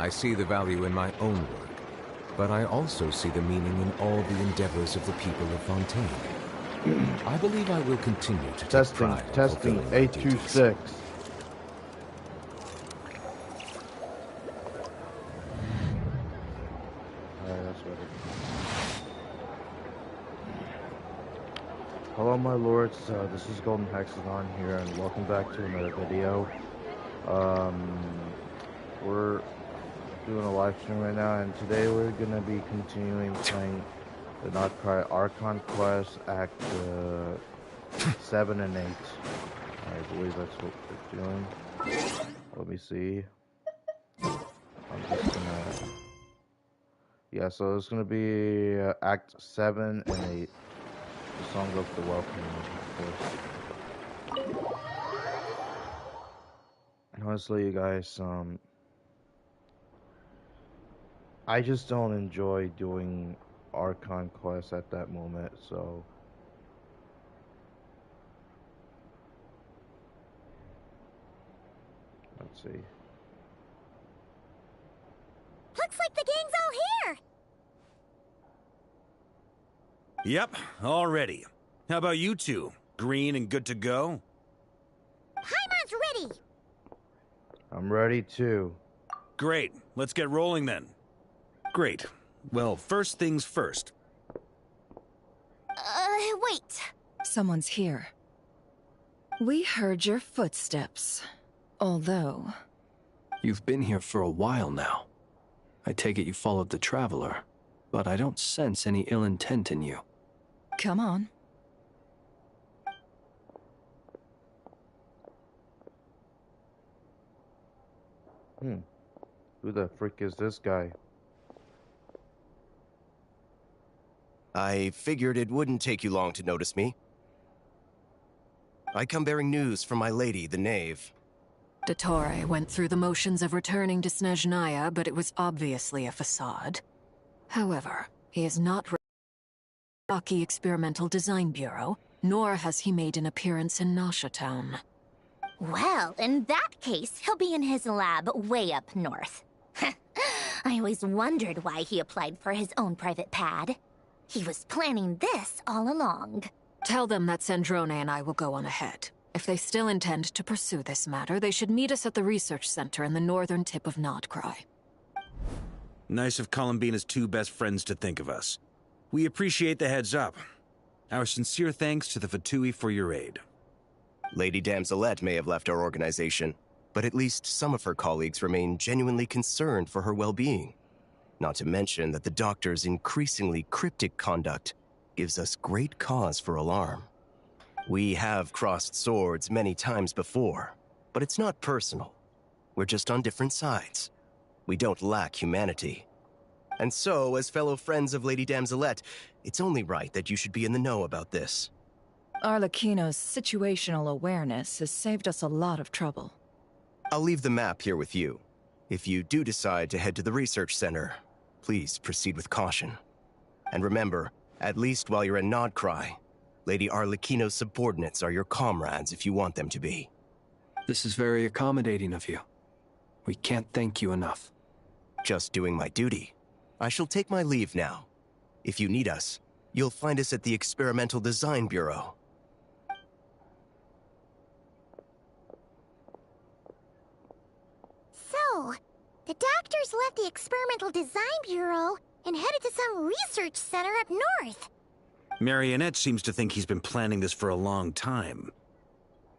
I see the value in my own work, but I also see the meaning in all the endeavors of the people of Fontaine. I believe I will continue to take pride in Testing, fulfilling my duties. 826. Alright, that's ready. Hello my lords, this is Golden Hexagon here, and welcome back to another video. We're doing a live stream right now, and today we're gonna be continuing playing the Not Cry Archon quest, Act 7 and 8. I believe that's what we're doing. Let me see. I'm just gonna... Yeah, so it's gonna be Act 7 and 8. The Song of the Welcome, of course. And honestly, you guys, I just don't enjoy doing Archon quests at that moment, so... Let's see. Looks like the gang's all here! Yep, all ready. How about you two? Green and good to go? Paimon's ready! I'm ready too. Great, let's get rolling then. Great. Well, first things first. Wait. Someone's here. We heard your footsteps. Although... You've been here for a while now. I take it you followed the Traveler, but I don't sense any ill intent in you. Come on. Who the frick is this guy? I figured it wouldn't take you long to notice me. I come bearing news from my lady, the Knave. Dottore went through the motions of returning to Snezhnaya, but it was obviously a facade. However, he is not Rocky Experimental Design Bureau, nor has he made an appearance in Nasha Town. Well, in that case, he'll be in his lab way up north. I always wondered why he applied for his own private pad. He was planning this all along. Tell them that Sandrone and I will go on ahead. If they still intend to pursue this matter, they should meet us at the research center in the northern tip of Krai. Nice of Columbina's two best friends to think of us. We appreciate the heads up. Our sincere thanks to the Fatui for your aid. Lady Damselette may have left our organization, but at least some of her colleagues remain genuinely concerned for her well-being. Not to mention that the Doctor's increasingly cryptic conduct gives us great cause for alarm. We have crossed swords many times before, but it's not personal. We're just on different sides. We don't lack humanity. And so, as fellow friends of Lady Damselette, it's only right that you should be in the know about this. Arlecchino's situational awareness has saved us a lot of trouble. I'll leave the map here with you. If you do decide to head to the research center, please proceed with caution. And remember, at least while you're in Krai, Lady Arlecchino's subordinates are your comrades if you want them to be. This is very accommodating of you. We can't thank you enough. Just doing my duty. I shall take my leave now. If you need us, you'll find us at the Experimental Design Bureau. So, the Doctors left the Experimental Design Bureau and headed to some research center up north. Marionette seems to think he's been planning this for a long time.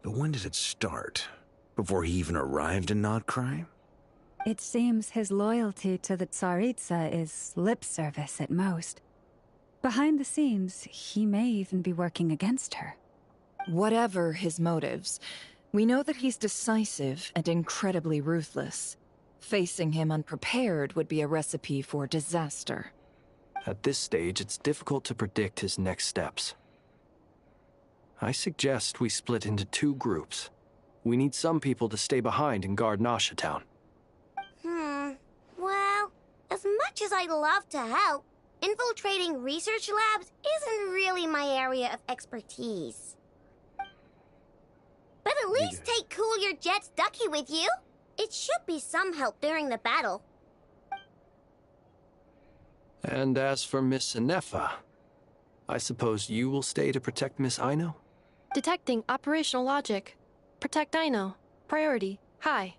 But when did it start? Before he even arrived in Krai? It seems his loyalty to the Tsaritsa is lip service at most. Behind the scenes, he may even be working against her. Whatever his motives, we know that he's decisive and incredibly ruthless. Facing him unprepared would be a recipe for disaster. At this stage, it's difficult to predict his next steps. I suggest we split into two groups. We need some people to stay behind and guard Nasha Town. Well, as much as I'd love to help, infiltrating research labs isn't really my area of expertise. But at least take Cool Your Jet's Ducky with you. It should be some help during the battle. And as for Miss Inefa, I suppose you will stay to protect Miss Aino? Detecting operational logic. Protect Aino. Priority. High.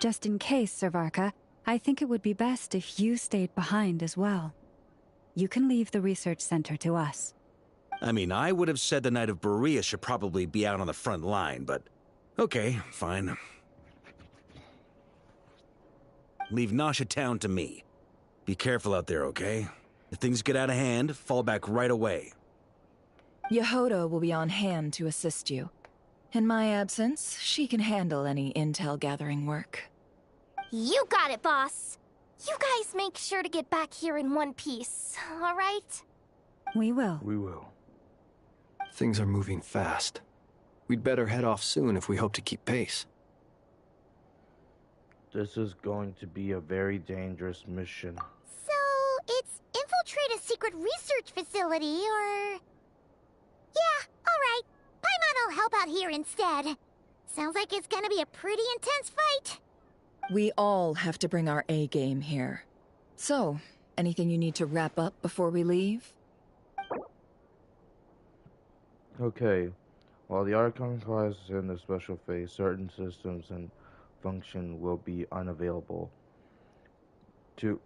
Just in case, Servarka, I think it would be best if you stayed behind as well. You can leave the research center to us. I mean, I would have said the Knight of Berea should probably be out on the front line, but okay, fine. Leave Nasha Town to me. Be careful out there, okay? If things get out of hand, fall back right away. Yehoda will be on hand to assist you. In my absence, she can handle any intel gathering work. You got it, boss. You guys make sure to get back here in one piece, all right? We will. We will. Things are moving fast. We'd better head off soon if we hope to keep pace. This is going to be a very dangerous mission. So, it's infiltrate a secret research facility, or... Yeah, alright. Paimon will help out here instead. Sounds like it's gonna be a pretty intense fight. We all have to bring our A-game here. So, anything you need to wrap up before we leave? Okay. While the Archon class is in the special phase, certain systems and function will be unavailable. To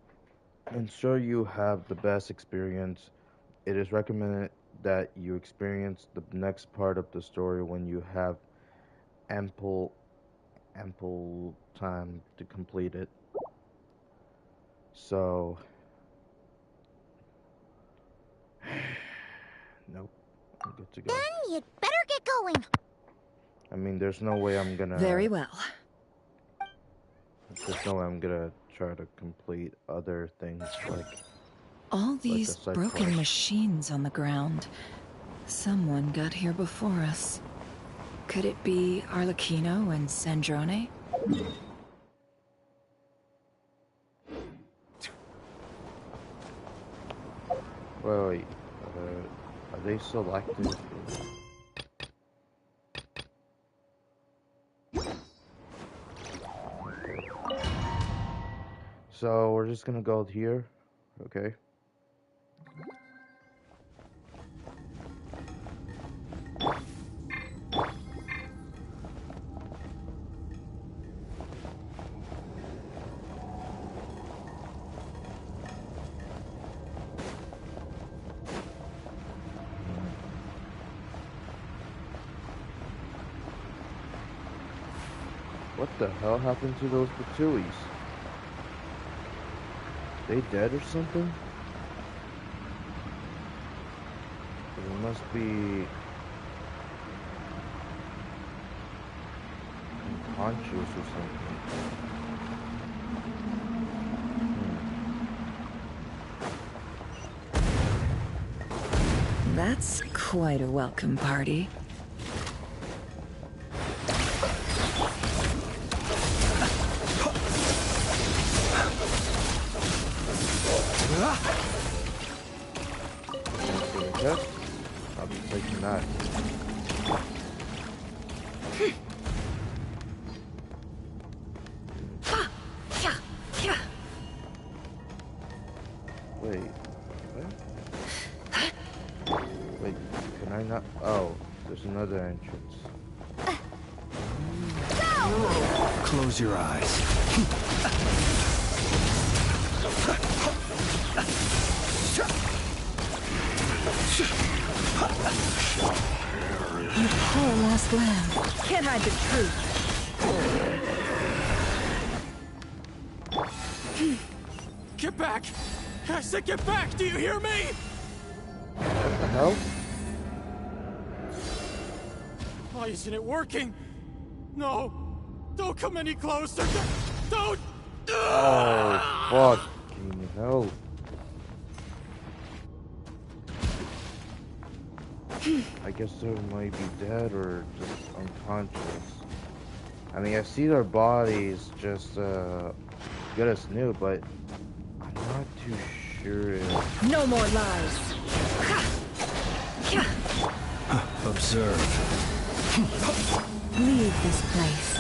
ensure you have the best experience, it is recommended that you experience the next part of the story when you have ample time to complete it. So nope, I'm good to go. Then you'd better get going. I mean, there's no way I'm gonna... Very well. There's no way I'm gonna try to complete other things like... All these side broken quest. machines on the ground. Someone got here before us. Could it be Arlecchino and Sandrone? Wait. Are they selected? So we're just gonna go here, okay? What the hell happened to those Batuis? They dead or something? It must be unconscious or something. That's quite a welcome party. Yes? I'll be taking that. Wait. What? Wait, can I not? Oh, there's another entrance. Close your eyes. You poor lost lamb. Can't hide the truth. Get back! I said get back! Do you hear me? What the hell? Why isn't it working? No! Don't come any closer! Don't! Oh, fucking hell. I guess they might be dead or just unconscious. I mean, I see their bodies just good as new, but I'm not too sure if... No more lies. Observe. Leave this place.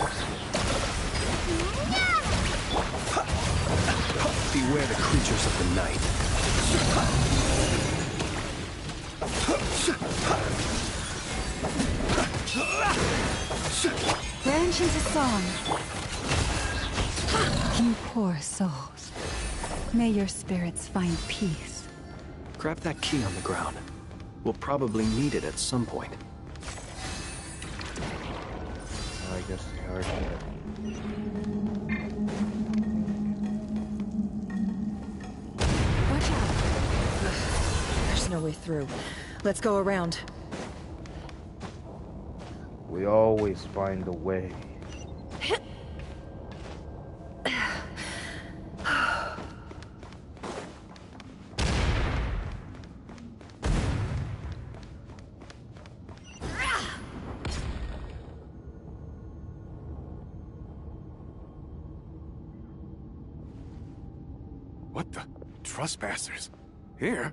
Beware the creatures of the night. mentions a song. You poor souls. May your spirits find peace. Grab that key on the ground. We'll probably need it at some point. I guess the archon. Watch out. There's no way through. Let's go around. We always find a way. What the? Trespassers? Here?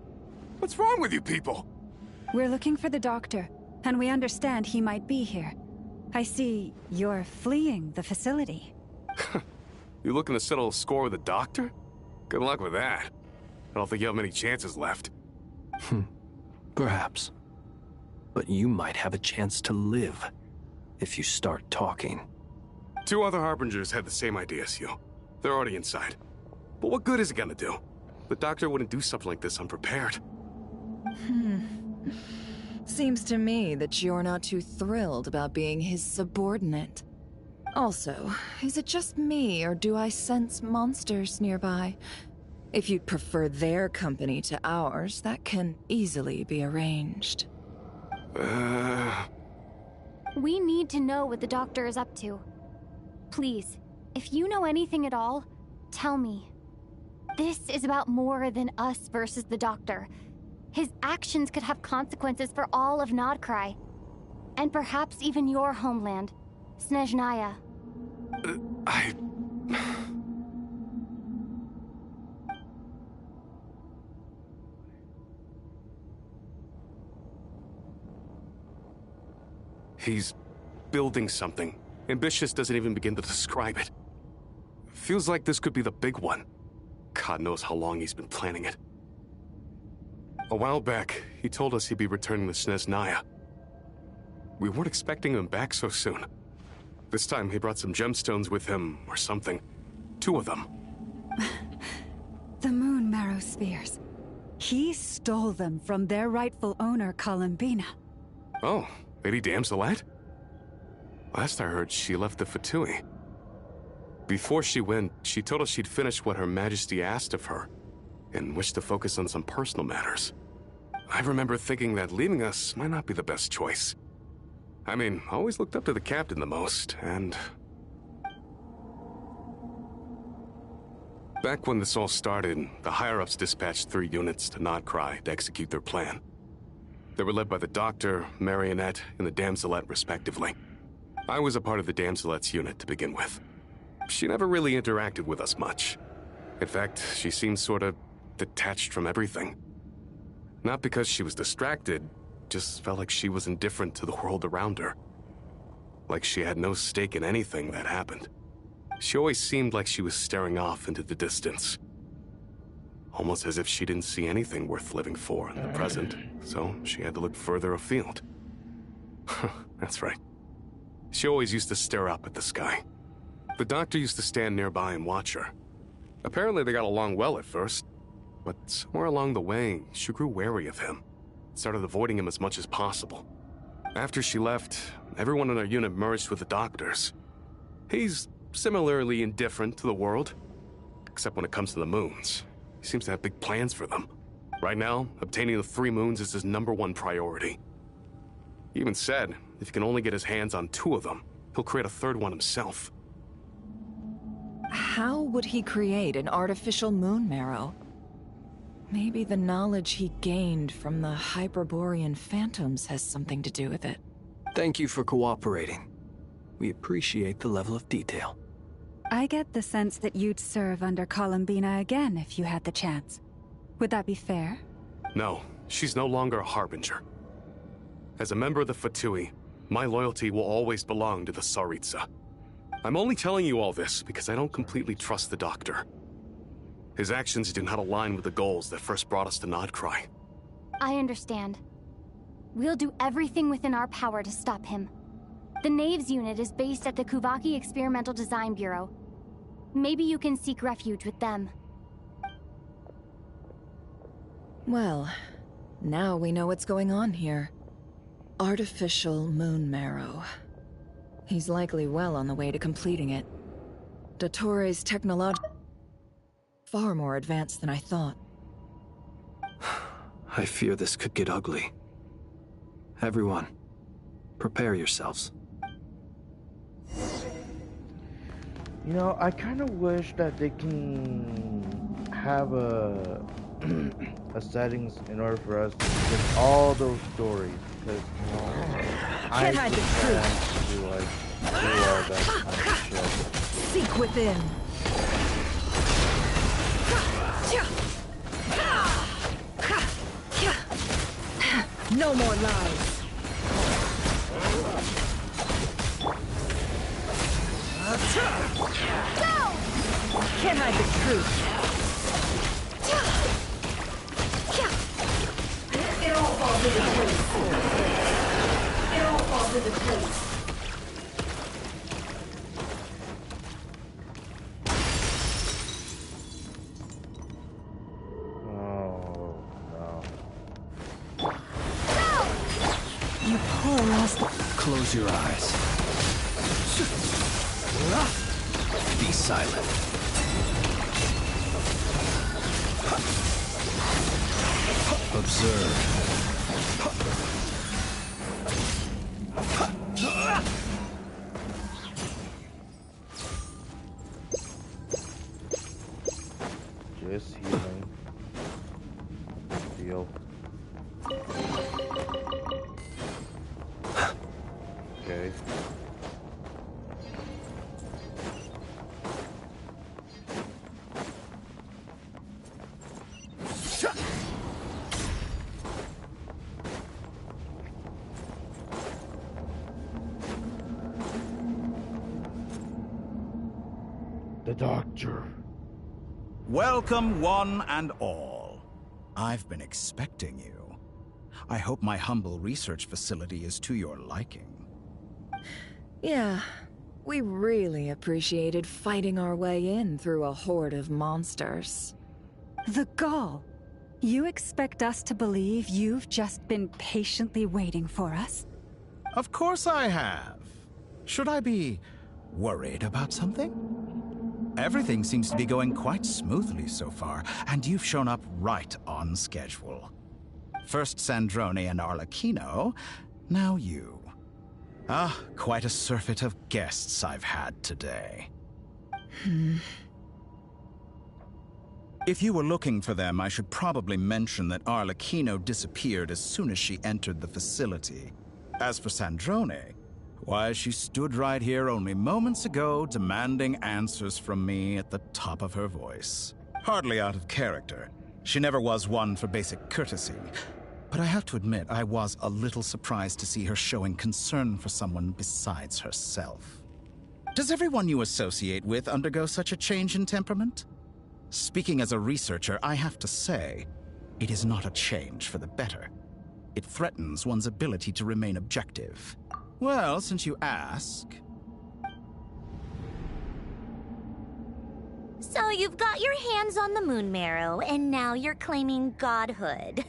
What's wrong with you people? We're looking for the doctor, and we understand he might be here. I see you're fleeing the facility. You looking to settle a score with the doctor? Good luck with that. I don't think you have many chances left. Perhaps. But you might have a chance to live if you start talking. 2 other Harbingers had the same idea as you. They're already inside. But what good is it gonna do? The doctor wouldn't do something like this unprepared. Seems to me that you're not too thrilled about being his subordinate. Also, is it just me, or do I sense monsters nearby? If you'd prefer their company to ours, that can easily be arranged. We need to know what the doctor is up to. Please, if you know anything at all, tell me. This is about more than us versus the doctor. His actions could have consequences for all of Krai. And perhaps even your homeland, Snezhnaya. He's building something. Ambitious doesn't even begin to describe it. Feels like this could be the big one. God knows how long he's been planning it. A while back, he told us he'd be returning to Snezhnaya. We weren't expecting him back so soon. This time he brought some gemstones with him, or something. 2 of them. The moon marrow spheres. He stole them from their rightful owner, Columbina. Oh, Lady Damselat? Last I heard, she left the Fatui. Before she went, she told us she'd finished what Her Majesty asked of her, and wished to focus on some personal matters. I remember thinking that leaving us might not be the best choice. I mean, I always looked up to the captain the most, and... Back when this all started, the higher-ups dispatched 3 units to Krai to execute their plan. They were led by the Doctor, Marionette, and the Damselet, respectively. I was a part of the Damselet's unit to begin with. She never really interacted with us much. In fact, she seemed sort of detached from everything. Not because she was distracted, just felt like she was indifferent to the world around her. Like she had no stake in anything that happened. She always seemed like she was staring off into the distance. Almost as if she didn't see anything worth living for in the present, so she had to look further afield. That's right. She always used to stare up at the sky. The Doctor used to stand nearby and watch her. Apparently they got along well at first, but somewhere along the way, she grew wary of him, started avoiding him as much as possible. After she left, everyone in our unit merged with the Doctor's. He's similarly indifferent to the world, except when it comes to the moons. He seems to have big plans for them. Right now, obtaining the 3 moons is his #1 priority. He even said, if he can only get his hands on 2 of them, he'll create a 3rd one himself. How would he create an artificial moon marrow? Maybe the knowledge he gained from the Hyperborean phantoms has something to do with it. Thank you for cooperating. We appreciate the level of detail. I get the sense that you'd serve under Columbina again if you had the chance. Would that be fair? No, she's no longer a Harbinger. As a member of the Fatui, my loyalty will always belong to the Tsaritsa. I'm only telling you all this because I don't completely trust the Doctor. His actions do not align with the goals that first brought us to Krai. I understand. We'll do everything within our power to stop him. The Knaves unit is based at the Kuvaki Experimental Design Bureau. Maybe you can seek refuge with them. Well, now we know what's going on here. Artificial moon marrow. He's likely well on the way to completing it. Dottore technology far more advanced than I thought. I fear this could get ugly. Everyone, prepare yourselves. You know, I kind of wish that they can have a settings in order for us to get all those stories, because I just don't want to do all that kind of shit. Seek within. No more lies. Go! Can't hide the truth. It all falls into place. It all falls into place. Oh, no. You poor lost. Close your eyes. Be silent. Observe. Just healing. Heal. Okay. The doctor. Welcome, one and all. I've been expecting you. I hope my humble research facility is to your liking. Yeah, we really appreciated fighting our way in through a horde of monsters. The gall. You expect us to believe you've just been patiently waiting for us? Of course I have. Should I be worried about something? Everything seems to be going quite smoothly so far, and you've shown up right on schedule. First Sandrone and Arlecchino, now you. Ah, quite a surfeit of guests I've had today. If you were looking for them, I should probably mention that Arlecchino disappeared as soon as she entered the facility. As for Sandrone, why, she stood right here only moments ago demanding answers from me at the top of her voice. Hardly out of character. She never was one for basic courtesy. But I have to admit, I was a little surprised to see her showing concern for someone besides herself. Does everyone you associate with undergo such a change in temperament? Speaking as a researcher, I have to say, it is not a change for the better. It threatens one's ability to remain objective. Well, since you ask... So you've got your hands on the moon marrow, and now you're claiming godhood.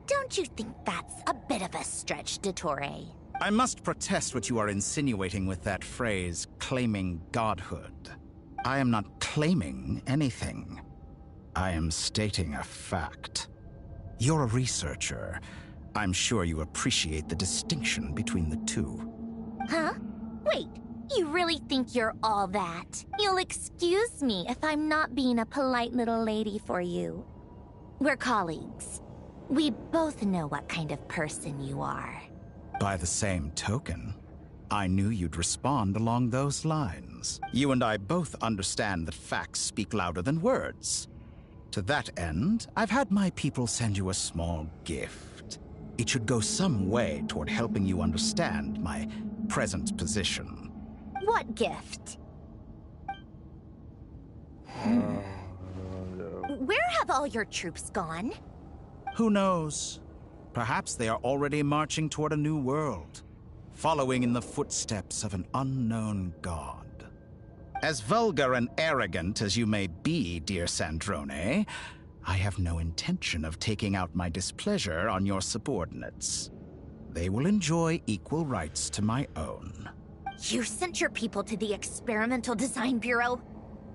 Don't you think that's a bit of a stretch, Dottore? I must protest what you are insinuating with that phrase, claiming godhood. I am not claiming anything. I am stating a fact. You're a researcher. I'm sure you appreciate the distinction between the two. Huh? Wait, you really think you're all that? You'll excuse me if I'm not being a polite little lady for you. We're colleagues. We both know what kind of person you are. By the same token, I knew you'd respond along those lines. You and I both understand that facts speak louder than words. To that end, I've had my people send you a small gift. It should go some way toward helping you understand my present position. What gift? Where have all your troops gone? Who knows? Perhaps they are already marching toward a new world. following in the footsteps of an unknown god. As vulgar and arrogant as you may be, dear Sandrone, I have no intention of taking out my displeasure on your subordinates. They will enjoy equal rights to my own. You sent your people to the Experimental Design Bureau?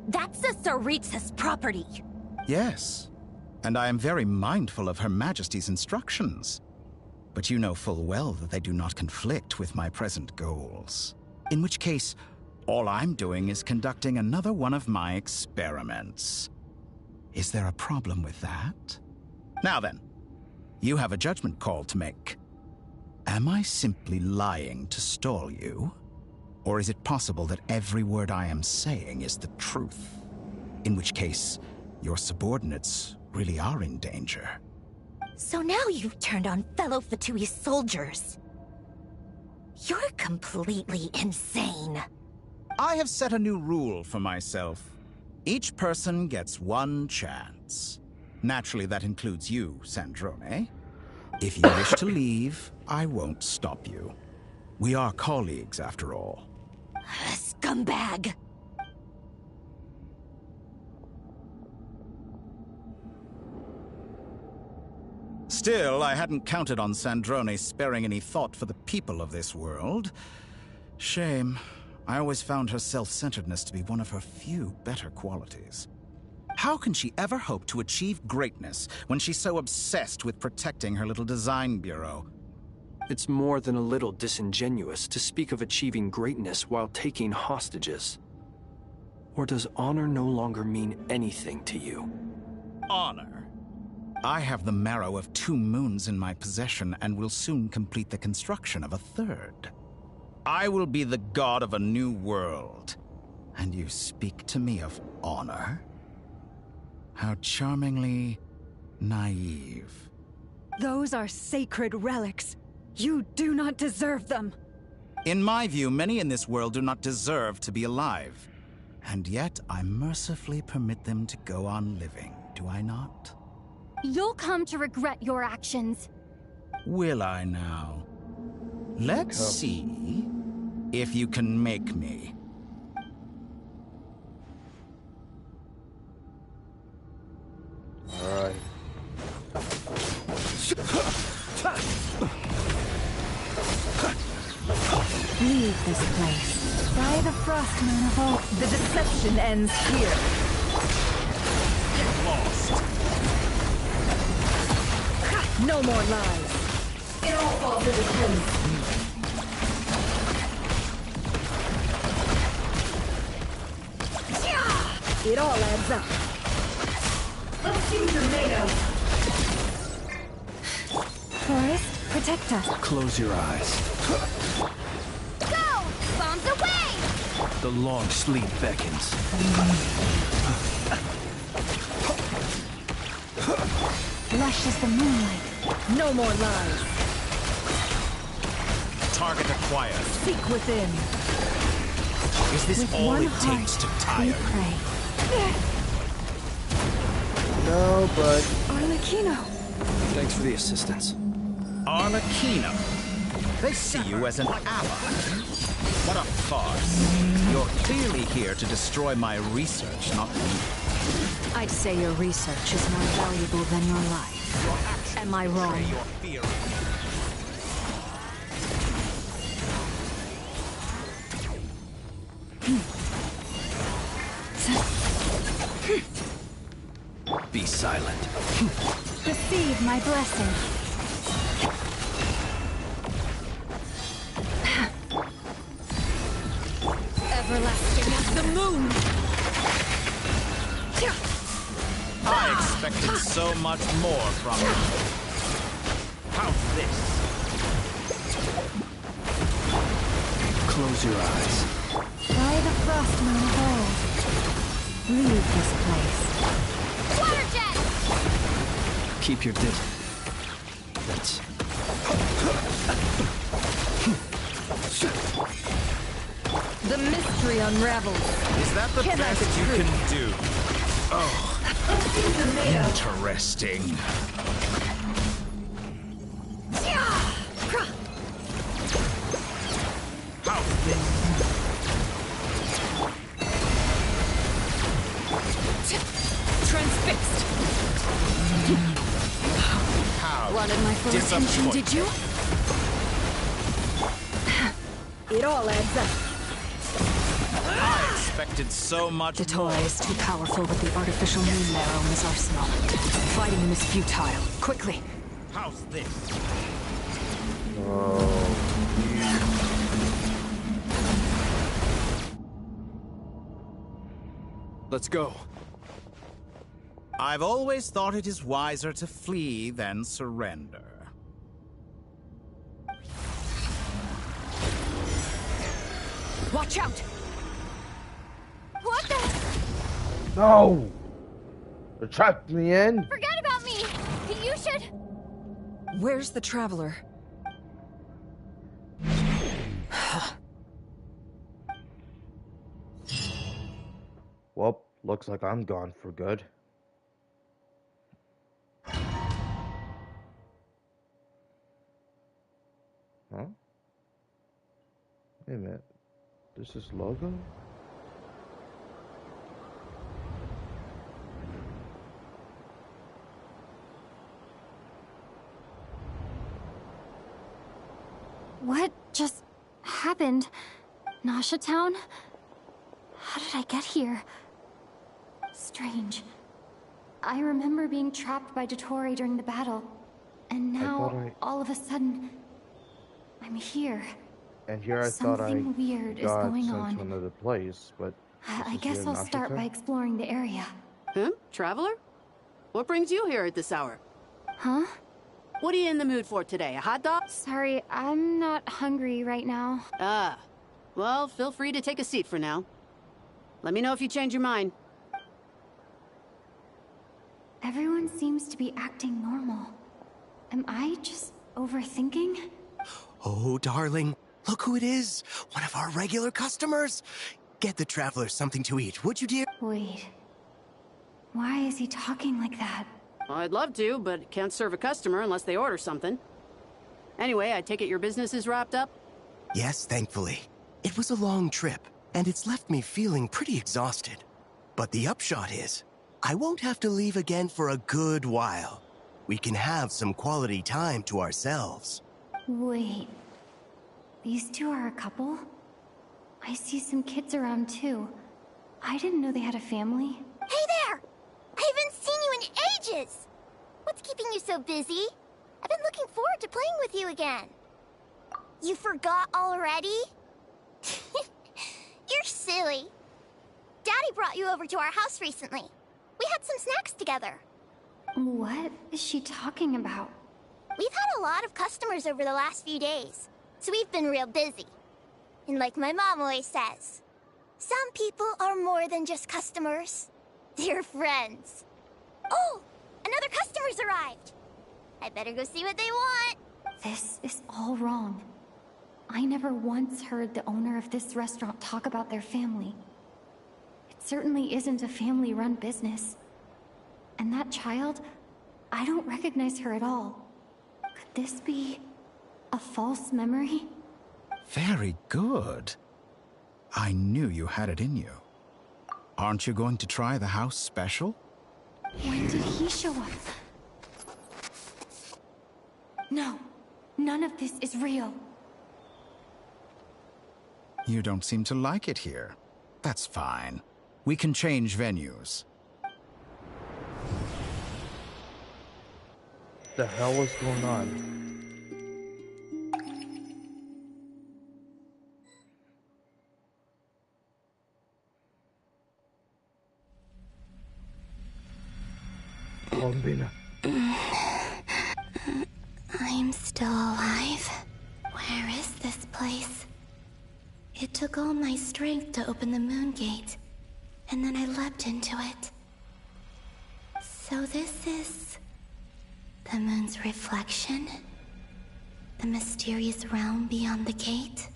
That's the Tsaritsa's property. Yes, and I am very mindful of Her Majesty's instructions. But you know full well that they do not conflict with my present goals. In which case, all I'm doing is conducting another one of my experiments. Is there a problem with that? Now then, you have a judgment call to make. Am I simply lying to stall you? Or is it possible that every word I am saying is the truth? In which case, your subordinates really are in danger. So now you've turned on fellow Fatui soldiers. You're completely insane. I have set a new rule for myself. Each person gets one chance. Naturally, that includes you, Sandrone. If you wish to leave, I won't stop you. We are colleagues, after all. Scumbag! Still, I hadn't counted on Sandrone sparing any thought for the people of this world. Shame. I always found her self-centeredness to be one of her few better qualities. How can she ever hope to achieve greatness when she's so obsessed with protecting her little design bureau? It's more than a little disingenuous to speak of achieving greatness while taking hostages. Or does honor no longer mean anything to you? Honor? I have the marrow of 2 moons in my possession and will soon complete the construction of a 3rd. I will be the god of a new world. And you speak to me of honor? How charmingly naive. Those are sacred relics. You do not deserve them. In my view, many in this world do not deserve to be alive. And yet, I mercifully permit them to go on living, do I not? You'll come to regret your actions. Will I now? Let's see if you can make me. Alright. Leave this place. By the frost moon of all. The deception ends here. Get lost. No more lies. It all falls into place. It all adds up. Let's see what you're made of. Forest, protect us. Close your eyes. Go! Bombs away! The long sleep beckons. Lush as the moonlight. No more lies. Target acquired. Seek within. Is this With all one it takes to tire you? pray. No, but... Arlecchino. Thanks for the assistance. Arlecchino. They see you as an ally. What a farce. You're clearly here to destroy my research, not me. I'd say your research is more valuable than your life. Am I wrong? Be silent. Receive my blessing. Everlasting as the moon! I expected so much more from you. How's this? Close your eyes. By the frost moon of old. Leave this place. Water jet! Keep your distance. The mystery unravels. Is that the best you can do? Oh, interesting. wanted my full attention, did you? It all adds up. I expected so much The toy is too powerful with the artificial moon marrow in his arsenal. Fighting him is futile. Quickly. How's this? Let's go. I've always thought it is wiser to flee than surrender. Watch out! What the? No! They trapped me in. Forget about me! You should... Where's the Traveler? Well, looks like I'm gone for good. Huh? Wait a minute. This is logo? What just happened? Nasha Town? How did I get here? Strange. I remember being trapped by Dottore during the battle. And now, all of a sudden, I'm here. And here I thought I Something weird is going on. to another place, but I guess I'll start by exploring the area. Huh? Traveler? What brings you here at this hour? Huh? What are you in the mood for today? A hot dog? Sorry, I'm not hungry right now. Ah. Well, feel free to take a seat for now. Let me know if you change your mind. Everyone seems to be acting normal. Am I just overthinking? Oh, darling, look who it is. One of our regular customers. Get the Traveler something to eat, would you, dear? Wait. Why is he talking like that? Well, I'd love to, but can't serve a customer unless they order something. Anyway, I take it your business is wrapped up? Yes, thankfully. It was a long trip, and it's left me feeling pretty exhausted. But the upshot is, I won't have to leave again for a good while. We can have some quality time to ourselves. Wait. These two are a couple? I see some kids around too. I didn't know they had a family. Hey there! I haven't seen you in ages! What's keeping you so busy? I've been looking forward to playing with you again. You forgot already? You're silly. Daddy brought you over to our house recently. We had some snacks together. What is she talking about? We've had a lot of customers over the last few days, so we've been real busy. And like my mom always says, some people are more than just customers. They're friends. Oh, another customer's arrived. I better go see what they want. This is all wrong. I never once heard the owner of this restaurant talk about their family. It certainly isn't a family-run business. And that child, I don't recognize her at all. Could this be a false memory? Very good. I knew you had it in you. Aren't you going to try the house special? When did he show up? No, none of this is real. You don't seem to like it here. That's fine. We can change venues. The hell is going on? Columbina. I'm still alive. Where is this place? It took all my strength to open the moon gate, and then I leapt into it. So this is the moon's reflection? The mysterious realm beyond the gate?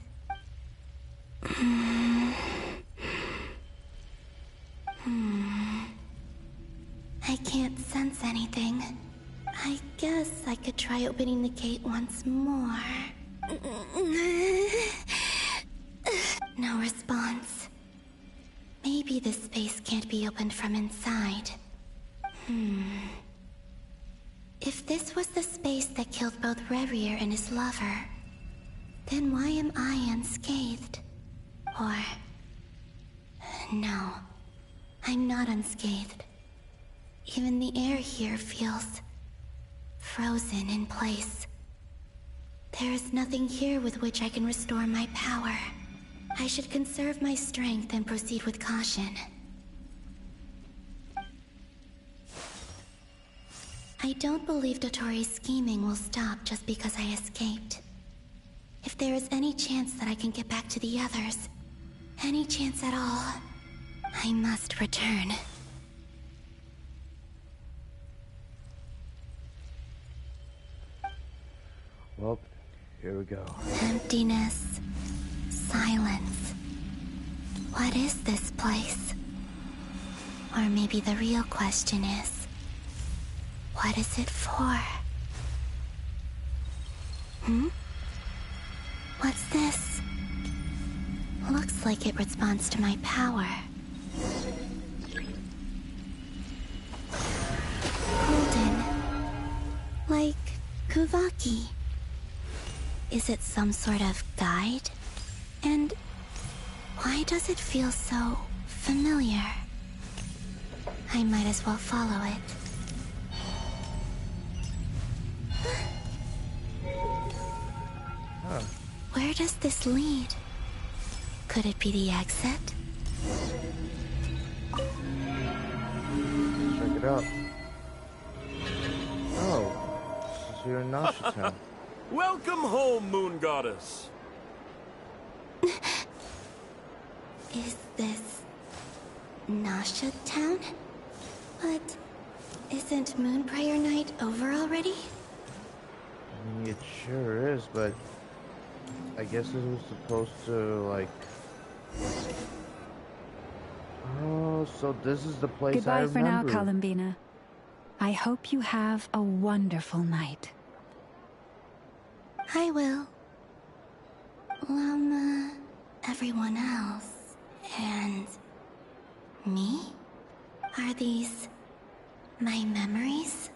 I can't sense anything. I guess I could try opening the gate once more. No response. Maybe this space can't be opened from inside. If this was the space that killed both Revier and his lover, then why am I unscathed? Or... no, I'm not unscathed. Even the air here feels... frozen in place. There is nothing here with which I can restore my power. I should conserve my strength and proceed with caution. I don't believe Dotori's scheming will stop just because I escaped. If there is any chance that I can get back to the others, any chance at all, I must return. Well, here we go. Emptiness. Silence. What is this place? Or maybe the real question is, what is it for? What's this? Looks like it responds to my power. Golden. Like Kuvaki. Is it some sort of guide? And why does it feel so familiar? I might as well follow it. Where does this lead? Could it be the exit? Check it out. Oh, this is here in Nasha Town. Welcome home, Moon Goddess. Is this... Nasha Town? But... isn't Moon Prayer Night over already? I mean, it sure is, but... I guess it was supposed to, like... Oh, so this is the place I Goodbye for now, remember. Columbina. I hope you have a wonderful night. I will. Llama, everyone else, and... me? Are these... my memories?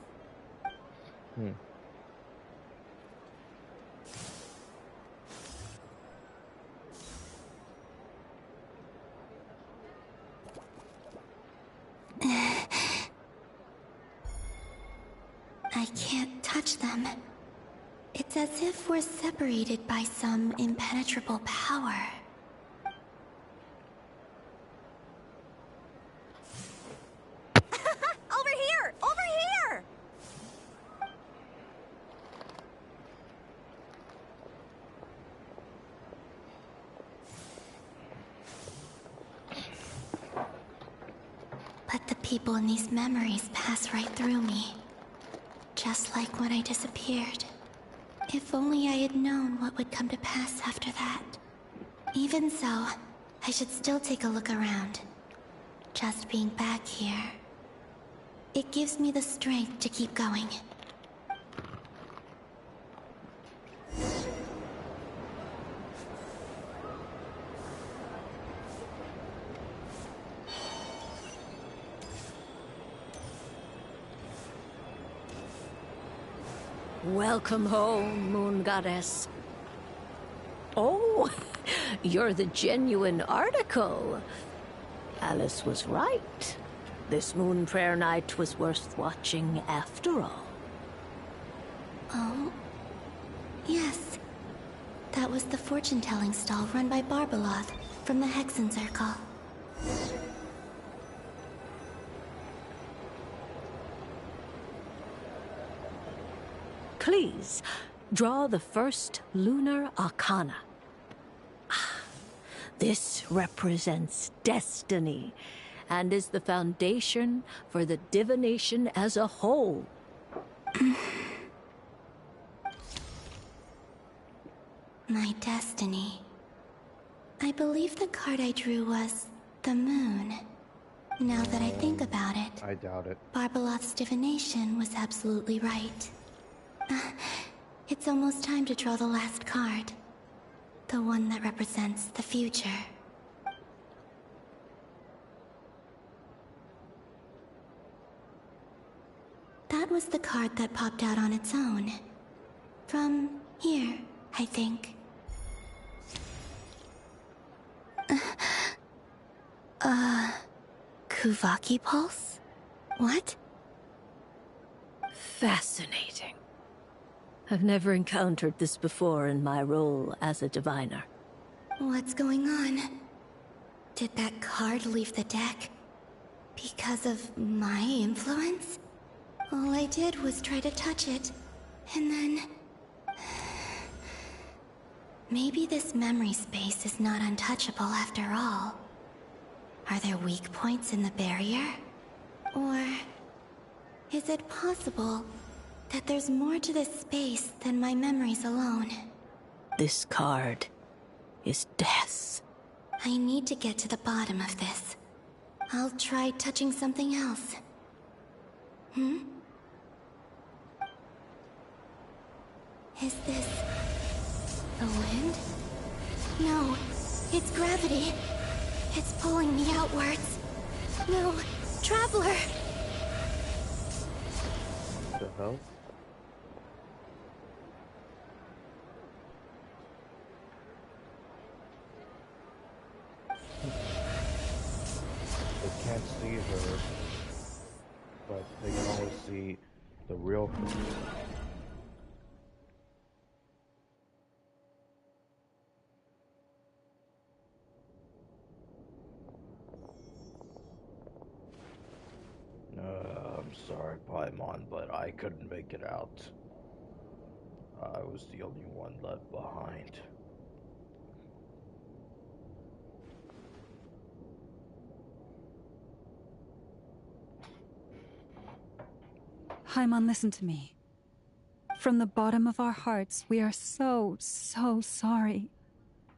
I can't touch them. It's as if we're separated by some impenetrable power. Over here! Over here! But the people in these memories pass right through me. Just like when I disappeared. If only I had known what would come to pass after that. Even so, I should still take a look around. Just being back here. It gives me the strength to keep going. Welcome home, Moon Goddess. Oh, you're the genuine article. Alice was right. This Moon Prayer Night was worth watching after all. Oh, yes. That was the fortune-telling stall run by Barbeloth from the Hexen Circle. Please, draw the first lunar arcana. This represents destiny and is the foundation for the divination as a whole. My destiny. I believe the card I drew was the moon. Now that I think about it, I doubt it. Barbeloth's divination was absolutely right. It's almost time to draw the last card. The one that represents the future. That was the card that popped out on its own. From here, I think. Kuvaki Pulse? What? Fascinating. I've never encountered this before in my role as a diviner. What's going on? Did that card leave the deck? Because of my influence? All I did was try to touch it, and then... Maybe this memory space is not untouchable after all. Are there weak points in the barrier? Or... is it possible that there's more to this space than my memories alone? This card is death. I need to get to the bottom of this. I'll try touching something else. Is this... the wind? No, it's gravity. It's pulling me outwards. No, Traveler! What the hell? They can't see her, but they can always see the real her. I'm sorry, Paimon, but I couldn't make it out. I was the only one left behind. Paimon, listen to me. From the bottom of our hearts, we are so sorry.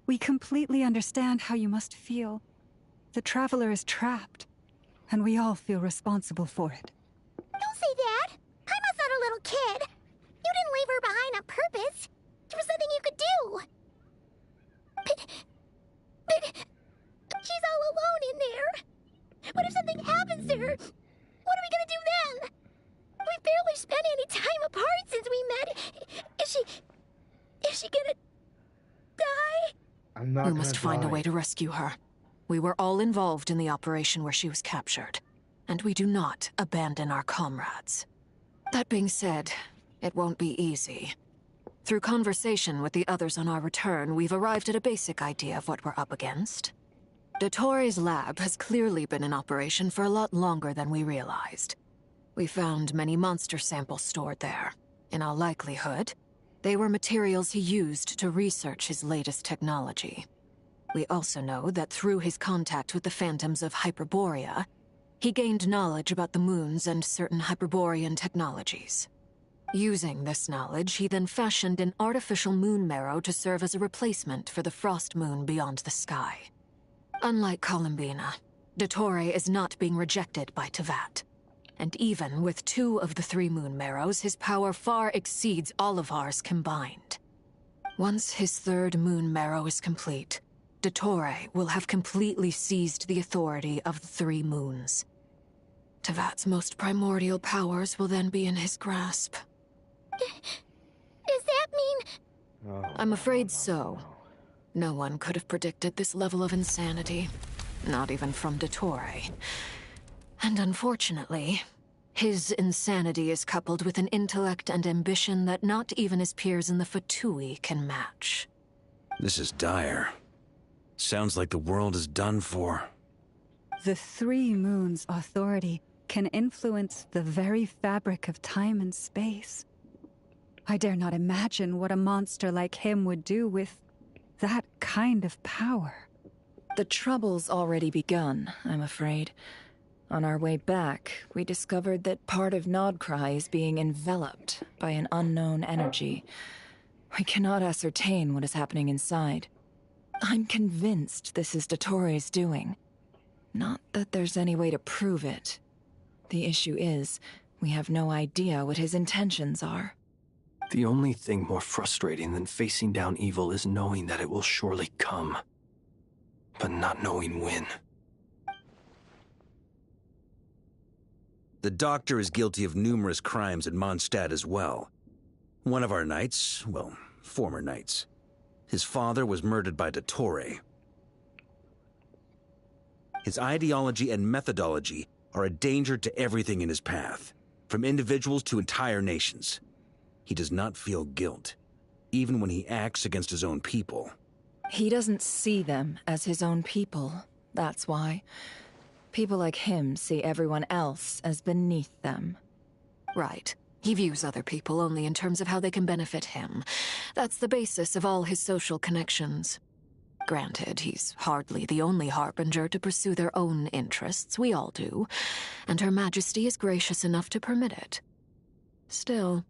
We completely understand how you must feel. The Traveler is trapped, and we all feel responsible for it. Don't say that! Paimon's not a little kid! You didn't leave her behind on purpose! There was nothing you could do! But... she's all alone in there! What if something happens to her? What are we gonna do then? We've barely spent any time apart since we met. Is she gonna... die? I'm not We gonna must find a die. way to rescue her. We were all involved in the operation where she was captured, and we do not abandon our comrades. That being said, it won't be easy. Through conversation with the others on our return, we've arrived at a basic idea of what we're up against. Dottore's lab has clearly been in operation for a lot longer than we realized. We found many monster samples stored there. In all likelihood, they were materials he used to research his latest technology. We also know that through his contact with the phantoms of Hyperborea, he gained knowledge about the moons and certain Hyperborean technologies. Using this knowledge, he then fashioned an artificial moon marrow to serve as a replacement for the frost moon beyond the sky. Unlike Columbina, Dottore is not being rejected by Teyvat. And even with 2 of the 3 moon marrows, his power far exceeds all of ours combined. Once his 3rd moon marrow is complete, Dottore will have completely seized the authority of the 3 moons. Teyvat's most primordial powers will then be in his grasp. Does that mean... I'm afraid so. No one could have predicted this level of insanity. Not even from Dottore. And unfortunately, his insanity is coupled with an intellect and ambition that not even his peers in the Fatui can match. This is dire. Sounds like the world is done for. The 3 moons' authority can influence the very fabric of time and space. I dare not imagine what a monster like him would do with that kind of power. The trouble's already begun, I'm afraid. On our way back, we discovered that part of Krai is being enveloped by an unknown energy. We cannot ascertain what is happening inside. I'm convinced this is Dottore's doing. Not that there's any way to prove it. The issue is, we have no idea what his intentions are. The only thing more frustrating than facing down evil is knowing that it will surely come, but not knowing when. The Doctor is guilty of numerous crimes in Mondstadt as well. One of our knights, well, former knights, his father was murdered by Dottore. His ideology and methodology are a danger to everything in his path, from individuals to entire nations. He does not feel guilt, even when he acts against his own people. He doesn't see them as his own people, that's why. People like him see everyone else as beneath them. Right. He views other people only in terms of how they can benefit him. That's the basis of all his social connections. Granted, he's hardly the only harbinger to pursue their own interests. We all do. And Her Majesty is gracious enough to permit it. Still,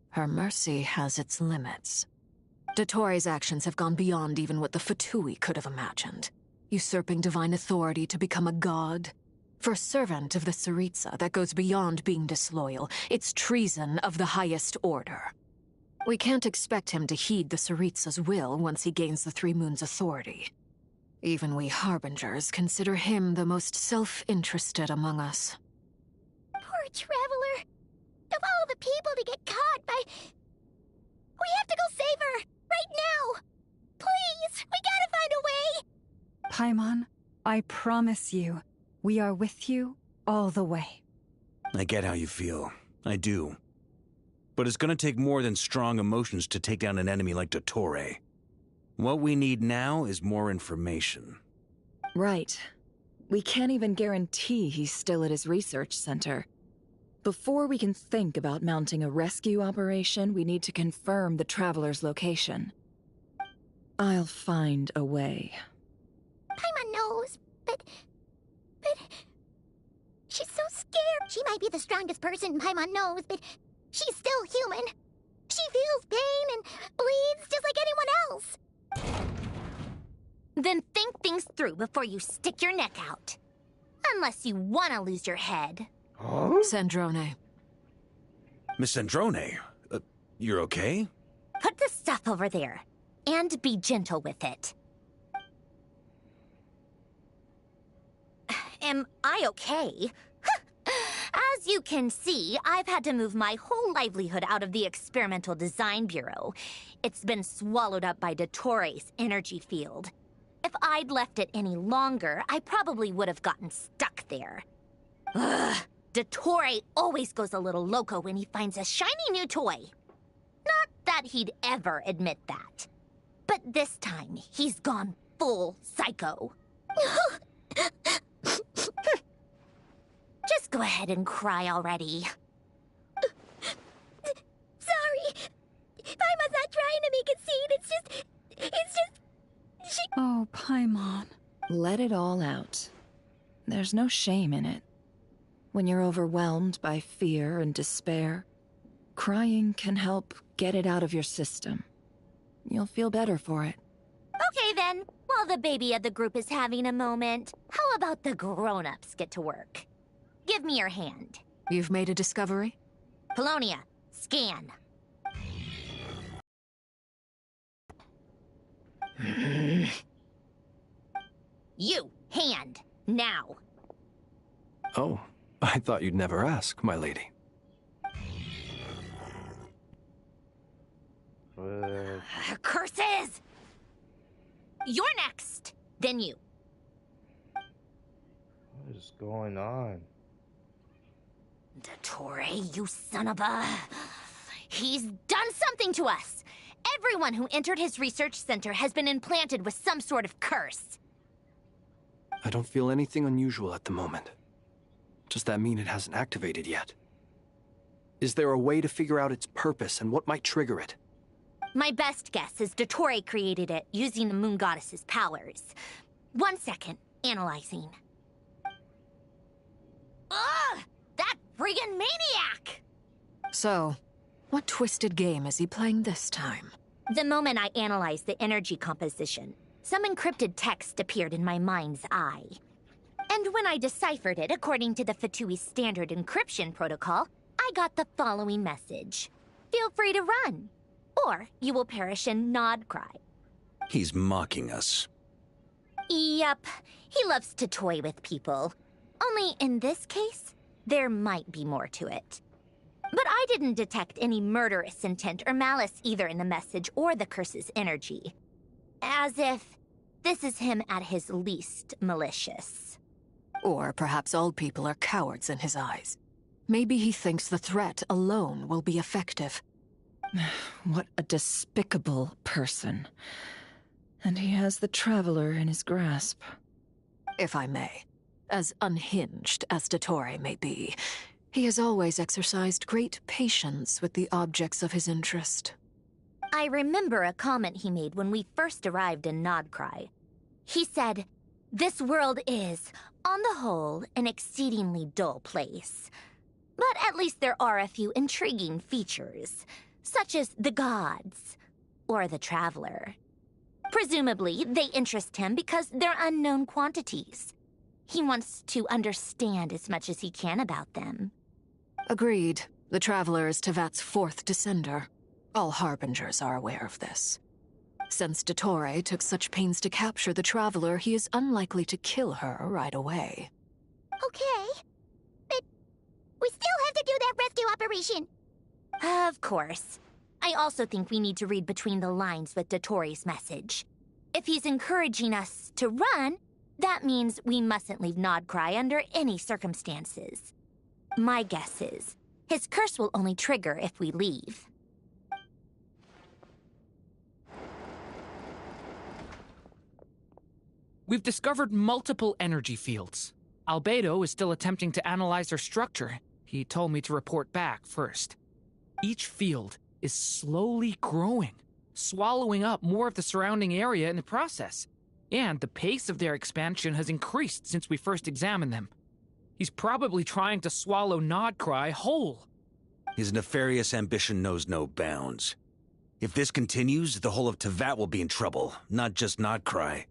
her mercy has its limits. Dottore's actions have gone beyond even what the Fatui could have imagined. Usurping divine authority to become a god. For a servant of the Tsaritsa, that goes beyond being disloyal. It's treason of the highest order. We can't expect him to heed the Tsaritsa's will once he gains the Three Moons' authority. Even we Harbingers consider him the most self-interested among us. Poor Traveler. Of all the people to get caught by... We have to go save her! Right now! Please! We gotta find a way! Paimon, I promise you, we are with you all the way. I get how you feel. I do. But it's gonna take more than strong emotions to take down an enemy like Dottore. What we need now is more information. Right. We can't even guarantee he's still at his research center. Before we can think about mounting a rescue operation, we need to confirm the Traveler's location. I'll find a way. Paimon knows, but... She's so scared. She might be the strongest person Paimon knows, but she's still human. She feels pain and bleeds just like anyone else. Then think things through before you stick your neck out. Unless you want to lose your head. Huh? Sandrone. Miss Sandrone, you're okay? Put the stuff over there, and be gentle with it. Am I okay? As you can see, I've had to move my whole livelihood out of the Experimental Design Bureau. It's been swallowed up by Dottore's energy field. If I'd left it any longer, I probably would have gotten stuck there. Ugh, Dottore always goes a little loco when he finds a shiny new toy. Not that he'd ever admit that. But this time, he's gone full psycho. Just go ahead and cry already. Sorry. Paimon's not trying to make a scene. It's just... She... Oh, Paimon. Let it all out. There's no shame in it. When you're overwhelmed by fear and despair, crying can help get it out of your system. You'll feel better for it. Okay then, while the baby of the group is having a moment, how about the grown-ups get to work? Give me your hand. You've made a discovery? Polonia, scan. You, hand, now. Oh, I thought you'd never ask, my lady. Curses! You're next, then you. What is going on? Dottore, you son of a... He's done something to us! Everyone who entered his research center has been implanted with some sort of curse. I don't feel anything unusual at the moment. Does that mean it hasn't activated yet? Is there a way to figure out its purpose and what might trigger it? My best guess is Dottore created it using the Moon Goddess's powers. 1 second, analyzing. Ugh! That friggin' maniac! So, what twisted game is he playing this time? The moment I analyzed the energy composition, some encrypted text appeared in my mind's eye. And when I deciphered it according to the Fatui standard encryption protocol, I got the following message. Feel free to run, or you will perish in Nod Krai. He's mocking us. Yep, he loves to toy with people. Only in this case, there might be more to it. But I didn't detect any murderous intent or malice either in the message or the curse's energy. As if this is him at his least malicious. Or perhaps all people are cowards in his eyes. Maybe he thinks the threat alone will be effective. What a despicable person. And he has the Traveler in his grasp. If I may, as unhinged as Dottore may be, he has always exercised great patience with the objects of his interest. I remember a comment he made when we first arrived in Krai. He said, "This world is, on the whole, an exceedingly dull place. But at least there are a few intriguing features, such as the gods, or the Traveler. Presumably, they interest him because they're unknown quantities. He wants to understand as much as he can about them." Agreed. The Traveler is Tevat's fourth descender. All Harbingers are aware of this. Since Dottore took such pains to capture the Traveler, he is unlikely to kill her right away. Okay. But we still have to do that rescue operation. Of course. I also think we need to read between the lines with Dottore's message. If he's encouraging us to run, that means we mustn't leave Krai under any circumstances. My guess is, his curse will only trigger if we leave. We've discovered multiple energy fields. Albedo is still attempting to analyze their structure. He told me to report back first. Each field is slowly growing, swallowing up more of the surrounding area in the process. And the pace of their expansion has increased since we first examined them. He's probably trying to swallow Krai whole. His nefarious ambition knows no bounds. If this continues, the whole of Tevat will be in trouble, not just Krai.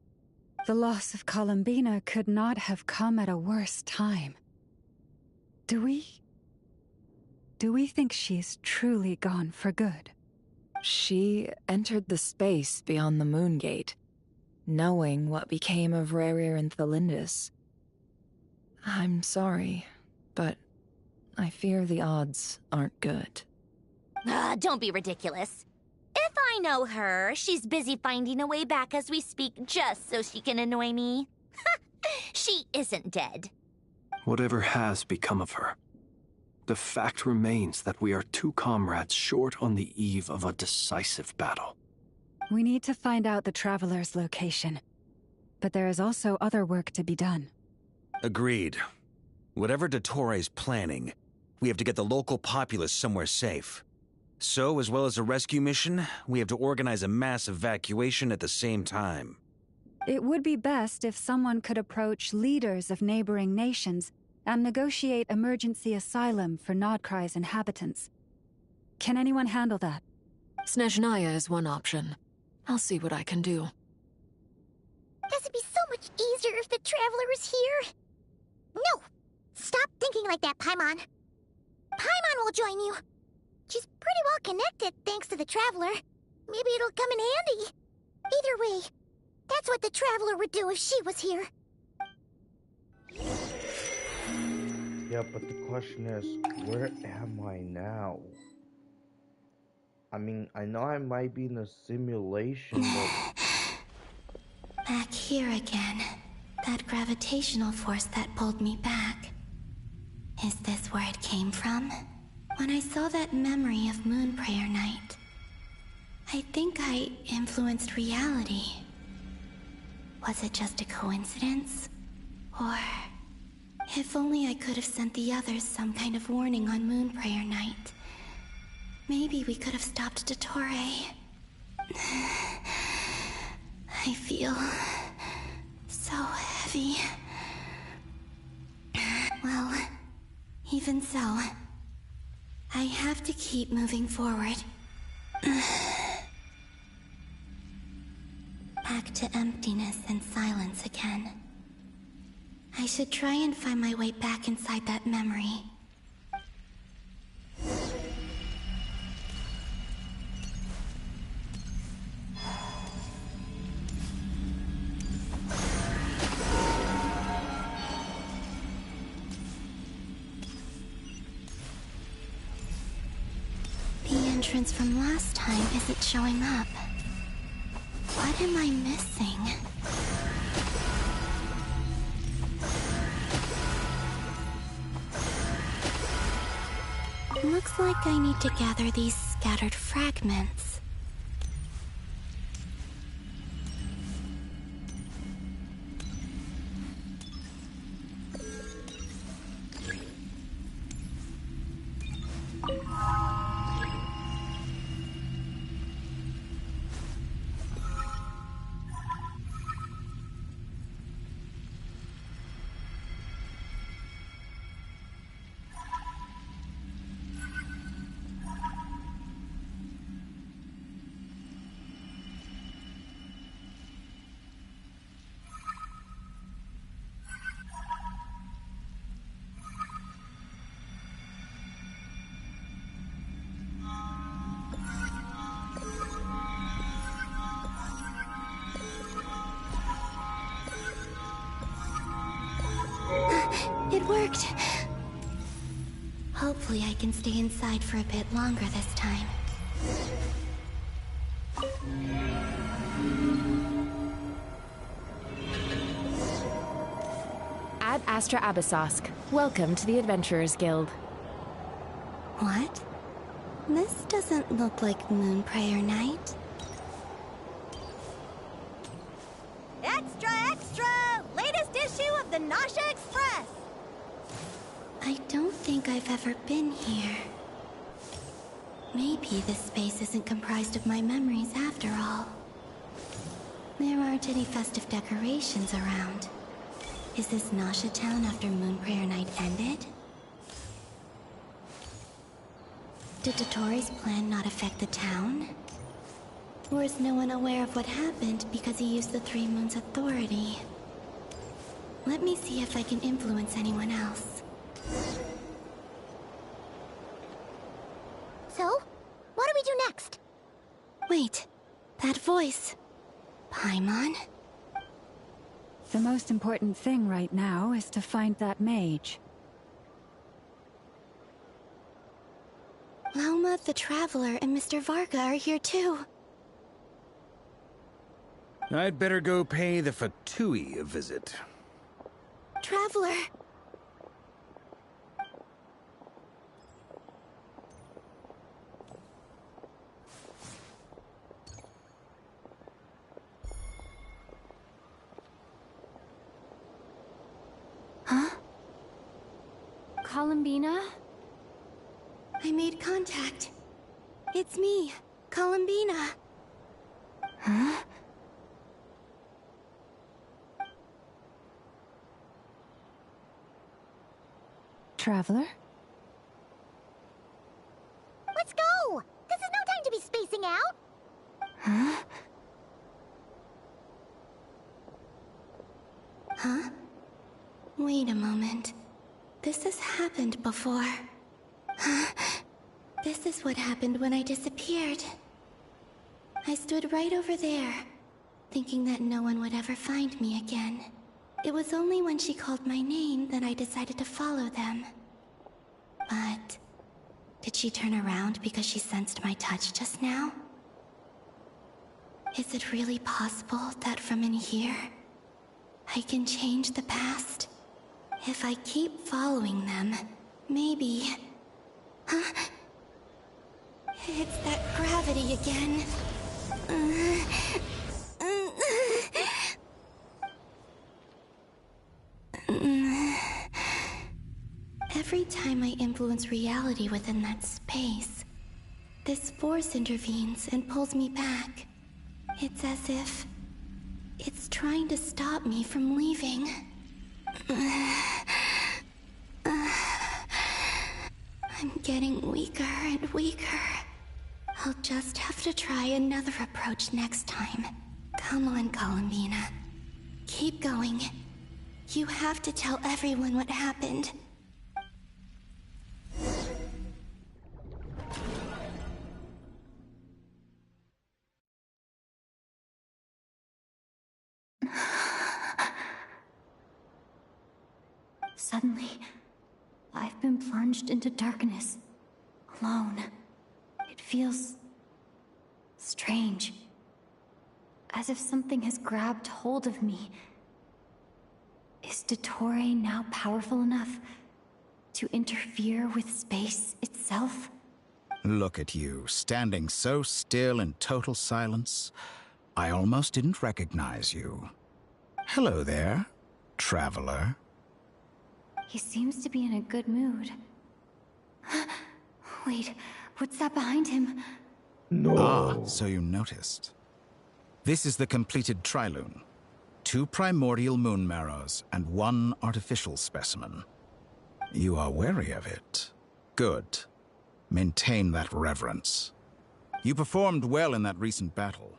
The loss of Columbina could not have come at a worse time. Do we think she's truly gone for good? She entered the space beyond the Moon Gate, knowing what became of Rerir and Thalindus. I'm sorry, but I fear the odds aren't good. Don't be ridiculous. If I know her, she's busy finding a way back as we speak just so she can annoy me. She isn't dead. Whatever has become of her, the fact remains that we are two comrades short on the eve of a decisive battle. We need to find out the Traveler's location. But there is also other work to be done. Agreed. Whatever Dottore's planning, we have to get the local populace somewhere safe. So, as well as a rescue mission, we have to organize a mass evacuation at the same time. It would be best if someone could approach leaders of neighboring nations and negotiate emergency asylum for Krai's inhabitants. Can anyone handle that? Snezhnaya is one option. I'll see what I can do. This would be so much easier if the Traveler was here. No! Stop thinking like that, Paimon. Paimon will join you. She's pretty well connected thanks to the Traveler. Maybe it'll come in handy. Either way, that's what the Traveler would do if she was here. Yeah, but the question is, where am I now? I mean, I know I might be in a simulation, but... Back here again. That gravitational force that pulled me back. Is this where it came from? When I saw that memory of Moon Prayer Night, I think I influenced reality. Was it just a coincidence? Or... if only I could have sent the others some kind of warning on Moon Prayer Night. Maybe we could have stopped Dottore. I feel... so heavy. Well, even so, I have to keep moving forward. Back to emptiness and silence again. I should try and find my way back inside that memory. entrance from last time isn't showing up. What am I missing? Looks like I need to gather these scattered fragments. It worked! Hopefully I can stay inside for a bit longer this time. Ad Astra Abyssosque. Welcome to the Adventurers Guild. What? This doesn't look like Moonprayer Night. Extra, extra! Latest issue of the Nasha Express! I don't think I've ever been here. Maybe this space isn't comprised of my memories after all. There aren't any festive decorations around. Is this Nasha Town after Moonprayer Night ended? Did Dotori's plan not affect the town? Or is no one aware of what happened because he used the Three Moons' authority? Let me see if I can influence anyone else. So, what do we do next? Wait, that voice. Paimon? The most important thing right now is to find that mage. Lauma the Traveler and Mr. Varga are here too. I'd better go pay the Fatui a visit. Traveler! Huh? Columbina? I made contact. It's me, Columbina. Huh? Traveler? Let's go! This is no time to be spacing out! Huh? Huh? Wait a moment. This has happened before. Huh? This is what happened when I disappeared. I stood right over there, thinking that no one would ever find me again. It was only when she called my name that I decided to follow them. But did she turn around because she sensed my touch just now? Is it really possible that from in here, I can change the past? If I keep following them, maybe... Huh? It's that gravity again. Every time I influence reality within that space, this force intervenes and pulls me back. It's as if it's trying to stop me from leaving. I'm getting weaker and weaker. I'll just have to try another approach next time. Come on, Columbina. Keep going. You have to tell everyone what happened. Suddenly, I've been plunged into darkness, alone. It feels strange. As if something has grabbed hold of me. Is Dottore now powerful enough to interfere with space itself? Look at you, standing so still in total silence. I almost didn't recognize you. Hello there, traveler. He seems to be in a good mood. Wait, what's that behind him? No. Ah, so you noticed. This is the completed trilune. 2 primordial moon marrows and 1 artificial specimen. You are wary of it. Good. Maintain that reverence. You performed well in that recent battle.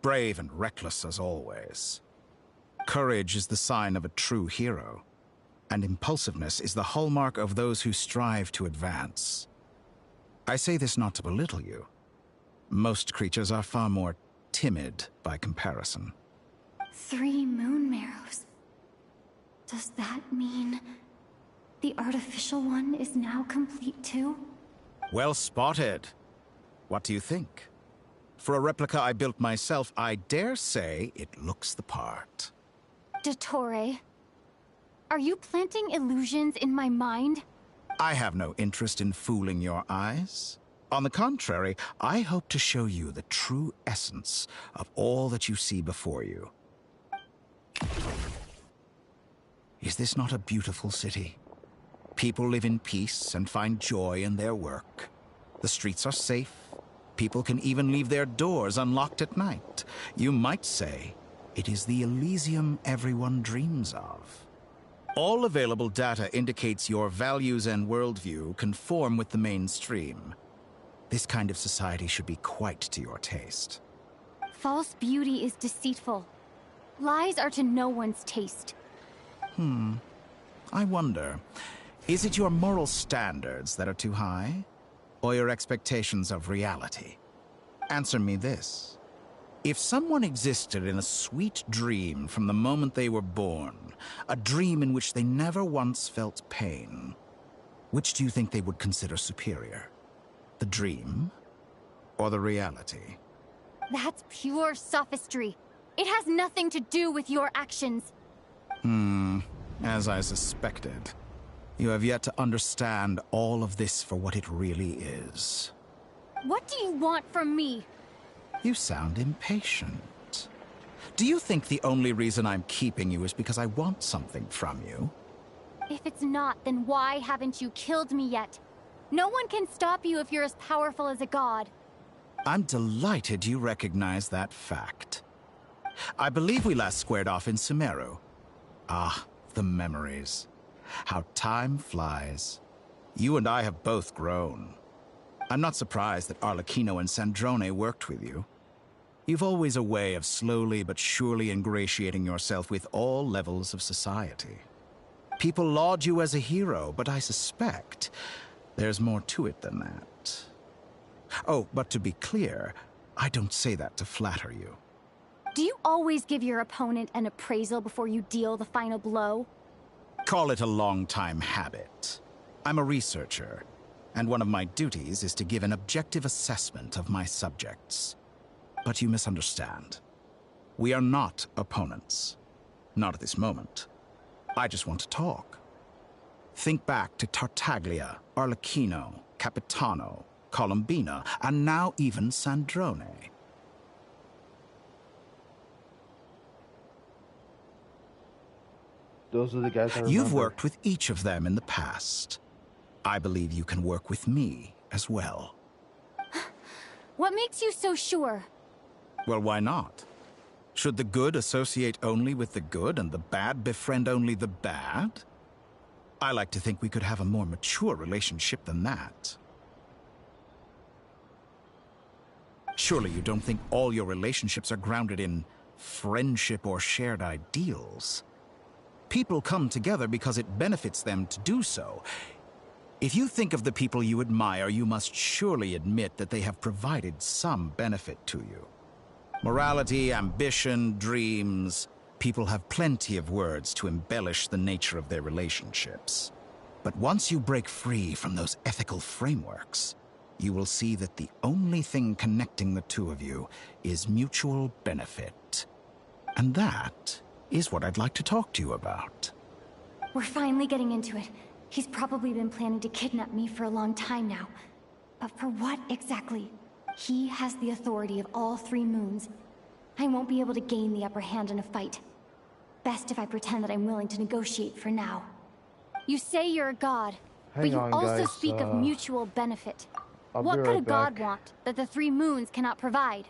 Brave and reckless as always. Courage is the sign of a true hero, and impulsiveness is the hallmark of those who strive to advance. I say this not to belittle you. Most creatures are far more timid by comparison. 3 moon marrows. Does that mean the artificial one is now complete too? Well spotted. What do you think? For a replica I built myself, I dare say it looks the part. Dottore, are you planting illusions in my mind? I have no interest in fooling your eyes. On the contrary, I hope to show you the true essence of all that you see before you. Is this not a beautiful city? People live in peace and find joy in their work. The streets are safe. People can even leave their doors unlocked at night. You might say it is the Elysium everyone dreams of. All available data indicates your values and worldview conform with the mainstream. This kind of society should be quite to your taste. False beauty is deceitful. Lies are to no one's taste. I wonder, is it your moral standards that are too high? Or your expectations of reality? Answer me this. If someone existed in a sweet dream from the moment they were born, a dream in which they never once felt pain, which do you think they would consider superior? The dream or the reality? That's pure sophistry. It has nothing to do with your actions. As I suspected. You have yet to understand all of this for what it really is. What do you want from me? You sound impatient. Do you think the only reason I'm keeping you is because I want something from you? If it's not, then why haven't you killed me yet? No one can stop you if you're as powerful as a god. I'm delighted you recognize that fact. I believe we last squared off in Sumeru. Ah, the memories. How time flies. You and I have both grown. I'm not surprised that Arlecchino and Sandrone worked with you. You've always a way of slowly but surely ingratiating yourself with all levels of society. People laud you as a hero, but I suspect there's more to it than that. Oh, but to be clear, I don't say that to flatter you. Do you always give your opponent an appraisal before you deal the final blow? Call it a long-time habit. I'm a researcher, and one of my duties is to give an objective assessment of my subjects. But you misunderstand. We are not opponents. Not at this moment. I just want to talk. Think back to Tartaglia, Arlecchino, Capitano, Colombina, and now even Sandrone. Those are the guys I remember. You've worked with each of them in the past. I believe you can work with me as well. What makes you so sure? Well, why not? Should the good associate only with the good and the bad befriend only the bad? I like to think we could have a more mature relationship than that. Surely you don't think all your relationships are grounded in friendship or shared ideals? People come together because it benefits them to do so. If you think of the people you admire, you must surely admit that they have provided some benefit to you. Morality, ambition, dreams. People have plenty of words to embellish the nature of their relationships. But once you break free from those ethical frameworks, you will see that the only thing connecting the two of you is mutual benefit. And that is what I'd like to talk to you about. We're finally getting into it. He's probably been planning to kidnap me for a long time now. But for what exactly? He has the authority of all three moons. I won't be able to gain the upper hand in a fight. Best if I pretend that I'm willing to negotiate for now. You say you're a god, but you also speak of mutual benefit. What could a god want that the three moons cannot provide?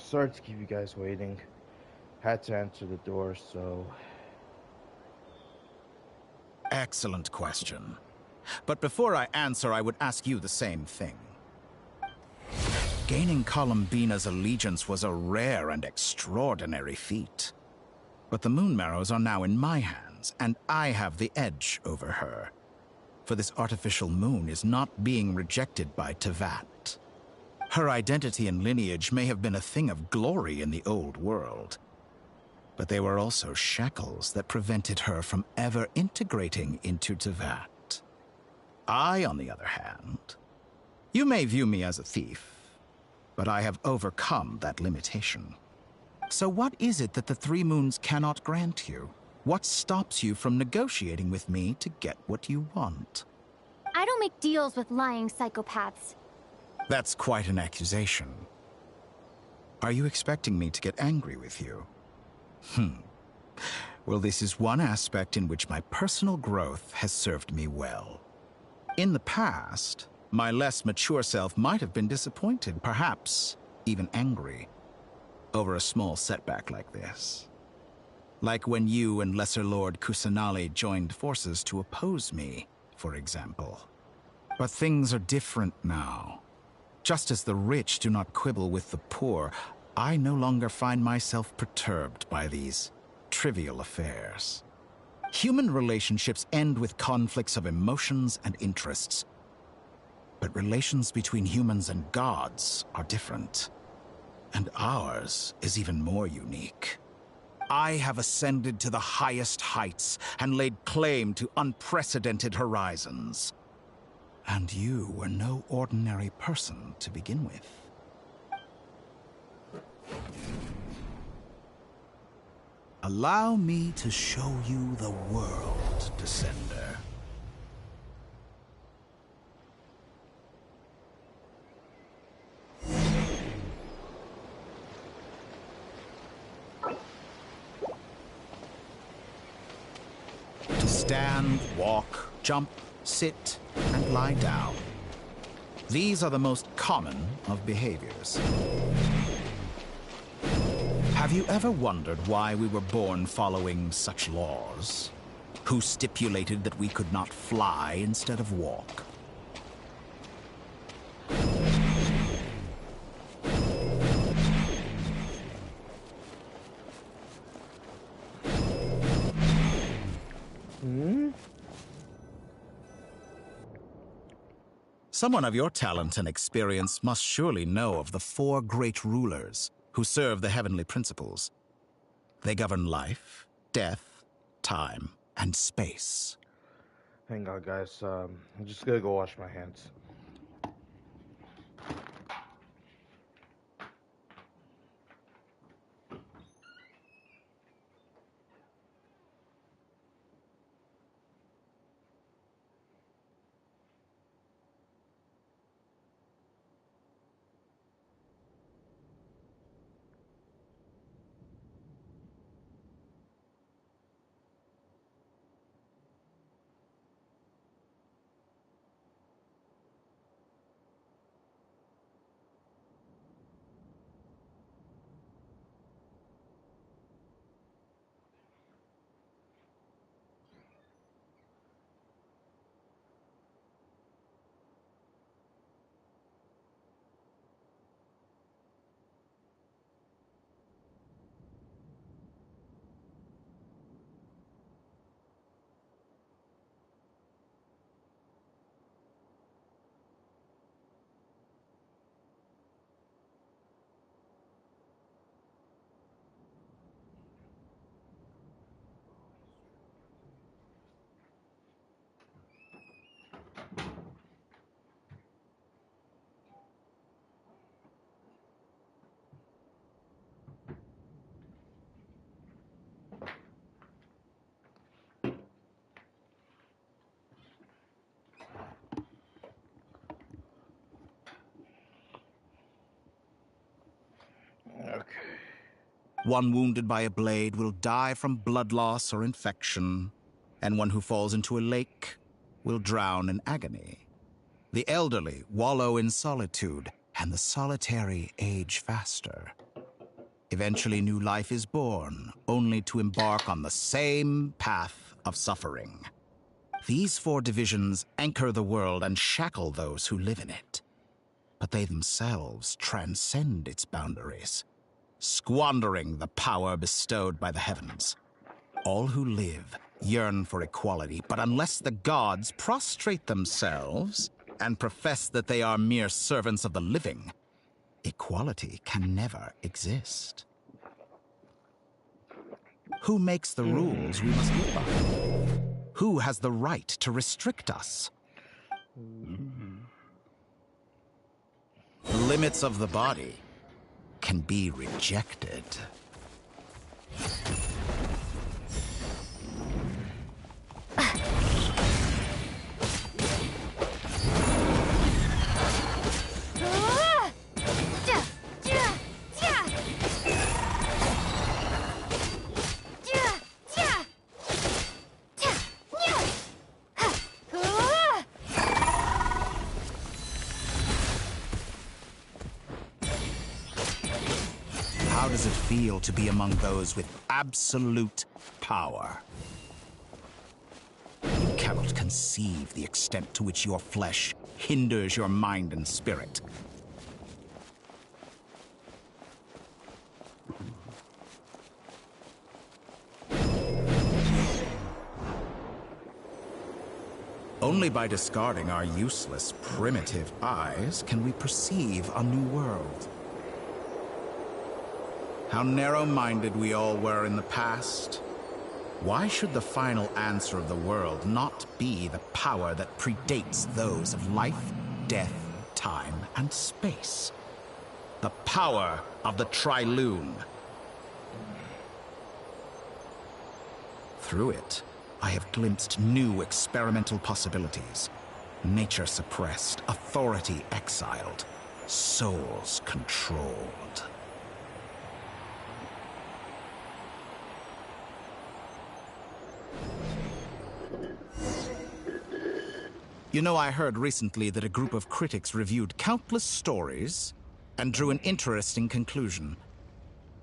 Sorry to keep you guys waiting. Had to answer the door, so... Excellent question. But before I answer, I would ask you the same thing. Gaining Columbina's allegiance was a rare and extraordinary feat. But the Moon Marrows are now in my hands, and I have the edge over her. For this artificial moon is not being rejected by Teyvat. Her identity and lineage may have been a thing of glory in the old world, but they were also shackles that prevented her from ever integrating into Teyvat. I, on the other hand, you may view me as a thief, but I have overcome that limitation. So what is it that the Three Moons cannot grant you? What stops you from negotiating with me to get what you want? I don't make deals with lying psychopaths. That's quite an accusation. Are you expecting me to get angry with you? Well, this is one aspect in which my personal growth has served me well. In the past, my less mature self might have been disappointed, perhaps even angry, over a small setback like this. Like when you and Lesser Lord Kusanali joined forces to oppose me, for example. But things are different now. Just as the rich do not quibble with the poor, I no longer find myself perturbed by these trivial affairs. Human relationships end with conflicts of emotions and interests. But relations between humans and gods are different. And ours is even more unique. I have ascended to the highest heights and laid claim to unprecedented horizons. And you were no ordinary person to begin with. Allow me to show you the world, Descender. To stand, walk, jump, sit, and lie down. These are the most common of behaviors. Have you ever wondered why we were born following such laws? Who stipulated that we could not fly instead of walk? Someone of your talent and experience must surely know of the 4 great rulers who serve the heavenly principles. They govern life, death, time, and space. Hang on, guys. I'm just gonna go wash my hands. One wounded by a blade will die from blood loss or infection, and one who falls into a lake will drown in agony. The elderly wallow in solitude, and the solitary age faster. Eventually, new life is born, only to embark on the same path of suffering. These 4 divisions anchor the world and shackle those who live in it. But they themselves transcend its boundaries, squandering the power bestowed by the heavens. All who live yearn for equality, but unless the gods prostrate themselves and profess that they are mere servants of the living, equality can never exist. Who makes the rules we must live by? Who has the right to restrict us? The limits of the body can be rejected. How does it feel to be among those with absolute power? You cannot conceive the extent to which your flesh hinders your mind and spirit. Only by discarding our useless, primitive eyes can we perceive a new world. How narrow-minded we all were in the past. Why should the final answer of the world not be the power that predates those of life, death, time, and space? The power of the Trilune. Through it, I have glimpsed new experimental possibilities. Nature suppressed, authority exiled, souls controlled. You know, I heard recently that a group of critics reviewed countless stories and drew an interesting conclusion.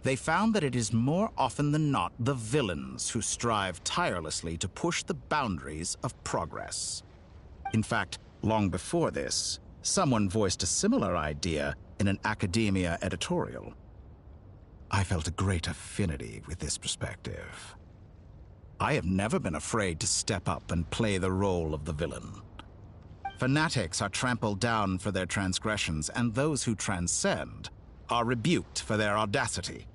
They found that it is more often than not the villains who strive tirelessly to push the boundaries of progress. In fact, long before this, someone voiced a similar idea in an academia editorial. I felt a great affinity with this perspective. I have never been afraid to step up and play the role of the villain. Fanatics are trampled down for their transgressions, and those who transcend are rebuked for their audacity.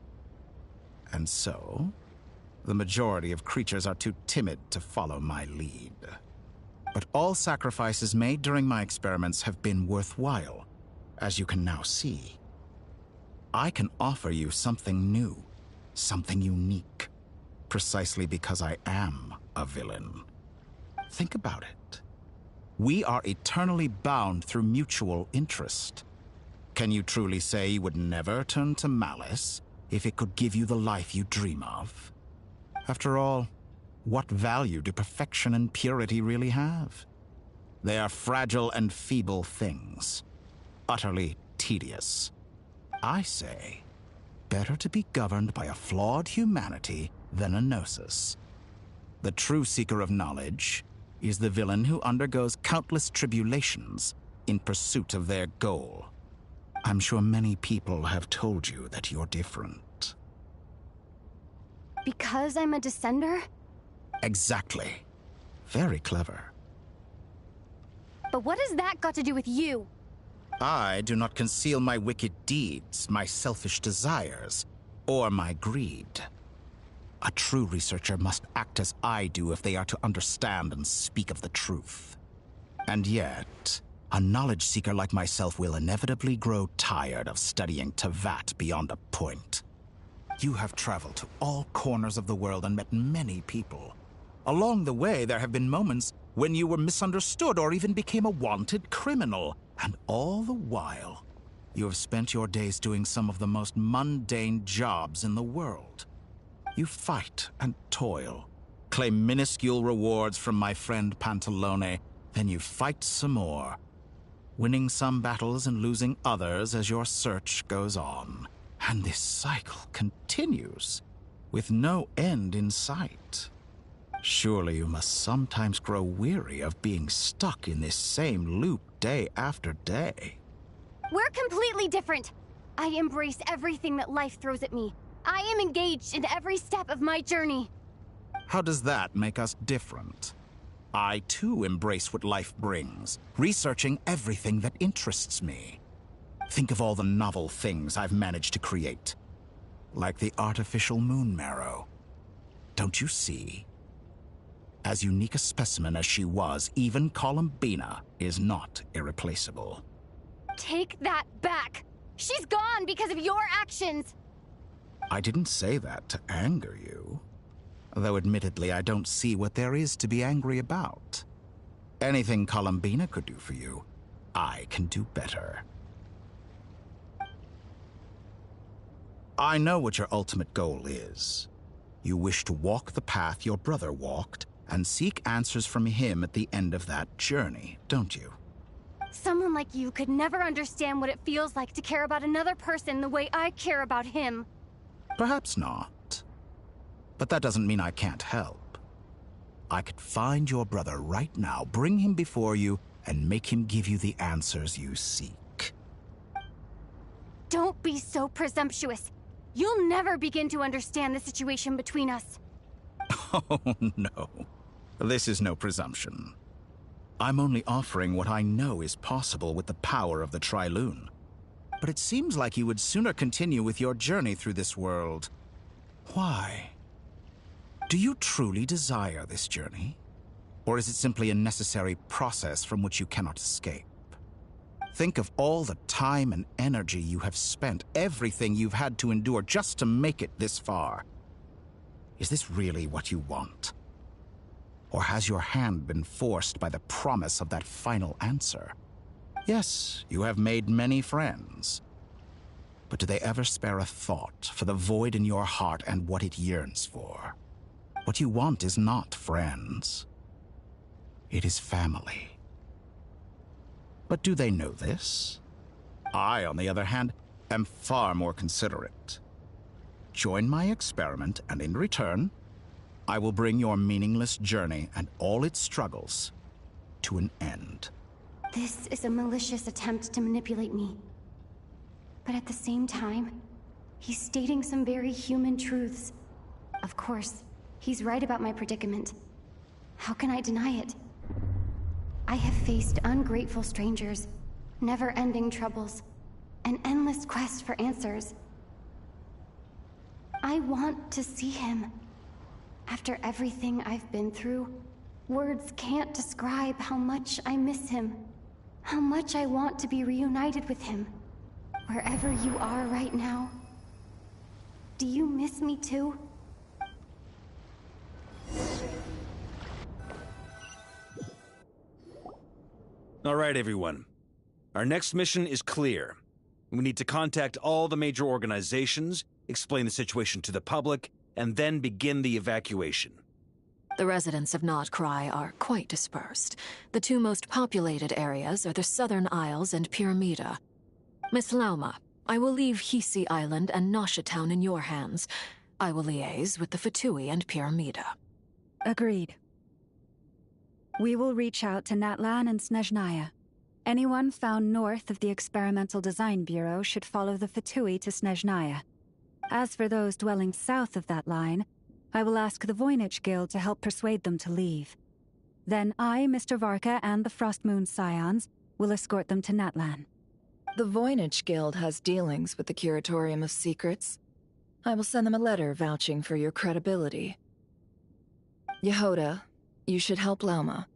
And so, the majority of creatures are too timid to follow my lead. But all sacrifices made during my experiments have been worthwhile, as you can now see. I can offer you something new, something unique, precisely because I am a villain. Think about it. We are eternally bound through mutual interest. Can you truly say you would never turn to malice if it could give you the life you dream of? After all, what value do perfection and purity really have? They are fragile and feeble things, utterly tedious. I say, better to be governed by a flawed humanity than a gnosis. The true seeker of knowledge is the villain who undergoes countless tribulations in pursuit of their goal. I'm sure many people have told you that you're different. Because I'm a descender? Exactly. Very clever. But what has that got to do with you? I do not conceal my wicked deeds, my selfish desires, or my greed. A true researcher must act as I do if they are to understand and speak of the truth. And yet, a knowledge seeker like myself will inevitably grow tired of studying Tevat beyond a point. You have traveled to all corners of the world and met many people. Along the way, there have been moments when you were misunderstood or even became a wanted criminal. And all the while, you have spent your days doing some of the most mundane jobs in the world. You fight and toil, claim minuscule rewards from my friend Pantalone, then you fight some more, winning some battles and losing others as your search goes on. And this cycle continues, with no end in sight. Surely you must sometimes grow weary of being stuck in this same loop day after day. We're completely different. I embrace everything that life throws at me. I am engaged in every step of my journey. How does that make us different? I too embrace what life brings, researching everything that interests me. Think of all the novel things I've managed to create. Like the artificial moon marrow. Don't you see? As unique a specimen as she was, even Columbina is not irreplaceable. Take that back! She's gone because of your actions! I didn't say that to anger you. Though admittedly, I don't see what there is to be angry about. Anything Columbina could do for you, I can do better. I know what your ultimate goal is. You wish to walk the path your brother walked and seek answers from him at the end of that journey, don't you? Someone like you could never understand what it feels like to care about another person the way I care about him. Perhaps not. But that doesn't mean I can't help. I could find your brother right now, bring him before you, and make him give you the answers you seek. Don't be so presumptuous. You'll never begin to understand the situation between us. Oh, no. This is no presumption. I'm only offering what I know is possible with the power of the Trilune. But it seems like you would sooner continue with your journey through this world. Why? Do you truly desire this journey? Or is it simply a necessary process from which you cannot escape? Think of all the time and energy you have spent, everything you've had to endure just to make it this far. Is this really what you want? Or has your hand been forced by the promise of that final answer? Yes, you have made many friends. But do they ever spare a thought for the void in your heart and what it yearns for? What you want is not friends. It is family. But do they know this? I, on the other hand, am far more considerate. Join my experiment, and in return, I will bring your meaningless journey and all its struggles to an end. This is a malicious attempt to manipulate me. But at the same time, he's stating some very human truths. Of course, he's right about my predicament. How can I deny it? I have faced ungrateful strangers, never-ending troubles, an endless quest for answers. I want to see him. After everything I've been through, words can't describe how much I miss him. How much I want to be reunited with him. Wherever you are right now. Do you miss me too? All right, everyone. Our next mission is clear. We need to contact all the major organizations, explain the situation to the public, and then begin the evacuation. The residents of Not Krai are quite dispersed. The two most populated areas are the Southern Isles and Pyramida. Miss Lauma, I will leave Hisi Island and Nasha Town in your hands. I will liaise with the Fatui and Pyramida. Agreed. We will reach out to Natlan and Snezhnaya. Anyone found north of the Experimental Design Bureau should follow the Fatui to Snezhnaya. As for those dwelling south of that line, I will ask the Voynich Guild to help persuade them to leave. Then I, Mr. Varka, and the Frostmoon Scions will escort them to Natlan. The Voynich Guild has dealings with the Curatorium of Secrets. I will send them a letter vouching for your credibility. Yehoda, you should help Lauma.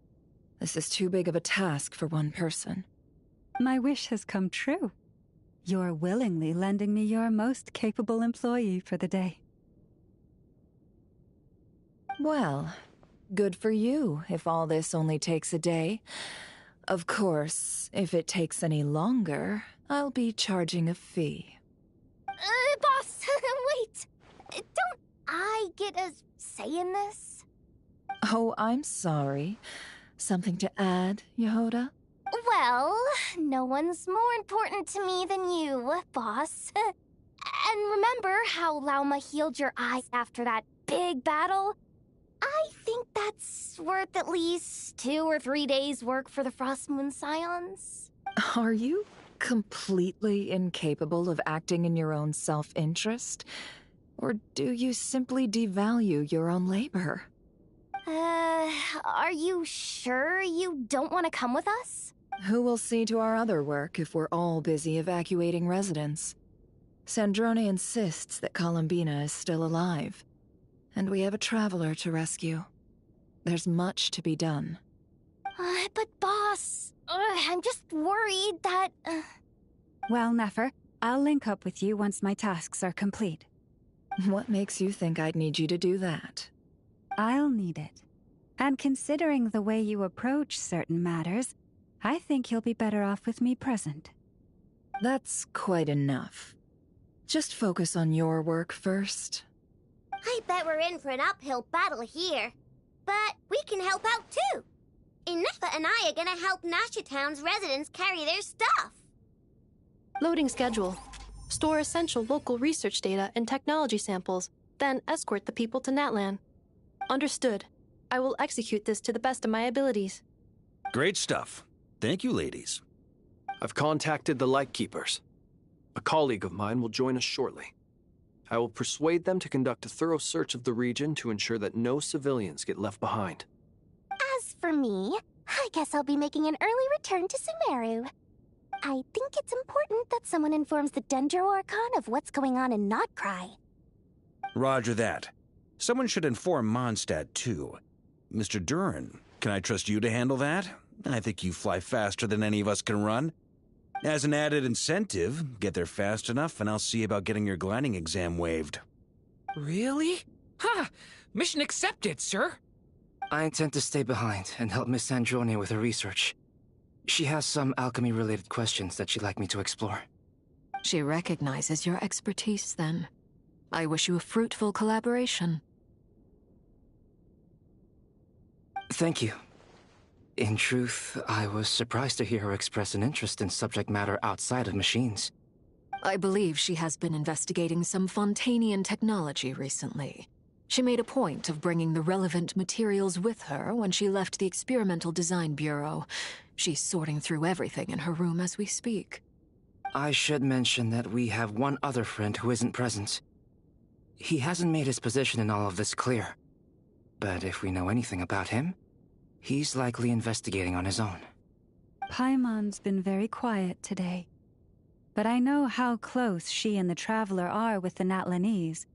This is too big of a task for one person. My wish has come true. You're willingly lending me your most capable employee for the day. Well, good for you if all this only takes a day. Of course, if it takes any longer, I'll be charging a fee. Boss, wait! Don't I get a say in this? Oh, I'm sorry. Something to add, Yehoda? Well, no one's more important to me than you, boss. And remember how Lauma healed your eyes after that big battle? I think that's worth at least 2 or 3 days' work for the Frostmoon Scions. Are you completely incapable of acting in your own self-interest? Or do you simply devalue your own labor? Are you sure you don't want to come with us? Who will see to our other work if we're all busy evacuating residents? Sandrone insists that Columbina is still alive. And we have a traveler to rescue. There's much to be done. But boss, I'm just worried that... Well, Nefer, I'll link up with you once my tasks are complete. What makes you think I'd need you to do that? I'll need it. And considering the way you approach certain matters, I think you'll be better off with me present. That's quite enough. Just focus on your work first. I bet we're in for an uphill battle here. But we can help out too. Inefa and I are gonna help Nasha Town's residents carry their stuff. Loading schedule. Store essential local research data and technology samples, then escort the people to Natlan. Understood. I will execute this to the best of my abilities. Great stuff. Thank you, ladies. I've contacted the Lightkeepers. A colleague of mine will join us shortly. I will persuade them to conduct a thorough search of the region to ensure that no civilians get left behind. As for me, I guess I'll be making an early return to Sumeru. I think it's important that someone informs the Dendro Archon of what's going on in Krai. Roger that. Someone should inform Mondstadt, too. Mr. Duran, can I trust you to handle that? I think you fly faster than any of us can run. As an added incentive, get there fast enough and I'll see about getting your gliding exam waived. Really? Ha! Mission accepted, sir. I intend to stay behind and help Miss Sandrone with her research. She has some alchemy-related questions that she'd like me to explore. She recognizes your expertise, then. I wish you a fruitful collaboration. Thank you. In truth, I was surprised to hear her express an interest in subject matter outside of machines. I believe she has been investigating some Fontanian technology recently. She made a point of bringing the relevant materials with her when she left the Experimental Design Bureau. She's sorting through everything in her room as we speak. I should mention that we have one other friend who isn't present. He hasn't made his position in all of this clear. But if we know anything about him, he's likely investigating on his own. Paimon's been very quiet today. But I know how close she and the Traveler are with the Natlanese.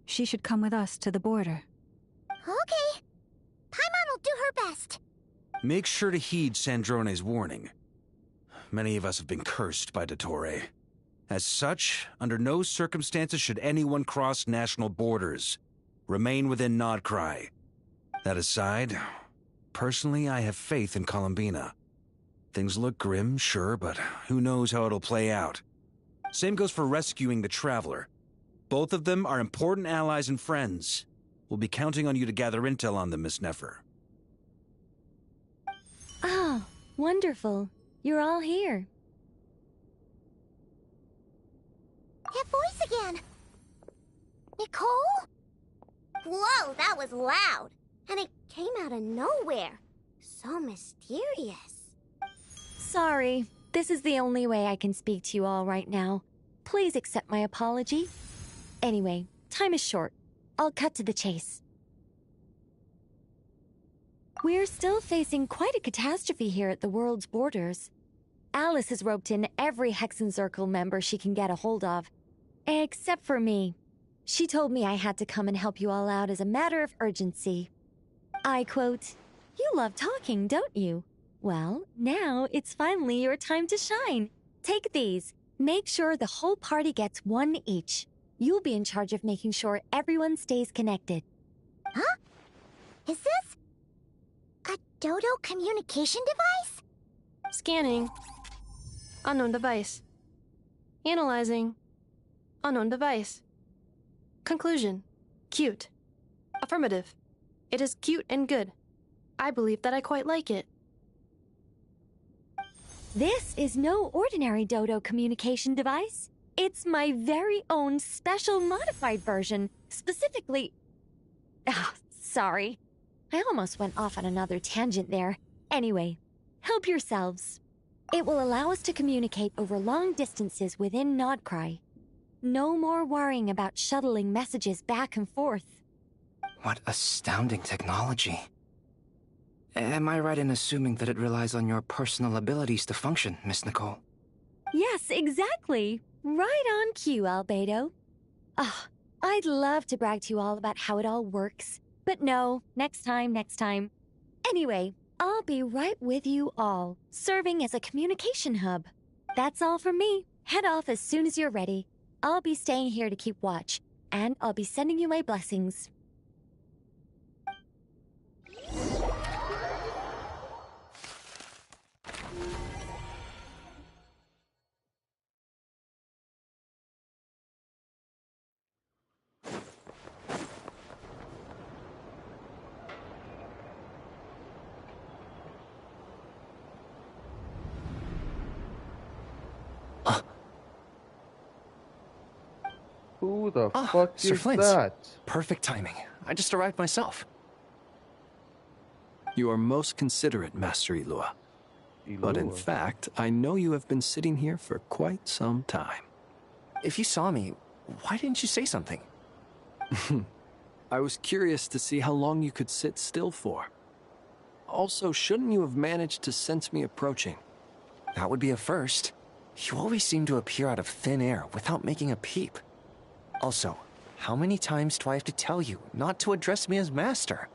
She should come with us to the border. Okay. Paimon will do her best. Make sure to heed Sandrone's warning. Many of us have been cursed by Dottore. As such, under no circumstances should anyone cross national borders. Remain within Krai. That aside, personally I have faith in Columbina. Things look grim, sure, but who knows how it'll play out. Same goes for rescuing the Traveler. Both of them are important allies and friends. We'll be counting on you to gather intel on them, Miss Nefer. Oh, wonderful. You're all here. That voice again! Nicole? Whoa, that was loud! And it came out of nowhere. So mysterious. Sorry, this is the only way I can speak to you all right now. Please accept my apology. Anyway, time is short. I'll cut to the chase. We're still facing quite a catastrophe here at the world's borders. Alice has roped in every Hexencircle member she can get a hold of. Except for me. She told me I had to come and help you all out as a matter of urgency. I quote, "You love talking, don't you? Well, now it's finally your time to shine. Take these. Make sure the whole party gets one each. You'll be in charge of making sure everyone stays connected." Huh? Is this a Dodo communication device? Scanning. Unknown device. Analyzing. Unknown device. Conclusion. Cute. Affirmative. It is cute and good. I believe that I quite like it. This is no ordinary Dodo communication device. It's my very own special modified version, specifically... Ah, sorry. I almost went off on another tangent there. Anyway, help yourselves. It will allow us to communicate over long distances within Krai. No more worrying about shuttling messages back and forth. What astounding technology. Am I right in assuming that it relies on your personal abilities to function, Miss Nicole? Yes, exactly. Right on cue, Albedo. Ah, I'd love to brag to you all about how it all works. But no, next time. Anyway, I'll be right with you all, serving as a communication hub. That's all from me. Head off as soon as you're ready. I'll be staying here to keep watch, and I'll be sending you my blessings. Who the fuck Sir is Flint. that? Perfect timing. I just arrived myself. You are most considerate, Master Ilua. But in fact, I know you have been sitting here for quite some time. If you saw me, why didn't you say something? I was curious to see how long you could sit still for. Also, shouldn't you have managed to sense me approaching? That would be a first. You always seem to appear out of thin air without making a peep. Also, how many times do I have to tell you not to address me as master?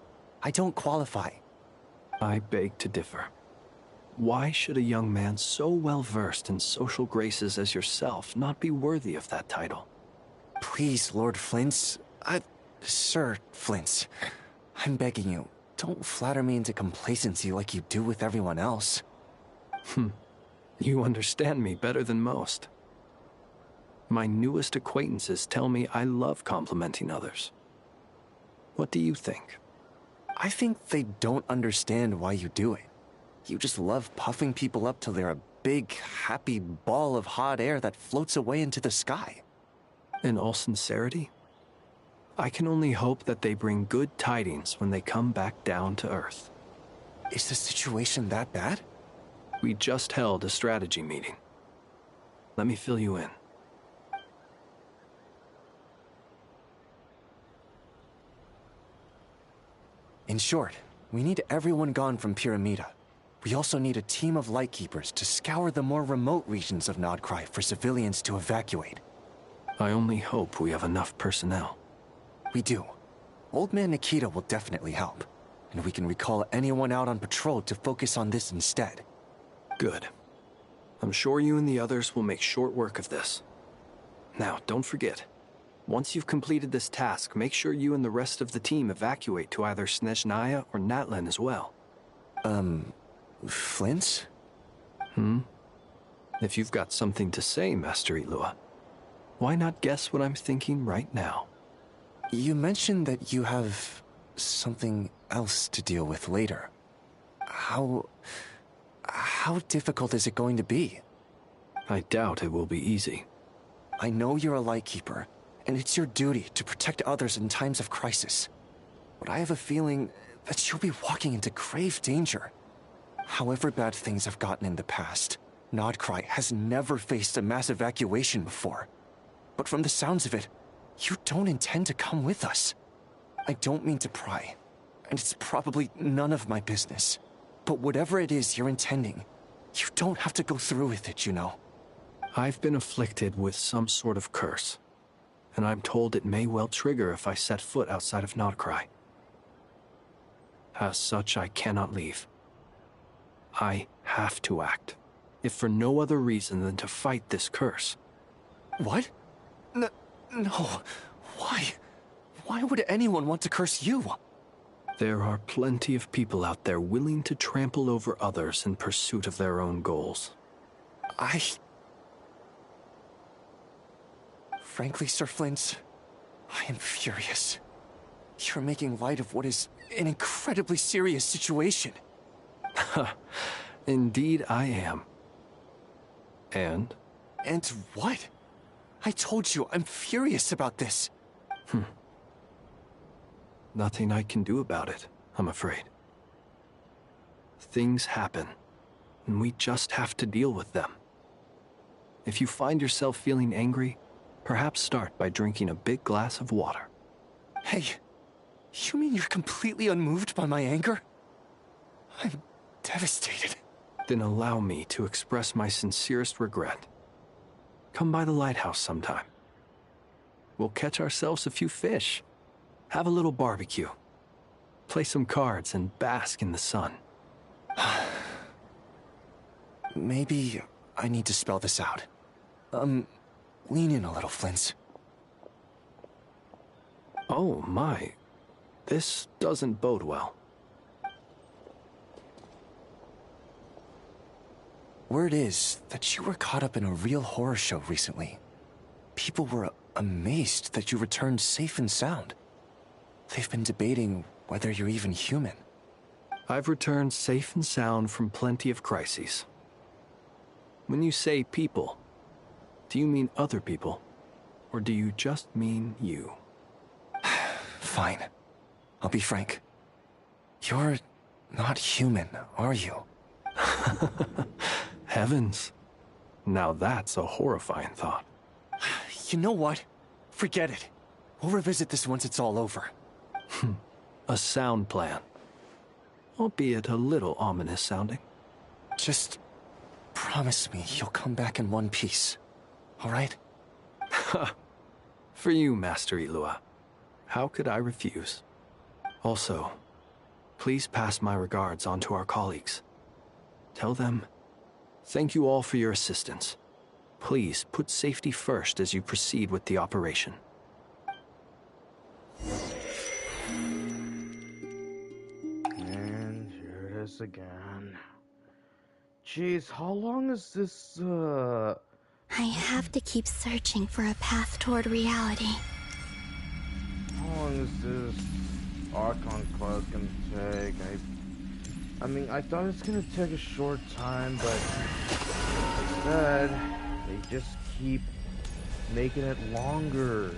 I don't qualify. I beg to differ. Why should a young man so well versed in social graces as yourself not be worthy of that title? Please, Lord Flint's... Sir Flint's. I'm begging you, don't flatter me into complacency like you do with everyone else. You understand me better than most. My newest acquaintances tell me I love complimenting others. What do you think? I think they don't understand why you do it. You just love puffing people up till they're a big, happy ball of hot air that floats away into the sky. In all sincerity, I can only hope that they bring good tidings when they come back down to Earth. Is the situation that bad? We just held a strategy meeting. Let me fill you in. In short, we need everyone gone from Pyramida. We also need a team of Lightkeepers to scour the more remote regions of Krai for civilians to evacuate. I only hope we have enough personnel. We do. Old Man Nikita will definitely help, and we can recall anyone out on patrol to focus on this instead. Good. I'm sure you and the others will make short work of this. Now, don't forget, once you've completed this task, make sure you and the rest of the team evacuate to either Snezhnaya or Natlan as well. Flint? If you've got something to say, Master Ilua, why not guess what I'm thinking right now? You mentioned that you have something else to deal with later. How difficult is it going to be? I doubt it will be easy. I know you're a Lightkeeper, and it's your duty to protect others in times of crisis. But I have a feeling that you'll be walking into grave danger. However bad things have gotten in the past, Krai has never faced a mass evacuation before. But from the sounds of it, you don't intend to come with us. I don't mean to pry, and it's probably none of my business. But whatever it is you're intending, you don't have to go through with it, you know. I've been afflicted with some sort of curse, and I'm told it may well trigger if I set foot outside of Krai. As such, I cannot leave. I have to act, if for no other reason than to fight this curse. What? No. Why? Why would anyone want to curse you? There are plenty of people out there willing to trample over others in pursuit of their own goals. Frankly, Sir Flint, I am furious. You're making light of what is an incredibly serious situation. Indeed I am. And? And what? I told you, I'm furious about this. Nothing I can do about it, I'm afraid. Things happen, and we just have to deal with them. If you find yourself feeling angry, perhaps start by drinking a big glass of water. Hey, you mean you're completely unmoved by my anger? I'm devastated. Then allow me to express my sincerest regret. Come by the lighthouse sometime. We'll catch ourselves a few fish, have a little barbecue, play some cards, and bask in the sun. Maybe I need to spell this out. Lean in a little, Flint. Oh my, this doesn't bode well. Word is that you were caught up in a real horror show recently. People were amazed that you returned safe and sound. They've been debating whether you're even human. I've returned safe and sound from plenty of crises. When you say people, do you mean other people? Or do you just mean you? Fine. I'll be frank. You're not human, are you? Heavens. Now that's a horrifying thought. You know what? Forget it. We'll revisit this once it's all over. A sound plan. Albeit a little ominous sounding. Just promise me you'll come back in one piece. All right? For you, Master Ilua. How could I refuse? Also, please pass my regards on to our colleagues. Tell them, thank you all for your assistance. Please put safety first as you proceed with the operation. And here it is again. Jeez, how long is this, I have to keep searching for a path toward reality. How long is this archon quest gonna take? I mean, I thought it's gonna take a short time, but instead, they just keep making it longer.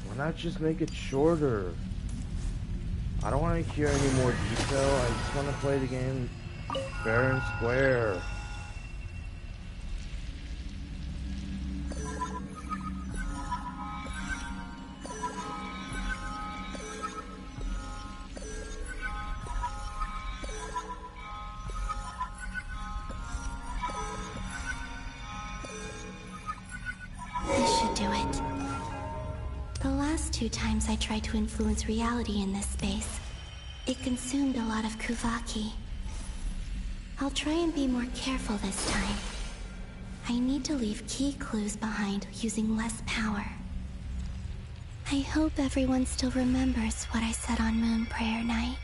Why not just make it shorter? I don't want to hear any more detail. I just want to play the game fair and square. This should do it. The last 2 times I tried to influence reality in this space, it consumed a lot of Kuvaki. I'll try and be more careful this time. I need to leave key clues behind using less power. I hope everyone still remembers what I said on Moon Prayer Night.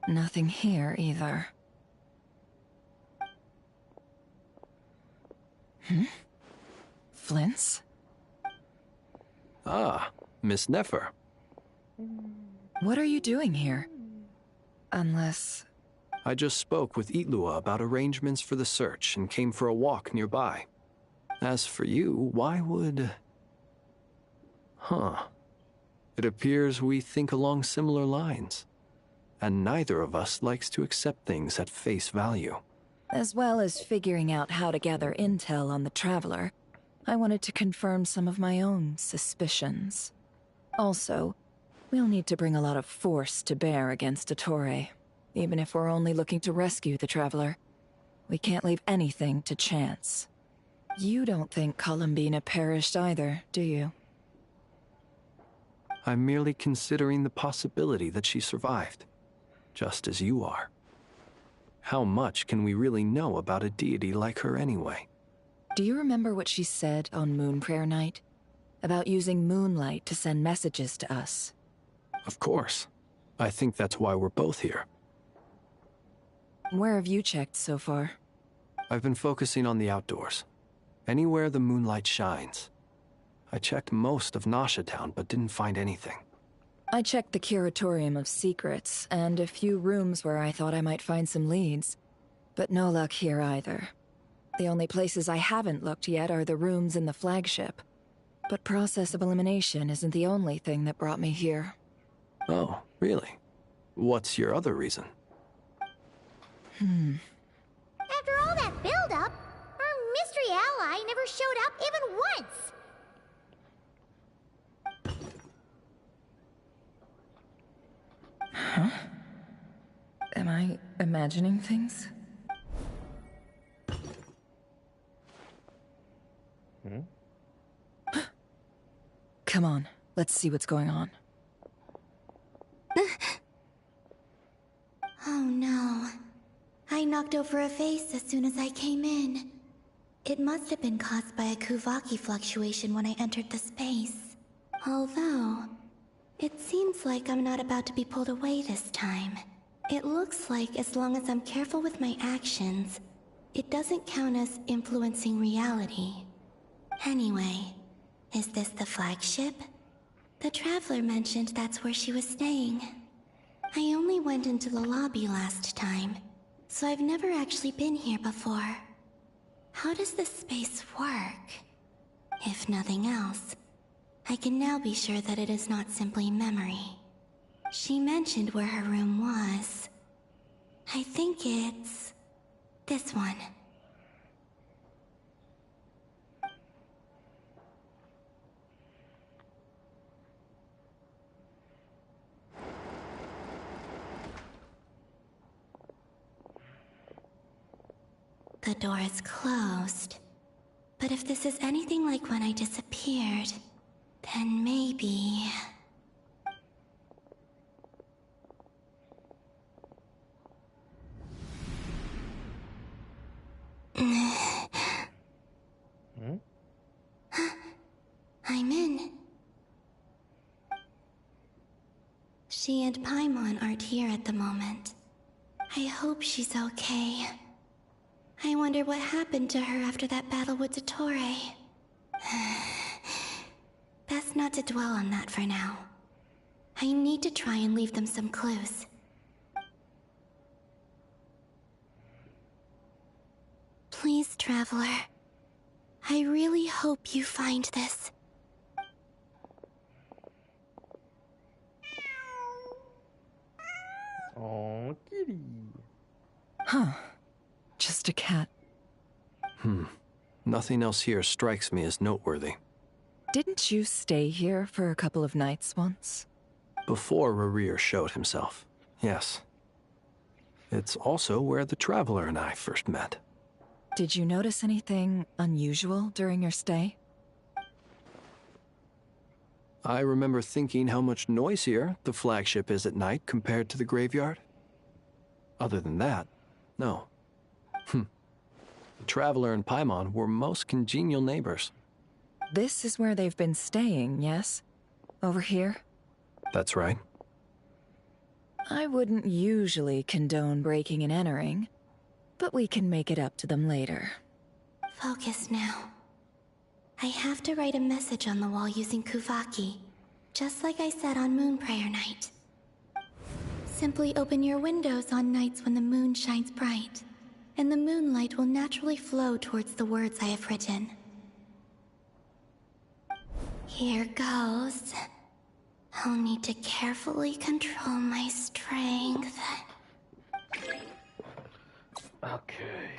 Nothing here either. Flints? Ah, Miss Nefer. What are you doing here? Unless... I just spoke with Itlua about arrangements for the search and came for a walk nearby. As for you, why would... It appears we think along similar lines. And neither of us likes to accept things at face value. As well as figuring out how to gather intel on the Traveler, I wanted to confirm some of my own suspicions. Also, we'll need to bring a lot of force to bear against Ettore, even if we're only looking to rescue the Traveler. We can't leave anything to chance. You don't think Columbina perished either, do you? I'm merely considering the possibility that she survived, just as you are. How much can we really know about a deity like her anyway? Do you remember what she said on Moon Prayer Night? About using moonlight to send messages to us? Of course. I think that's why we're both here. Where have you checked so far? I've been focusing on the outdoors. Anywhere the moonlight shines. I checked most of Nasha Town, but didn't find anything. I checked the Curatorium of Secrets, and a few rooms where I thought I might find some leads. But no luck here either. The only places I haven't looked yet are the rooms in the flagship. But process of elimination isn't the only thing that brought me here. Oh, really? What's your other reason? After all that build-up, our mystery ally never showed up even once! Huh? Am I imagining things? Come on, let's see what's going on. Oh no. I knocked over a vase as soon as I came in. It must have been caused by a Kuvaki fluctuation when I entered the space. Although, it seems like I'm not about to be pulled away this time. It looks like as long as I'm careful with my actions, it doesn't count as influencing reality. Anyway, is this the flagship? The Traveler mentioned that's where she was staying. I only went into the lobby last time, so I've never actually been here before. How does this space work? If nothing else, I can now be sure that it is not simply memory. She mentioned where her room was. I think it's this one. The door is closed. But if this is anything like when I disappeared, then maybe... I'm in. She and Paimon aren't here at the moment. I hope she's okay. I wonder what happened to her after that battle with Dottore. Best not to dwell on that for now. I need to try and leave them some clues. Please, Traveler. I really hope you find this. Oh, kitty. Huh. Just a cat. Nothing else here strikes me as noteworthy. Didn't you stay here for a couple of nights once? Before Rerir showed himself, yes. It's also where the Traveler and I first met. Did you notice anything unusual during your stay? I remember thinking how much noisier the flagship is at night compared to the graveyard. Other than that, no. The Traveler and Paimon were most congenial neighbors. This is where they've been staying, yes? Over here? That's right. I wouldn't usually condone breaking and entering, but we can make it up to them later. Focus now. I have to write a message on the wall using Kuvaki, just like I said on Moon Prayer Night. Simply open your windows on nights when the moon shines bright, and the moonlight will naturally flow towards the words I have written. Here goes. I'll need to carefully control my strength. Okay.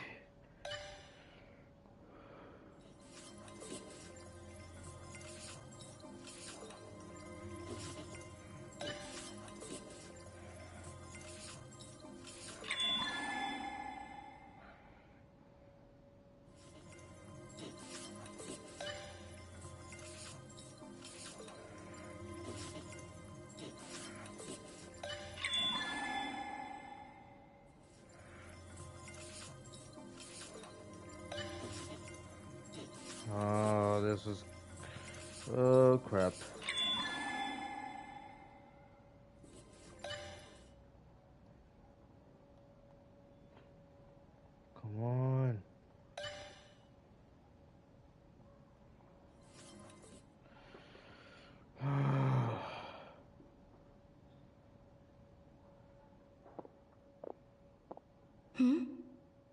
Oh, this is... Oh, crap. Come on.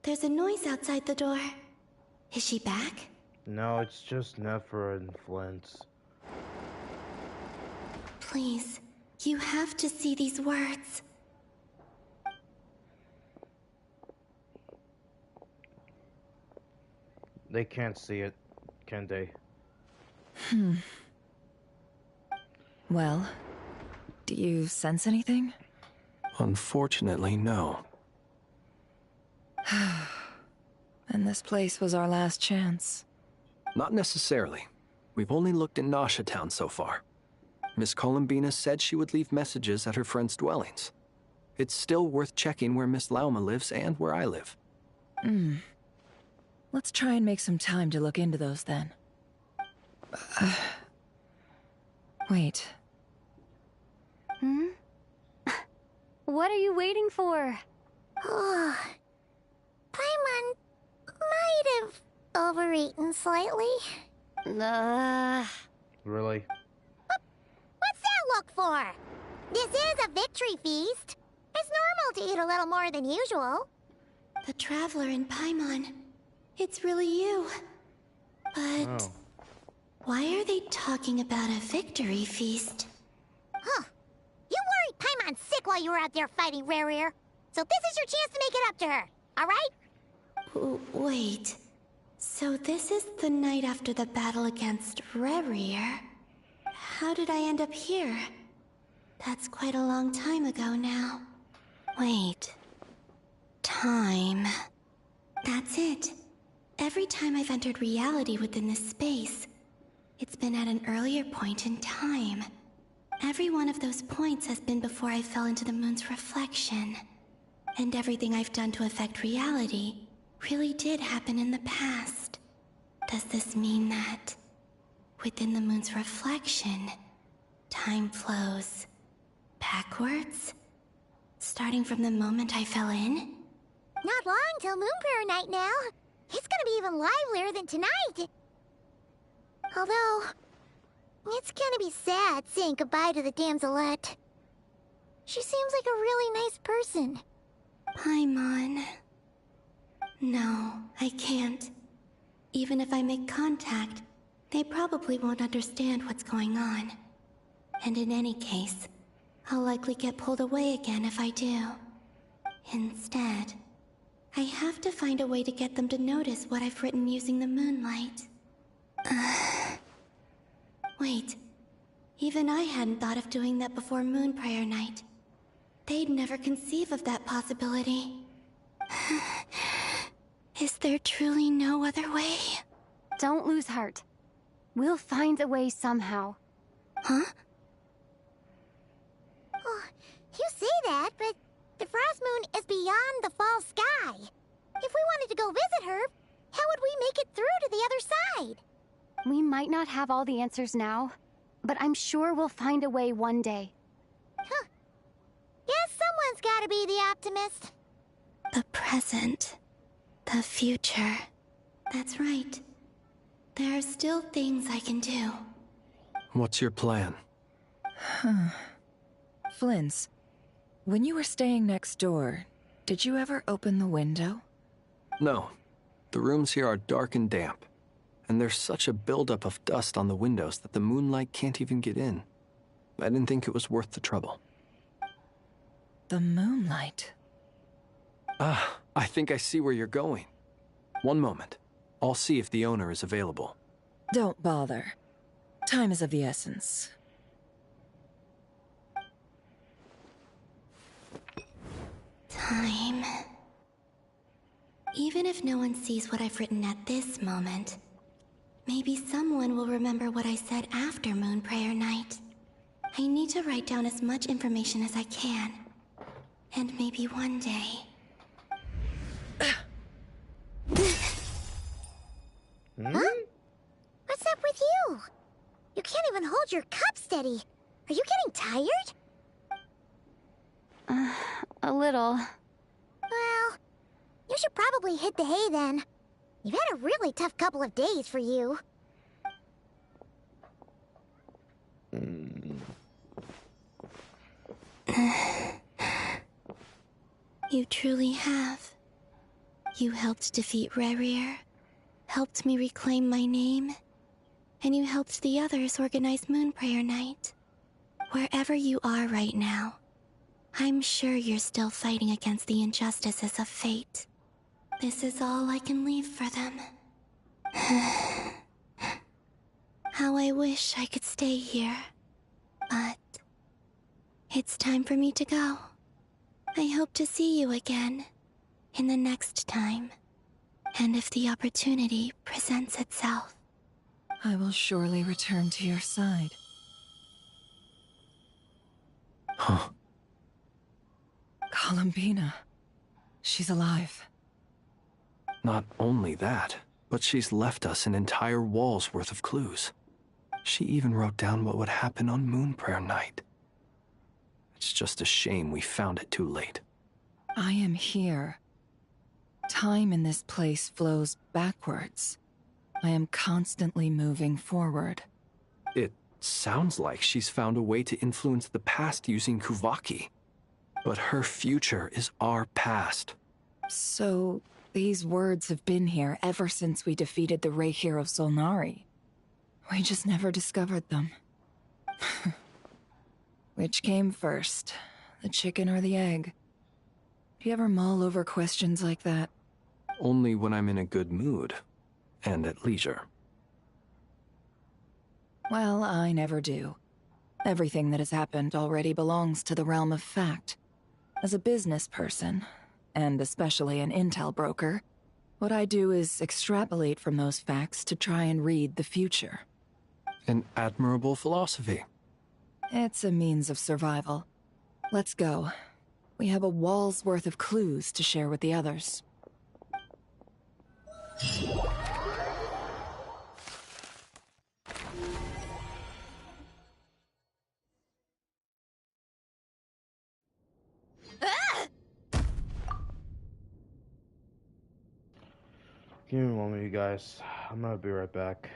There's a noise outside the door. Is she back? No, it's just Nephra and Flint. Please, you have to see these words. They can't see it, can they? Well, do you sense anything? Unfortunately, no. And this place was our last chance. Not necessarily. We've only looked in Nasha Town so far. Miss Columbina said she would leave messages at her friends' dwellings. It's still worth checking where Miss Lauma lives and where I live. Let's try and make some time to look into those then. Wait. What are you waiting for? Oh, Paimon might have overeaten slightly. Really? What look for? This is a victory feast. It's normal to eat a little more than usual. The Traveler in Paimon. It's really you. But why are they talking about a victory feast? Huh. You worried Paimon sick while you were out there fighting Rare, so this is your chance to make it up to her, alright? Wait. So this is the night after the battle against Rare. How did I end up here? That's quite a long time ago now. Wait. Time. That's it. Every time I've entered reality within this space, it's been at an earlier point in time. Every one of those points has been before I fell into the moon's reflection. And everything I've done to affect reality really did happen in the past. Does this mean that, within the moon's reflection, time flows backwards? Starting from the moment I fell in? Not long till Moon Prayer Night now. It's gonna be even livelier than tonight. Although, it's gonna be sad saying goodbye to the damselette. She seems like a really nice person. Paimon. No, I can't. Even if I make contact, they probably won't understand what's going on. And in any case, I'll likely get pulled away again if I do. Instead, I have to find a way to get them to notice what I've written using the moonlight. Wait, even I hadn't thought of doing that before Moon Prayer Night. They'd never conceive of that possibility. Is there truly no other way? Don't lose heart. We'll find a way somehow. Huh? Oh, you say that, but the Frost Moon is beyond the fall sky. If we wanted to go visit her, how would we make it through to the other side? We might not have all the answers now, but I'm sure we'll find a way one day. Huh. Guess someone's gotta be the optimist. The present. The future. That's right. There are still things I can do. What's your plan? Flynn's, when you were staying next door, did you ever open the window? No. The rooms here are dark and damp. And there's such a buildup of dust on the windows that the moonlight can't even get in. I didn't think it was worth the trouble. The moonlight? Ah, I think I see where you're going. One moment. I'll see if the owner is available. Don't bother. Time is of the essence. Time. Even if no one sees what I've written at this moment, maybe someone will remember what I said after Moon Prayer Night. I need to write down as much information as I can. And maybe one day... Huh? What's up with you? You can't even hold your cup steady. Are you getting tired? A little. Well, you should probably hit the hay then. You've had a really tough couple of days for you. You truly have. You helped defeat Rare, helped me reclaim my name, and you helped the others organize Moon Prayer Night. Wherever you are right now, I'm sure you're still fighting against the injustices of fate. This is all I can leave for them. How I wish I could stay here. But it's time for me to go. I hope to see you again in the next time. And if the opportunity presents itself. I will surely return to your side. Huh. Columbina. She's alive. Not only that, but she's left us an entire wall's worth of clues. She even wrote down what would happen on Moon Prayer Night. It's just a shame we found it too late. I am here. Time in this place flows backwards. I am constantly moving forward. It Sounds like she's found a way to influence the past using Kuvaki. But her future is our past. So, these words have been here ever since we defeated the Ray Hero Solnari. We just never discovered them. Which came first, the chicken or the egg? Do you ever mull over questions like that? Only when I'm in a good mood, and at leisure. Well, I never do. Everything that has happened already belongs to the realm of fact. As a business person, and especially an intel broker, what I do is extrapolate from those facts to try and read the future. An admirable philosophy. It's a means of survival. Let's go. We have a wall's worth of clues to share with the others. Give me a moment, you guys. I'm gonna be right back.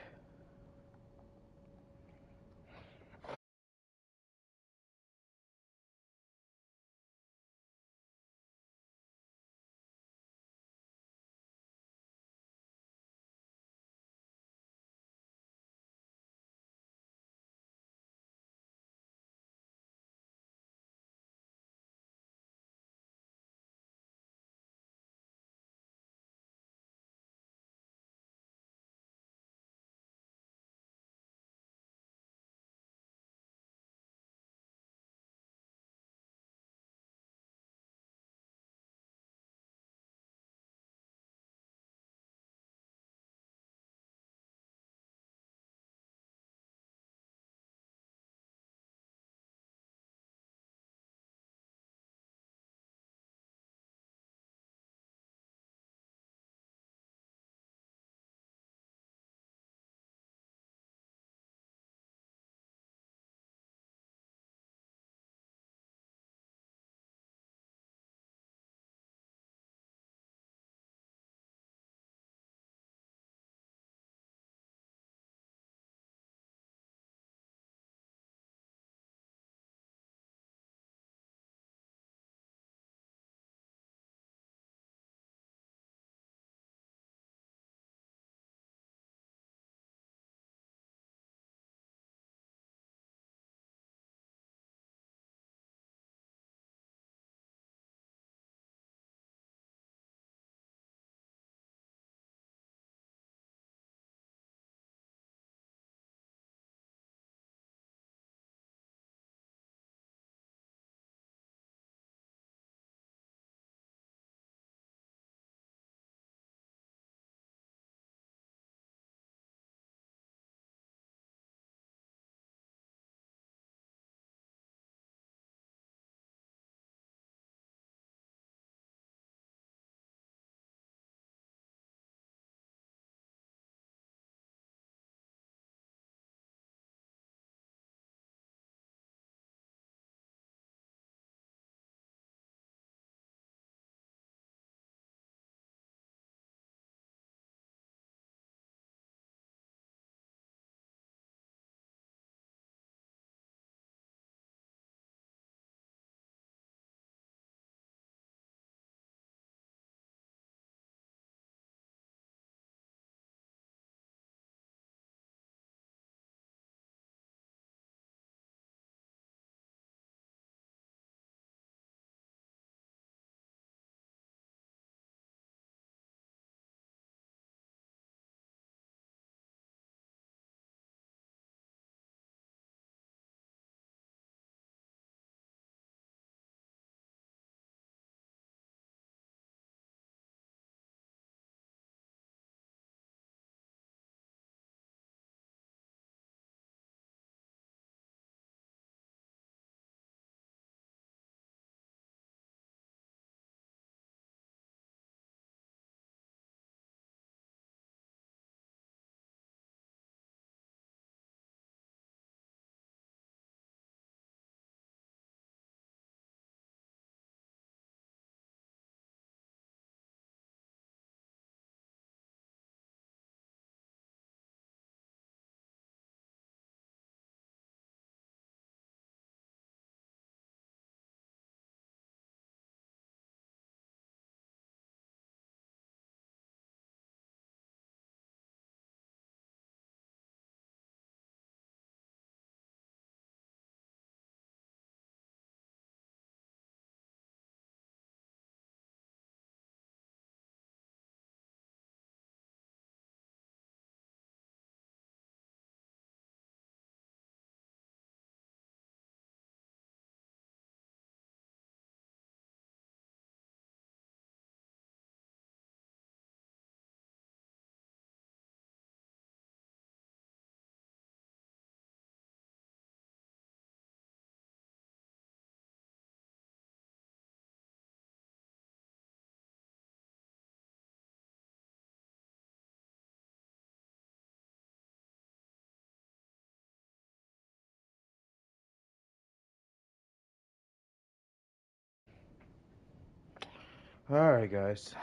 Alright, guys.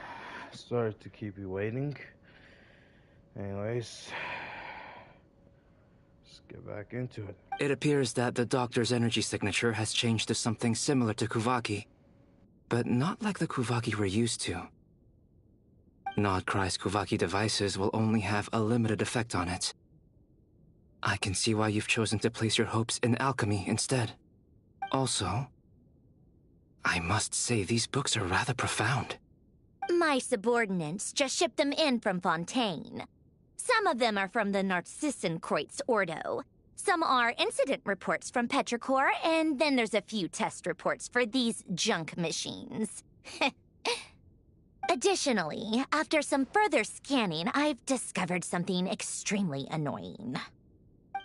Sorry to keep you waiting. Anyways, let's get back into it. It appears that the doctor's energy signature has changed to something similar to Kuvaki, but not like the Kuvaki we're used to. Not Krai's Kuvaki devices will only have a limited effect on it. I can see why you've chosen to place your hopes in alchemy instead. Also, I must say these books are rather profound. My subordinates just shipped them in from Fontaine. Some of them are from the Narcissenkreuz Ordo. Some are incident reports from Petrichor, and then there's a few test reports for these junk machines. Additionally, after some further scanning, I've discovered something extremely annoying.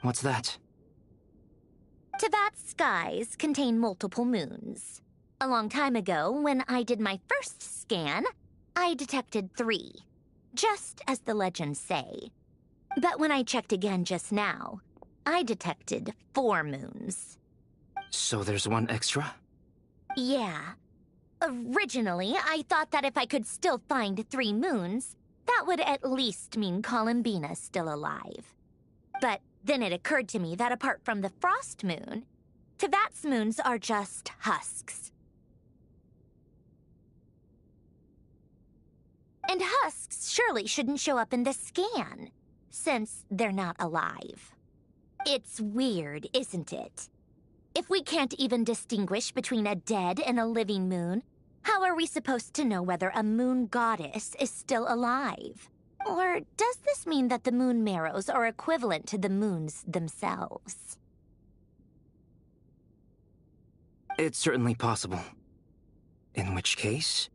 What's that? Tevat's skies contain multiple moons. A long time ago, when I did my first scan, I detected 3, just as the legends say. But when I checked again just now, I detected 4 moons. So there's one extra? Yeah. Originally, I thought that if I could still find 3 moons, that would at least mean Columbina's still alive. But then it occurred to me that apart from the frost moon, Tevat's moons are just husks. And husks surely shouldn't show up in the scan, since they're not alive. It's weird, isn't it? If we can't even distinguish between a dead and a living moon, how are we supposed to know whether a moon goddess is still alive? Or does this mean that the moon marrows are equivalent to the moons themselves? It's certainly possible. In which case,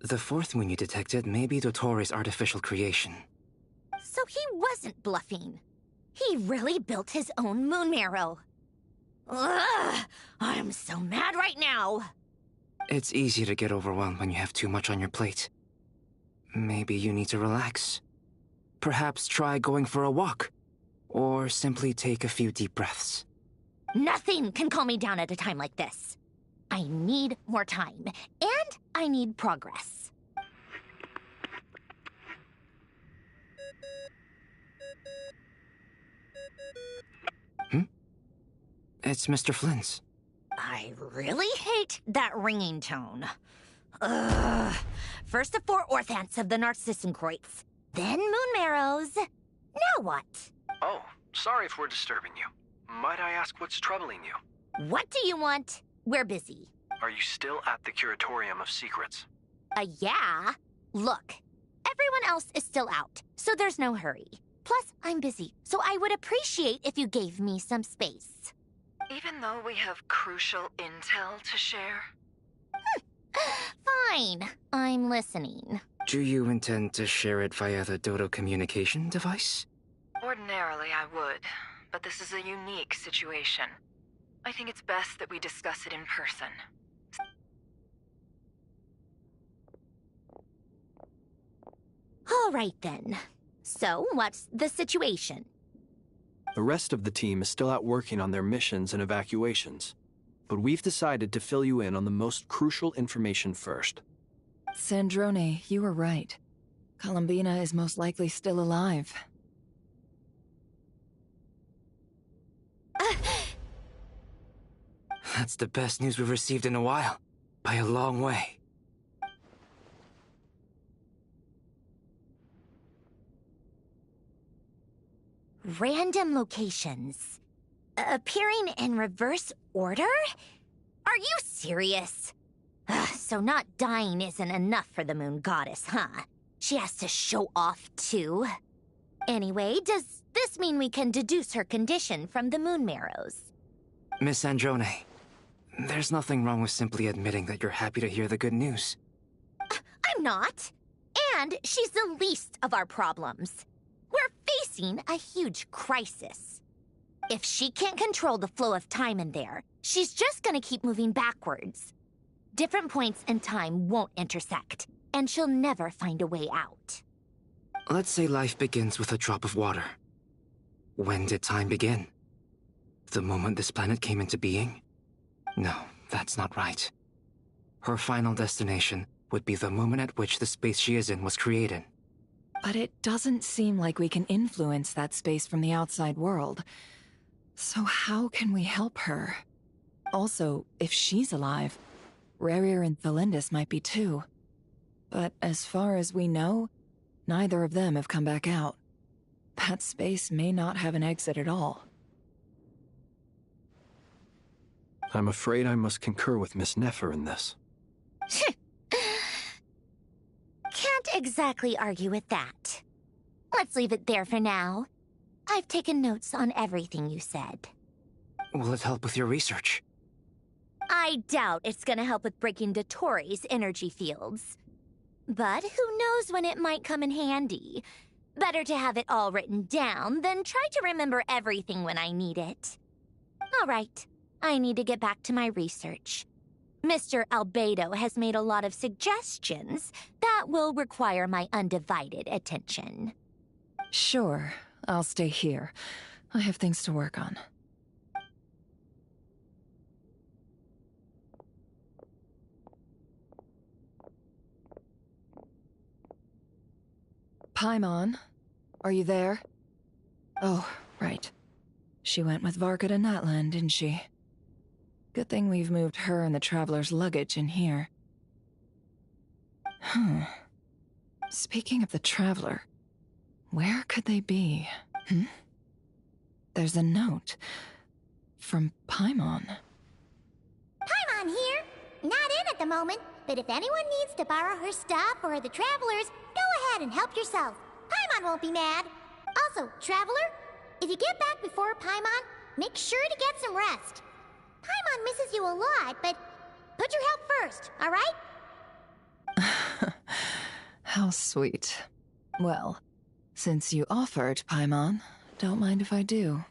the 4th moon you detected may be Dottore artificial creation. So he wasn't bluffing. He really built his own moon marrow. Ugh! I'm so mad right now! It's easy to get overwhelmed when you have too much on your plate. Maybe you need to relax. Perhaps try going for a walk. Or simply take a few deep breaths. Nothing can calm me down at a time like this. I need more time, and I need progress. It's Mr. Flynn's. I really hate that ringing tone. Ugh. First the 4 orthants of the Narcissenkreuz, then moon marrows. Now what? Oh, sorry if we're disturbing you. Might I ask what's troubling you? What do you want? We're busy. Are you still at the Curatorium of Secrets? Yeah. Look, everyone else is still out, so there's no hurry. Plus, I'm busy, so I would appreciate if you gave me some space. Even though we have crucial intel to share? Fine. I'm listening. Do you intend to share it via the Dodo communication device? Ordinarily, I would, but this is a unique situation. I think it's best that we discuss it in person. All right, then. So, what's the situation? The rest of the team is still out working on their missions and evacuations, but we've decided to fill you in on the most crucial information first. Sandrone, you were right. Columbina is most likely still alive. That's the best news we've received in a while. By a long way. Random locations. Appearing in reverse order? Are you serious? So not dying isn't enough for the moon goddess, huh? She has to show off too. Anyway, does this mean we can deduce her condition from the moon marrows? Miss Sandrone, there's nothing wrong with simply admitting that you're happy to hear the good news. I'm not. And she's the least of our problems. We're facing a huge crisis. If she can't control the flow of time in there, she's just gonna keep moving backwards. Different points in time won't intersect, and she'll never find a way out. Let's say life begins with a drop of water. When did time begin? The moment this planet came into being? No, that's not right. Her final destination would be the moment at which the space she is in was created. But it doesn't seem like we can influence that space from the outside world. So how can we help her? Also, if she's alive, Rerir and Thalindis might be too. But as far as we know, neither of them have come back out. That space may not have an exit at all. I'm afraid I must concur with Miss Nefer in this. Can't exactly argue with that. Let's leave it there for now. I've taken notes on everything you said. Will it help with your research? I doubt it's gonna help with breaking Dotori's energy fields. But who knows when it might come in handy. Better to have it all written down than try to remember everything when I need it. All right, I need to get back to my research. Mr. Albedo has made a lot of suggestions that will require my undivided attention. Sure, I'll stay here. I have things to work on. Paimon, are you there? Oh, right. She went with Varka to Natlan, didn't she? Good thing we've moved her and the Traveler's luggage in here. Speaking of the Traveler, where could they be? There's a note from Paimon. Paimon here. Not in at the moment, but if anyone needs to borrow her stuff or the Travelers, go ahead and help yourself. Paimon won't be mad. Also, Traveler, if you get back before Paimon, make sure to get some rest. Paimon misses you a lot, but put your health first, all right? How sweet. Well, since you offered, Paimon, don't mind if I do.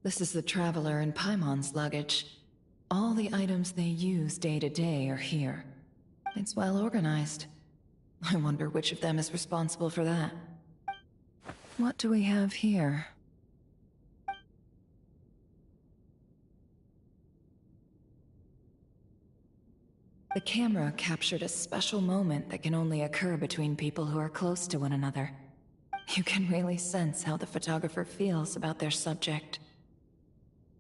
This is the Traveler and Paimon's luggage. All the items they use day to day are here. It's well organized. I wonder which of them is responsible for that. What do we have here? The camera captured a special moment that can only occur between people who are close to one another. You can really sense how the photographer feels about their subject.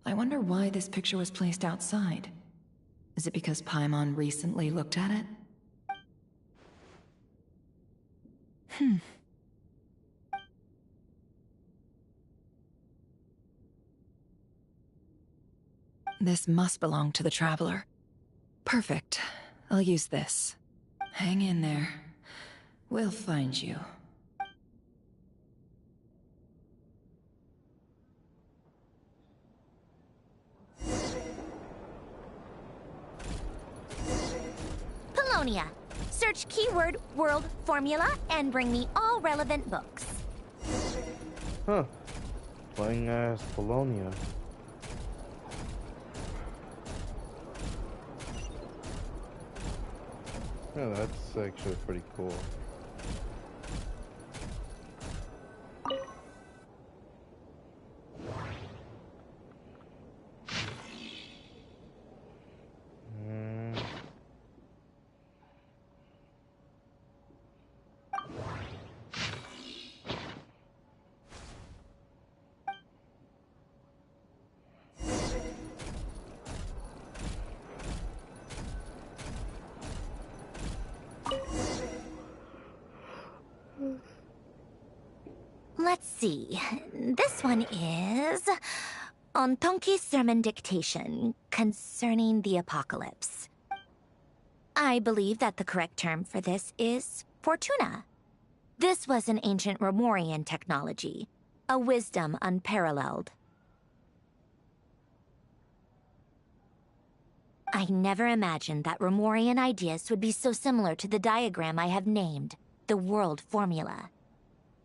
I wonder why this picture was placed outside. Is it because Paimon recently looked at it? This must belong to the Traveler. Perfect. I'll use this. Hang in there. We'll find you. Polonia. Search keyword world formula and bring me all relevant books. Huh. Playing as Polonia. Yeah, that's actually pretty cool. Let's see. This one is on Tonki's sermon dictation concerning the apocalypse. I believe that the correct term for this is Fortuna. This was an ancient Romorian technology, a wisdom unparalleled. I never imagined that Romorian ideas would be so similar to the diagram I have named, the world formula.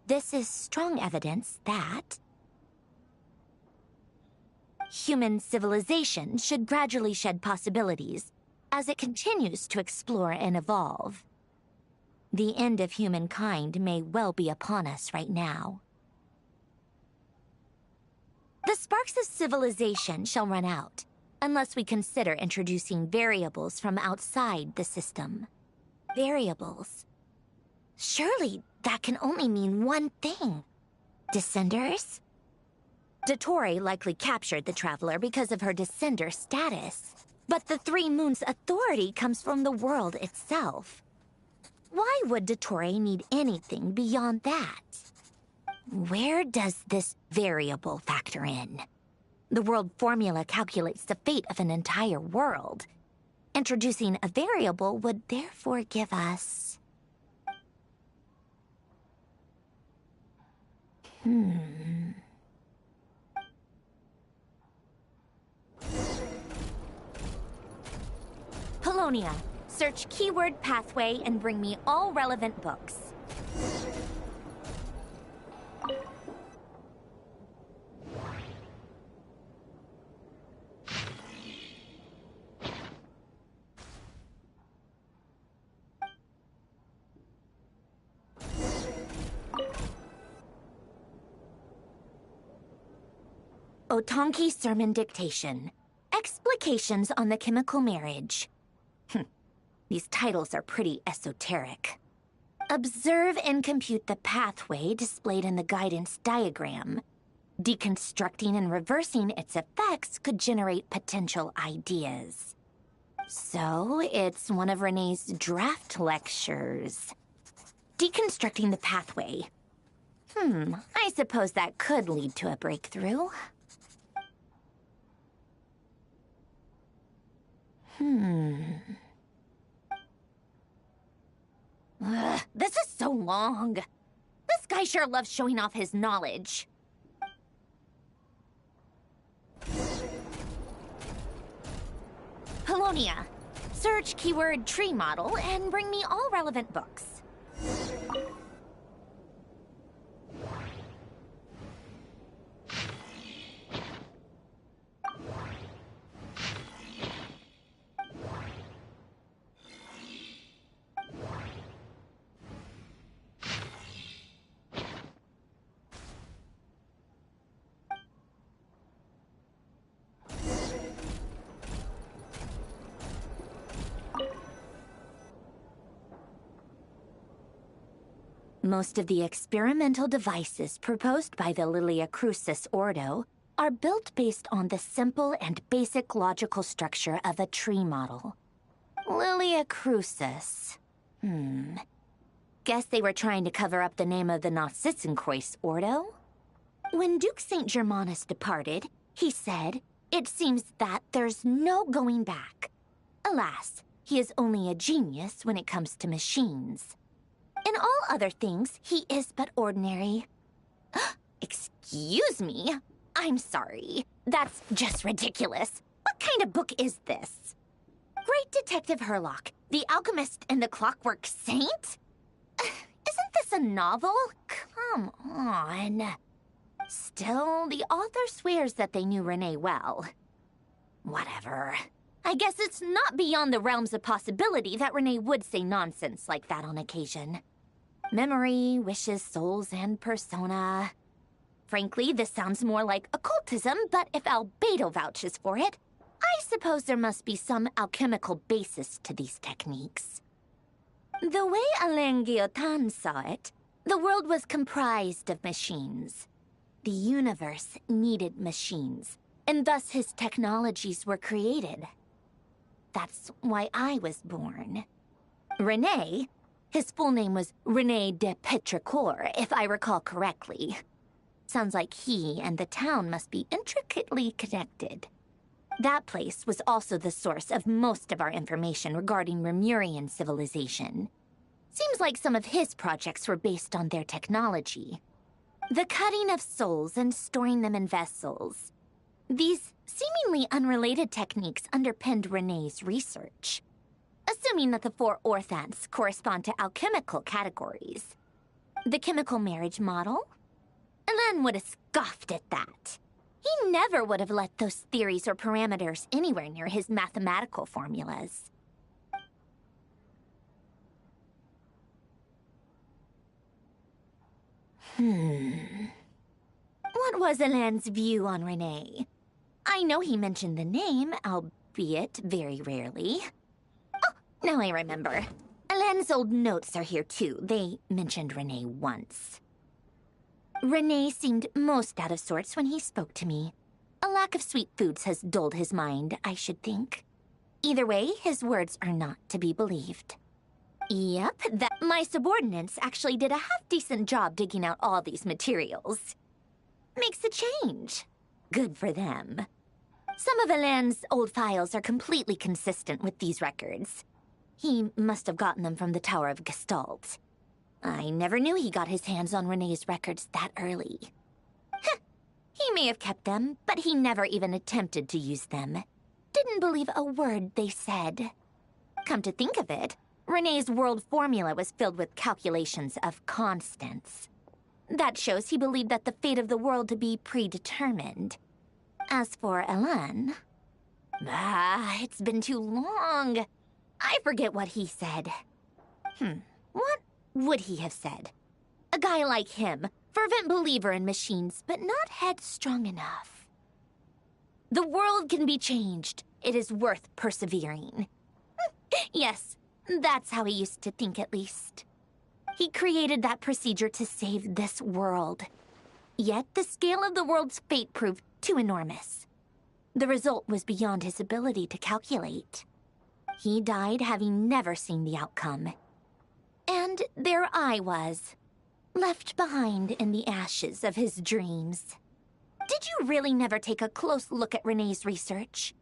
This is strong evidence that human civilization should gradually shed possibilities as it continues to explore and evolve. The end of humankind may well be upon us right now. The sparks of civilization shall run out, unless we consider introducing variables from outside the system. Variables. Surely that can only mean one thing. Descenders? Dottore likely captured the Traveler because of her Descender status. But the Three Moons' authority comes from the world itself. Why would Dottore need anything beyond that? Where does this variable factor in? The world formula calculates the fate of an entire world. Introducing a variable would therefore give us... Polonia, search keyword pathway and bring me all relevant books. Otonki Sermon Dictation. Explications on the Chemical Marriage. These titles are pretty esoteric. Observe and compute the pathway displayed in the guidance diagram. Deconstructing and reversing its effects could generate potential ideas. So, it's one of Renee's draft lectures. Deconstructing the pathway. I suppose that could lead to a breakthrough. This is so long. This guy sure loves showing off his knowledge. Polonia, search keyword tree model and bring me all relevant books. Most of the experimental devices proposed by the Lilia Crucis Ordo are built based on the simple and basic logical structure of a tree model. Lilia Crucis. Guess they were trying to cover up the name of the Nautitzenkreuz Ordo? When Duke St. Germanus departed, he said, "It seems that there's no going back." Alas, he is only a genius when it comes to machines. In all other things, he is but ordinary. Excuse me? I'm sorry. That's just ridiculous. What kind of book is this? Great Detective Herlock, the Alchemist and the Clockwork Saint? Isn't this a novel? Come on. Still, the author swears that they knew Renee well. Whatever. I guess it's not beyond the realms of possibility that Renee would say nonsense like that on occasion. Memory, wishes, souls, and persona. Frankly, this sounds more like occultism, but if Albedo vouches for it, I suppose there must be some alchemical basis to these techniques. The way Alain Guillotin saw it, the world was comprised of machines. The universe needed machines, and thus his technologies were created. That's why I was born. René, his full name was René de Petrichor, if I recall correctly. Sounds like he and the town must be intricately connected. That place was also the source of most of our information regarding Remurian civilization. Seems like some of his projects were based on their technology. The cutting of souls and storing them in vessels. These seemingly unrelated techniques underpinned René's research. Assuming that the four orthants correspond to alchemical categories. The chemical marriage model? Alain would have scoffed at that. He never would have let those theories or parameters anywhere near his mathematical formulas. What was Alain's view on René? I know he mentioned the name, albeit very rarely. Oh, now I remember. Alain's old notes are here too. They mentioned Renee once. Renee seemed most out of sorts when he spoke to me. A lack of sweet foods has dulled his mind, I should think. Either way, his words are not to be believed. Yep, my subordinates actually did a half-decent job digging out all these materials. Makes a change. Good for them. Some of Alain's old files are completely consistent with these records. He must have gotten them from the Tower of Gestalt. I never knew he got his hands on Renee's records that early. Heh, he may have kept them, but he never even attempted to use them. Didn't believe a word they said. Come to think of it, Renee's world formula was filled with calculations of constants. That shows he believed that the fate of the world to be predetermined. As for Alain... it's been too long. I forget what he said. What would he have said? A guy like him, fervent believer in machines, but not headstrong enough. The world can be changed. It is worth persevering. Yes, that's how he used to think at least. He created that procedure to save this world. Yet the scale of the world's fate proved too enormous. The result was beyond his ability to calculate. He died having never seen the outcome. And there I was, left behind in the ashes of his dreams. Did you really never take a close look at Renee's research?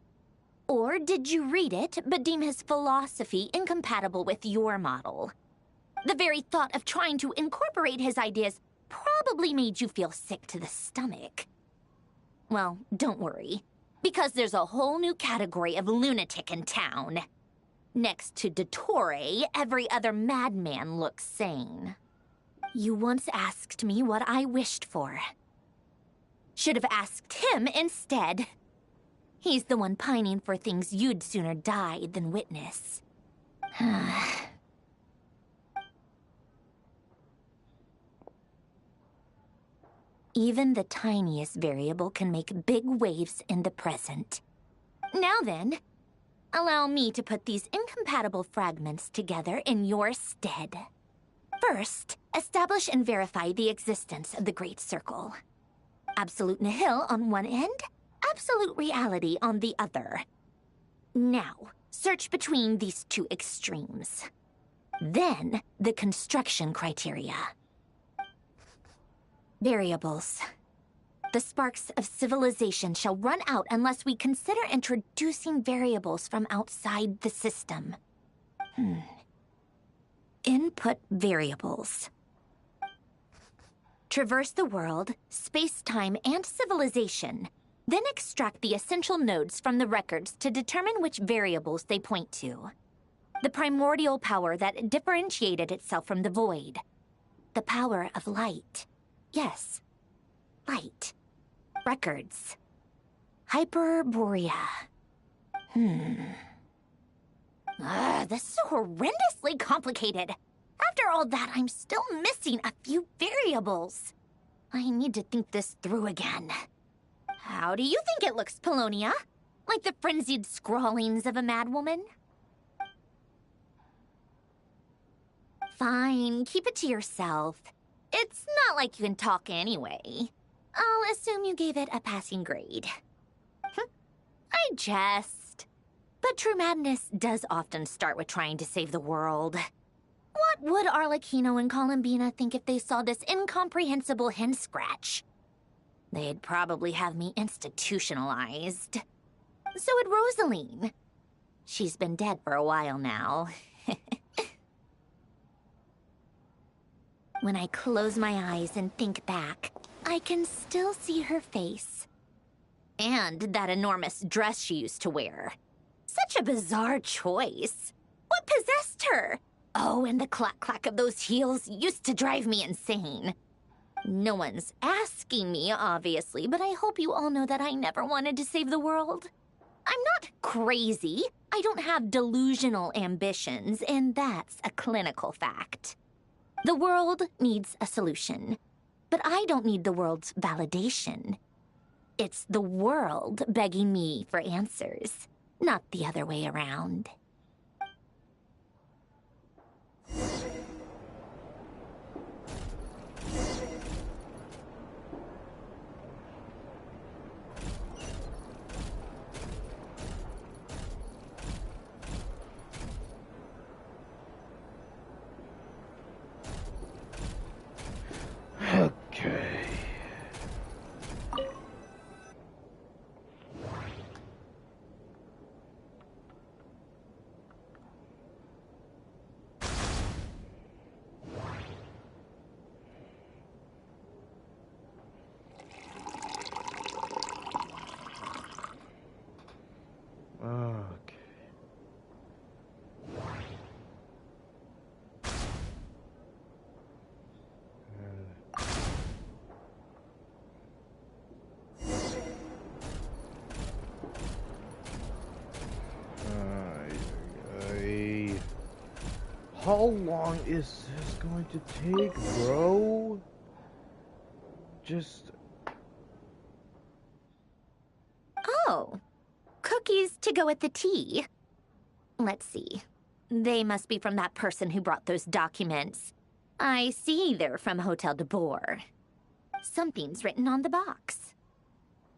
Or did you read it, but deem his philosophy incompatible with your model? The very thought of trying to incorporate his ideas probably made you feel sick to the stomach. Well, don't worry, because there's a whole new category of lunatic in town. Next to Dottore, every other madman looks sane. You once asked me what I wished for. Should have asked him instead. He's the one pining for things you'd sooner die than witness. Even the tiniest variable can make big waves in the present. Now then, allow me to put these incompatible fragments together in your stead. First, establish and verify the existence of the Great Circle. Absolute nihil on one end, absolute reality on the other. Now, search between these two extremes. Then, the construction criteria. Variables. The sparks of civilization shall run out unless we consider introducing variables from outside the system. Input variables. Traverse the world, space-time, and civilization. Then extract the essential nodes from the records to determine which variables they point to. The primordial power that differentiated itself from the void. The power of light. Yes, light. Records. Hyperborea. This is horrendously complicated. After all that, I'm still missing a few variables. I need to think this through again. How do you think it looks, Polonia? Like the frenzied scrawlings of a madwoman? Fine, keep it to yourself. It's not like you can talk anyway. I'll assume you gave it a passing grade. I jest. But true madness does often start with trying to save the world. What would Arlecchino and Columbina think if they saw this incomprehensible hen scratch? They'd probably have me institutionalized. So would Rosaline. She's been dead for a while now. When I close my eyes and think back, I can still see her face. And that enormous dress she used to wear. Such a bizarre choice. What possessed her? Oh, and the clack-clack of those heels used to drive me insane. No one's asking me, obviously, but I hope you all know that I never wanted to save the world. I'm not crazy. I don't have delusional ambitions, and that's a clinical fact. The world needs a solution, but I don't need the world's validation. It's the world begging me for answers, not the other way around. How long is this going to take, bro? Just... Oh. Cookies to go with the tea. Let's see. They must be from that person who brought those documents. I see they're from Hotel de Boer. Something's written on the box.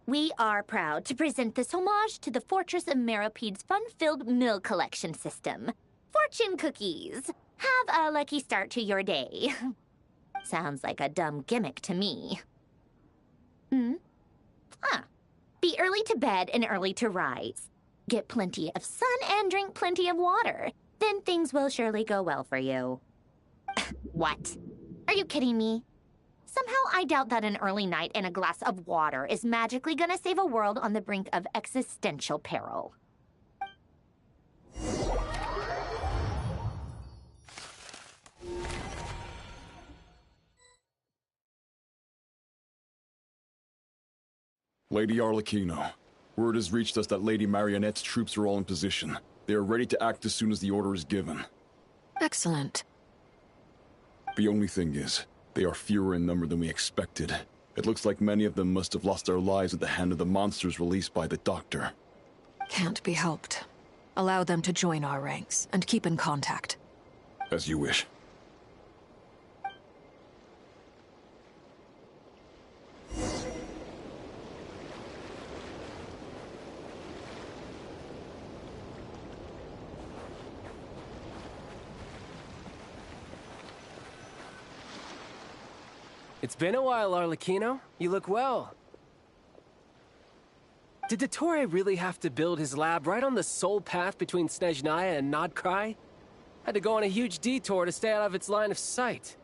We are proud to present this homage to the Fortress of Meropede's fun-filled mill collection system. Fortune cookies. Have a lucky start to your day. Sounds like a dumb gimmick to me. Be early to bed and early to rise. Get plenty of sun and drink plenty of water. Then things will surely go well for you. What? Are you kidding me? Somehow I doubt that an early night and a glass of water is magically gonna save a world on the brink of existential peril. Lady Arlecchino, word has reached us that Lady Marionette's troops are all in position. They are ready to act as soon as the order is given. Excellent. The only thing is, they are fewer in number than we expected. It looks like many of them must have lost their lives at the hand of the monsters released by the Doctor. Can't be helped. Allow them to join our ranks, and keep in contact. As you wish. It's been a while, Arlecchino. You look well. Did Dottore really have to build his lab right on the sole path between Snezhnaya and Krai? Had to go on a huge detour to stay out of its line of sight.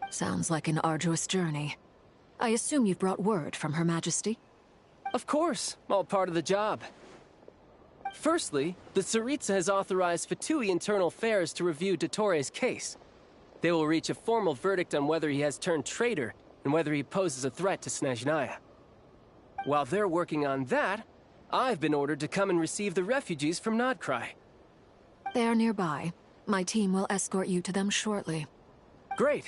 Sounds like an arduous journey. I assume you've brought word from Her Majesty? Of course, all part of the job. Firstly, the Tsaritsa has authorized Fatui Internal Affairs to review Dottore's case. They will reach a formal verdict on whether he has turned traitor and whether he poses a threat to Snezhnaya. While they're working on that, I've been ordered to come and receive the refugees from Krai. They are nearby. My team will escort you to them shortly. Great.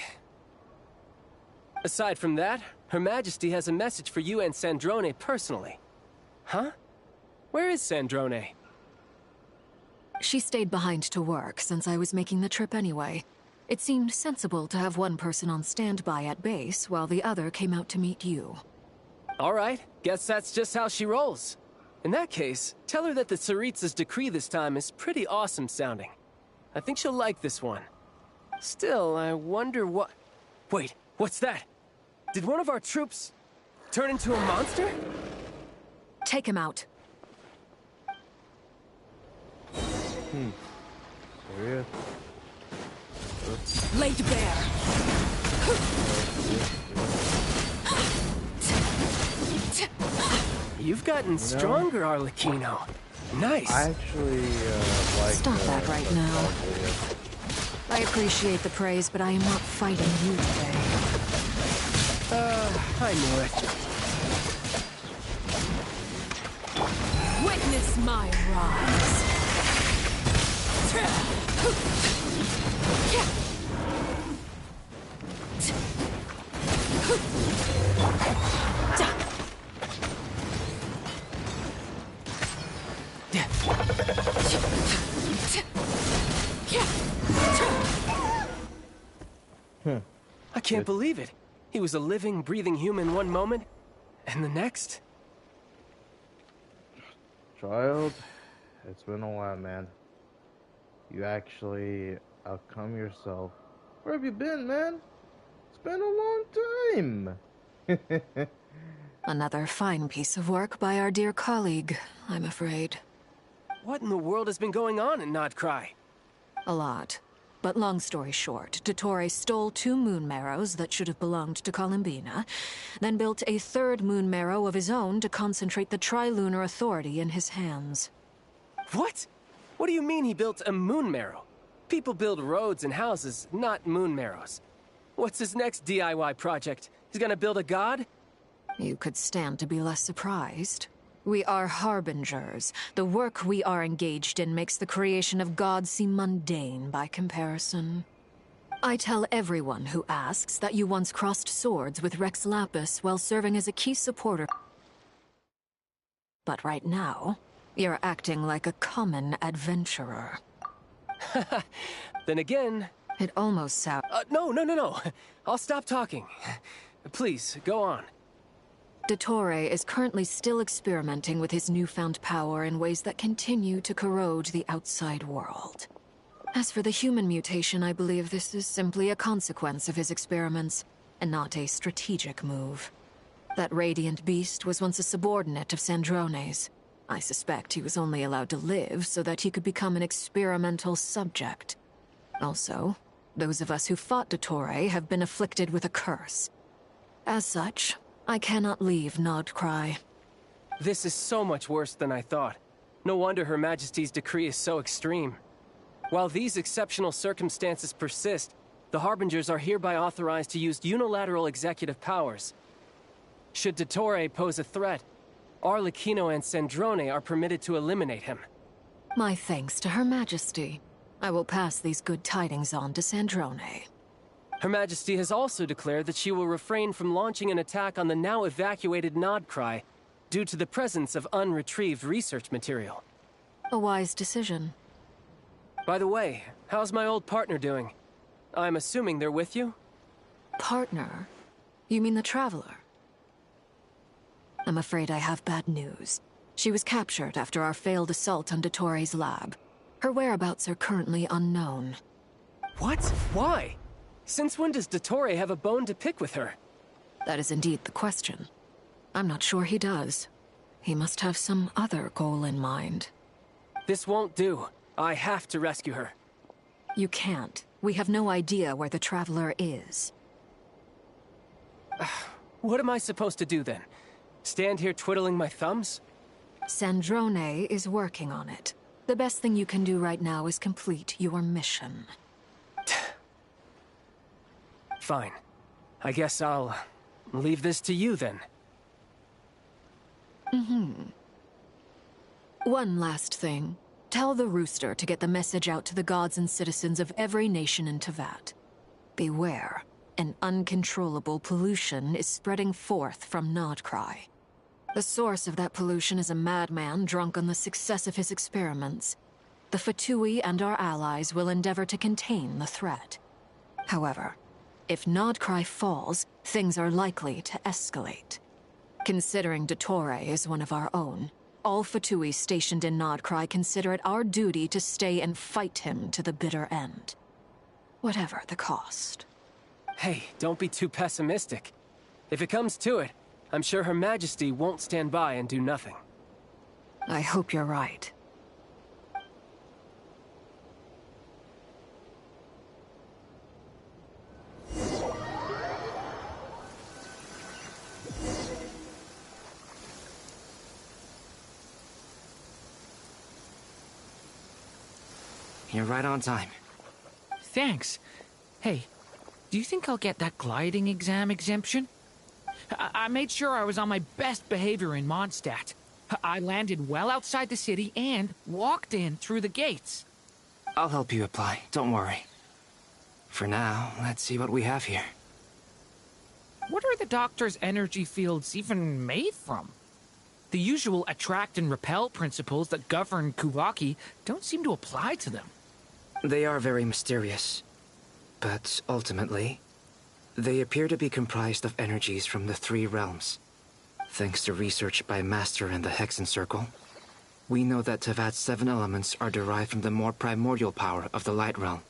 Aside from that, Her Majesty has a message for you and Sandrone personally. Huh? Where is Sandrone? She stayed behind to work since I was making the trip anyway. It seemed sensible to have one person on standby at base while the other came out to meet you. All right, guess that's just how she rolls. In that case, tell her that the Tsaritsa's decree this time is pretty awesome sounding. I think she'll like this one. Still, I wonder what... Wait, what's that? Did one of our troops turn into a monster? Take him out. Serious? Laid bare. You've gotten stronger, Arlecchino. Nice. I actually like... Stop that right now. I appreciate the praise, but I am not fighting you today. I knew it. Witness my rise. I can't believe it. He was a living, breathing human one moment, and the next... Child, it's been a while, man. You actually outcome yourself. Where have you been, man? It's been a long time. Another fine piece of work by our dear colleague, I'm afraid. What in the world has been going on in Krai? A lot. But long story short, Dottore stole 2 moon marrows that should have belonged to Columbina, then built a 3rd moon marrow of his own to concentrate the Trilunar Authority in his hands. What? What do you mean he built a moon marrow? People build roads and houses, not moon marrows. What's his next DIY project? He's gonna build a god? You could stand to be less surprised. We are harbingers. The work we are engaged in makes the creation of gods seem mundane by comparison. I tell everyone who asks that you once crossed swords with Rex Lapis while serving as a key supporter. But right now, you're acting like a common adventurer. Then again... It almost sounds... No. I'll stop talking. Please, go on. Dottore is currently still experimenting with his newfound power in ways that continue to corrode the outside world. As for the human mutation, I believe this is simply a consequence of his experiments, and not a strategic move. That radiant beast was once a subordinate of Sandrone's. I suspect he was only allowed to live so that he could become an experimental subject. Also, those of us who fought Dottore have been afflicted with a curse. As such, I cannot leave Krai. This is so much worse than I thought. No wonder Her Majesty's decree is so extreme. While these exceptional circumstances persist, the Harbingers are hereby authorized to use unilateral executive powers. Should Dottore pose a threat, Arlecchino and Sandrone are permitted to eliminate him. My thanks to Her Majesty. I will pass these good tidings on to Sandrone. Her Majesty has also declared that she will refrain from launching an attack on the now evacuated Krai due to the presence of unretrieved research material. A wise decision. By the way, how's my old partner doing? I'm assuming they're with you? Partner? You mean the Traveler? I'm afraid I have bad news. She was captured after our failed assault on Dottore's lab. Her whereabouts are currently unknown. What? Why? Since when does Dottore have a bone to pick with her? That is indeed the question. I'm not sure he does. He must have some other goal in mind. This won't do. I have to rescue her. You can't. We have no idea where the Traveler is. What am I supposed to do then? Stand here twiddling my thumbs? Sandrone is working on it. The best thing you can do right now is complete your mission. Fine. I guess I'll leave this to you then. One last thing. Tell the Rooster to get the message out to the gods and citizens of every nation in Teyvat. Beware. An uncontrollable pollution is spreading forth from Krai. The source of that pollution is a madman drunk on the success of his experiments. The Fatui and our allies will endeavor to contain the threat. However, if Krai falls, things are likely to escalate. Considering Dottore is one of our own, all Fatui stationed in Krai consider it our duty to stay and fight him to the bitter end. Whatever the cost. Hey, don't be too pessimistic. If it comes to it, I'm sure Her Majesty won't stand by and do nothing. I hope you're right. You're right on time. Thanks. Hey, do you think I'll get that gliding exam exemption? I made sure I was on my best behavior in Mondstadt. I landed well outside the city and walked in through the gates. I'll help you apply, don't worry. For now, let's see what we have here. What are the doctor's energy fields even made from? The usual attract and repel principles that govern Kuvaki don't seem to apply to them. They are very mysterious. But ultimately, they appear to be comprised of energies from the three realms. Thanks to research by Master in the Hexen Circle, we know that Teyvat's 7 elements are derived from the more primordial power of the Light Realm,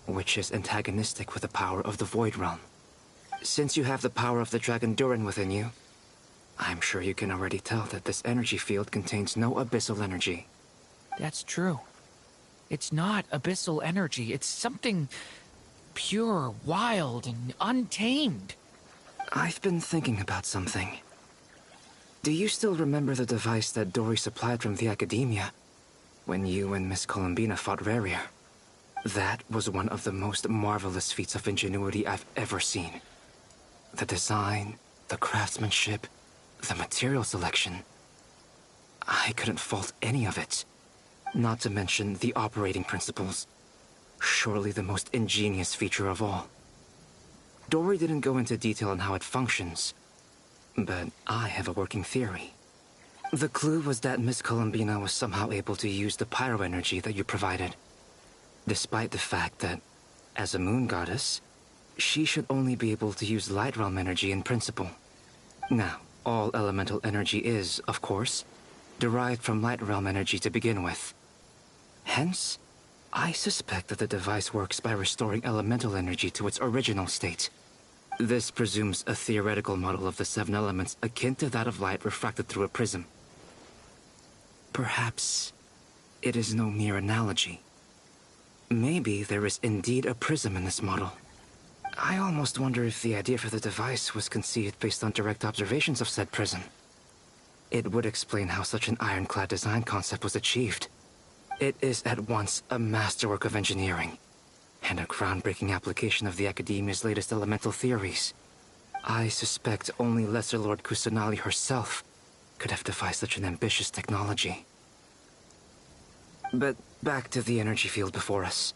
which is antagonistic with the power of the Void Realm. Since you have the power of the Dragon Durin within you, I'm sure you can already tell that this energy field contains no abyssal energy. That's true. It's not abyssal energy. It's something pure, wild, and untamed. I've been thinking about something. Do you still remember the device that Dory supplied from the Academia when you and Miss Columbina fought Rarier? That was one of the most marvelous feats of ingenuity I've ever seen. The design, the craftsmanship, the material selection. I couldn't fault any of it. Not to mention the operating principles. Surely the most ingenious feature of all. Dory didn't go into detail on how it functions, but I have a working theory. The clue was that Miss Columbina was somehow able to use the pyro energy that you provided, despite the fact that, as a moon goddess, she should only be able to use light realm energy in principle. Now, all elemental energy is, of course, derived from light realm energy to begin with. Hence, I suspect that the device works by restoring elemental energy to its original state. This presumes a theoretical model of the 7 elements akin to that of light refracted through a prism. Perhaps it is no mere analogy. Maybe there is indeed a prism in this model. I almost wonder if the idea for the device was conceived based on direct observations of said prism. It would explain how such an ironclad design concept was achieved. It is at once a masterwork of engineering and a groundbreaking application of the Academia's latest elemental theories. I suspect only Lesser Lord Kusanali herself could have devised such an ambitious technology. But back to the energy field before us.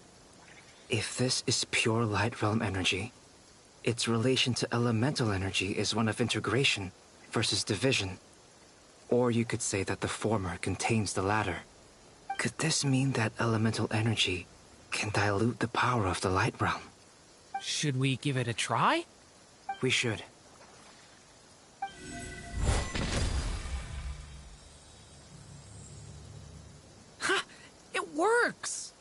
If this is pure light realm energy, its relation to elemental energy is one of integration versus division. Or you could say that the former contains the latter. Could this mean that elemental energy can dilute the power of the light realm? Should we give it a try? We should. Ha! It works!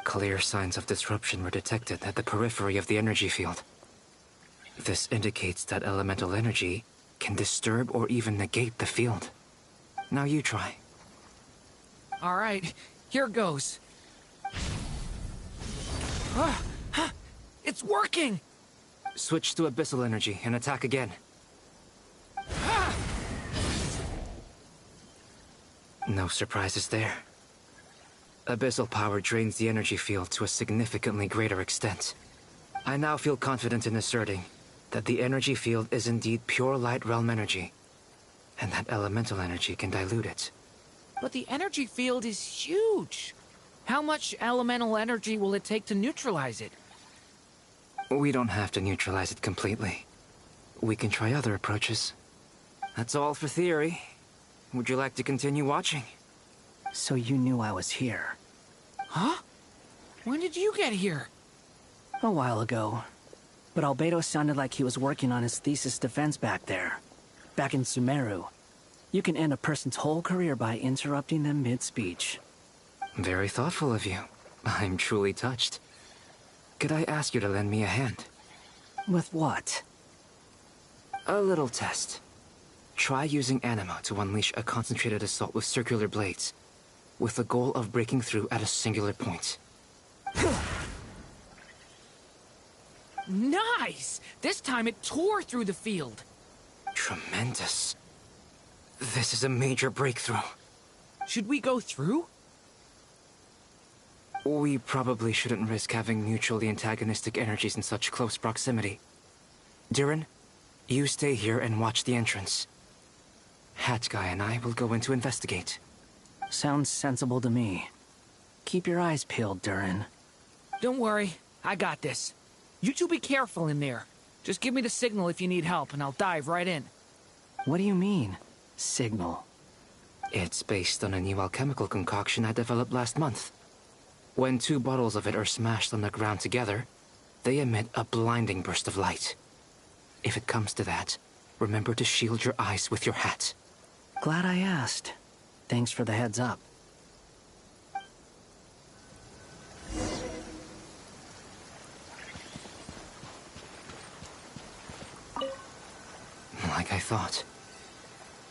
Clear signs of disruption were detected at the periphery of the energy field. This indicates that elemental energy can disturb or even negate the field. Now you try. All right, here goes. It's working! Switch to abyssal energy and attack again. No surprises there. Abyssal power drains the energy field to a significantly greater extent. I now feel confident in asserting that the energy field is indeed pure light realm energy, and that elemental energy can dilute it. But the energy field is huge. How much elemental energy will it take to neutralize it? We don't have to neutralize it completely. We can try other approaches. That's all for theory. Would you like to continue watching? So you knew I was here. Huh? When did you get here? A while ago. But Albedo sounded like he was working on his thesis defense back there. Back in Sumeru. You can end a person's whole career by interrupting them mid-speech. Very thoughtful of you. I'm truly touched. Could I ask you to lend me a hand? With what? A little test. Try using anima to unleash a concentrated assault with circular blades, with the goal of breaking through at a singular point. Nice! This time it tore through the field. Tremendous. This is a major breakthrough. Should we go through? We probably shouldn't risk having mutually antagonistic energies in such close proximity. Durin, you stay here and watch the entrance. Hat Guy and I will go in to investigate. Sounds sensible to me. Keep your eyes peeled, Durin. Don't worry, I got this. You two be careful in there. Just give me the signal if you need help, and I'll dive right in. What do you mean, signal? It's based on a new alchemical concoction I developed last month. When 2 bottles of it are smashed on the ground together, they emit a blinding burst of light. If it comes to that, remember to shield your eyes with your hat. Glad I asked. Thanks for the heads up. Like I thought.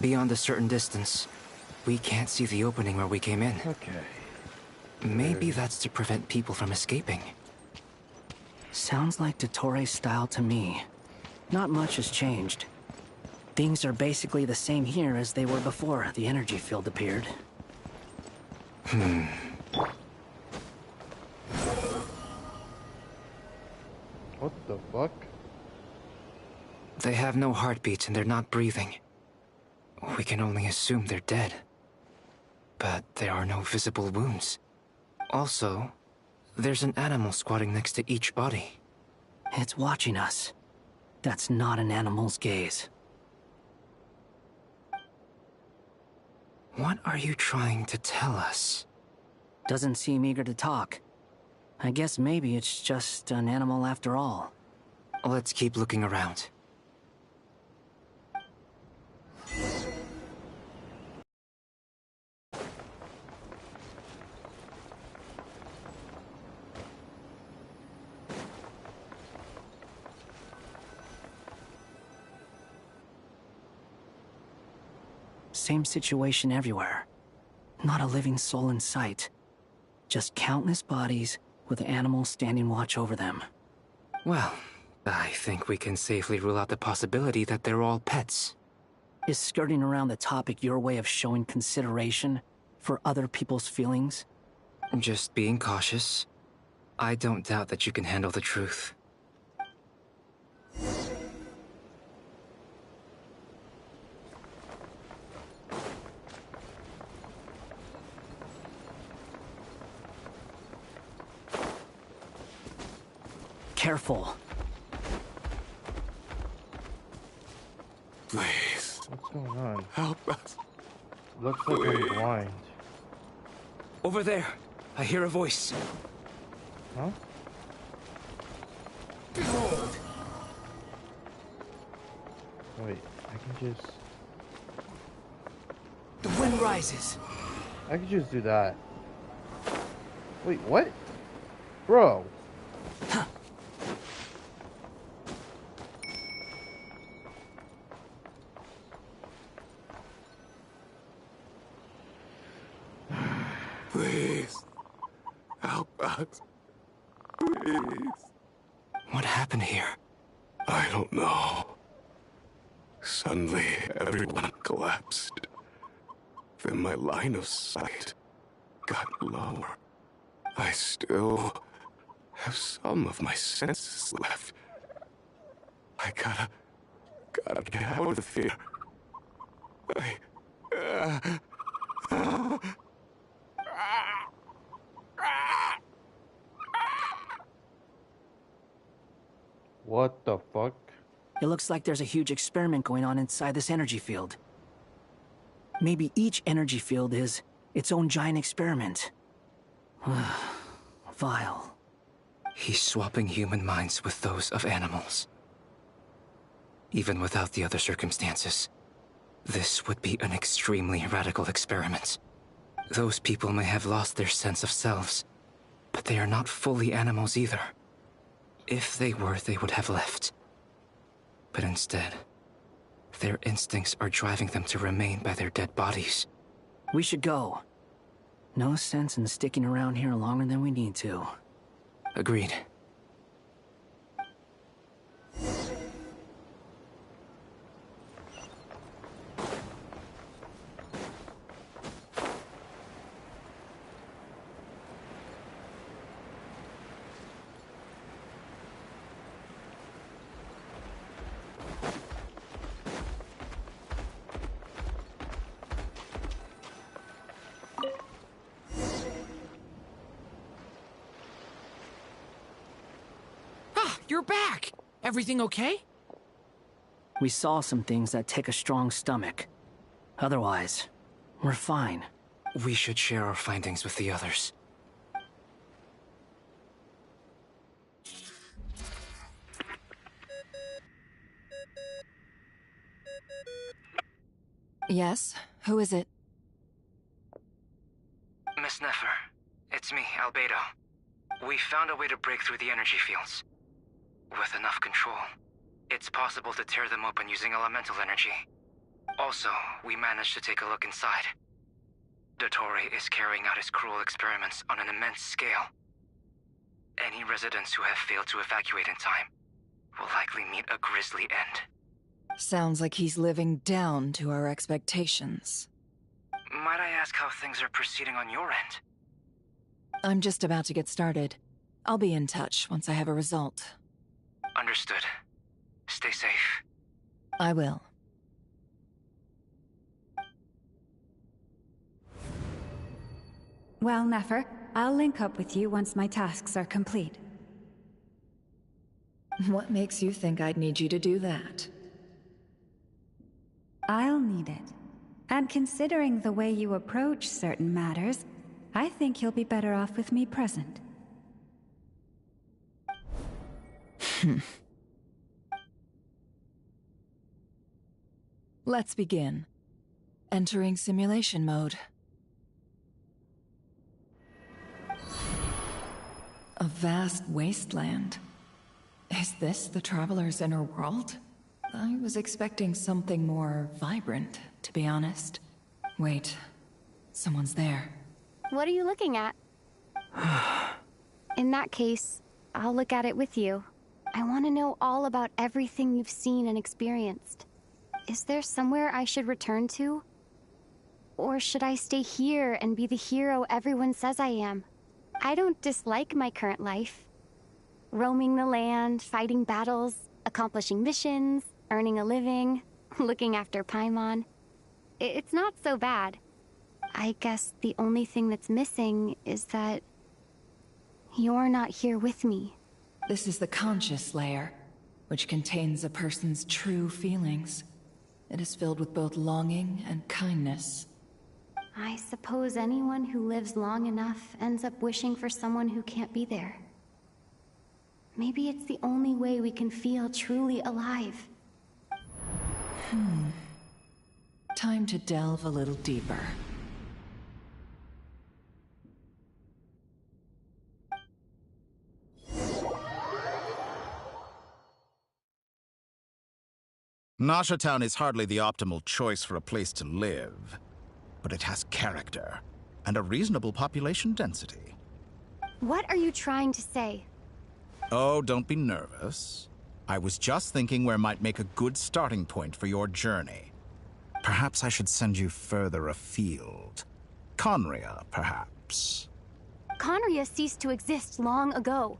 Beyond a certain distance, we can't see the opening where we came in. Okay. Maybe that's to prevent people from escaping. Sounds like Dottore style to me. Not much has changed. Things are basically the same here as they were before the energy field appeared. What the fuck? They have no heartbeat and they're not breathing. We can only assume they're dead. But there are no visible wounds. Also, there's an animal squatting next to each body. It's watching us. That's not an animal's gaze. What are you trying to tell us? Doesn't seem eager to talk. I guess maybe it's just an animal after all. Let's keep looking around. Same situation everywhere. Not a living soul in sight. Just countless bodies with animals standing watch over them. Well, I think we can safely rule out the possibility that they're all pets. Is skirting around the topic your way of showing consideration for other people's feelings? Just being cautious. I don't doubt that you can handle the truth. Careful. Please. What's going on? Help us. Looks like I'm blind. Over there. I hear a voice. Huh? Behold! Wait, I can just... The wind rises. I can just do that. Wait, what? Bro. Please. Help us. Please. What happened here? I don't know. Suddenly, everyone collapsed. Then my line of sight got lower. I still have some of my senses left. I gotta get out of here. What the fuck? It looks like there's a huge experiment going on inside this energy field. Maybe each energy field is its own giant experiment. Vile. He's swapping human minds with those of animals. Even without the other circumstances, this would be an extremely radical experiment. Those people may have lost their sense of selves, but they are not fully animals either. If they were, they would have left. But instead, their instincts are driving them to remain by their dead bodies. We should go. No sense in sticking around here longer than we need to. Agreed. You're back! Everything okay? We saw some things that take a strong stomach. Otherwise, we're fine. We should share our findings with the others. Yes? Who is it? Miss Nefer, it's me, Albedo. We found a way to break through the energy fields. With enough control, it's possible to tear them open using elemental energy. Also, we managed to take a look inside. Dottore is carrying out his cruel experiments on an immense scale. Any residents who have failed to evacuate in time will likely meet a grisly end. Sounds like he's living down to our expectations. Might I ask how things are proceeding on your end? I'm just about to get started. I'll be in touch once I have a result. Understood. Stay safe. I will. Well, Nefer, I'll link up with you once my tasks are complete. What makes you think I'd need you to do that? I'll need it. And considering the way you approach certain matters, I think you'll be better off with me present. Let's begin. Entering simulation mode. A vast wasteland. Is this the Traveler's inner world? I was expecting something more vibrant, to be honest. Wait, someone's there. What are you looking at? In that case, I'll look at it with you. I want to know all about everything you've seen and experienced. Is there somewhere I should return to? Or should I stay here and be the hero everyone says I am? I don't dislike my current life. Roaming the land, fighting battles, accomplishing missions, earning a living, looking after Paimon. It's not so bad. I guess the only thing that's missing is that you're not here with me. This is the conscious layer, which contains a person's true feelings. It is filled with both longing and kindness. I suppose anyone who lives long enough ends up wishing for someone who can't be there. Maybe it's the only way we can feel truly alive. Time to delve a little deeper. Nasha Town is hardly the optimal choice for a place to live, but it has character and a reasonable population density. What are you trying to say? Oh, don't be nervous. I was just thinking where might make a good starting point for your journey. Perhaps I should send you further afield. Conria, perhaps. Conria ceased to exist long ago.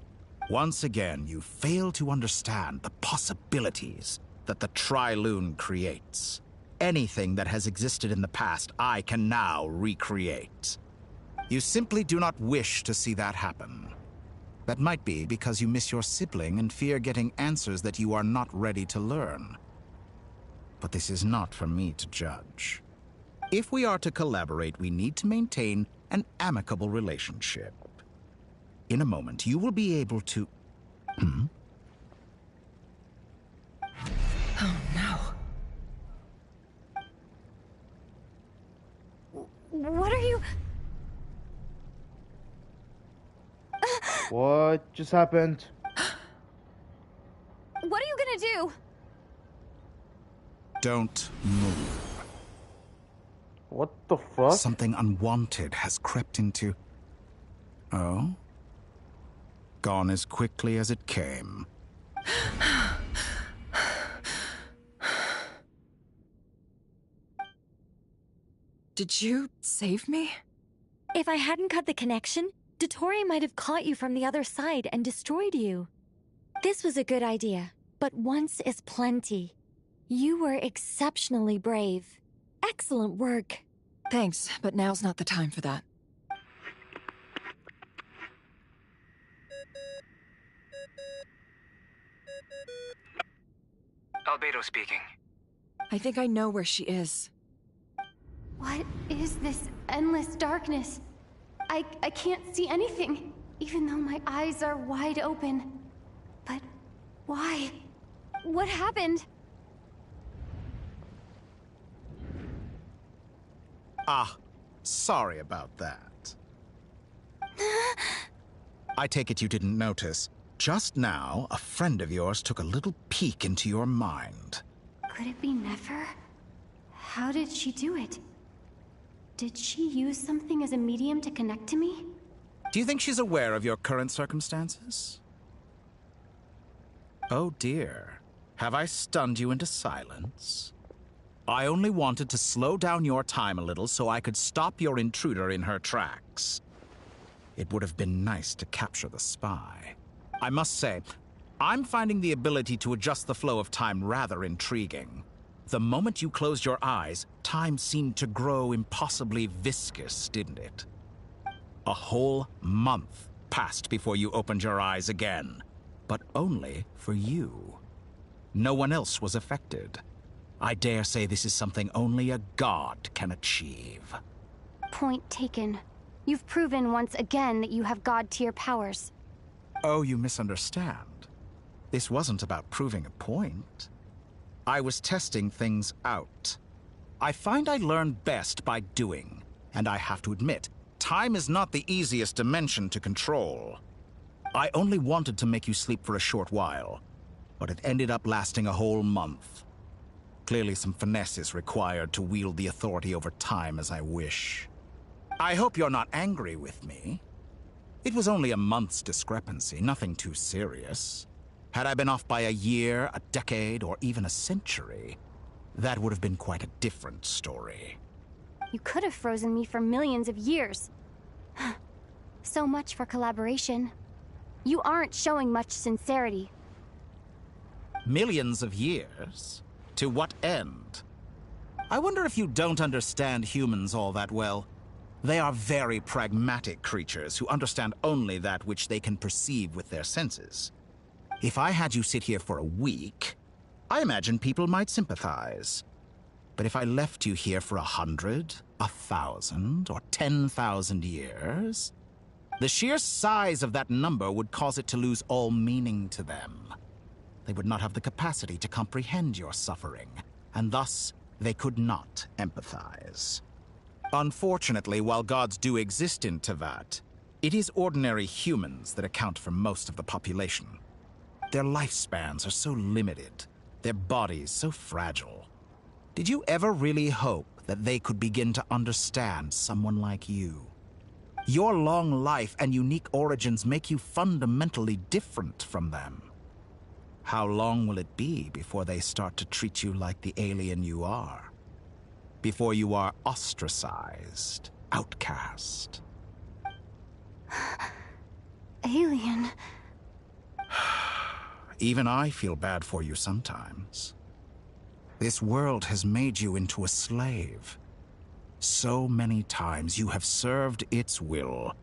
Once again, you fail to understand the possibilities that the Tri-Lune creates. Anything that has existed in the past, I can now recreate. You simply do not wish to see that happen. That might be because you miss your sibling and fear getting answers that you are not ready to learn. But this is not for me to judge. If we are to collaborate, we need to maintain an amicable relationship. In a moment, you will be able to... Oh no. What are you... What just happened? What are you gonna do? Don't move. What the fuck? Something unwanted has crept into... Oh? Gone as quickly as it came. Did you save me? If I hadn't cut the connection, Dottore might have caught you from the other side and destroyed you. This was a good idea, but once is plenty. You were exceptionally brave. Excellent work. Thanks, but now's not the time for that. Albedo speaking. I think I know where she is. What is this endless darkness? I can't see anything, even though my eyes are wide open. But why? What happened? Ah, sorry about that. I take it you didn't notice. Just now, a friend of yours took a little peek into your mind. Could it be Nefer? How did she do it? Did she use something as a medium to connect to me? Do you think she's aware of your current circumstances? Oh dear. Have I stunned you into silence? I only wanted to slow down your time a little so I could stop your intruder in her tracks. It would have been nice to capture the spy. I must say, I'm finding the ability to adjust the flow of time rather intriguing. The moment you closed your eyes, time seemed to grow impossibly viscous, didn't it? A whole month passed before you opened your eyes again. But only for you. No one else was affected. I dare say this is something only a god can achieve. Point taken. You've proven once again that you have god-tier powers. Oh, you misunderstand. This wasn't about proving a point. I was testing things out. I find I learn best by doing, and I have to admit, time is not the easiest dimension to control. I only wanted to make you sleep for a short while, but it ended up lasting a whole month. Clearly some finesse is required to wield the authority over time as I wish. I hope you're not angry with me. It was only a month's discrepancy, nothing too serious. Had I been off by a year, a decade, or even a century, that would have been quite a different story. You could have frozen me for millions of years. So much for collaboration. You aren't showing much sincerity. Millions of years? To what end? I wonder if you don't understand humans all that well. They are very pragmatic creatures who understand only that which they can perceive with their senses. If I had you sit here for a week, I imagine people might sympathize. But if I left you here for 100, 1,000, or 10,000 years, the sheer size of that number would cause it to lose all meaning to them. They would not have the capacity to comprehend your suffering, and thus they could not empathize. Unfortunately, while gods do exist in Teyvat, it is ordinary humans that account for most of the population. Their lifespans are so limited, their bodies so fragile. Did you ever really hope that they could begin to understand someone like you? Your long life and unique origins make you fundamentally different from them. How long will it be before they start to treat you like the alien you are? Before you are ostracized, outcast? Alien. Even I feel bad for you sometimes. This world has made you into a slave. So many times you have served its will,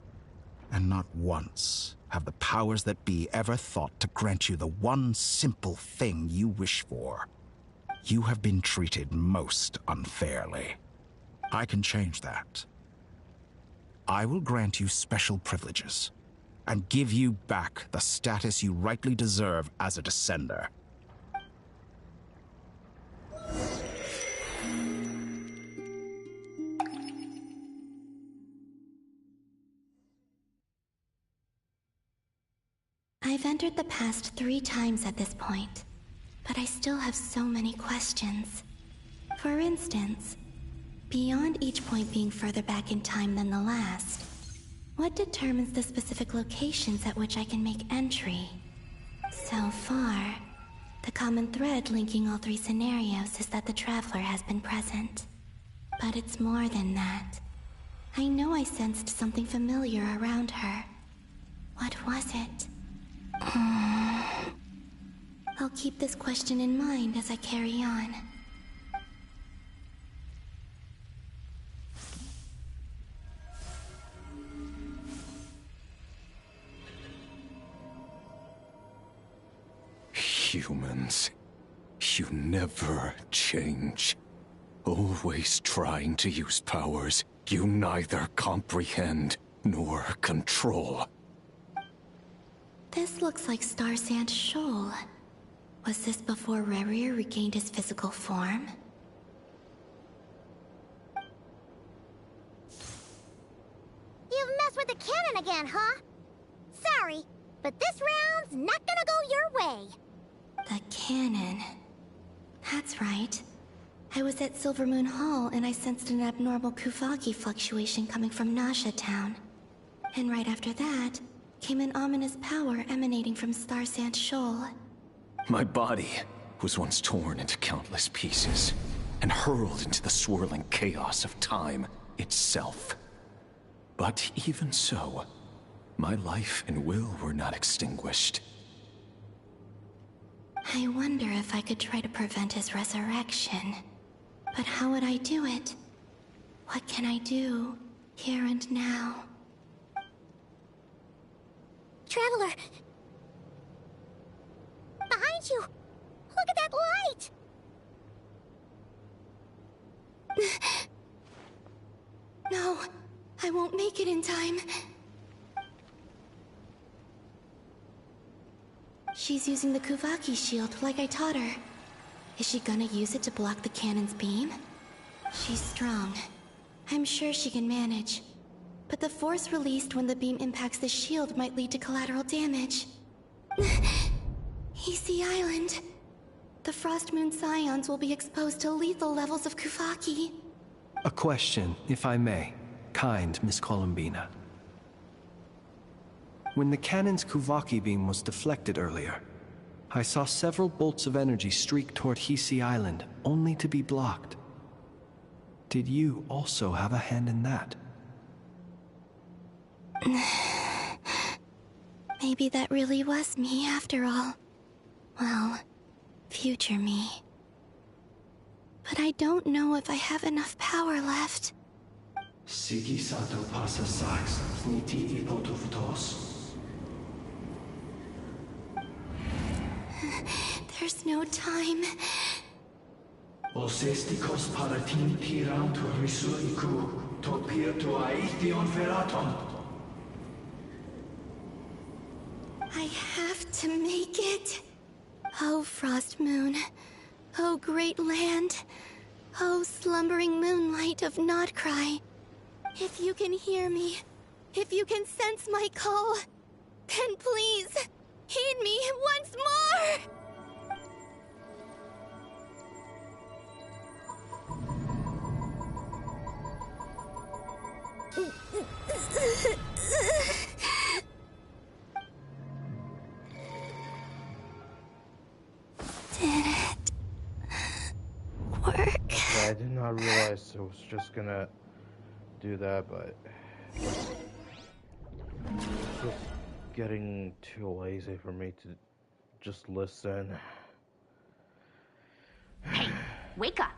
and not once have the powers that be ever thought to grant you the one simple thing you wish for. You have been treated most unfairly. I can change that. I will grant you special privileges, and give you back the status you rightly deserve as a descender. I've entered the past 3 times at this point, but I still have so many questions. For instance, beyond each point being further back in time than the last, what determines the specific locations at which I can make entry? So far, the common thread linking all 3 scenarios is that the Traveler has been present. But it's more than that. I know I sensed something familiar around her. What was it? I'll keep this question in mind as I carry on. Humans, you never change. Always trying to use powers you neither comprehend nor control. This looks like Star Sand Shoal. Was this before Rerir regained his physical form? You've messed with the cannon again, huh? Sorry, but this round's not gonna go your way. The cannon. That's right. I was at Silver Moon Hall and I sensed an abnormal Kuvagi fluctuation coming from Nasha Town. And right after that, came an ominous power emanating from Star Sand Shoal. My body was once torn into countless pieces and hurled into the swirling chaos of time itself. But even so, my life and will were not extinguished. I wonder if I could try to prevent his resurrection. But how would I do it? What can I do, here and now? Traveler. Behind you. Look at that light. No, I won't make it in time. She's using the Kuvaki shield like I taught her. Is she gonna use it to block the cannon's beam? She's strong. I'm sure she can manage. But the force released when the beam impacts the shield might lead to collateral damage. EC Island. The Frost Moon Scions will be exposed to lethal levels of Kuvaki. A question, if I may. Kind Miss Columbina. When the cannon's Kuvaki beam was deflected earlier, I saw several bolts of energy streak toward Hisi Island, only to be blocked. Did you also have a hand in that? Maybe that really was me after all. Well, future me. But I don't know if I have enough power left. Sigi sato pasa sax, niti ipotuftos. There's no time. Osestikos paratin tiran to risu iku, topir to aithion feraton. I have to make it. Oh, Frost Moon. Oh, great land. Oh, slumbering moonlight of Krai. If you can hear me, if you can sense my call, then please, heed me once more! Did it work? Yeah, I did not realize it was just gonna do that, but it's just getting too lazy for me to just listen. Hey, wake up.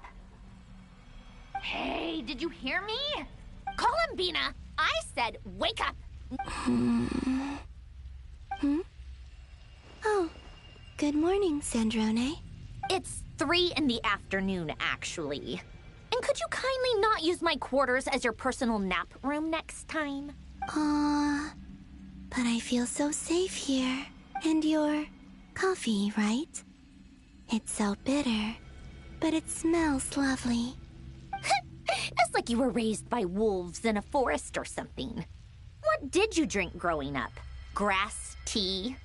Hey, did you hear me? Columbina, I said wake up. Oh, good morning, Sandrone. It's 3 in the afternoon, actually. And could you kindly not use my quarters as your personal nap room next time? But I feel so safe here. And your coffee, right? It's so bitter, but it smells lovely. It's like you were raised by wolves in a forest or something. What did you drink growing up? Grass tea?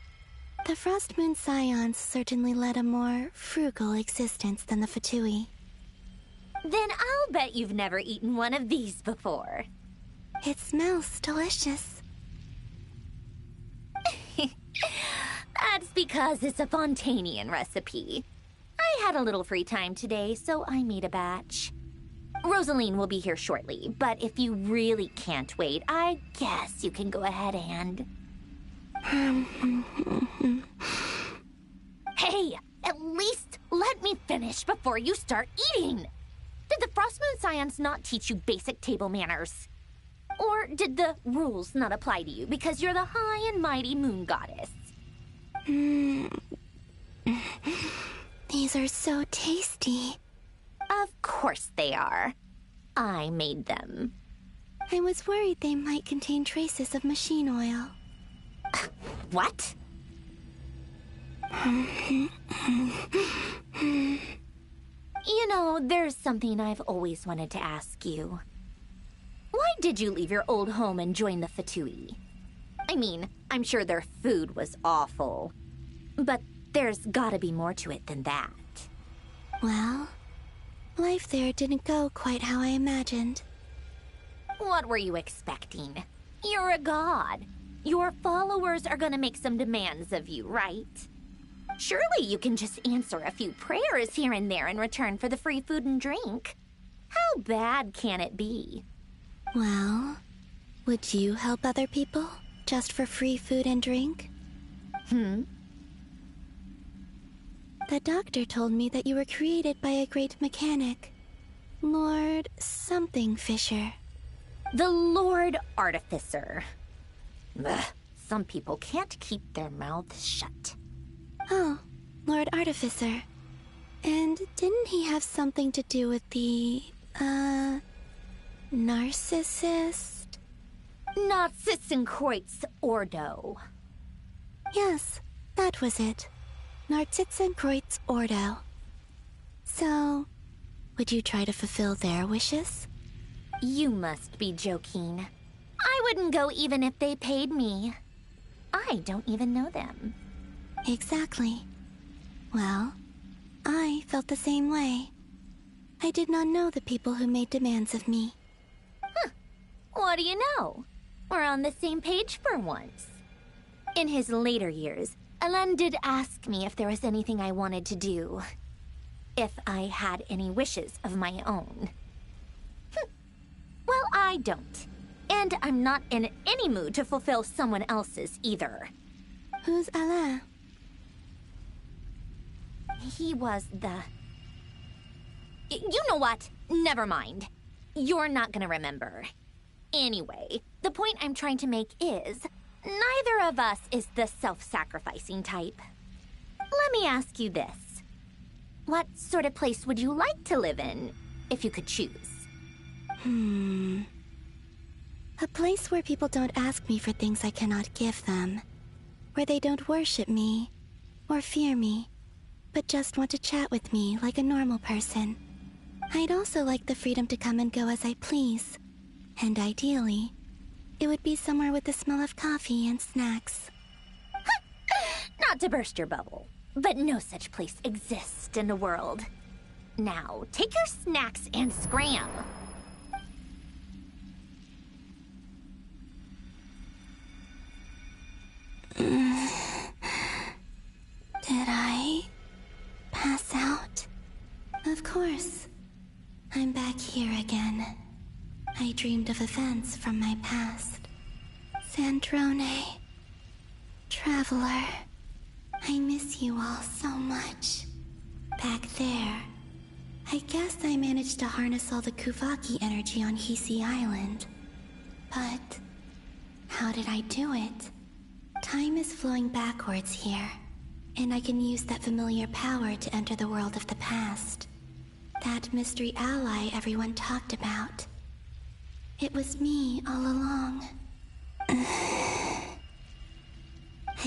The Frost Moon Scions certainly led a more frugal existence than the Fatui. Then I'll bet you've never eaten one of these before. It smells delicious. That's because it's a Fontanian recipe. I had a little free time today, so I made a batch. Rosaline will be here shortly, but if you really can't wait, I guess you can go ahead and... Hey, at least let me finish before you start eating! Did the Frost Moon Scions not teach you basic table manners? Or did the rules not apply to you because you're the high and mighty moon goddess? These are so tasty. Of course they are. I made them. I was worried they might contain traces of machine oil. What? You know, there's something I've always wanted to ask you. Why did you leave your old home and join the Fatui? I mean, I'm sure their food was awful. But there's gotta be more to it than that. Well, life there didn't go quite how I imagined. What were you expecting? You're a god. Your followers are gonna make some demands of you, right? Surely you can just answer a few prayers here and there in return for the free food and drink. How bad can it be? Well, would you help other people just for free food and drink? The doctor told me that you were created by a great mechanic. Lord something Fisher. The Lord Artificer. Ugh, some people can't keep their mouths shut. Oh, Lord Artificer. And didn't he have something to do with the, narcissist? Narcissenkreuz Ordo. Yes, that was it. Narcissenkreuz Ordo. So, would you try to fulfill their wishes? You must be joking. I wouldn't go even if they paid me. I don't even know them. Exactly. Well, I felt the same way. I did not know the people who made demands of me. Huh. What do you know? We're on the same page for once. In his later years, Alain did ask me if there was anything I wanted to do. If I had any wishes of my own. Well, I don't. And I'm not in any mood to fulfill someone else's either. Who's Alain? He was the... You know what? Never mind. You're not gonna remember. Anyway, the point I'm trying to make is, neither of us is the self-sacrificing type. Let me ask you this. What sort of place would you like to live in, if you could choose? A place where people don't ask me for things I cannot give them. Where they don't worship me, or fear me, but just want to chat with me like a normal person. I'd also like the freedom to come and go as I please. And ideally, it would be somewhere with the smell of coffee and snacks. Not to burst your bubble, but no such place exists in the world. Now, take your snacks and scram. Did I pass out? Of course. I'm back here again. I dreamed of events from my past. Sandrone. Traveler. I miss you all so much. Back there. I guess I managed to harness all the Kuvaki energy on Hisi Island. But how did I do it? Time is flowing backwards here, and I can use that familiar power to enter the world of the past. That mystery ally everyone talked about. It was me all along. I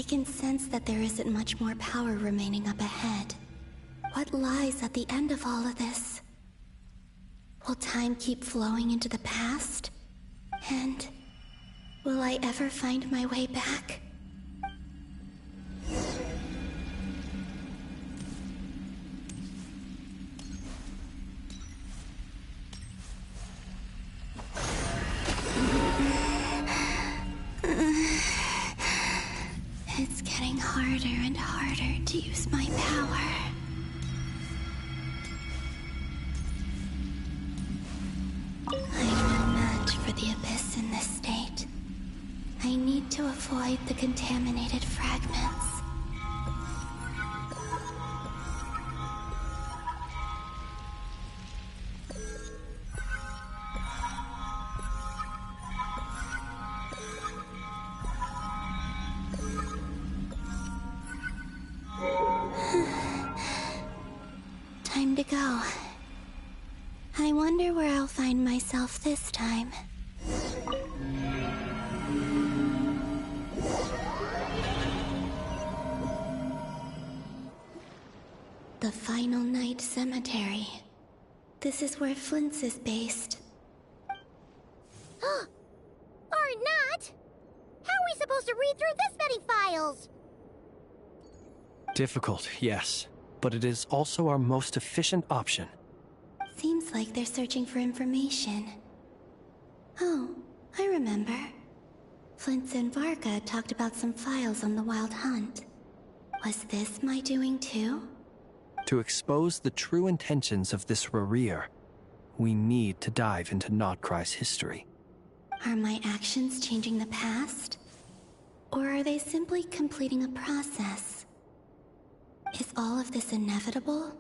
can sense that there isn't much more power remaining up ahead. What lies at the end of all of this? Will time keep flowing into the past? And will I ever find my way back? It's getting harder and harder to use my power. I'm no match for the Abyss in this state. I need to avoid the contaminated fragments. Time to go. I wonder where I'll find myself this time. The Final Night Cemetery. This is where Flint's is based. Or not! How are we supposed to read through this many files? Difficult, yes. But it is also our most efficient option. Seems like they're searching for information. Oh, I remember. Flint's and Varga talked about some files on the Wild Hunt. Was this my doing too? To expose the true intentions of this Rarir, we need to dive into Notkrai's history. Are my actions changing the past? Or are they simply completing a process? Is all of this inevitable?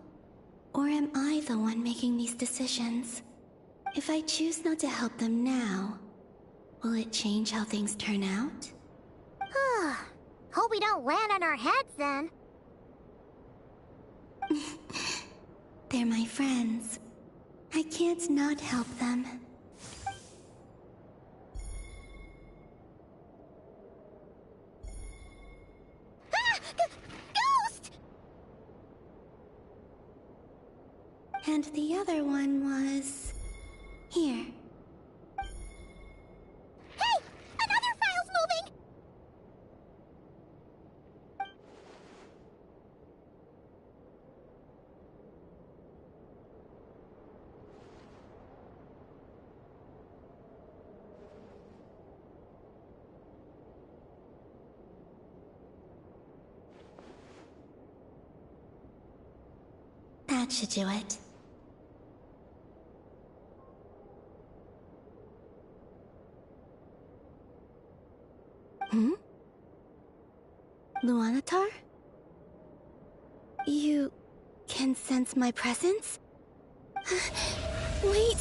Or am I the one making these decisions? If I choose not to help them now, will it change how things turn out? Hope we don't land on our heads then. They're my friends. I can't not help them. Ghost! And the other one was... here. Hey! Another file's moving! That should do it. Luanatar? You can sense my presence? Wait!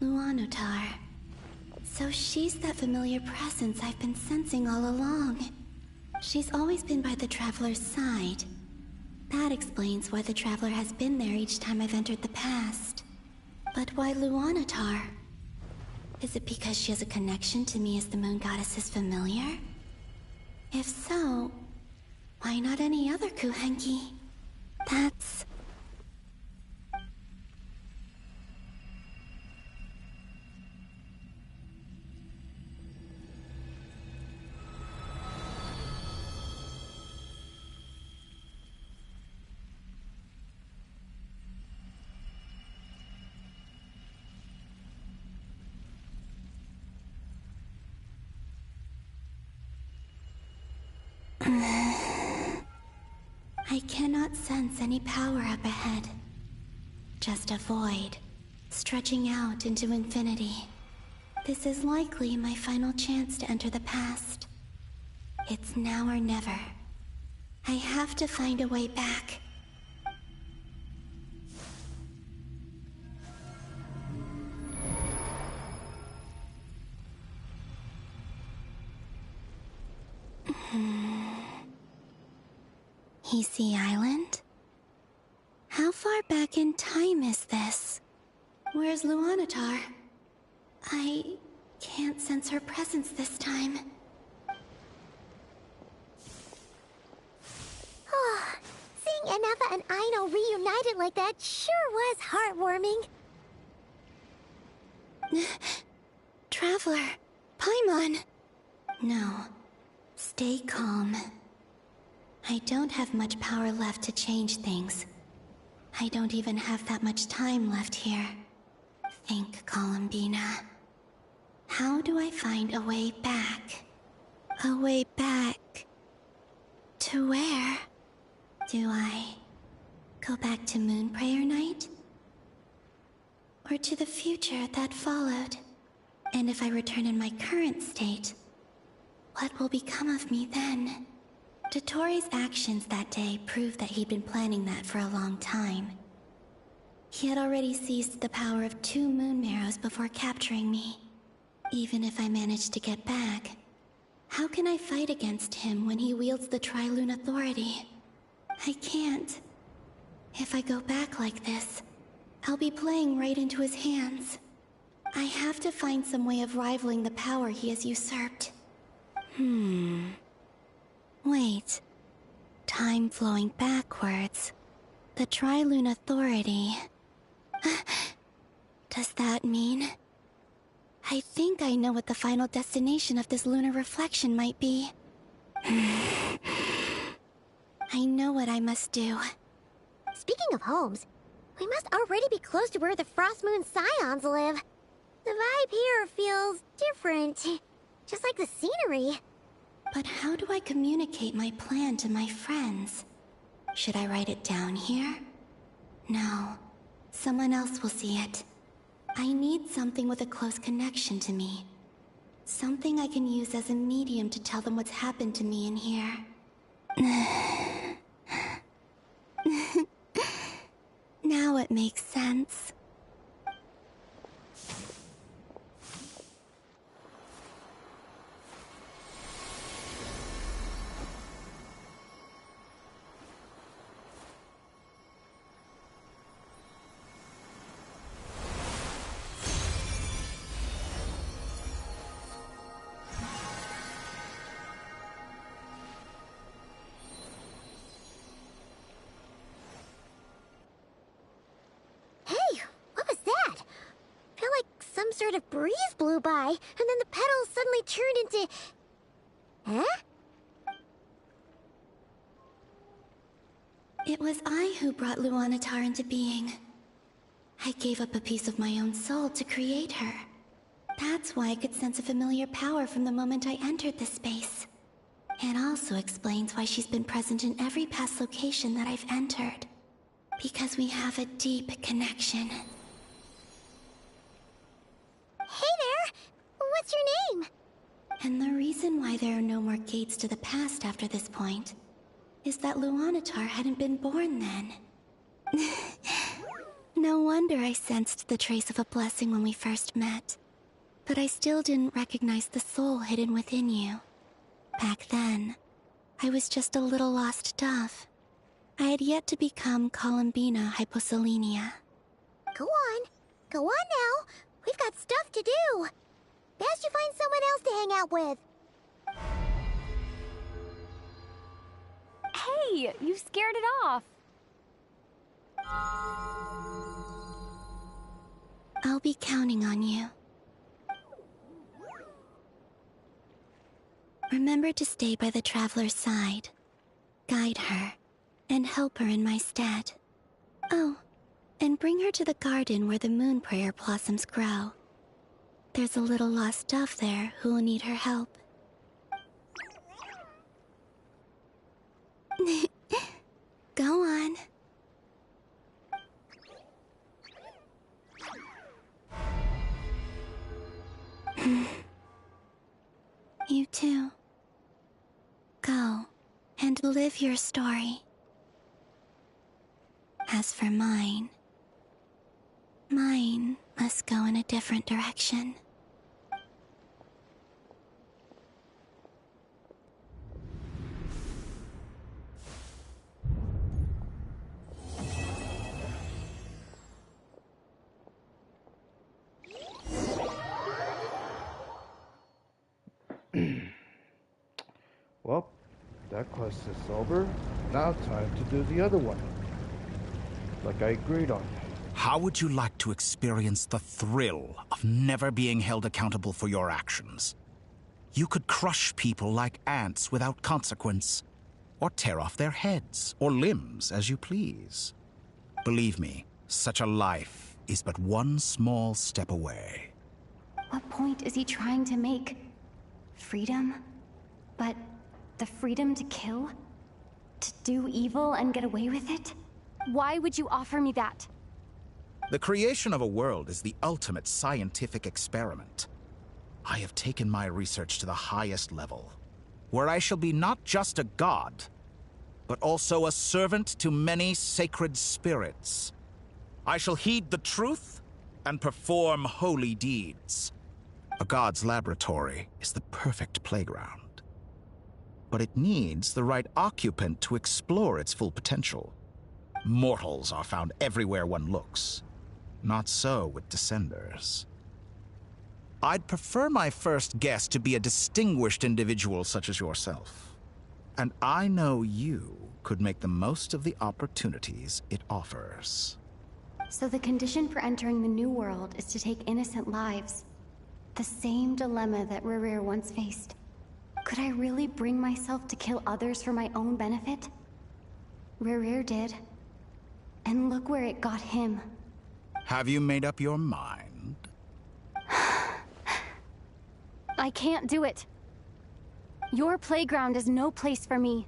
Luanatar. So she's that familiar presence I've been sensing all along. She's always been by the Traveler's side. That explains why the Traveler has been there each time I've entered the past. But why Luanatar? Is it because she has a connection to me as the Moon Goddess's familiar? If so, why not any other Kuhenki? That's... I cannot sense any power up ahead. Just a void, stretching out into infinity. This is likely my final chance to enter the past. It's now or never. I have to find a way back. Easy Island? How far back in time is this? Where's Luanatar? I can't sense her presence this time. Seeing Anafa and Aino reunited like that sure was heartwarming. Traveler, Paimon. No, stay calm. I don't have much power left to change things. I don't even have that much time left here. Think, Columbina. How do I find a way back? A way back... to where? Do I go back to Moon Prayer Night? Or to the future that followed? And if I return in my current state, what will become of me then? Dottoro's actions that day proved that he'd been planning that for a long time. He had already seized the power of 2 Moon Marrows before capturing me. Even if I managed to get back, how can I fight against him when he wields the Tri-Lune Authority? I can't. If I go back like this, I'll be playing right into his hands. I have to find some way of rivaling the power he has usurped. Wait. Time flowing backwards. The Tri-Lune Authority. Does that mean... I think I know what the final destination of this lunar reflection might be. I know what I must do. Speaking of homes, we must already be close to where the Frost Moon Scions live. The vibe here feels different, just like the scenery. But how do I communicate my plan to my friends? Should I write it down here? No. Someone else will see it. I need something with a close connection to me. Something I can use as a medium to tell them what's happened to me in here. That makes sense. Some sort of breeze blew by, and then the petals suddenly turned into... Huh? It was I who brought Luanatar into being. I gave up a piece of my own soul to create her. That's why I could sense a familiar power from the moment I entered this space. It also explains why she's been present in every past location that I've entered. Because we have a deep connection. Hey there! What's your name? And the reason why there are no more gates to the past after this point is that Luanatar hadn't been born then. No wonder I sensed the trace of a blessing when we first met. But I still didn't recognize the soul hidden within you. Back then, I was just a little lost dove. I had yet to become Columbina Hyposelenia. Go on. Go on now. We've got stuff to do. Best you find someone else to hang out with. Hey, you scared it off. I'll be counting on you. Remember to stay by the Traveler's side. Guide her, and help her in my stead. Oh, and bring her to the garden where the moon prayer blossoms grow. There's a little lost dove there who will need her help. Go on. You too. Go and live your story. As for mine must go in a different direction. Well, that quest is over. Now time to do the other one. Like I agreed on. How would you like to experience the thrill of never being held accountable for your actions? You could crush people like ants without consequence, or tear off their heads or limbs as you please. Believe me, such a life is but one small step away. What point is he trying to make? Freedom? But the freedom to kill? To do evil and get away with it? Why would you offer me that? The creation of a world is the ultimate scientific experiment. I have taken my research to the highest level, where I shall be not just a god, but also a servant to many sacred spirits. I shall heed the truth and perform holy deeds. A god's laboratory is the perfect playground, but it needs the right occupant to explore its full potential. Mortals are found everywhere one looks. Not so with Descenders. I'd prefer my first guest to be a distinguished individual such as yourself. And I know you could make the most of the opportunities it offers. So the condition for entering the new world is to take innocent lives. The same dilemma that Rerir once faced. Could I really bring myself to kill others for my own benefit? Rerir did. And look where it got him. Have you made up your mind? I can't do it. Your playground is no place for me.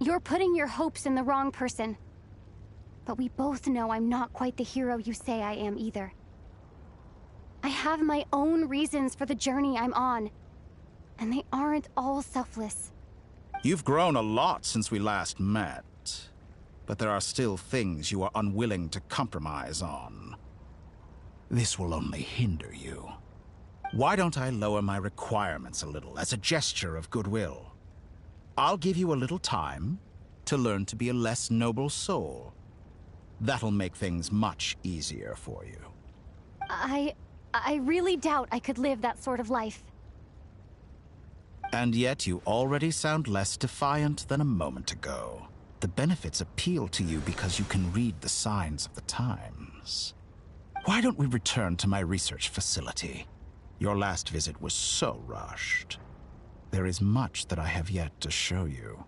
You're putting your hopes in the wrong person. But we both know I'm not quite the hero you say I am either. I have my own reasons for the journey I'm on. And they aren't all selfless. You've grown a lot since we last met. but there are still things you are unwilling to compromise on. This will only hinder you. Why don't I lower my requirements a little as a gesture of goodwill? I'll give you a little time to learn to be a less noble soul. That'll make things much easier for you. I really doubt I could live that sort of life. And yet you already sound less defiant than a moment ago. The benefits appeal to you because you can read the signs of the times. Why don't we return to my research facility? Your last visit was so rushed. There is much that I have yet to show you.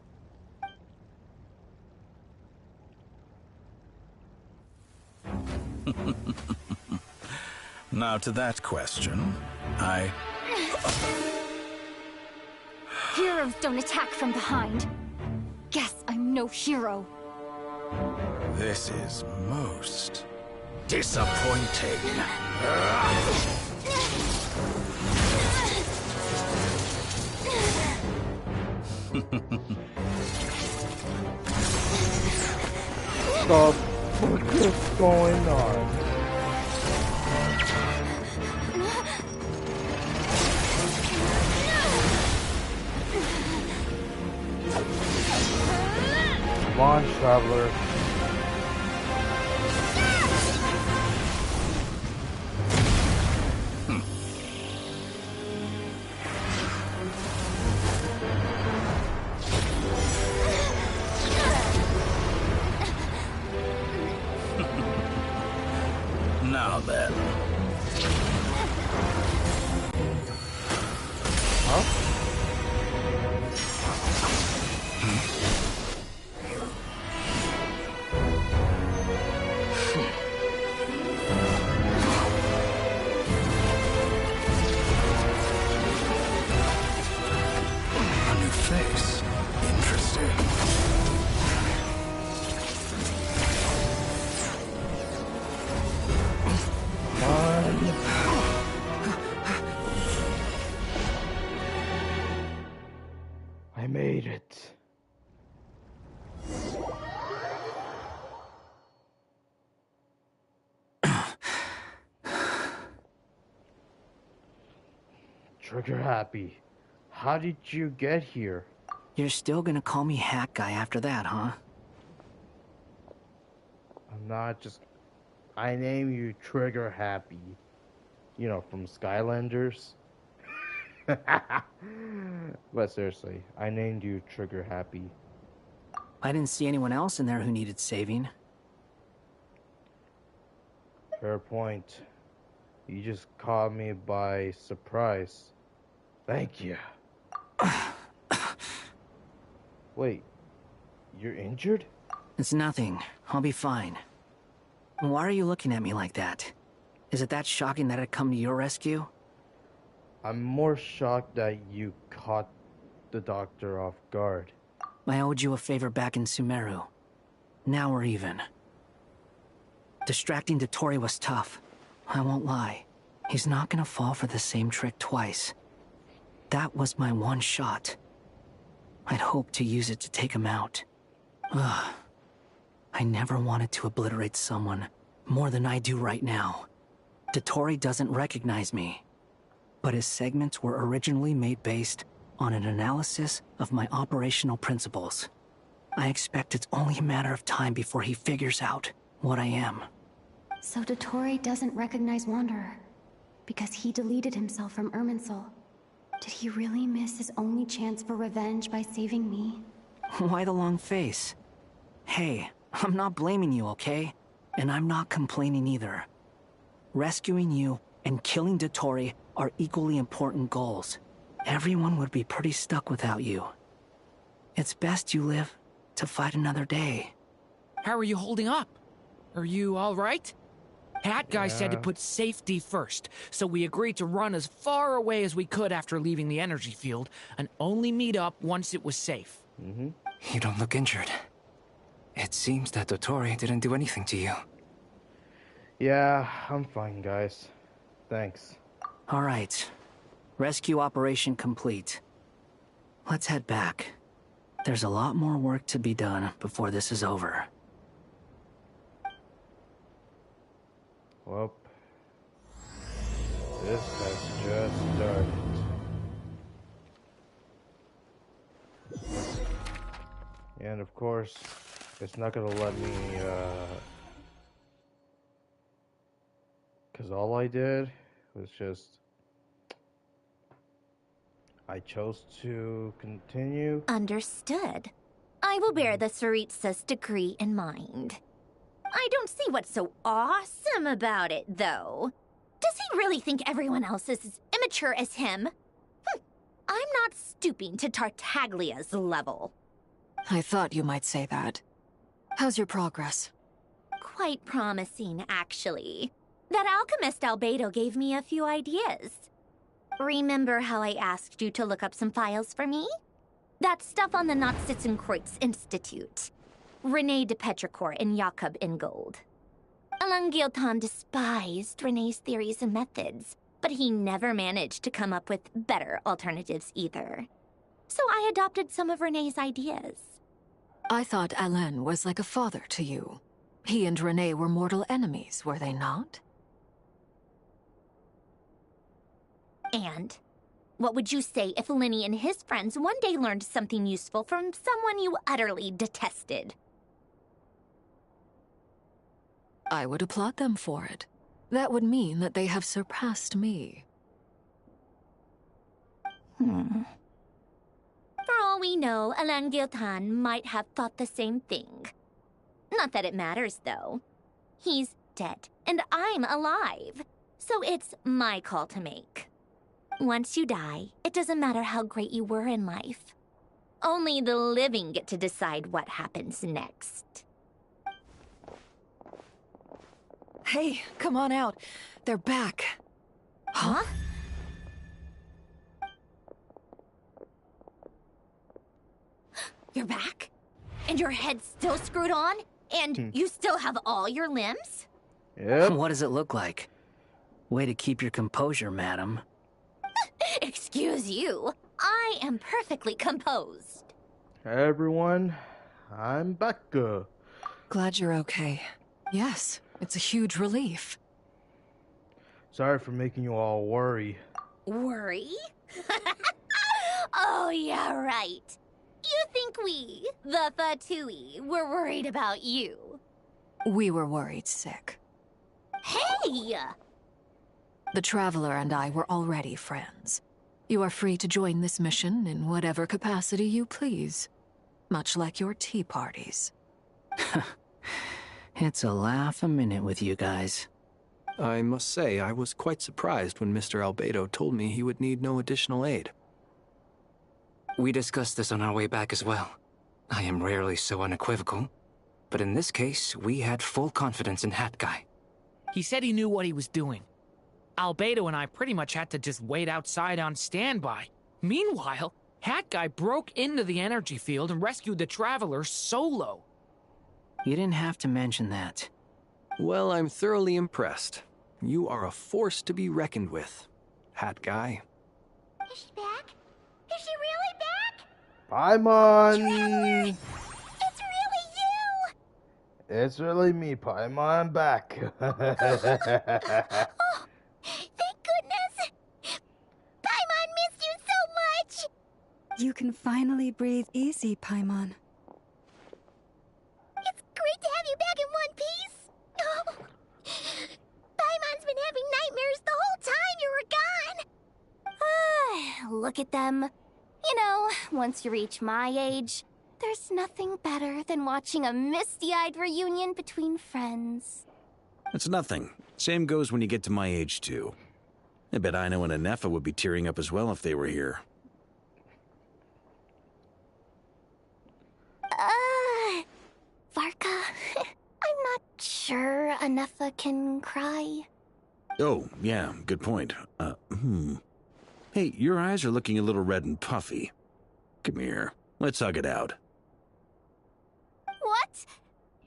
Now to that question, Heroes don't attack from behind. Guess I'm no hero. This is most disappointing. Stop. What's going on? Come on, Traveler. Now then. A new face. Interesting. I made it. Trigger Happy, how did you get here? You're still gonna call me Hack Guy after that, huh? I'm not just... I name you Trigger Happy. You know, from Skylanders. But seriously, I named you Trigger Happy. I didn't see anyone else in there who needed saving. Fair point. You just caught me by surprise. Thank you. Wait, you're injured? It's nothing. I'll be fine. Why are you looking at me like that? Is it that shocking that I'd come to your rescue? I'm more shocked that you caught the doctor off guard. I owed you a favor back in Sumeru. Now we're even. Distracting Dotori was tough. I won't lie. He's not gonna fall for the same trick twice. That was my one shot. I'd hoped to use it to take him out. Ugh. I never wanted to obliterate someone more than I do right now. Dotori doesn't recognize me. But his segments were originally made based on an analysis of my operational principles. I expect it's only a matter of time before he figures out what I am. So Dotori doesn't recognize Wanderer because he deleted himself from Irminsul. Did he really miss his only chance for revenge by saving me? Why the long face? Hey, I'm not blaming you, okay? And I'm not complaining either. Rescuing you and killing Dotori are equally important goals. Everyone would be pretty stuck without you. It's best you live to fight another day. How are you holding up? Are you all right? Hat Guy said to put safety first, so we agreed to run as far away as we could after leaving the energy field, and only meet up once it was safe. You don't look injured. It seems that Dotori didn't do anything to you. Yeah, I'm fine, guys. Thanks. All right. Rescue operation complete. Let's head back. There's a lot more work to be done before this is over. Well, this has just started. And of course, it's not gonna let me, because all I did was just, I chose to continue. Understood. I will bear the Tsaritsa's decree in mind. I don't see what's so awesome about it, though. Does he really think everyone else is as immature as him? I'm not stooping to Tartaglia's level. I thought you might say that. How's your progress? Quite promising, actually. That alchemist Albedo gave me a few ideas. Remember how I asked you to look up some files for me? That stuff on the Nachtschitzenkreuz Institute. René de Petrichor and Jakob Ingold. Alain Guillotin despised René's theories and methods, but he never managed to come up with better alternatives either. So I adopted some of René's ideas. I thought Alain was like a father to you. He and René were mortal enemies, were they not? And what would you say if Lenny and his friends one day learned something useful from someone you utterly detested? I would applaud them for it. That would mean that they have surpassed me. For all we know, Alain Guillotin might have thought the same thing. Not that it matters, though. He's dead, and I'm alive. So it's my call to make. Once you die, it doesn't matter how great you were in life. Only the living get to decide what happens next. Hey, come on out. They're back. Huh? You're back? And your head's still screwed on? And you still have all your limbs? Yep. What does it look like? Way to keep your composure, madam. Excuse you. I am perfectly composed. Hey everyone, I'm back. Glad you're okay. Yes, it's a huge relief. Sorry for making you all worry. Worry? Oh, yeah, right. You think we, the Fatui, were worried about you? We were worried sick. Hey! The Traveler and I were already friends. You are free to join this mission in whatever capacity you please. Much like your tea parties. It's a laugh a minute with you guys. I must say, I was quite surprised when Mr. Albedo told me he would need no additional aid. We discussed this on our way back as well. I am rarely so unequivocal, but in this case, we had full confidence in Hat Guy. He said he knew what he was doing. Albedo and I pretty much had to just wait outside on standby. Meanwhile, Hat Guy broke into the energy field and rescued the Traveler solo. You didn't have to mention that. Well, I'm thoroughly impressed. You are a force to be reckoned with, Hat Guy. Is she back? Is she really back? Paimon! It's really you! It's really me, Paimon. I'm back. Oh, thank goodness! Paimon missed you so much! You can finally breathe easy, Paimon. It's great to have you back in one piece! Oh. Paimon's been having nightmares the whole time you were gone! Look at them. You know, once you reach my age, there's nothing better than watching a misty-eyed reunion between friends. It's nothing. Same goes when you get to my age, too. I bet Ino and Anefa would be tearing up as well if they were here. Varka, I'm not sure Anefa can cry. Oh, yeah, good point. Hey, your eyes are looking a little red and puffy. Come here. Let's hug it out. What?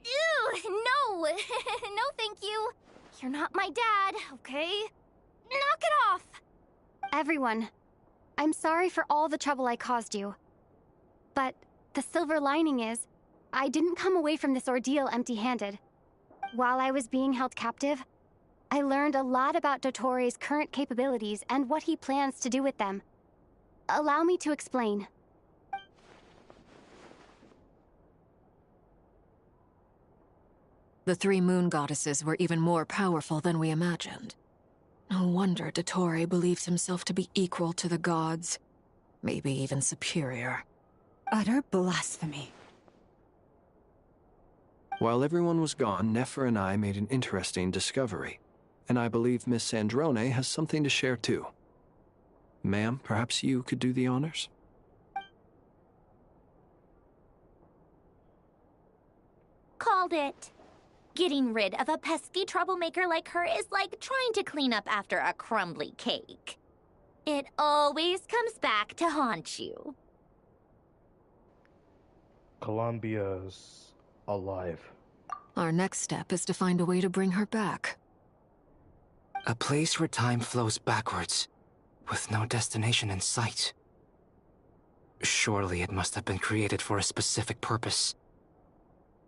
Ew, no. No, thank you. You're not my dad, okay? Knock it off. Everyone, I'm sorry for all the trouble I caused you. But the silver lining is, I didn't come away from this ordeal empty-handed. While I was being held captive, I learned a lot about Dottoro's current capabilities and what he plans to do with them. Allow me to explain. The three moon goddesses were even more powerful than we imagined. No wonder Dottore believes himself to be equal to the gods. Maybe even superior. Utter blasphemy. While everyone was gone, Nefer and I made an interesting discovery. And I believe Miss Sandrone has something to share too. Ma'am, perhaps you could do the honors? Called it. Getting rid of a pesky troublemaker like her is like trying to clean up after a crumbly cake. It always comes back to haunt you. Columbia's alive. Our next step is to find a way to bring her back. A place where time flows backwards, with no destination in sight. Surely it must have been created for a specific purpose.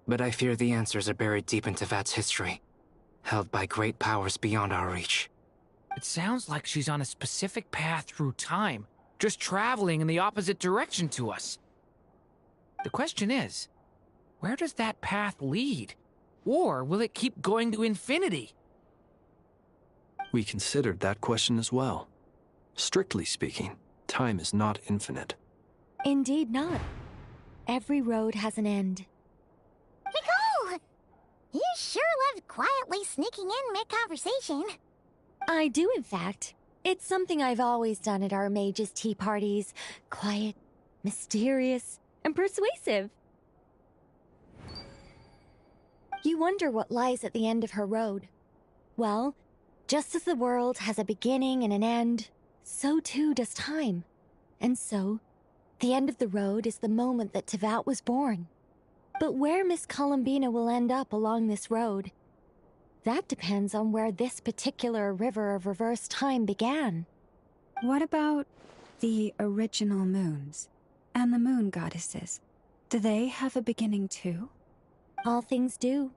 But I fear the answers are buried deep in Tevat's history, held by great powers beyond our reach. It sounds like she's on a specific path through time, just traveling in the opposite direction to us. The question is, where does that path lead? Or will it keep going to infinity? We considered that question as well. Strictly speaking, time is not infinite. Indeed not. Every road has an end. Nicole! You sure love quietly sneaking in mid-conversation. I do, in fact. It's something I've always done at our mages' tea parties. Quiet, mysterious, and persuasive. You wonder what lies at the end of her road. Well, just as the world has a beginning and an end, so too does time. And so, the end of the road is the moment that Tevat was born. But where Miss Columbina will end up along this road, that depends on where this particular river of reverse time began. What about the original moons and the moon goddesses? Do they have a beginning too? All things do.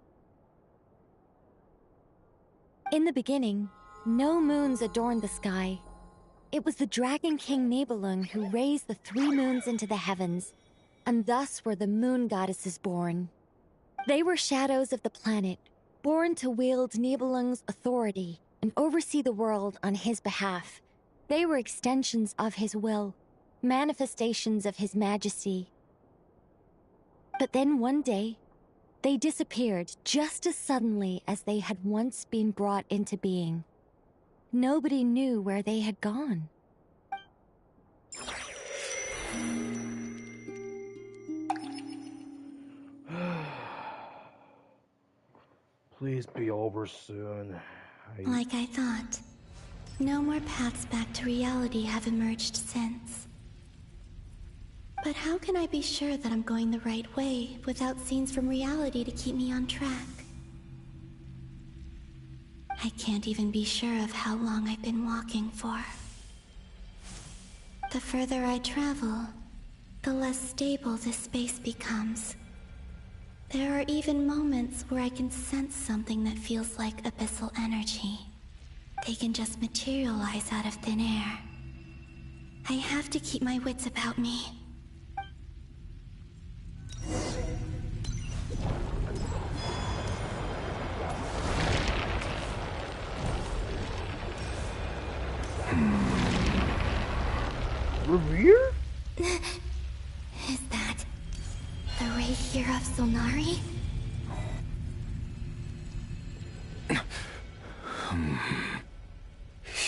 In the beginning, no moons adorned the sky. It was the Dragon King Nibelung who raised the three moons into the heavens, and thus were the moon goddesses born. They were shadows of the planet, born to wield Nibelung's authority and oversee the world on his behalf. They were extensions of his will, manifestations of his majesty. But then one day, they disappeared just as suddenly as they had once been brought into being. Nobody knew where they had gone. Please be over soon. Like I thought. No more paths back to reality have emerged since. But how can I be sure that I'm going the right way without scenes from reality to keep me on track? I can't even be sure of how long I've been walking for. The further I travel, the less stable this space becomes. There are even moments where I can sense something that feels like abyssal energy. They can just materialize out of thin air. I have to keep my wits about me. Revere? Is that the ray here of Solnari?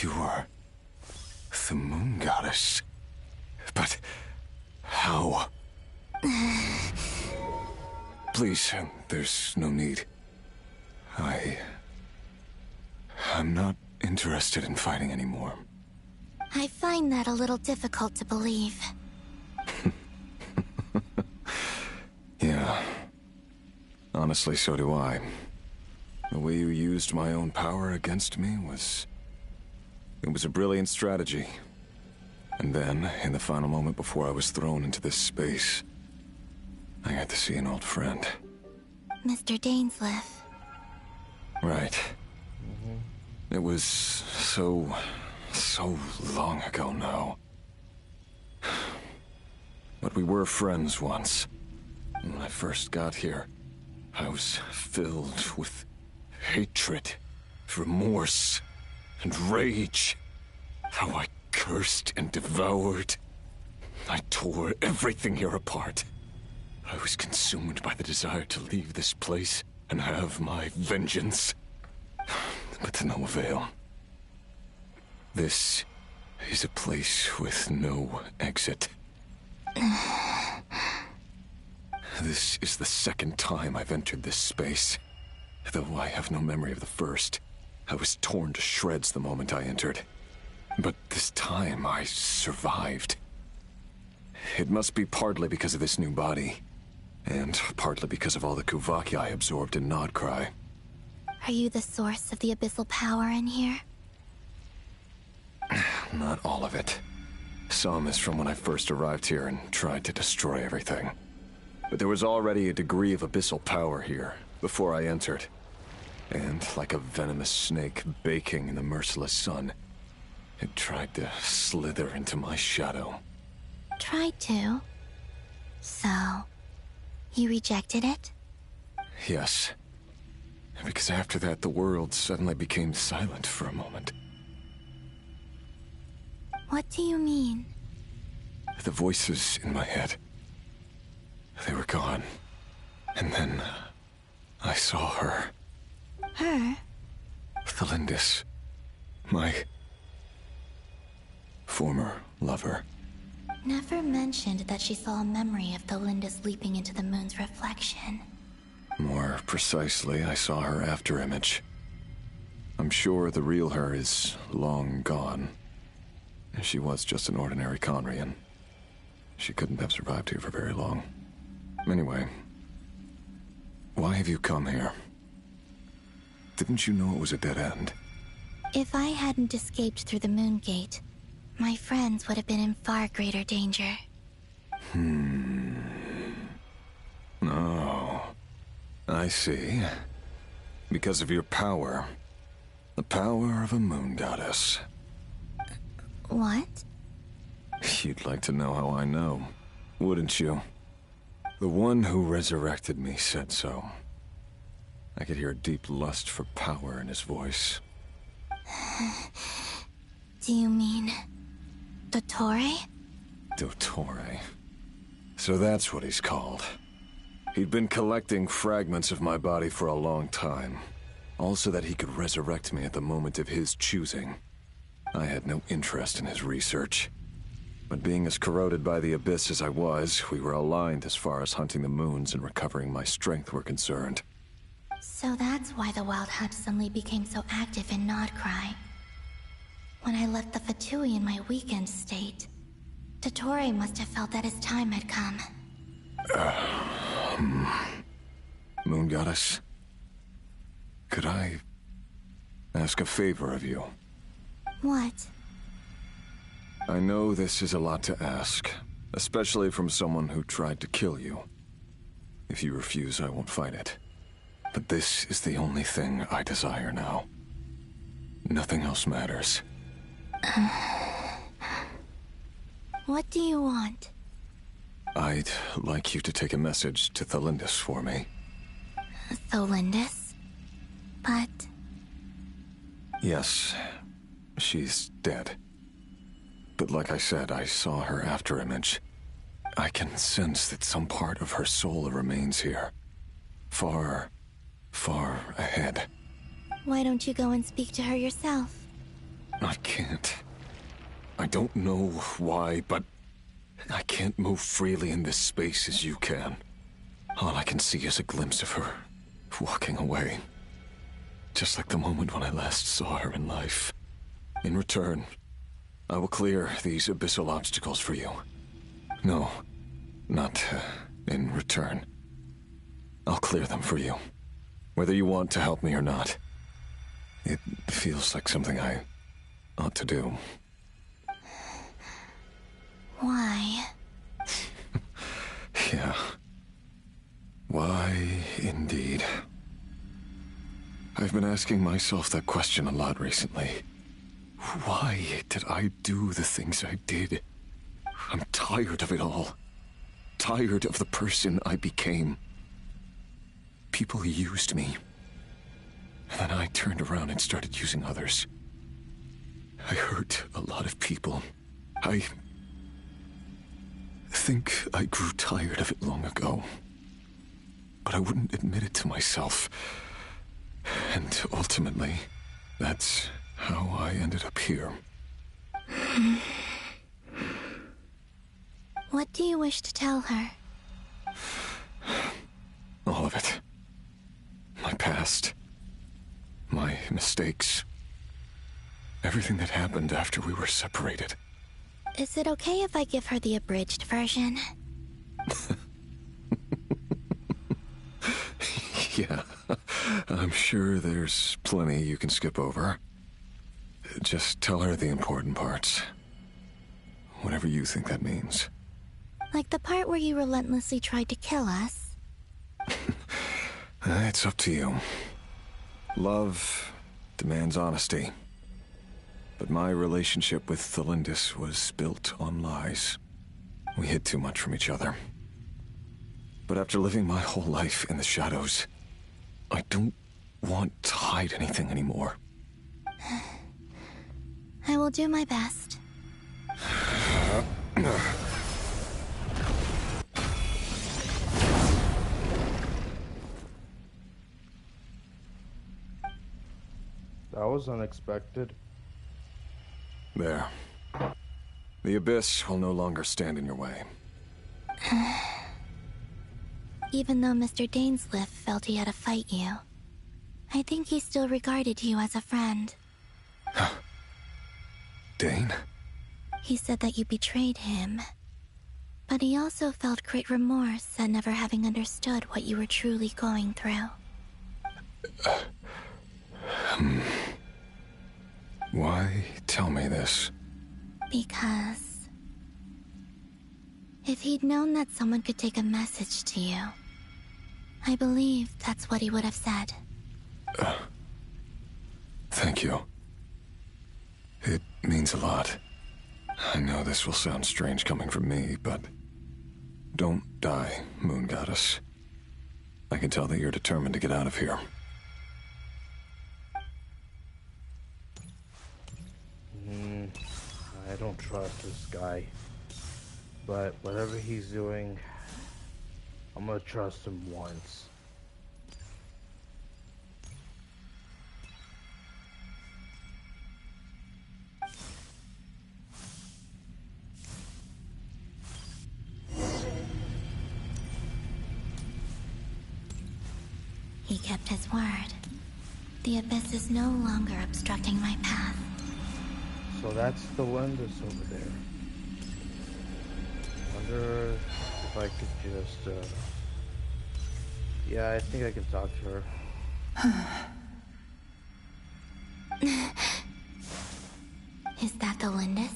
You are the moon goddess. But how? Please, there's no need. I'm not interested in fighting anymore. I find that a little difficult to believe. Yeah. Honestly, so do I. The way you used my own power against me was... It was a brilliant strategy. And then, in the final moment before I was thrown into this space, I got to see an old friend. Mr. Dainsleif. Right. It was so long ago now. But we were friends once. When I first got here, I was filled with hatred, remorse, and rage. How I cursed and devoured. I tore everything here apart. I was consumed by the desire to leave this place and have my vengeance. But to no avail. This is a place with no exit. This is the second time I've entered this space. Though I have no memory of the first. I was torn to shreds the moment I entered. But this time I survived. It must be partly because of this new body. And partly because of all the Kuvaki I absorbed in Krai. Are you the source of the abyssal power in here? Not all of it. Some is from when I first arrived here and tried to destroy everything. But there was already a degree of abyssal power here, before I entered. And like a venomous snake baking in the merciless sun, it tried to slither into my shadow. Tried to? So, you rejected it? Yes. Because after that, the world suddenly became silent for a moment. What do you mean? The voices in my head, they were gone. And then I saw her. Her? Thelindis. My former lover. Never mentioned that she saw a memory of Thelindis leaping into the moon's reflection. More precisely, I saw her afterimage. I'm sure the real her is long gone. She was just an ordinary Conrian. She couldn't have survived here for very long. Anyway, why have you come here? Didn't you know it was a dead end? If I hadn't escaped through the moon gate, my friends would have been in far greater danger. Oh, I see. Because of your power. The power of a moon goddess. What? You'd like to know how I know, wouldn't you? The one who resurrected me said so. I could hear a deep lust for power in his voice. Do you mean... Dottore? Dottore. So that's what he's called. He'd been collecting fragments of my body for a long time. All so that he could resurrect me at the moment of his choosing. I had no interest in his research. But being as corroded by the abyss as I was, we were aligned as far as hunting the moons and recovering my strength were concerned. So that's why the Wild Hunt suddenly became so active in Krai. When I left the Fatui in my weakened state, Dottore must have felt that his time had come. Moon Goddess, could I ask a favor of you? What? I know this is a lot to ask, especially from someone who tried to kill you. If you refuse, I won't fight it. But this is the only thing I desire now. Nothing else matters. What do you want? I'd like you to take a message to Thelindis for me. Thelindis? But... Yes, she's dead. But like I said, I saw her afterimage. I can sense that some part of her soul remains here. Far, far ahead. Why don't you go and speak to her yourself? I can't. I don't know why, but I can't move freely in this space as you can. All I can see is a glimpse of her, walking away. Just like the moment when I last saw her in life. In return, I will clear these abyssal obstacles for you. No, not in return. I'll clear them for you, whether you want to help me or not. It feels like something I ought to do. Why? Yeah. Why, indeed. I've been asking myself that question a lot recently. Why did I do the things I did? I'm tired of it all. Tired of the person I became. People used me. And then I turned around and started using others. I hurt a lot of people. I think I grew tired of it long ago. But I wouldn't admit it to myself. And ultimately, that's how I ended up here. What do you wish to tell her? All of it. My past. My mistakes. Everything that happened after we were separated. Is it okay if I give her the abridged version? Yeah, I'm sure there's plenty you can skip over. Just tell her the important parts. Whatever you think that means. Like the part where you relentlessly tried to kill us? It's up to you. Love demands honesty. But my relationship with Thelindis was built on lies. We hid too much from each other. But after living my whole life in the shadows, I don't want to hide anything anymore. I will do my best. That was unexpected. There. The Abyss will no longer stand in your way. Even though Mr. Dainsliff felt he had to fight you, I think he still regarded you as a friend. Dane? He said that you betrayed him. But he also felt great remorse at never having understood what you were truly going through. Why tell me this? Because if he'd known that someone could take a message to you, I believe that's what he would have said. Thank you. It means a lot. I know this will sound strange coming from me, but don't die, Moon Goddess. I can tell that you're determined to get out of here. I don't trust this guy. But whatever he's doing, I'm gonna trust him once. He kept his word. The Abyss is no longer obstructing my path. So that's the Lindis over there. Wonder if I could just, yeah, I think I can talk to her. Is that the Lindis?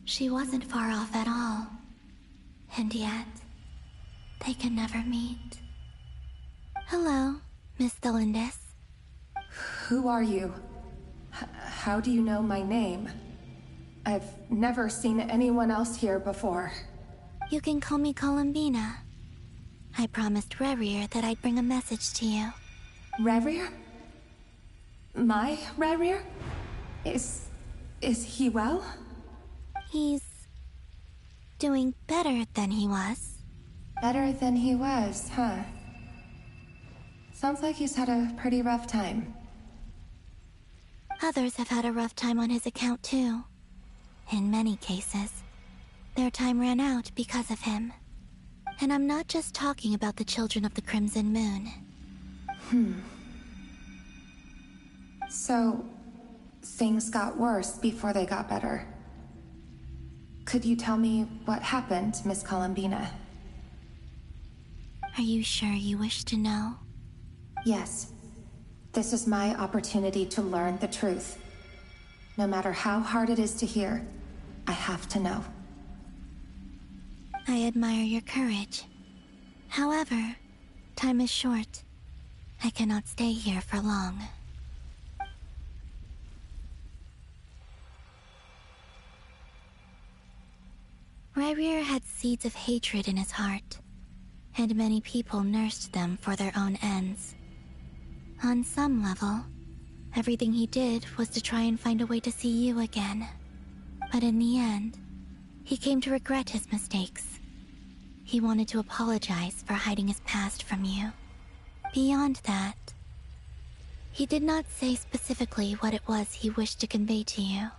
She wasn't far off at all. And yet, they can never meet. Hello, Miss Thelindis. Who are you? How do you know my name? I've never seen anyone else here before. You can call me Columbina. I promised Rerir that I'd bring a message to you. Rerir? My Rerir? Is he well? He's doing better than he was. Better than he was, huh? Sounds like he's had a pretty rough time. Others have had a rough time on his account too. In many cases, their time ran out because of him. And I'm not just talking about the children of the Crimson Moon. So, things got worse before they got better. Could you tell me what happened, Miss Columbina? Are you sure you wish to know? Yes. This is my opportunity to learn the truth. No matter how hard it is to hear, I have to know. I admire your courage. However, time is short, I cannot stay here for long. Rayrir had seeds of hatred in his heart, and many people nursed them for their own ends. On some level, everything he did was to try and find a way to see you again. But in the end, he came to regret his mistakes. He wanted to apologize for hiding his past from you. Beyond that, he did not say specifically what it was he wished to convey to you.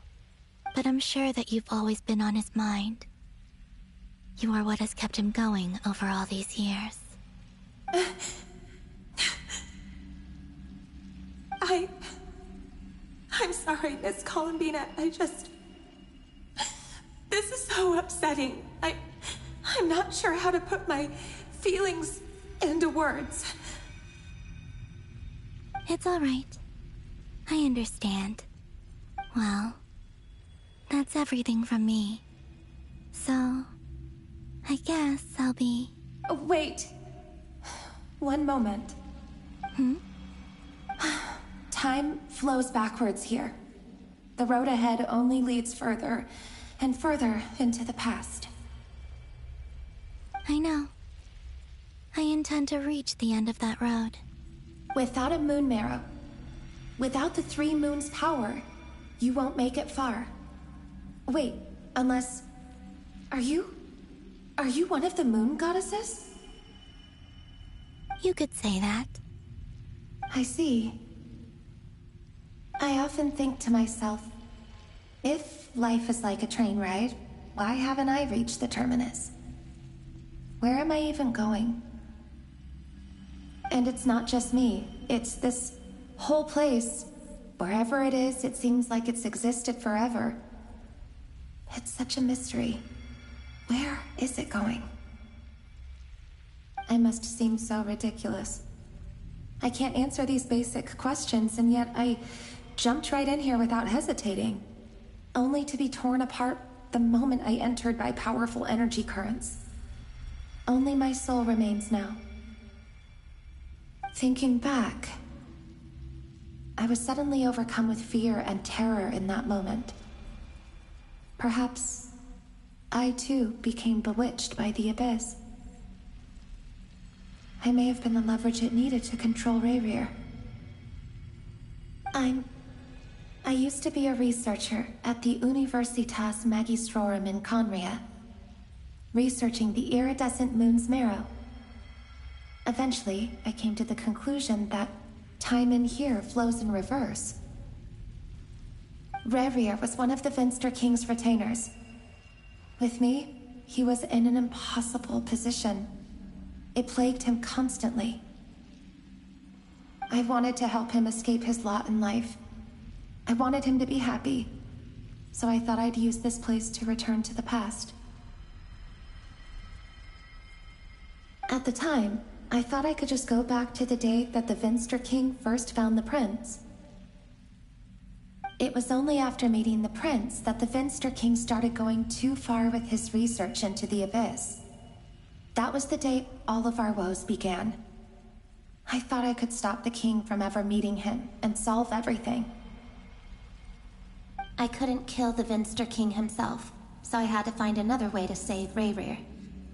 But I'm sure that you've always been on his mind. You are what has kept him going over all these years. I'm sorry, Miss Columbina. This is so upsetting. I'm not sure how to put my feelings into words. It's all right. I understand. Well, that's everything from me. So, I guess I'll be... Wait. One moment. Time flows backwards here. The road ahead only leads further and further into the past. I know. I intend to reach the end of that road. Without a moon marrow, without the 3 moons' power, you won't make it far. Wait, unless... Are you one of the moon goddesses? You could say that. I see. I often think to myself, if life is like a train ride, why haven't I reached the terminus? Where am I even going? And it's not just me, it's this whole place. Wherever it is, it seems like it's existed forever. It's such a mystery. Where is it going? I must seem so ridiculous. I can't answer these basic questions, and yet I jumped right in here without hesitating, only to be torn apart the moment I entered by powerful energy currents. Only my soul remains now. Thinking back, I was suddenly overcome with fear and terror in that moment. Perhaps I too became bewitched by the abyss. I may have been the leverage it needed to control Rayrir. I used to be a researcher at the Universitas Magistrorum in Conria, researching the iridescent moon's marrow. Eventually, I came to the conclusion that time in here flows in reverse. Rayrir was one of the Venster King's retainers. With me, he was in an impossible position. It plagued him constantly. I wanted to help him escape his lot in life. I wanted him to be happy, so I thought I'd use this place to return to the past. At the time, I thought I could just go back to the day that the Venster King first found the prince. It was only after meeting the prince that the Venster King started going too far with his research into the abyss. That was the day all of our woes began. I thought I could stop the king from ever meeting him and solve everything. I couldn't kill the Venster King himself, so I had to find another way to save Rayrir.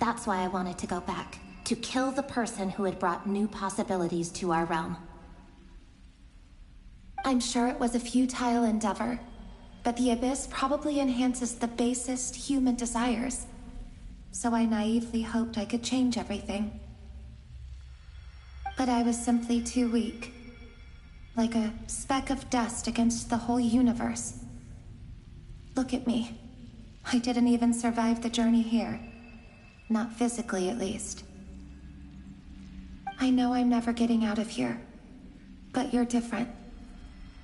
That's why I wanted to go back, to kill the person who had brought new possibilities to our realm. I'm sure it was a futile endeavor, but the abyss probably enhances the basest human desires. So I naively hoped I could change everything. But I was simply too weak. Like a speck of dust against the whole universe. Look at me. I didn't even survive the journey here. Not physically, at least. I know I'm never getting out of here. But you're different.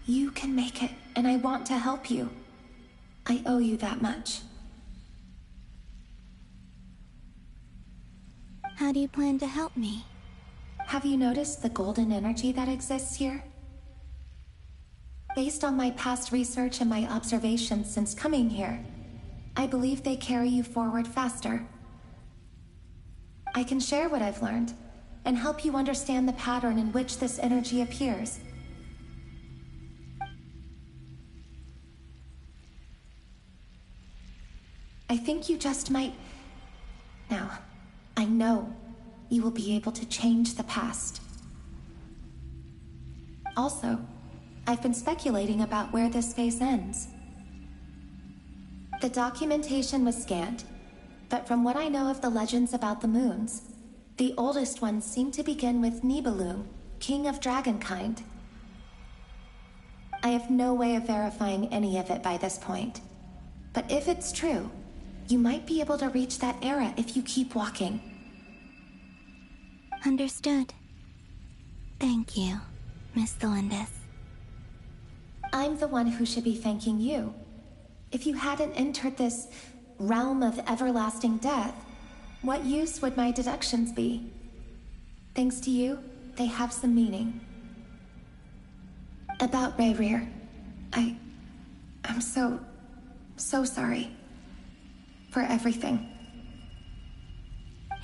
You can make it, and I want to help you. I owe you that much. How do you plan to help me? Have you noticed the golden energy that exists here? Based on my past research and my observations since coming here, I believe they carry you forward faster. I can share what I've learned, and help you understand the pattern in which this energy appears. I think you just might... Now, I know you will be able to change the past. Also, I've been speculating about where this phase ends. The documentation was scanned, but from what I know of the legends about the moons, the oldest ones seem to begin with Nibelung, king of dragonkind. I have no way of verifying any of it by this point, but if it's true, you might be able to reach that era if you keep walking. Understood. Thank you, Miss Delindis. I'm the one who should be thanking you. If you hadn't entered this realm of everlasting death, what use would my deductions be? Thanks to you, they have some meaning. About Rayrir, I'm so sorry. For everything.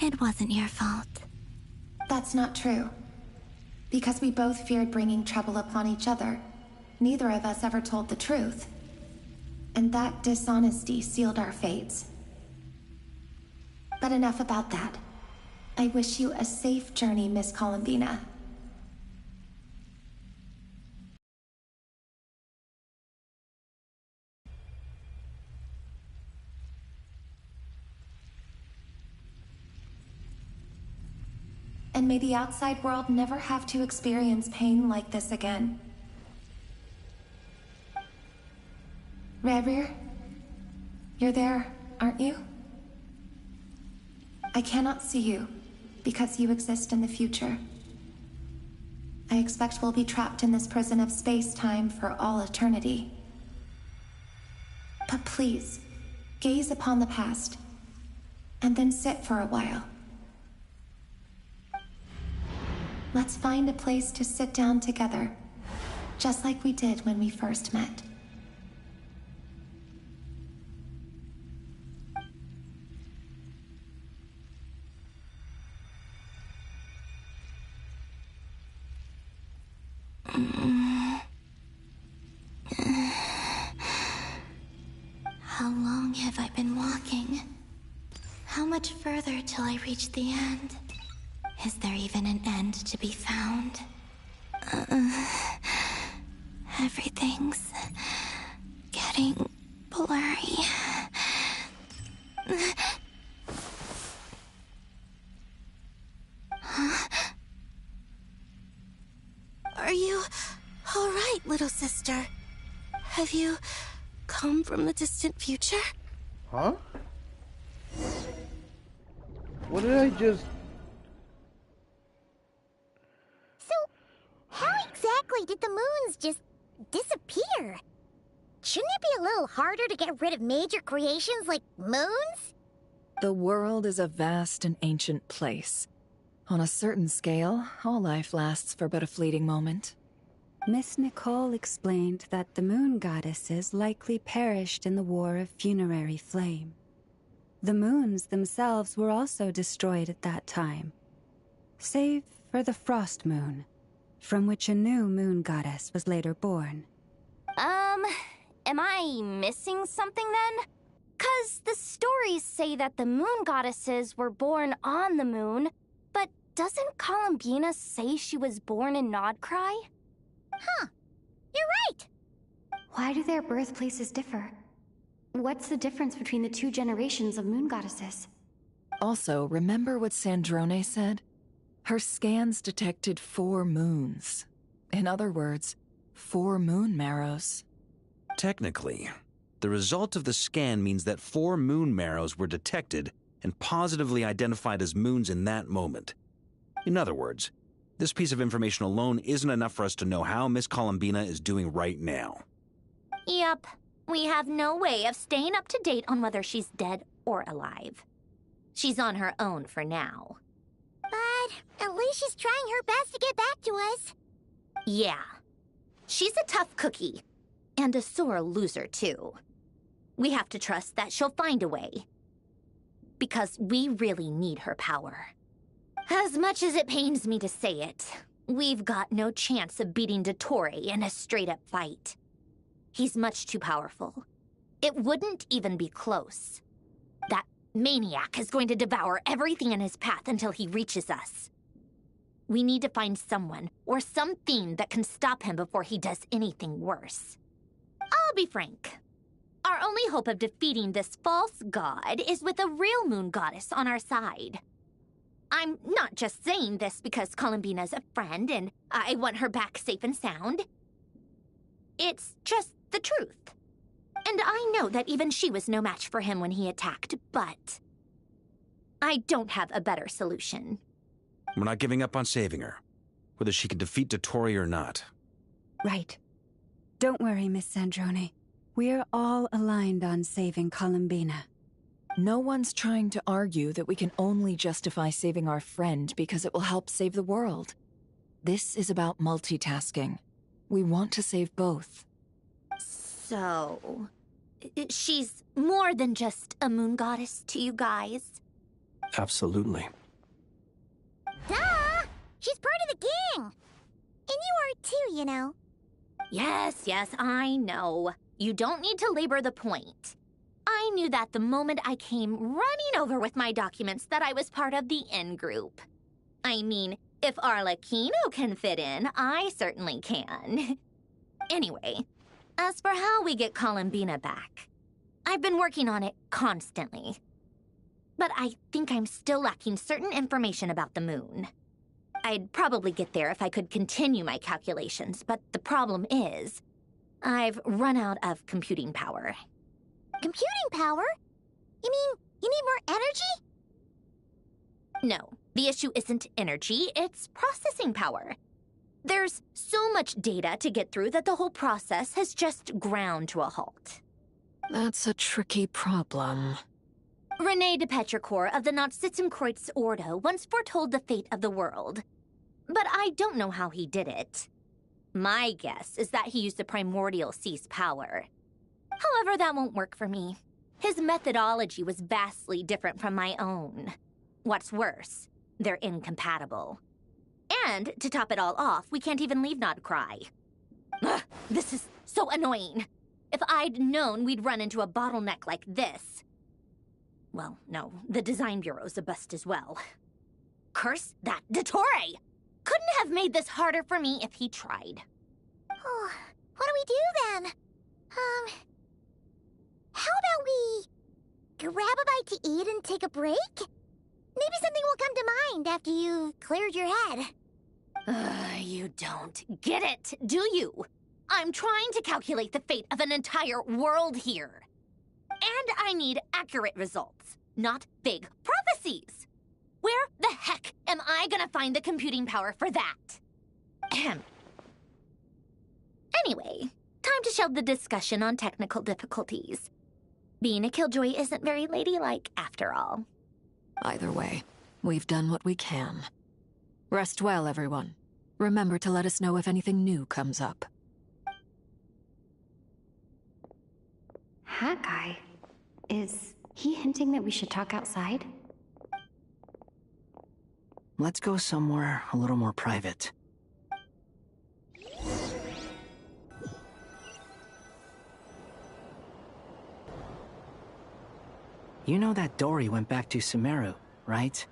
It wasn't your fault. That's not true. Because we both feared bringing trouble upon each other, neither of us ever told the truth. And that dishonesty sealed our fates. But enough about that. I wish you a safe journey, Miss Columbina. And may the outside world never have to experience pain like this again. Rayrir, you're there, aren't you? I cannot see you, because you exist in the future. I expect we'll be trapped in this prison of space-time for all eternity. But please, gaze upon the past, and then sit for a while. Let's find a place to sit down together, just like we did when we first met. How long have I been walking? How much further till I reach the end? Is there even an end to be found? Everything's getting blurry. Huh? Are you all right, little sister? Have you come from the distant future? Huh? What did I just... How exactly did the moons just disappear? Shouldn't it be a little harder to get rid of major creations like moons? The world is a vast and ancient place. On a certain scale, all life lasts for but a fleeting moment. Miss Nicole explained that the moon goddesses likely perished in the War of Funerary Flame. The moons themselves were also destroyed at that time, save for the Frost Moon, from which a new moon goddess was later born. Am I missing something then? 'Cause the stories say that the moon goddesses were born on the moon, but doesn't Columbina say she was born in Krai? Huh. You're right! Why do their birthplaces differ? What's the difference between the two generations of moon goddesses? Also, remember what Sandrone said? Her scans detected 4 moons. In other words, 4 moon marrows. Technically, the result of the scan means that 4 moon marrows were detected and positively identified as moons in that moment. In other words, this piece of information alone isn't enough for us to know how Miss Columbina is doing right now. Yep. We have no way of staying up to date on whether she's dead or alive. She's on her own for now. But at least she's trying her best to get back to us. Yeah. She's a tough cookie. And a sore loser, too. We have to trust that she'll find a way. Because we really need her power. As much as it pains me to say it, we've got no chance of beating Dottore in a straight-up fight. He's much too powerful. It wouldn't even be close. That maniac is going to devour everything in his path until he reaches us. We need to find someone or something that can stop him before he does anything worse. I'll be frank. Our only hope of defeating this false god is with a real moon goddess on our side. I'm not just saying this because Columbina's a friend and I want her back safe and sound. It's just the truth. And I know that even she was no match for him when he attacked, but I don't have a better solution. We're not giving up on saving her, whether she can defeat Dottore or not. Right. Don't worry, Miss Sandrone. We're all aligned on saving Columbina. No one's trying to argue that we can only justify saving our friend because it will help save the world. This is about multitasking. We want to save both. So, she's more than just a moon goddess to you guys? Absolutely. Duh! She's part of the gang! And you are too, you know. Yes, I know. You don't need to labor the point. I knew that the moment I came running over with my documents that I was part of the in-group. I mean, if Arlecchino can fit in, I certainly can. Anyway, as for how we get Columbina back, I've been working on it constantly. But I think I'm still lacking certain information about the moon. I'd probably get there if I could continue my calculations, but the problem is, I've run out of computing power. Computing power? You mean you need more energy? No, the issue isn't energy, it's processing power. There's so much data to get through that the whole process has just ground to a halt. That's a tricky problem. René de Petrichor of the Nazissenkreuz Ordo once foretold the fate of the world. But I don't know how he did it. My guess is that he used the primordial sea's power. However, that won't work for me. His methodology was vastly different from my own. What's worse, they're incompatible. And, to top it all off, we can't even leave Krai. Ugh, this is so annoying. If I'd known we'd run into a bottleneck like this... Well, no, the design bureau's a bust as well. Curse that Dottore! Couldn't have made this harder for me if he tried. Oh, what do we do then? How about we grab a bite to eat and take a break? Maybe something will come to mind after you've cleared your head. You don't get it, do you? I'm trying to calculate the fate of an entire world here. And I need accurate results, not big prophecies. Where the heck am I gonna find the computing power for that? Anyway, time to shelve the discussion on technical difficulties. Being a killjoy isn't very ladylike, after all. Either way, we've done what we can. Rest well, everyone. Remember to let us know if anything new comes up. Haggai? Is he hinting that we should talk outside? Let's go somewhere a little more private. You know that Dory went back to Sumeru, right?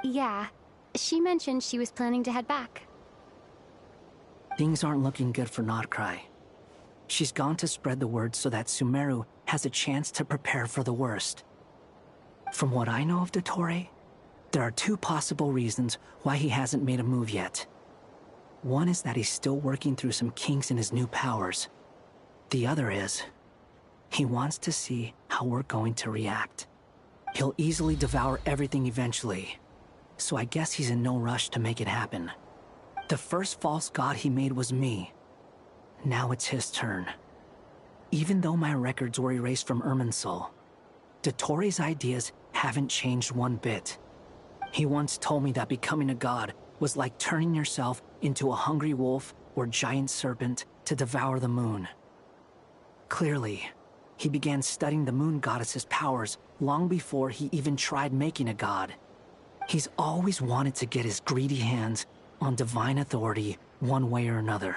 Yeah. She mentioned she was planning to head back. Things aren't looking good for Krai. She's gone to spread the word so that Sumeru has a chance to prepare for the worst. From what I know of Dottore, there are two possible reasons why he hasn't made a move yet. One is that he's still working through some kinks in his new powers. The other is, he wants to see how we're going to react. He'll easily devour everything eventually, so I guess he's in no rush to make it happen. The first false god he made was me. Now it's his turn. Even though my records were erased from Irminsul, Dottore's ideas haven't changed one bit. He once told me that becoming a god was like turning yourself into a hungry wolf or giant serpent to devour the moon. Clearly, he began studying the moon goddess's powers long before he even tried making a god. He's always wanted to get his greedy hands on divine authority one way or another.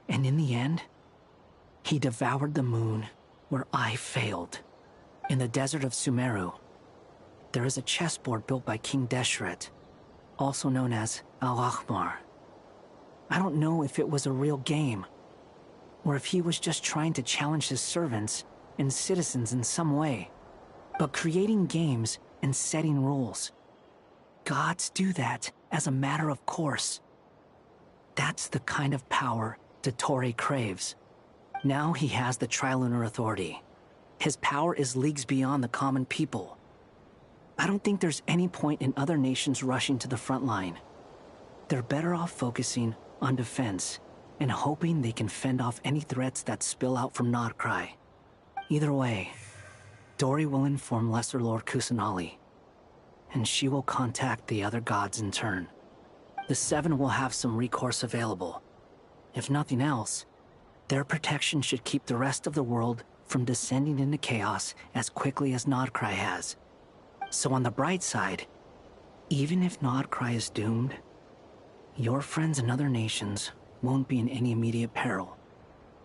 And in the end, he devoured the moon where I failed. In the desert of Sumeru, there is a chessboard built by King Deshret, also known as Al-Ahmar. I don't know if it was a real game, or if he was just trying to challenge his servants and citizens in some way. But creating games and setting rules, gods do that as a matter of course. That's the kind of power Dottore craves. Now he has the Trilunar Authority. His power is leagues beyond the common people. I don't think there's any point in other nations rushing to the front line. They're better off focusing on defense and hoping they can fend off any threats that spill out from Krai. Either way, Dori will inform Lesser Lord Kusanali, and she will contact the other gods in turn. The Seven will have some recourse available. If nothing else, their protection should keep the rest of the world from descending into chaos as quickly as Krai has. So on the bright side, even if Krai is doomed, your friends in other nations won't be in any immediate peril.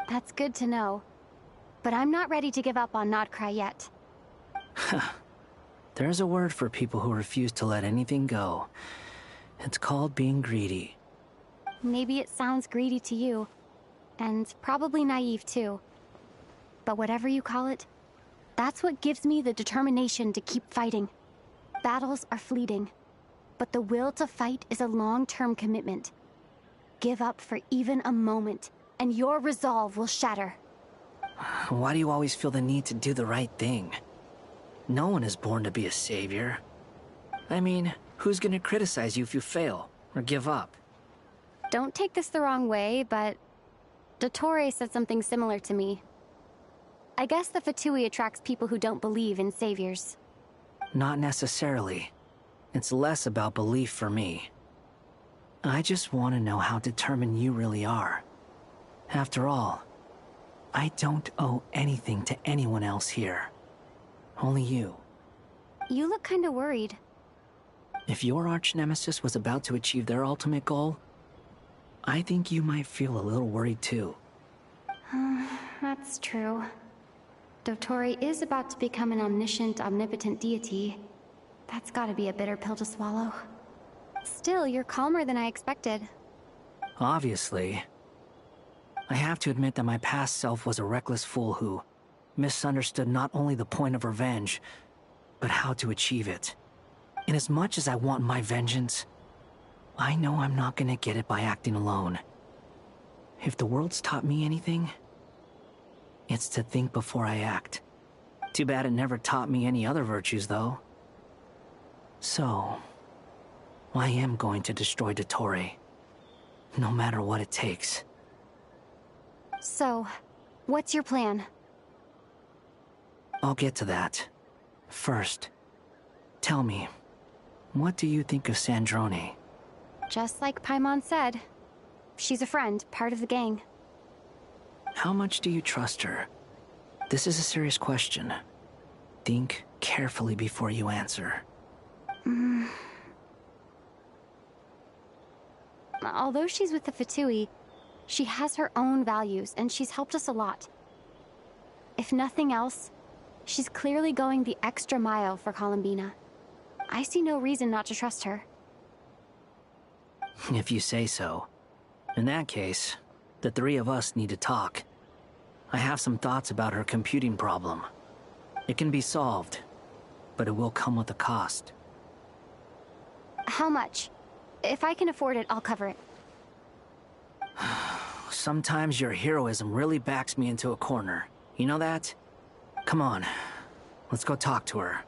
That's good to know. But I'm not ready to give up on Krai yet. There's a word for people who refuse to let anything go. It's called being greedy. Maybe it sounds greedy to you, and probably naive too. But whatever you call it, that's what gives me the determination to keep fighting. Battles are fleeting, but the will to fight is a long-term commitment. Give up for even a moment, and your resolve will shatter. Why do you always feel the need to do the right thing? No one is born to be a savior. I mean, who's gonna criticize you if you fail, or give up? Don't take this the wrong way, but Dottore said something similar to me. I guess the Fatui attracts people who don't believe in saviors. Not necessarily. It's less about belief for me. I just want to know how determined you really are. After all, I don't owe anything to anyone else here. Only you. You look kinda worried. If your arch-nemesis was about to achieve their ultimate goal, I think you might feel a little worried too. That's true. Dottore is about to become an omniscient, omnipotent deity. That's gotta be a bitter pill to swallow. Still, you're calmer than I expected. Obviously. I have to admit that my past self was a reckless fool who misunderstood not only the point of revenge, but how to achieve it. And as much as I want my vengeance, I know I'm not gonna get it by acting alone. If the world's taught me anything, it's to think before I act. Too bad it never taught me any other virtues, though. So, I am going to destroy Dottore, no matter what it takes. So, what's your plan? I'll get to that. First, tell me, what do you think of Sandrone? Just like Paimon said, she's a friend, part of the gang. How much do you trust her? This is a serious question. Think carefully before you answer. Although she's with the Fatui, she has her own values, and she's helped us a lot. If nothing else, she's clearly going the extra mile for Columbina. I see no reason not to trust her. If you say so. In that case, the three of us need to talk. I have some thoughts about her computing problem. It can be solved, but it will come with a cost. How much? If I can afford it, I'll cover it. Sometimes your heroism really backs me into a corner. You know that? Come on, let's go talk to her.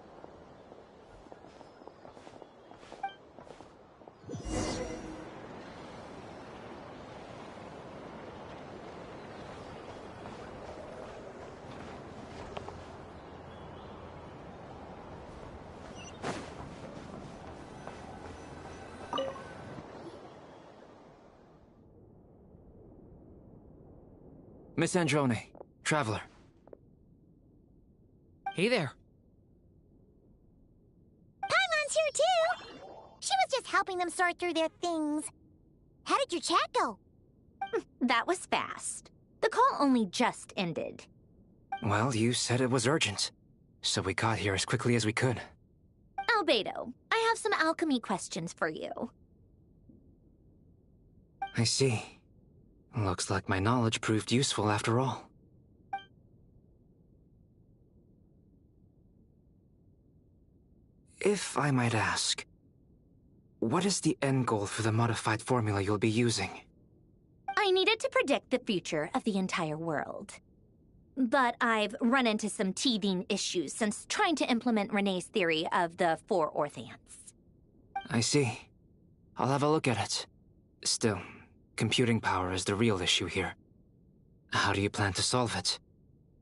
Miss Androne, Traveler. Hey there. Paimon's here too! helping them sort through their things. How did your chat go? That was fast. The call only just ended. Well, you said it was urgent, so we got here as quickly as we could. Albedo, I have some alchemy questions for you. I see. Looks like my knowledge proved useful after all. If I might ask, what is the end goal for the modified formula you'll be using? I needed to predict the future of the entire world. But I've run into some teething issues since trying to implement Renee's theory of the 4 Orthants. I see. I'll have a look at it. Still, computing power is the real issue here. How do you plan to solve it?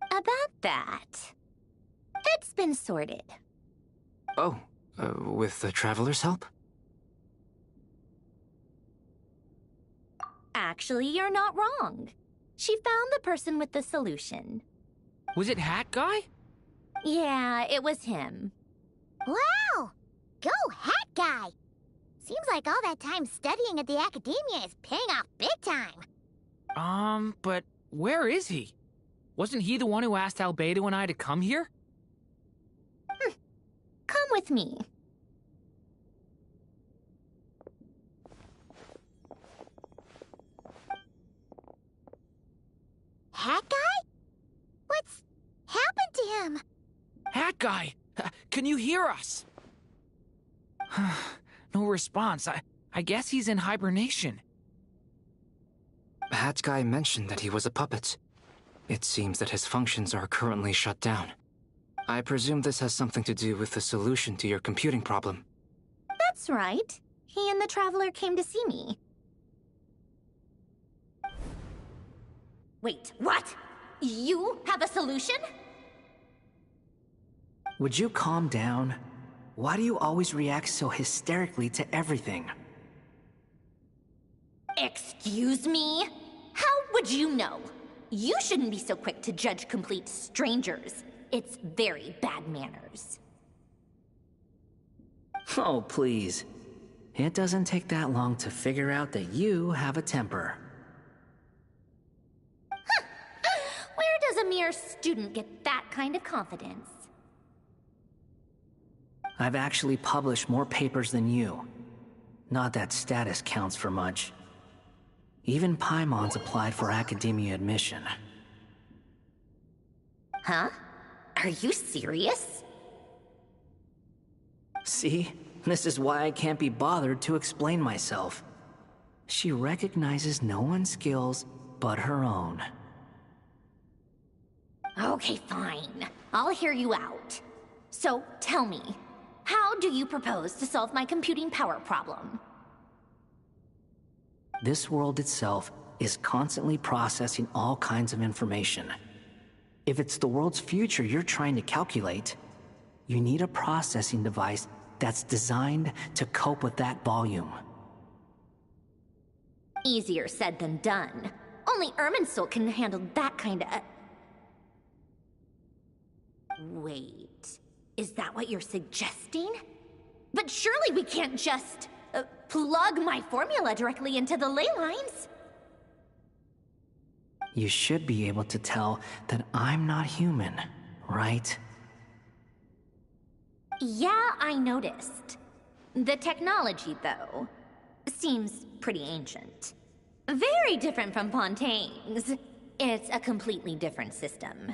About that, it's been sorted. Oh, with the Traveler's help? Actually, you're not wrong. She found the person with the solution. Was it Hat Guy? Yeah, it was him. Wow! Go Hat Guy! Seems like all that time studying at the academia is paying off big time. But where is he? Wasn't he the one who asked Albedo and I to come here? Come with me. Hat Guy? What's happened to him? Hat Guy! Can you hear us? No response. I guess he's in hibernation. Hat Guy mentioned that he was a puppet. It seems that his functions are currently shut down. I presume this has something to do with the solution to your computing problem. That's right. He and the Traveler came to see me. Wait, what? You have a solution? Would you calm down? Why do you always react so hysterically to everything? Excuse me? How would you know? You shouldn't be so quick to judge complete strangers. It's very bad manners. Oh, please. It doesn't take that long to figure out that you have a temper. Where does a mere student get that kind of confidence? I've actually published more papers than you. Not that status counts for much. Even Paimon's applied for academia admission. Huh? Are you serious? See? This is why I can't be bothered to explain myself. She recognizes no one's skills but her own. Okay, fine. I'll hear you out. So, tell me, how do you propose to solve my computing power problem? This world itself is constantly processing all kinds of information. If it's the world's future you're trying to calculate, you need a processing device that's designed to cope with that volume. Easier said than done. Only Irminsul can handle that kind of... Wait, is that what you're suggesting? But surely we can't just plug my formula directly into the ley lines. You should be able to tell that I'm not human, right? Yeah, I noticed. The technology, though, seems pretty ancient. Very different from Fontaine's. It's a completely different system.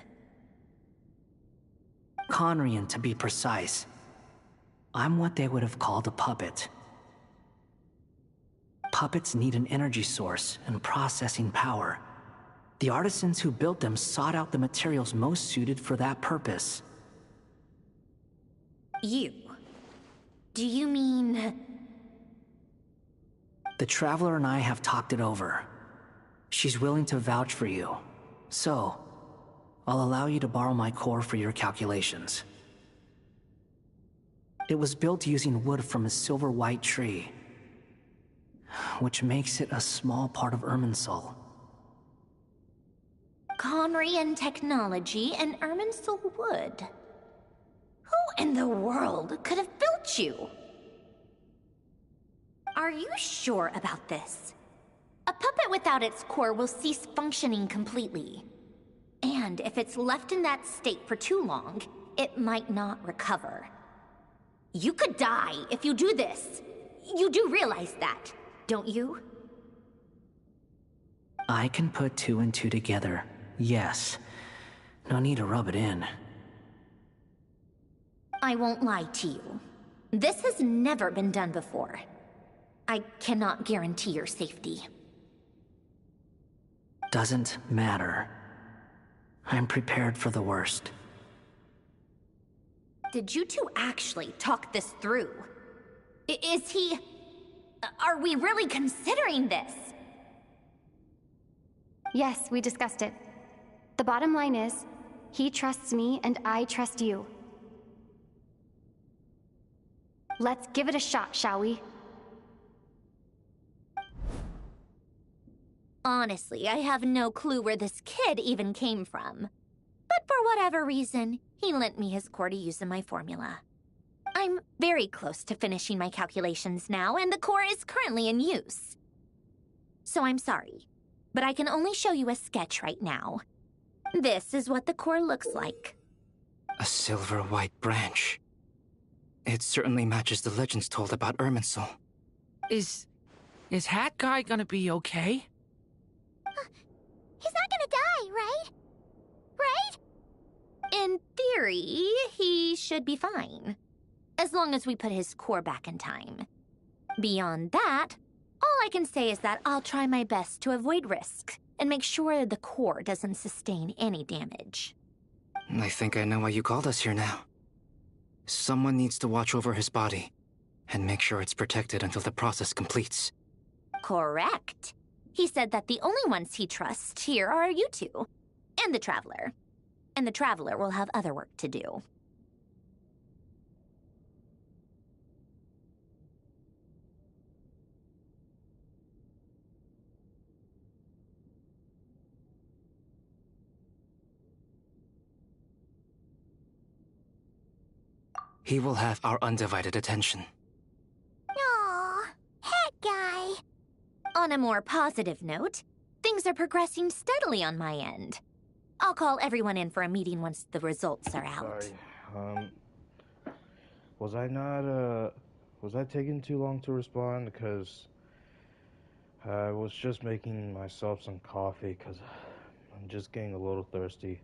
Conrian, to be precise. I'm what they would have called a puppet. Puppets need an energy source and processing power. The artisans who built them sought out the materials most suited for that purpose. You? Do you mean... The Traveler and I have talked it over. She's willing to vouch for you. So, I'll allow you to borrow my core for your calculations. It was built using wood from a silver-white tree, which makes it a small part of Irminsul. Conrian technology and Irminsul wood. Who in the world could have built you? Are you sure about this? A puppet without its core will cease functioning completely. And if it's left in that state for too long, it might not recover. You could die if you do this. You do realize that, don't you? I can put 2 and 2 together, yes. No need to rub it in. I won't lie to you. This has never been done before. I cannot guarantee your safety. Doesn't matter. I'm prepared for the worst. Did you two actually talk this through? Is he... Are we really considering this? Yes, we discussed it. The bottom line is, he trusts me and I trust you. Let's give it a shot, shall we? Honestly, I have no clue where this kid even came from. But for whatever reason, he lent me his core to use in my formula. I'm very close to finishing my calculations now, and the core is currently in use. So I'm sorry, but I can only show you a sketch right now. This is what the core looks like. A silver-white branch. It certainly matches the legends told about Irminsul. Is Hat Guy gonna be okay? He's not gonna die, right? Right? In theory, he should be fine. As long as we put his core back in time. Beyond that, all I can say is that I'll try my best to avoid risk and make sure the core doesn't sustain any damage. I think I know why you called us here now. Someone needs to watch over his body and make sure it's protected until the process completes. Correct. He said that the only ones he trusts here are you two, and the Traveler. And the Traveler will have other work to do. He will have our undivided attention. Aww, Hat Guy. On a more positive note, things are progressing steadily on my end. I'll call everyone in for a meeting once the results are out. Sorry, was I taking too long to respond? Because I was just making myself some coffee, because I'm just getting a little thirsty.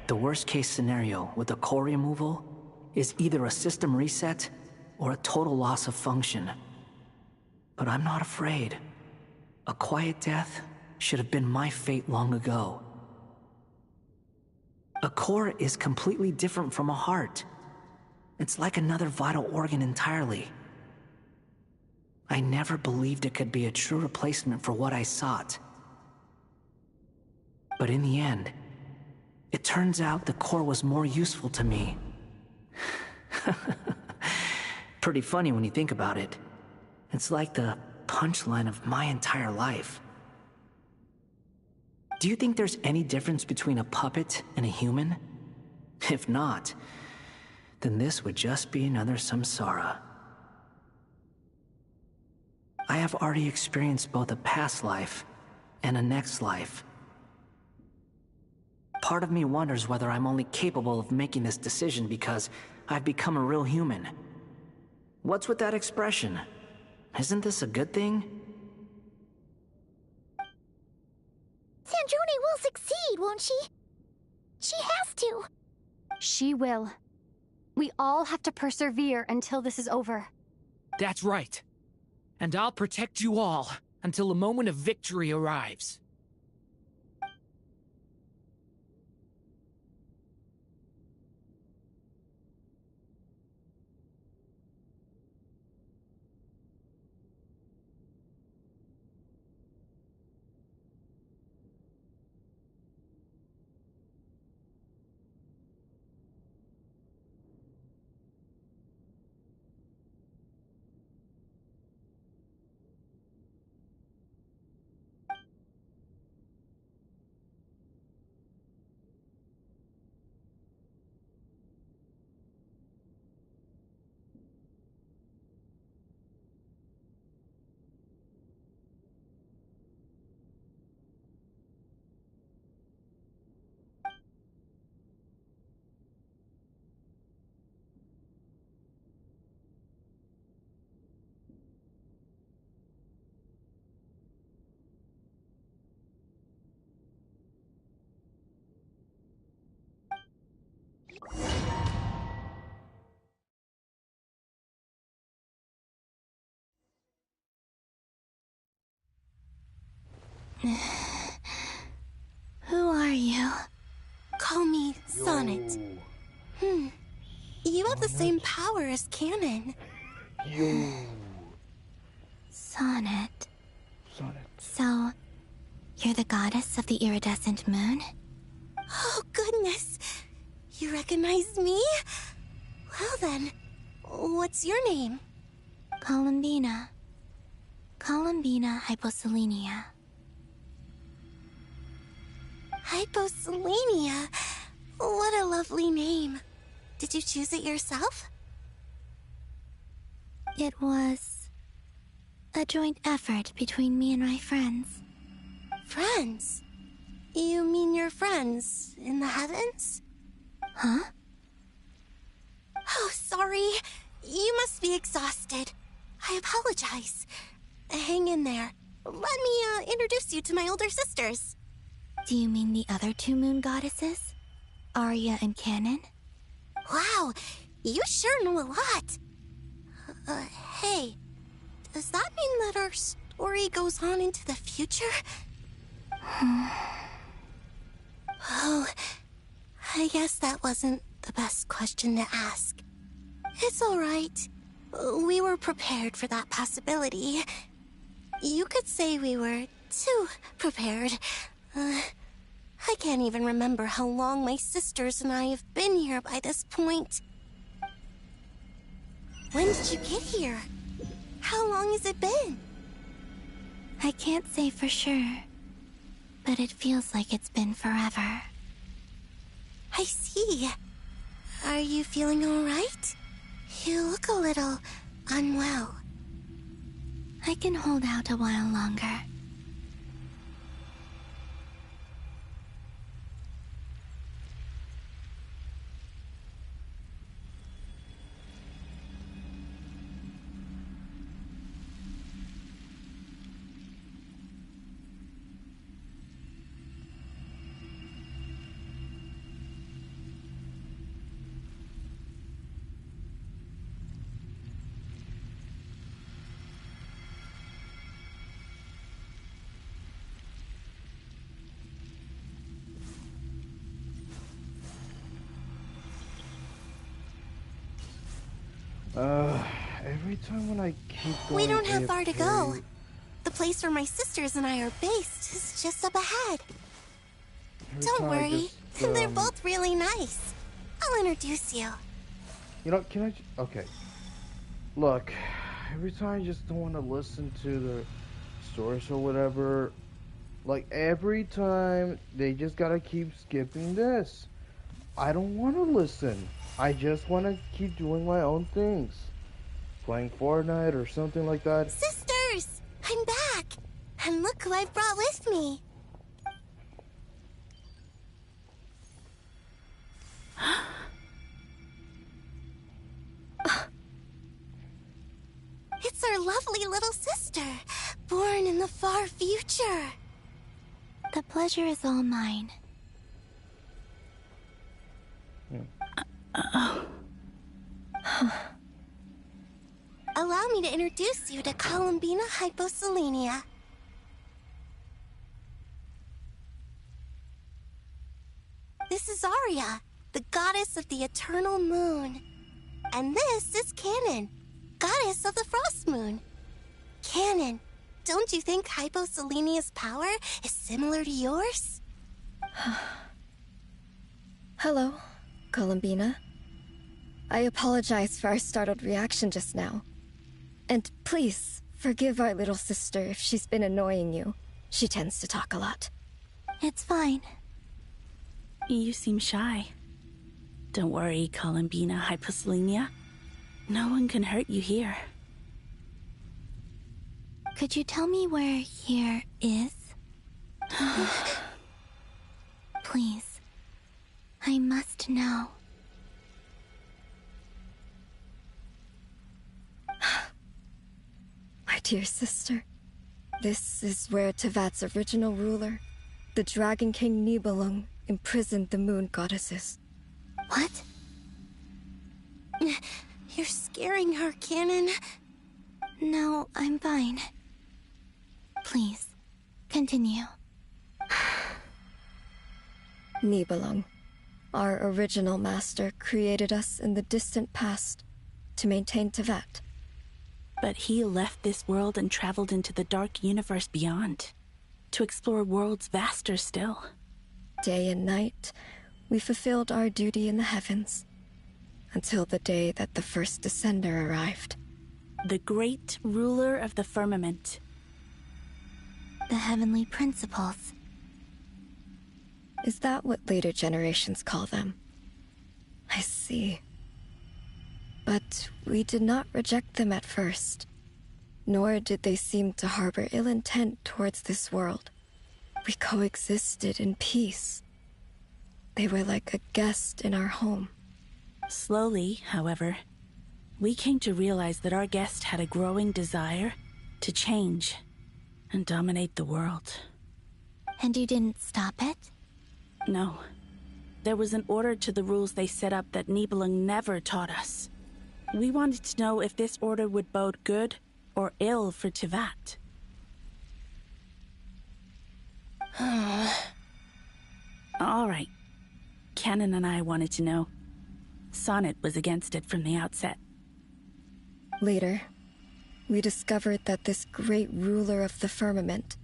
The worst case scenario with the core removal is either a system reset or a total loss of function. But I'm not afraid. A quiet death should have been my fate long ago. A core is completely different from a heart. It's like another vital organ entirely. I never believed it could be a true replacement for what I sought. But in the end, it turns out the core was more useful to me. Pretty funny when you think about it. It's like the punchline of my entire life. Do you think there's any difference between a puppet and a human? If not, then this would just be another samsara. I have already experienced both a past life and a next life. Part of me wonders whether I'm only capable of making this decision because I've become a real human. What's with that expression? Isn't this a good thing? Sandrone will succeed, won't she? She has to. She will. We all have to persevere until this is over. That's right. And I'll protect you all until a moment of victory arrives. Who are you? Call me Sonnet. You have the same power as Canon. Sonnet. So, you're the goddess of the iridescent moon? Oh, goodness. You recognize me? Well then, what's your name? Columbina. Columbina Hyposelenia. Hyposelenia? What a lovely name. Did you choose it yourself? It was a joint effort between me and my friends. Friends? You mean your friends in the heavens? Huh? Oh, sorry. You must be exhausted. I apologize. Hang in there. Let me introduce you to my older sisters. Do you mean the other two moon goddesses? Arya and Canon? Wow, you sure know a lot. Hey, does that mean that our story goes on into the future? Oh, I guess that wasn't the best question to ask. It's all right. We were prepared for that possibility. You could say we were too prepared. I can't even remember how long my sisters and I have been here by this point. When did you get here? How long has it been? I can't say for sure, but it feels like it's been forever. I see. Are you feeling all right? You look a little unwell. I can hold out a while longer. Every time when I keep going... We don't have far to go. The place where my sisters and I are based is just up ahead. Don't worry, they're both really nice. I'll introduce you. You know, can I... Okay. Look, every time I just don't want to listen to the stories or whatever. Like, every time, they just gotta keep skipping this. I don't want to listen. I just want to keep doing my own things. Playing Fortnite or something like that. Sisters! I'm back! And look who I've brought with me. It's our lovely little sister, born in the far future. The pleasure is all mine. Allow me to introduce you to Columbina Hyposelenia. This is Arya, the goddess of the eternal moon. And this is Canon, goddess of the frost moon. Canon, don't you think Hyposelenia's power is similar to yours? Hello, Columbina. I apologize for our startled reaction just now. And please, forgive our little sister if she's been annoying you. She tends to talk a lot. It's fine. You seem shy. Don't worry, Columbina Hyposelenia. No one can hurt you here. Could you tell me where here is? Please. I must know. My dear sister, this is where Tevat's original ruler, the Dragon King Nibelung, imprisoned the moon goddesses. What? You're scaring her, Canon. No, I'm fine. Please, Continue. Nibelung, our original master, created us in the distant past to maintain Tevat. But he left this world and traveled into the dark universe beyond, to explore worlds vaster still. Day and night, we fulfilled our duty in the heavens, until the day that the first Descender arrived. The great ruler of the firmament. The heavenly principles. Is that what later generations call them? I see. But we did not reject them at first, nor did they seem to harbor ill intent towards this world. We coexisted in peace. They were like a guest in our home. Slowly, however, we came to realize that our guest had a growing desire to change and dominate the world. And you didn't stop it? No. There was an order to the rules they set up that Nibelung never taught us. We wanted to know if this order would bode good or ill for Tevat. All right. Canon and I wanted to know. Sonnet was against it from the outset. Later, we discovered that this great ruler of the firmament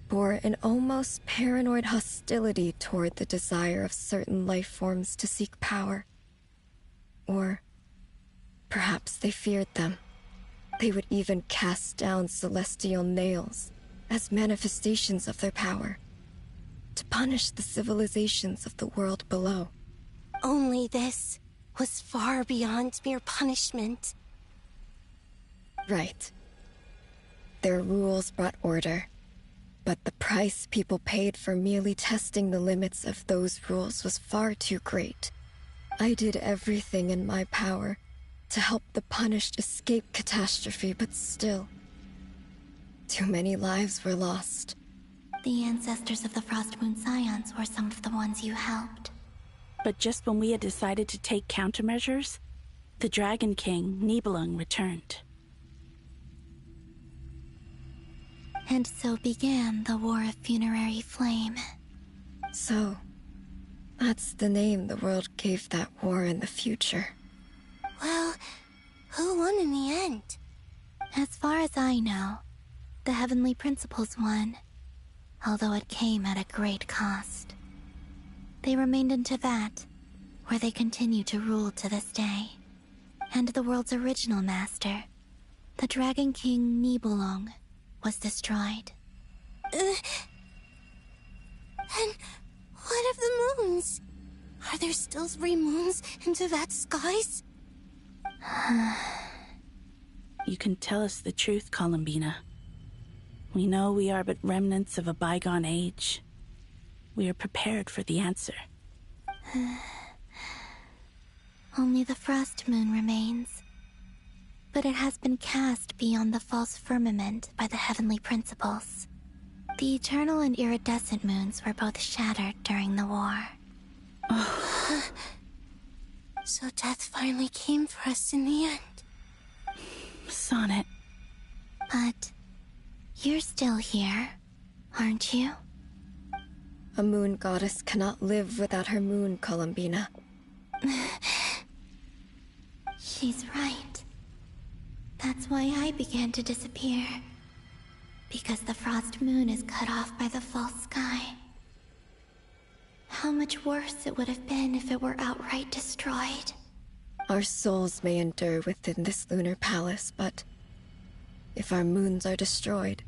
bore an almost paranoid hostility toward the desire of certain life forms to seek power. Or perhaps they feared them. They would even cast down celestial nails as manifestations of their power, to punish the civilizations of the world below. Only this was far beyond mere punishment. Right. Their rules brought order, but the price people paid for merely testing the limits of those rules was far too great. I did everything in my power to help the punished escape catastrophe, but still, too many lives were lost. The ancestors of the Frost Moon Scions were some of the ones you helped. But just when we had decided to take countermeasures, the Dragon King, Nibelung, returned. And so began the War of Funerary Flame. So, that's the name the world gave that war in the future. Well, who won in the end? As far as I know, the Heavenly Principles won, although it came at a great cost. They remained in Tevat, where they continue to rule to this day. And the world's original master, the Dragon King Nibelung, was destroyed. And what of the moons? Are there still 3 moons in Tevat's skies? You can tell us the truth, Columbina. We know we are but remnants of a bygone age. We are prepared for the answer. Only the Frost Moon remains. But it has been cast beyond the false firmament by the Heavenly Principles. The eternal and iridescent moons were both shattered during the war. So death finally came for us in the end. Sonnet. But you're still here, aren't you? A moon goddess cannot live without her moon, Columbina. She's right. That's why I began to disappear. Because the Frost Moon is cut off by the false sky. How much worse it would have been if it were outright destroyed. Our souls may endure within this lunar palace, but if our moons are destroyed,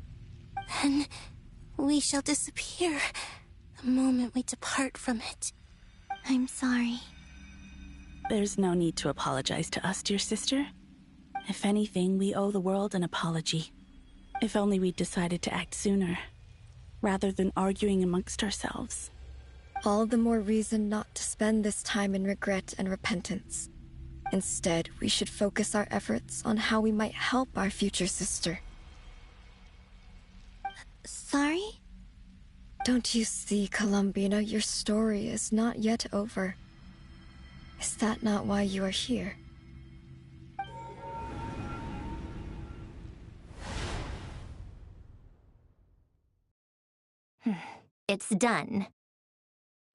then we shall disappear the moment we depart from it. I'm sorry. There's no need to apologize to us, dear sister. If anything, we owe the world an apology. If only we'd decided to act sooner, rather than arguing amongst ourselves. all the more reason not to spend this time in regret and repentance. Instead, we should focus our efforts on how we might help our future sister. Sorry? Don't you see, Columbina, your story is not yet over. Is that not why you are here? It's done.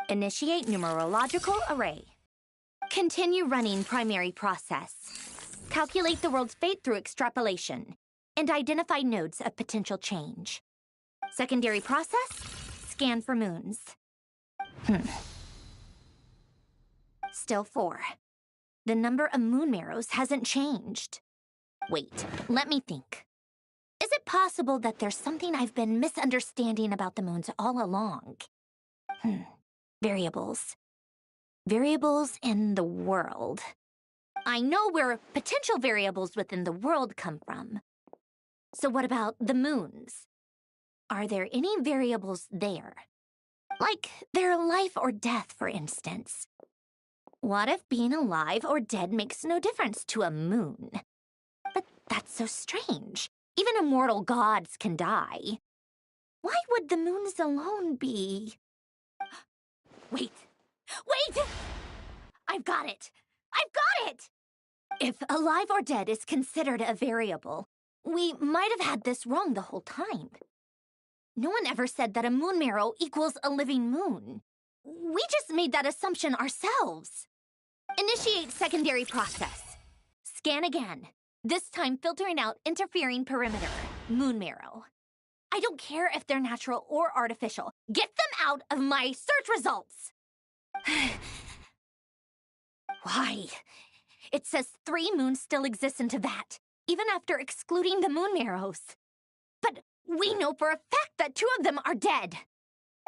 Initiate numerological array. Continue running primary process. Calculate the world's fate through extrapolation, and identify nodes of potential change. Secondary process, scan for moons. Still 4. The number of moon marrows hasn't changed. Wait, let me think. Is it possible that there's something I've been misunderstanding about the moons all along? Variables. Variables in the world. I know where potential variables within the world come from. So what about the moons? Are there any variables there? Like their life or death, for instance. What if being alive or dead makes no difference to a moon? But that's so strange. Even immortal gods can die. Why would the moons alone be... Wait! I've got it! If alive or dead is considered a variable, we might have had this wrong the whole time. No one ever said that a moon marrow equals a living moon. We just made that assumption ourselves. Initiate secondary process. Scan again. This time filtering out interfering perimeter, moon marrow. I don't care if they're natural or artificial. Get them out of my search results! Why? It says 3 moons still exist in Teyvat, even after excluding the moon marrows. But we know for a fact that 2 of them are dead.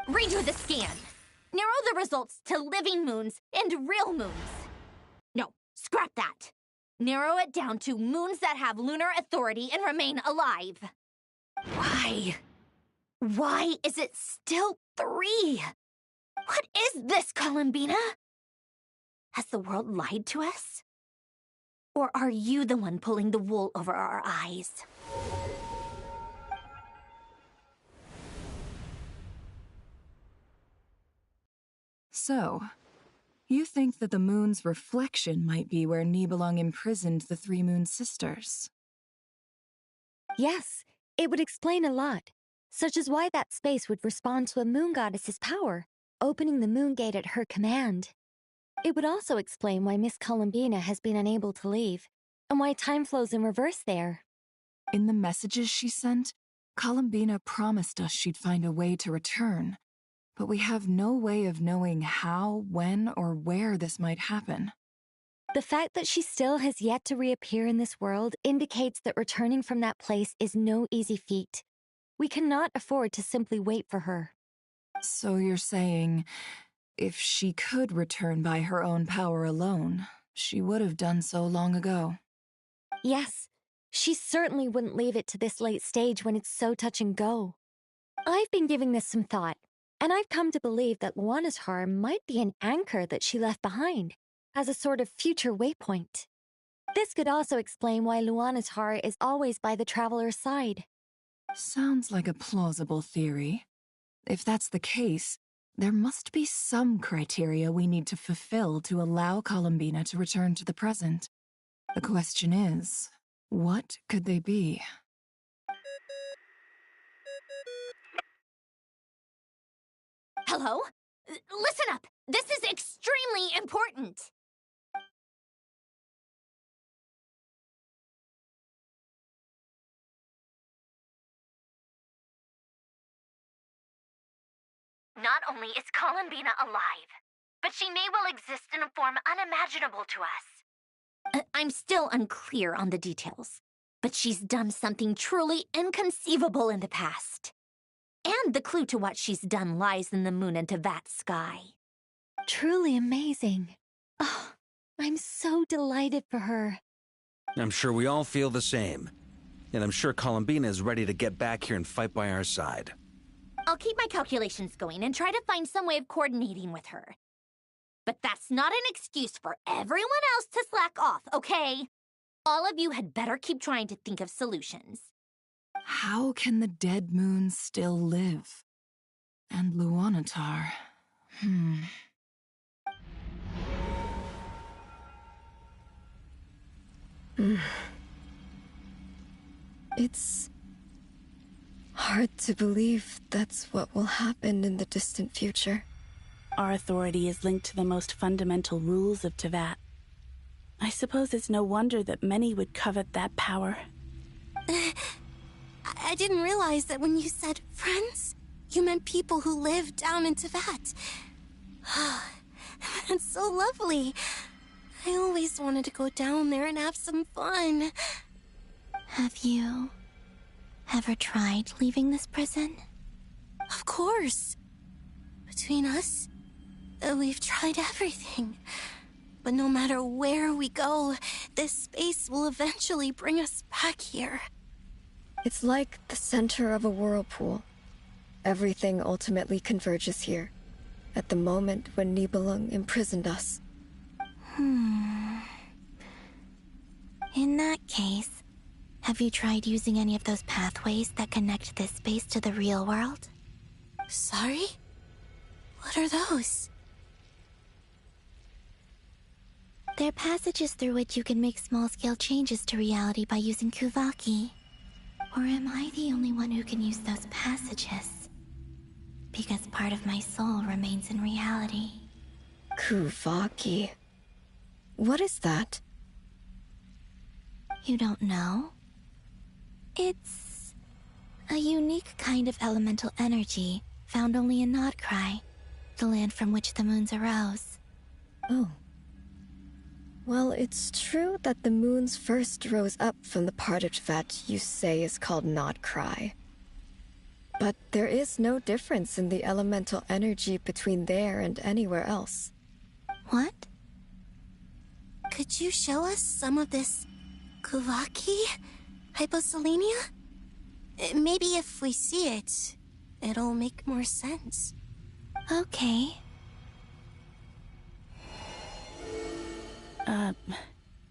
Redo the scan. Narrow the results to living moons and real moons. No, scrap that. Narrow it down to moons that have lunar authority and remain alive. Why? Why is it still 3? What is this, Columbina? Has the world lied to us? Or are you the one pulling the wool over our eyes? So, you think that the moon's reflection might be where Nibelung imprisoned the 3 moon sisters? Yes, it would explain a lot, such as why that space would respond to a moon goddess's power, opening the moon gate at her command. It would also explain why Miss Columbina has been unable to leave, and why time flows in reverse there. In the messages she sent, Columbina promised us she'd find a way to return, but we have no way of knowing how, when, or where this might happen. The fact that she still has yet to reappear in this world indicates that returning from that place is no easy feat. We cannot afford to simply wait for her. So you're saying, if she could return by her own power alone, she would have done so long ago? Yes, she certainly wouldn't leave it to this late stage when it's so touch and go. I've been giving this some thought, and I've come to believe that Luanatar might be an anchor that she left behind, as a sort of future waypoint. This could also explain why Luanatar is always by the Traveler's side. Sounds like a plausible theory. If that's the case, there must be some criteria we need to fulfill to allow Columbina to return to the present. The question is, what could they be? Hello? Listen up! This is extremely important! Not only is Columbina alive, but she may well exist in a form unimaginable to us. I'm still unclear on the details, but she's done something truly inconceivable in the past. And the clue to what she's done lies in the moon and Teyvat sky. Truly amazing. Oh, I'm so delighted for her. I'm sure we all feel the same. And I'm sure Columbina is ready to get back here and fight by our side. I'll keep my calculations going and try to find some way of coordinating with her. But that's not an excuse for everyone else to slack off, okay? All of you had better keep trying to think of solutions. How can the dead moon still live? And Luanatar... Hard to believe that's what will happen in the distant future. Our authority is linked to the most fundamental rules of Teyvat. I suppose it's no wonder that many would covet that power. I didn't realize that when you said friends, you meant people who live down in Teyvat. That's so lovely. I always wanted to go down there and have some fun. Have you ever tried leaving this prison? Of course. Between us, we've tried everything. But no matter where we go, this space will eventually bring us back here. It's like the center of a whirlpool. Everything ultimately converges here, at the moment when Nibelung imprisoned us. In that case, have you tried using any of those pathways that connect this space to the real world? Sorry? What are those? They're passages through which you can make small-scale changes to reality by using Kuvaki. Or am I the only one who can use those passages? Because part of my soul remains in reality. Kuvaki. What is that? You don't know? It's a unique kind of elemental energy found only in Krai, the land from which the moons arose. Oh. Well, it's true that the moons first rose up from the part of Teyvat you say is called Krai. But there is no difference in the elemental energy between there and anywhere else. What? Could you show us some of this Kuvaki? Hyposelenia? Maybe if we see it, it'll make more sense. Okay.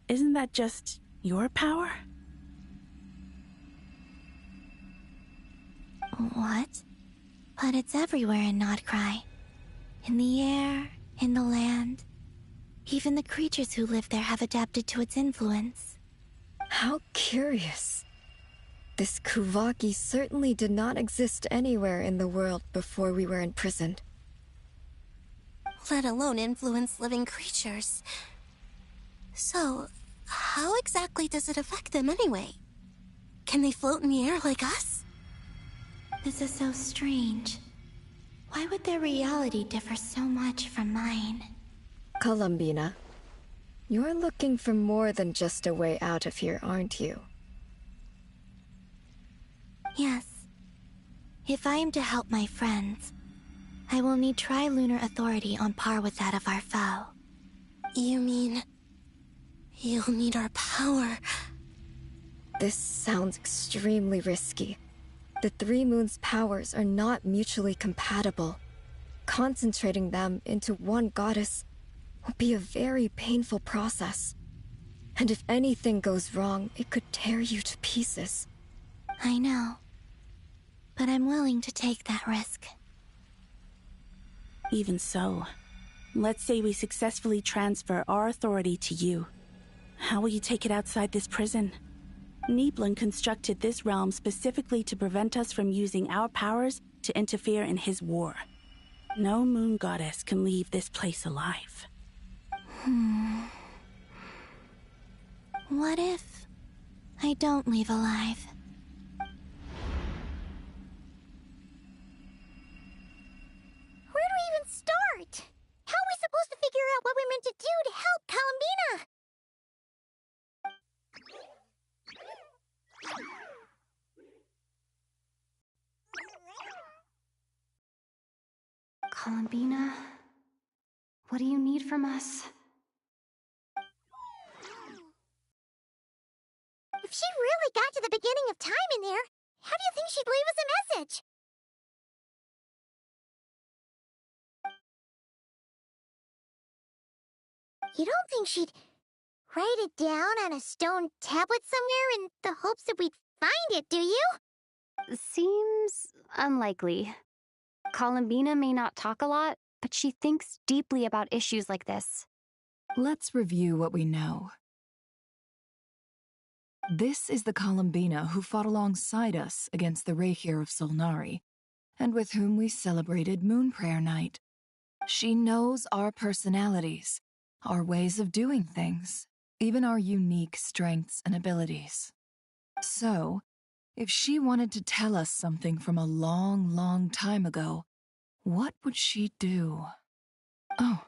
Isn't that just your power? What? But it's everywhere in Krai. In the air, in the land. Even the creatures who live there have adapted to its influence. How curious. This Kuvaki certainly did not exist anywhere in the world before we were imprisoned. Let alone influence living creatures. So, how exactly does it affect them anyway? Can they float in the air like us? This is so strange. Why would their reality differ so much from mine? Columbina, you're looking for more than just a way out of here, aren't you? Yes. If I am to help my friends, I will need tri-lunar authority on par with that of our foe. You mean... you'll need our power? This sounds extremely risky. The Three Moons' powers are not mutually compatible. Concentrating them into one goddess will be a very painful process. And if anything goes wrong, it could tear you to pieces. I know. But I'm willing to take that risk. Even so, let's say we successfully transfer our authority to you. How will you take it outside this prison? Nibelung constructed this realm specifically to prevent us from using our powers to interfere in his war. No moon goddess can leave this place alive. What if I don't leave alive? Where do we even start? How are we supposed to figure out what we're meant to do to help Columbina? Columbina, what do you need from us? If she really got to the beginning of time in there, how do you think she'd leave us a message? You don't think she'd write it down on a stone tablet somewhere in the hopes that we'd find it, do you? Seems unlikely. Columbina may not talk a lot, but she thinks deeply about issues like this. Let's review what we know. This is the Columbina who fought alongside us against the Rahyr of Solnari, and with whom we celebrated Moon Prayer Night. She knows our personalities, our ways of doing things, even our unique strengths and abilities. So, if she wanted to tell us something from a long, long time ago, what would she do? Oh.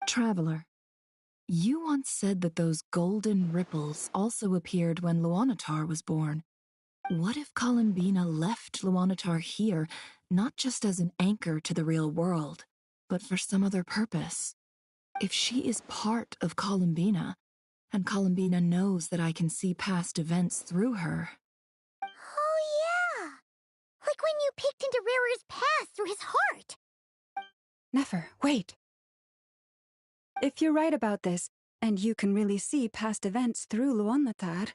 Traveler, you once said that those golden ripples also appeared when Luanatar was born. What if Columbina left Luanatar here, not just as an anchor to the real world, but for some other purpose? If she is part of Columbina, and Columbina knows that I can see past events through her... Oh yeah! Like when you peeked into Rarer's past through his heart! Nefer, wait! If you're right about this, and you can really see past events through Luanatar,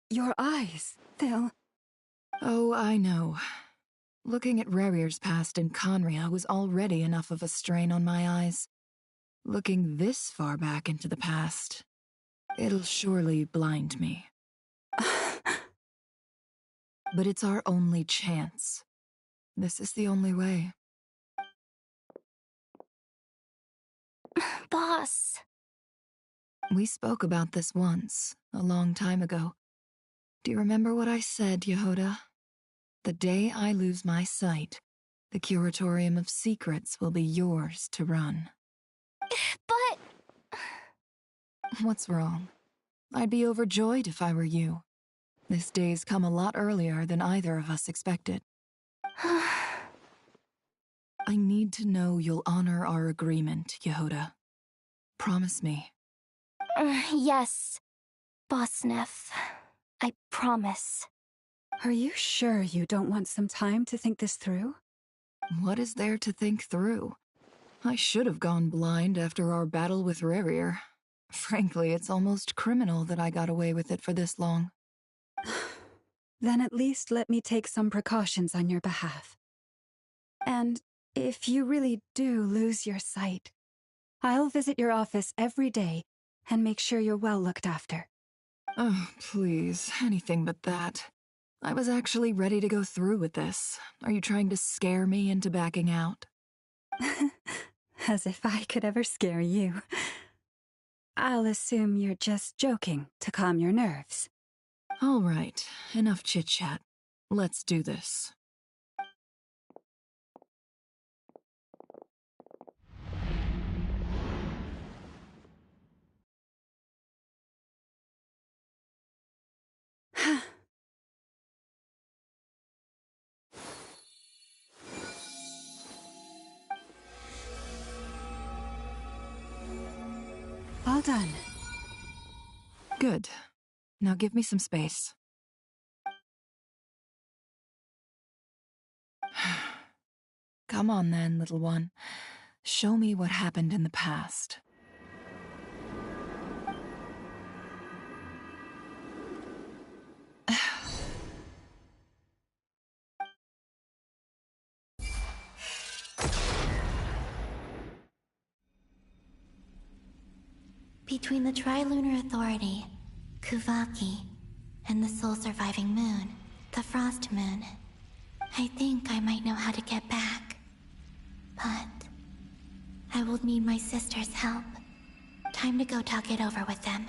your eyes, they'll... Oh, I know. Looking at Rarir's past in Conria was already enough of a strain on my eyes. Looking this far back into the past, it'll surely blind me. But it's our only chance. This is the only way. Boss. We spoke about this once, a long time ago. Do you remember what I said, Yehoda? The day I lose my sight, the Curatorium of Secrets will be yours to run. But... What's wrong? I'd be overjoyed if I were you. This day's come a lot earlier than either of us expected. I need to know you'll honor our agreement, Yehoda. Promise me. Yes, Boss Neff. I promise. Are you sure you don't want some time to think this through? What is there to think through? I should have gone blind after our battle with Rarir. Frankly, it's almost criminal that I got away with it for this long. Then at least let me take some precautions on your behalf. And if you really do lose your sight, I'll visit your office every day and make sure you're well looked after. Oh, please, anything but that. I was actually ready to go through with this. Are you trying to scare me into backing out? As if I could ever scare you. I'll assume you're just joking to calm your nerves. All right, enough chit-chat. Let's do this. All done. Good. Now give me some space. Come on then, little one. Show me what happened in the past. Between the Trilunar Authority, Kuvaki, and the soul-surviving moon, the Frost Moon, I think I might know how to get back. But I will need my sister's help. Time to go talk it over with them.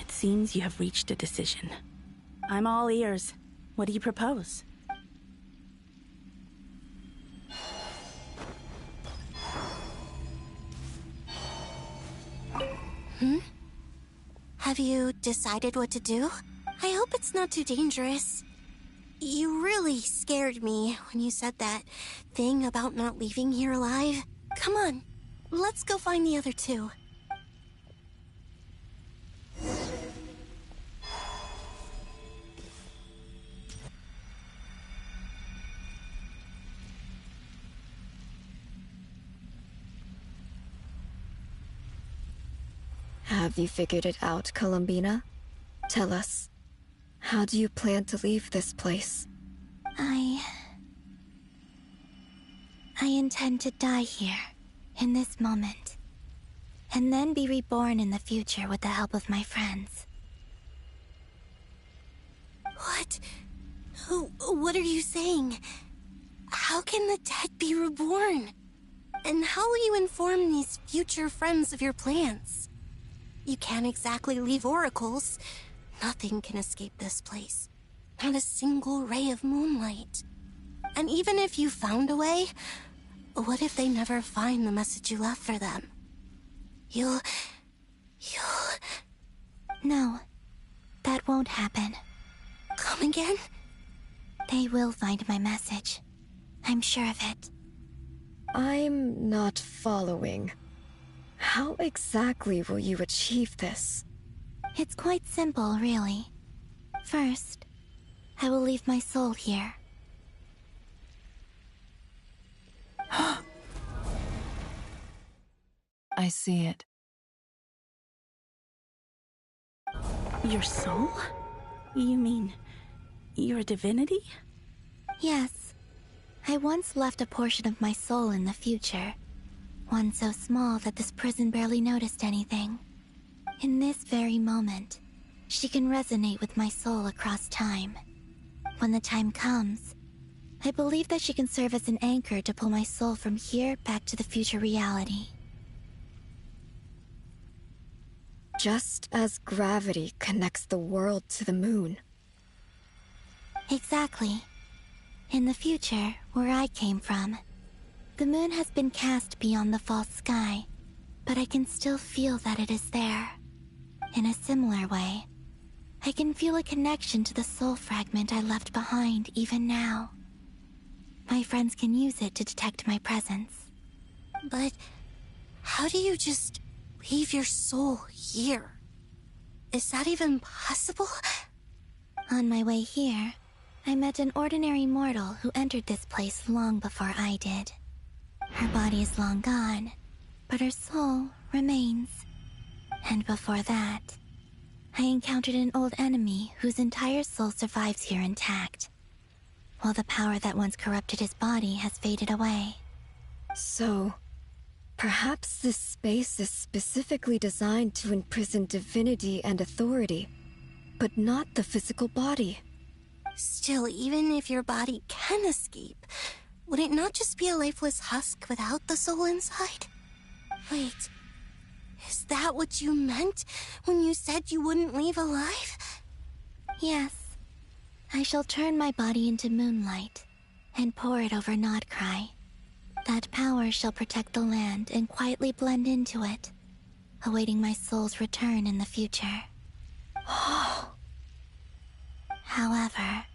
Seems you have reached a decision. I'm all ears. What do you propose? Have you decided what to do? I hope it's not too dangerous. You really scared me when you said that thing about not leaving here alive. Come on, let's go find the other two. Have you figured it out, Columbina? Tell us. How do you plan to leave this place? I intend to die here, in this moment, and then be reborn in the future with the help of my friends. What? What are you saying? How can the dead be reborn? And how will you inform these future friends of your plans? You can't exactly leave oracles. Nothing can escape this place. Not a single ray of moonlight. And even if you found a way, what if they never find the message you left for them? You'll... No, that won't happen. Come again? They will find my message. I'm sure of it. I'm not following. How exactly will you achieve this? It's quite simple, really. First, I will leave my soul here. I see it. Your soul? You mean your divinity? Yes. I once left a portion of my soul in the future. One so small that this prison barely noticed anything. In this very moment, she can resonate with my soul across time. When the time comes, I believe that she can serve as an anchor to pull my soul from here back to the future reality. Just as gravity connects the world to the moon. Exactly. In the future, where I came from, the moon has been cast beyond the false sky, but I can still feel that it is there. In a similar way, I can feel a connection to the soul fragment I left behind even now. My friends can use it to detect my presence. But how do you just leave your soul here? Is that even possible? On my way here, I met an ordinary mortal who entered this place long before I did. Her body is long gone, but her soul remains. And before that, I encountered an old enemy whose entire soul survives here intact, while the power that once corrupted his body has faded away. So, perhaps this space is specifically designed to imprison divinity and authority, but not the physical body. Still, even if your body can escape, would it not just be a lifeless husk without the soul inside? Wait, is that what you meant when you said you wouldn't leave alive? Yes. I shall turn my body into moonlight and pour it over Krai. That power shall protect the land and quietly blend into it, awaiting my soul's return in the future. However,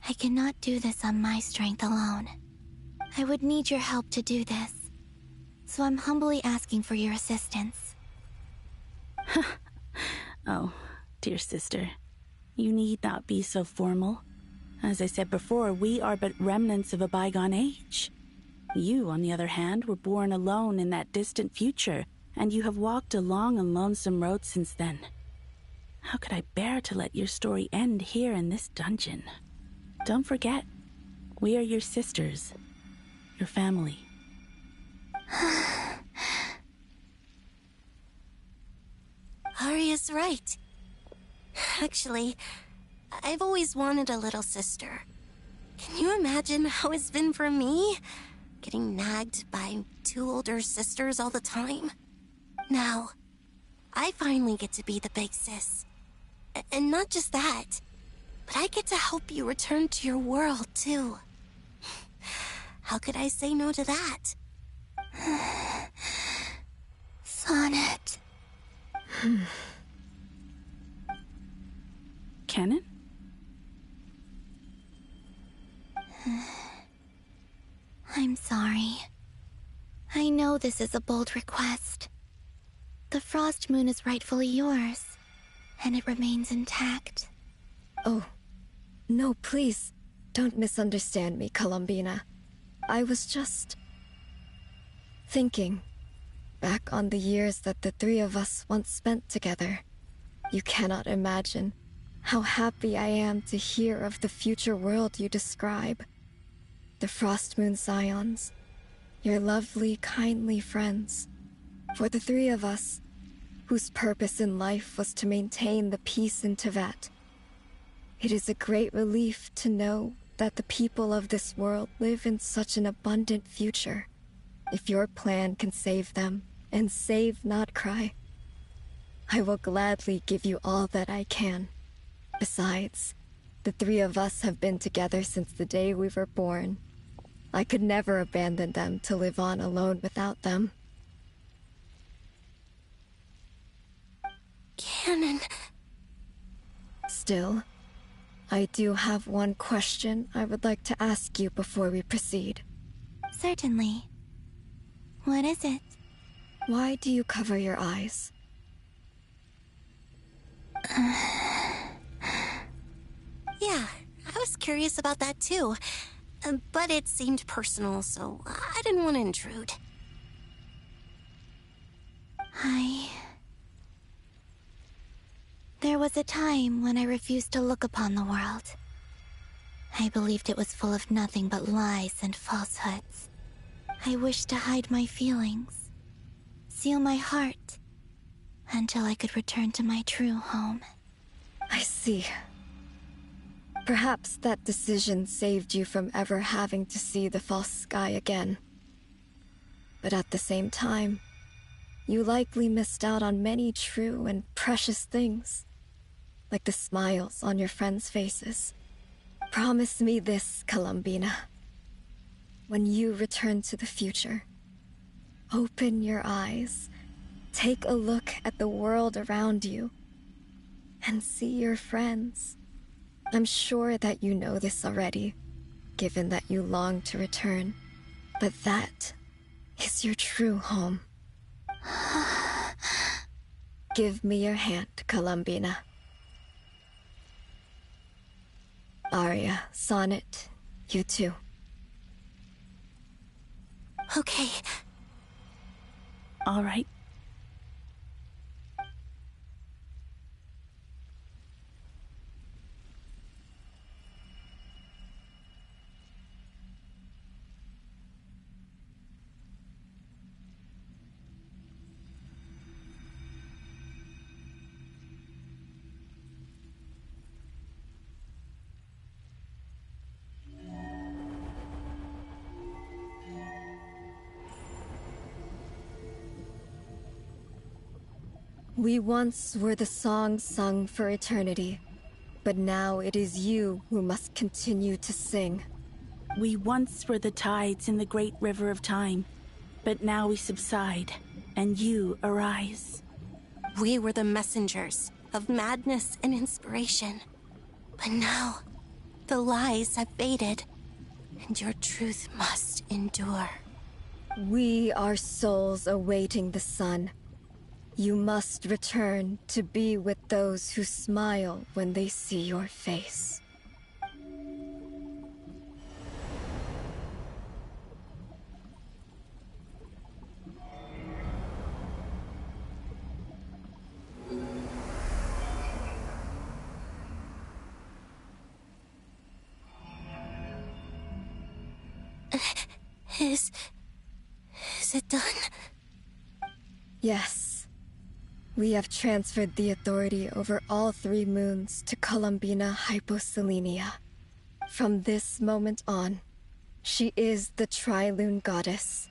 I cannot do this on my strength alone. I would need your help to do this, so I'm humbly asking for your assistance. Oh, dear sister, you need not be so formal. As I said before, we are but remnants of a bygone age. You, on the other hand, were born alone in that distant future, and you have walked a long and lonesome road since then. How could I bear to let your story end here in this dungeon? Don't forget, we are your sisters, your family. Arya's right. Actually, I've always wanted a little sister. Can you imagine how it's been for me? Getting nagged by two older sisters all the time. Now, I finally get to be the big sis. And not just that, but I get to help you return to your world, too. How could I say no to that? Sonnet. canon? I'm sorry. I know this is a bold request. The Frost Moon is rightfully yours, and it remains intact. Oh, no, please, don't misunderstand me, Columbina. I was just thinking back on the years that the three of us once spent together. You cannot imagine how happy I am to hear of the future world you describe. The Frost Moon Scions, your lovely, kindly friends. For the three of us, whose purpose in life was to maintain the peace in Teyvat, it is a great relief to know that the people of this world live in such an abundant future. If your plan can save them, and save Not Krai, I will gladly give you all that I can. Besides, the three of us have been together since the day we were born. I could never abandon them to live on alone without them. Canon. Still, I do have one question I would like to ask you before we proceed. Certainly. What is it? Why do you cover your eyes? Yeah, I was curious about that too. But it seemed personal, so I didn't want to intrude. There was a time when I refused to look upon the world. I believed it was full of nothing but lies and falsehoods. I wished to hide my feelings, seal my heart, until I could return to my true home. I see. Perhaps that decision saved you from ever having to see the false sky again. But at the same time, you likely missed out on many true and precious things, like the smiles on your friends' faces. Promise me this, Columbina. When you return to the future, open your eyes, take a look at the world around you, and see your friends. I'm sure that you know this already, given that you long to return, but that is your true home. Give me your hand, Columbina. Aria, Sonnet, you too. Okay. All right. We once were the songs sung for eternity, but now it is you who must continue to sing. We once were the tides in the great river of time, but now we subside, and you arise. We were the messengers of madness and inspiration. But now, the lies have faded, and your truth must endure. We are souls awaiting the sun. You must return to be with those who smile when they see your face. Is it done? Yes. We have transferred the authority over all 3 moons to Columbina Hyposelenia. From this moment on, she is the Tri-Lune Goddess,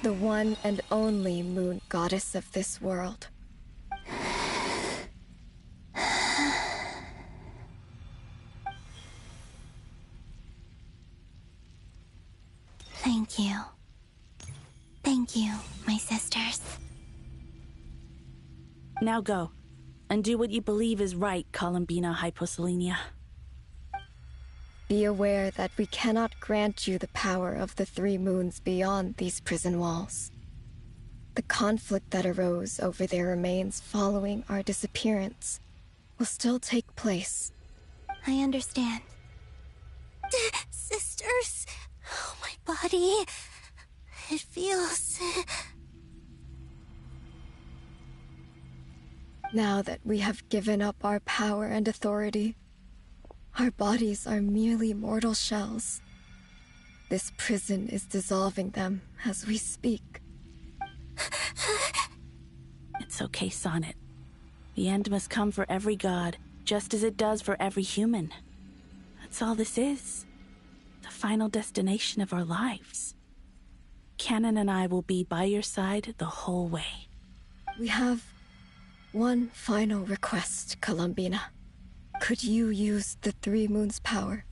the one and only moon goddess of this world. Thank you. Thank you, my sisters. Now go. And do what you believe is right, Columbina Hyposelenia. Be aware that we cannot grant you the power of the three moons beyond these prison walls. The conflict that arose over their remains following our disappearance will still take place. I understand. Sisters, oh, my body. It feels... Now that we have given up our power and authority, our bodies are merely mortal shells. This prison is dissolving them as we speak. It's okay, Sonnet. The end must come for every god, just as it does for every human. That's all this is. The final destination of our lives. Canon and I will be by your side the whole way. We have one final request, Columbina. Could you use the Three Moons' power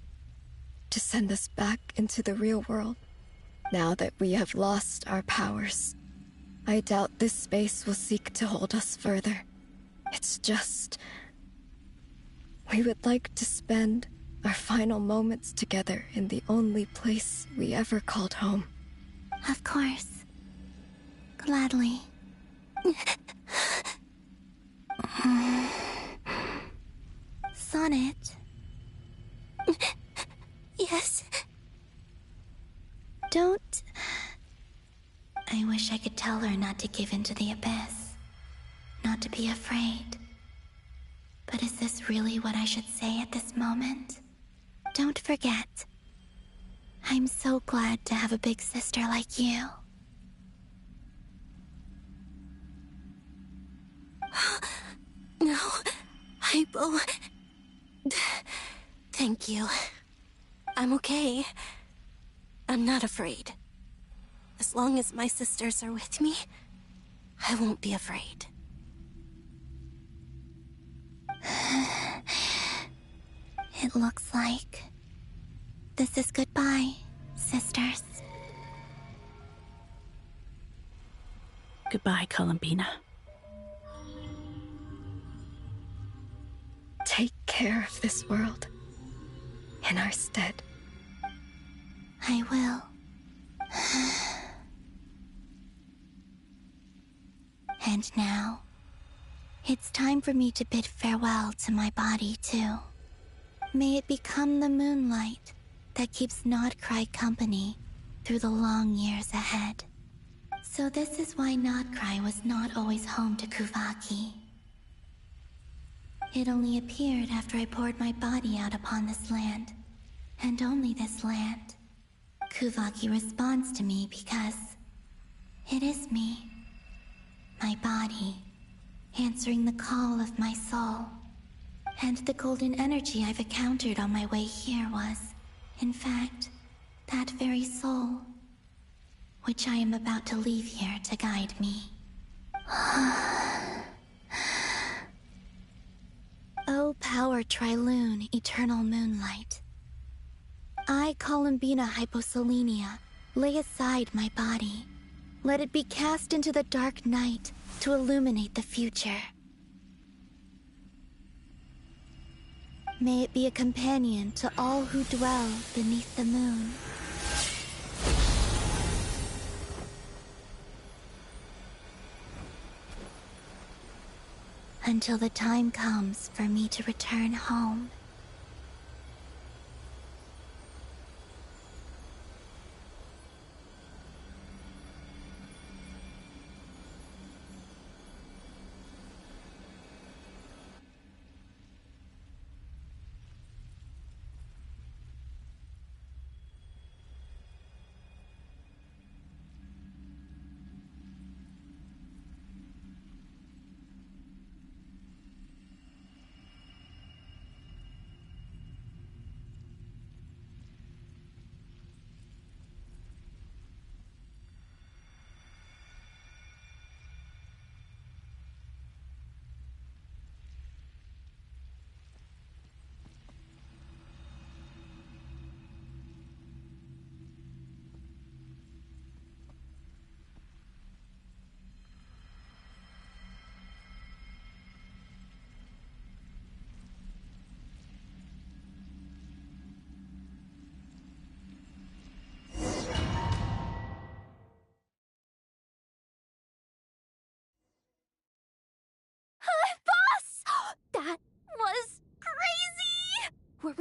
to send us back into the real world? Now that we have lost our powers, I doubt this space will seek to hold us further. It's just... we would like to spend our final moments together in the only place we ever called home. Of course. Gladly. Sonnet? Yes? Don't... I wish I could tell her not to give in to the abyss. Not to be afraid. But is this really what I should say at this moment? Don't forget. I'm so glad to have a big sister like you. No, Hypo... Thank you. I'm okay. I'm not afraid. As long as my sisters are with me, I won't be afraid. It looks like this is goodbye, sisters. Goodbye, Columbina. Take care of this world in our stead. I will. And now, it's time for me to bid farewell to my body, too. May it become the moonlight that keeps Not Krai company through the long years ahead. So this is why Not Krai was not always home to Kuvaki. It only appeared after I poured my body out upon this land, and only this land. Kuvaki responds to me because it is me, my body, answering the call of my soul. And the golden energy I've encountered on my way here was, in fact, that very soul, which I am about to leave here to guide me. O power Trilune, eternal moonlight. I, Columbina Hyposelenia, lay aside my body. Let it be cast into the dark night to illuminate the future. May it be a companion to all who dwell beneath the moon. Until the time comes for me to return home.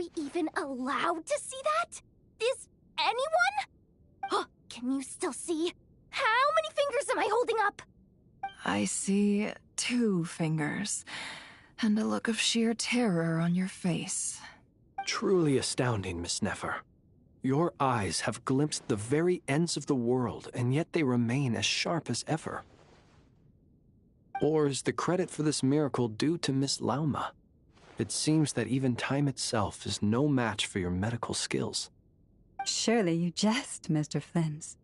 we even allowed to see that? Is anyone? Oh, can you still see? How many fingers am I holding up? I see 2 fingers, and a look of sheer terror on your face. Truly astounding, Miss Nefer. Your eyes have glimpsed the very ends of the world, and yet they remain as sharp as ever. Or is the credit for this miracle due to Miss Lauma? It seems that even time itself is no match for your medical skills. Surely you jest, Mr. Flins.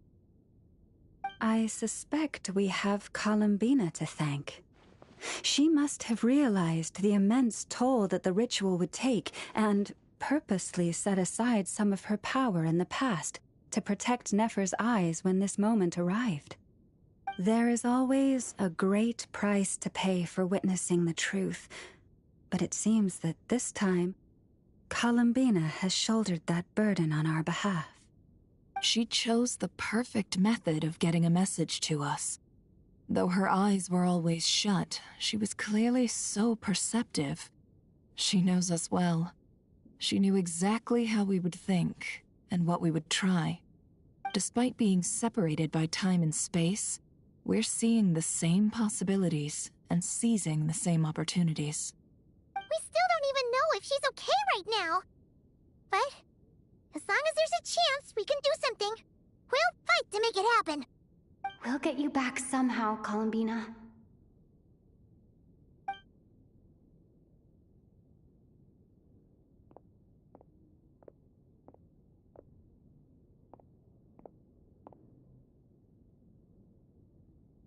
I suspect we have Columbina to thank. She must have realized the immense toll that the ritual would take and purposely set aside some of her power in the past to protect Nefer's eyes when this moment arrived. There is always a great price to pay for witnessing the truth, but it seems that this time, Columbina has shouldered that burden on our behalf. She chose the perfect method of getting a message to us. Though her eyes were always shut, she was clearly so perceptive. She knows us well. She knew exactly how we would think and what we would try. Despite being separated by time and space, we're seeing the same possibilities and seizing the same opportunities. We still don't even know if she's okay right now. But as long as there's a chance we can do something, we'll fight to make it happen. We'll get you back somehow, Columbina.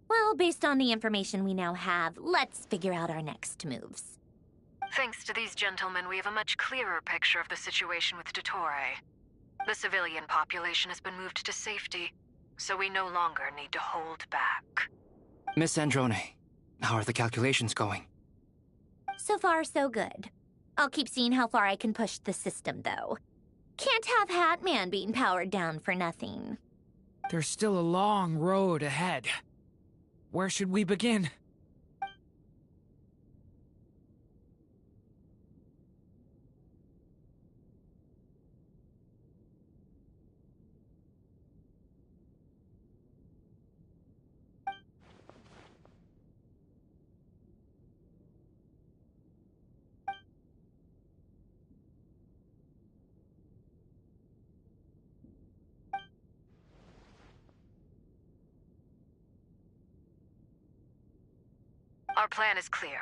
Well, based on the information we now have, let's figure out our next moves. Thanks to these gentlemen, we have a much clearer picture of the situation with Dottore. The civilian population has been moved to safety, so we no longer need to hold back. Miss Androne, how are the calculations going? So far, so good. I'll keep seeing how far I can push the system, though. Can't have Hat-Man being powered down for nothing. There's still a long road ahead. Where should we begin? Our plan is clear.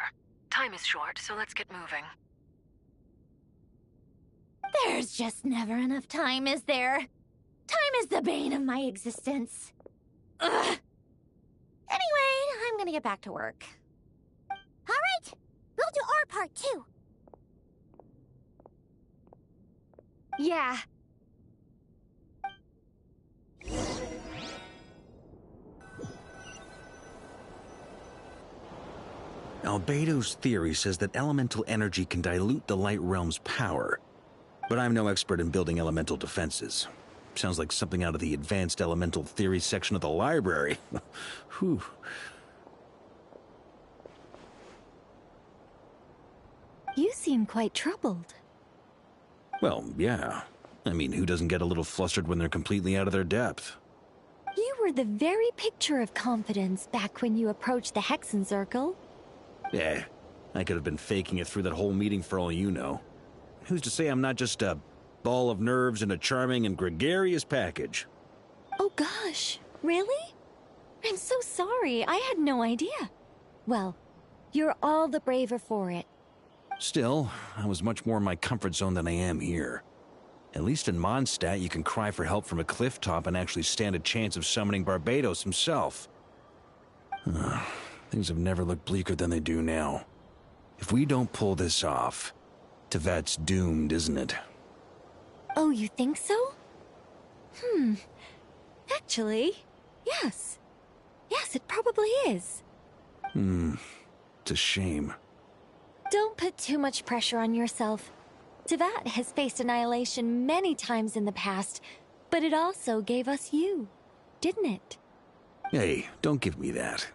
Time is short, so let's get moving. There's just never enough time, is there? Time is the bane of my existence. Ugh. Anyway, I'm gonna get back to work. All right, we'll do our part too. Yeah. Albedo's theory says that elemental energy can dilute the Light Realm's power, but I'm no expert in building elemental defenses. Sounds like something out of the Advanced Elemental Theory section of the library. Whew. You seem quite troubled. Well, yeah. I mean, who doesn't get a little flustered when they're completely out of their depth? You were the very picture of confidence back when you approached the Hexen Circle. Yeah, I could have been faking it through that whole meeting for all you know. Who's to say I'm not just a ball of nerves in a charming and gregarious package? Oh gosh, really? I'm so sorry, I had no idea. Well, you're all the braver for it. Still, I was much more in my comfort zone than I am here. At least in Mondstadt, you can cry for help from a cliff top and actually stand a chance of summoning Barbados himself. Things have never looked bleaker than they do now. If we don't pull this off, Tevat's doomed, isn't it? Oh, you think so? Actually, yes. Yes, it probably is. It's a shame. Don't put too much pressure on yourself. Tevat has faced annihilation many times in the past, but it also gave us you, didn't it? Hey, don't give me that.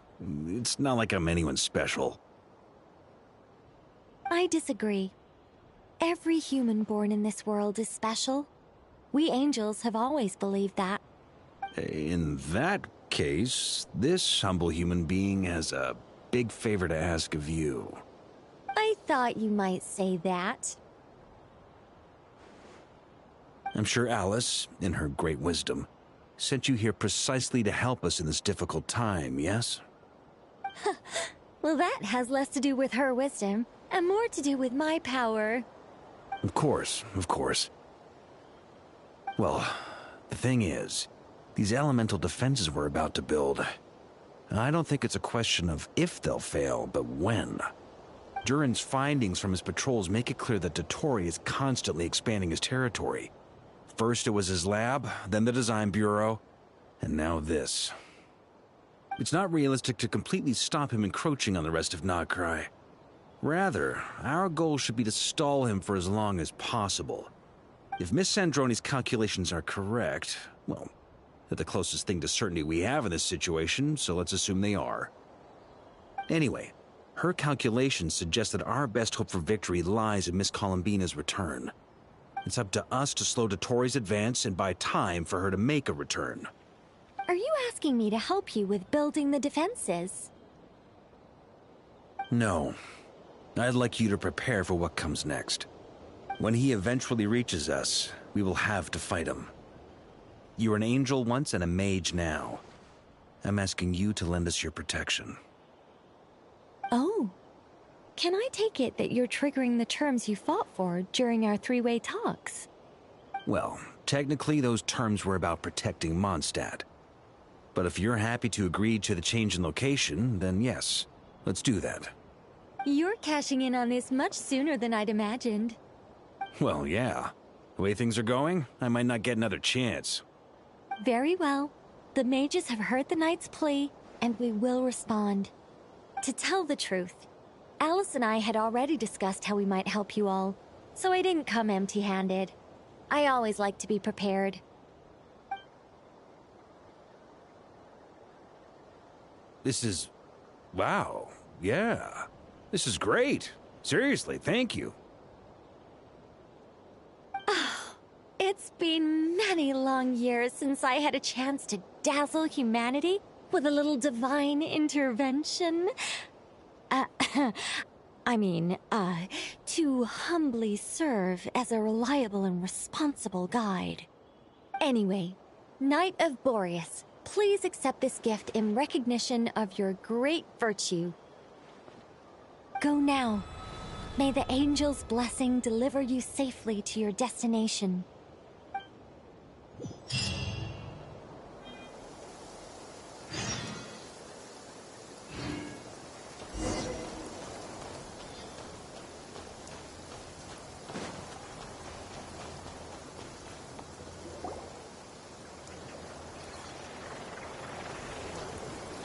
It's not like I'm anyone special. I disagree. Every human born in this world is special. We angels have always believed that. In that case, this humble human being has a big favor to ask of you. I thought you might say that. I'm sure Alice, in her great wisdom, sent you here precisely to help us in this difficult time, yes? Well, that has less to do with her wisdom, and more to do with my power. Of course, of course. Well, the thing is, these elemental defenses we're about to build, I don't think it's a question of if they'll fail, but when. Durin's findings from his patrols make it clear that Dottore is constantly expanding his territory. First it was his lab, then the design bureau, and now this. It's not realistic to completely stop him encroaching on the rest of Krai. Rather, our goal should be to stall him for as long as possible. If Miss Sandroni's calculations are correct, well, they're the closest thing to certainty we have in this situation, so let's assume they are. Anyway, her calculations suggest that our best hope for victory lies in Miss Columbina's return. It's up to us to slow Dottore's advance and buy time for her to make a return. Are you asking me to help you with building the defenses? No. I'd like you to prepare for what comes next. When he eventually reaches us, we will have to fight him. You were an angel once and a mage now. I'm asking you to lend us your protection. Oh. Can I take it that you're triggering the terms you fought for during our three-way talks? Well, technically those terms were about protecting Mondstadt. But if you're happy to agree to the change in location, then yes, let's do that. You're cashing in on this much sooner than I'd imagined. Well, yeah. The way things are going, I might not get another chance. Very well. The mages have heard the knight's plea, and we will respond. To tell the truth, Alice and I had already discussed how we might help you all, so I didn't come empty-handed. I always like to be prepared. This is... wow. Yeah. This is great. Seriously, thank you. It's been many long years since I had a chance to dazzle humanity with a little divine intervention. To humbly serve as a reliable and responsible guide. Anyway, Knight of Boreas, please accept this gift in recognition of your great virtue. Go now. May the angel's blessing deliver you safely to your destination.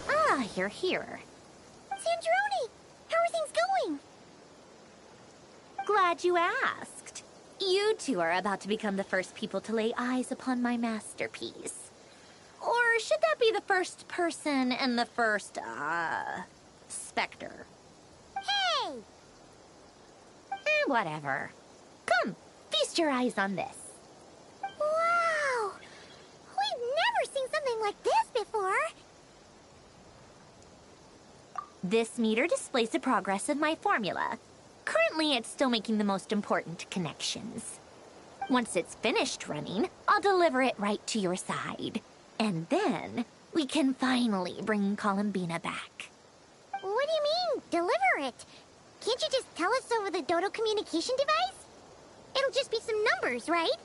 Ah, you're here. Sandroni! How are things going? Glad you asked. You two are about to become the first people to lay eyes upon my masterpiece. Or should that be the first person and the first, specter? Hey! Whatever. Come, feast your eyes on this. Wow! We've never seen something like this before. This meter displays the progress of my formula. Currently, it's still making the most important connections. Once it's finished running, I'll deliver it right to your side. And then, we can finally bring Columbina back. What do you mean, deliver it? Can't you just tell us over the Dodo communication device? It'll just be some numbers, right?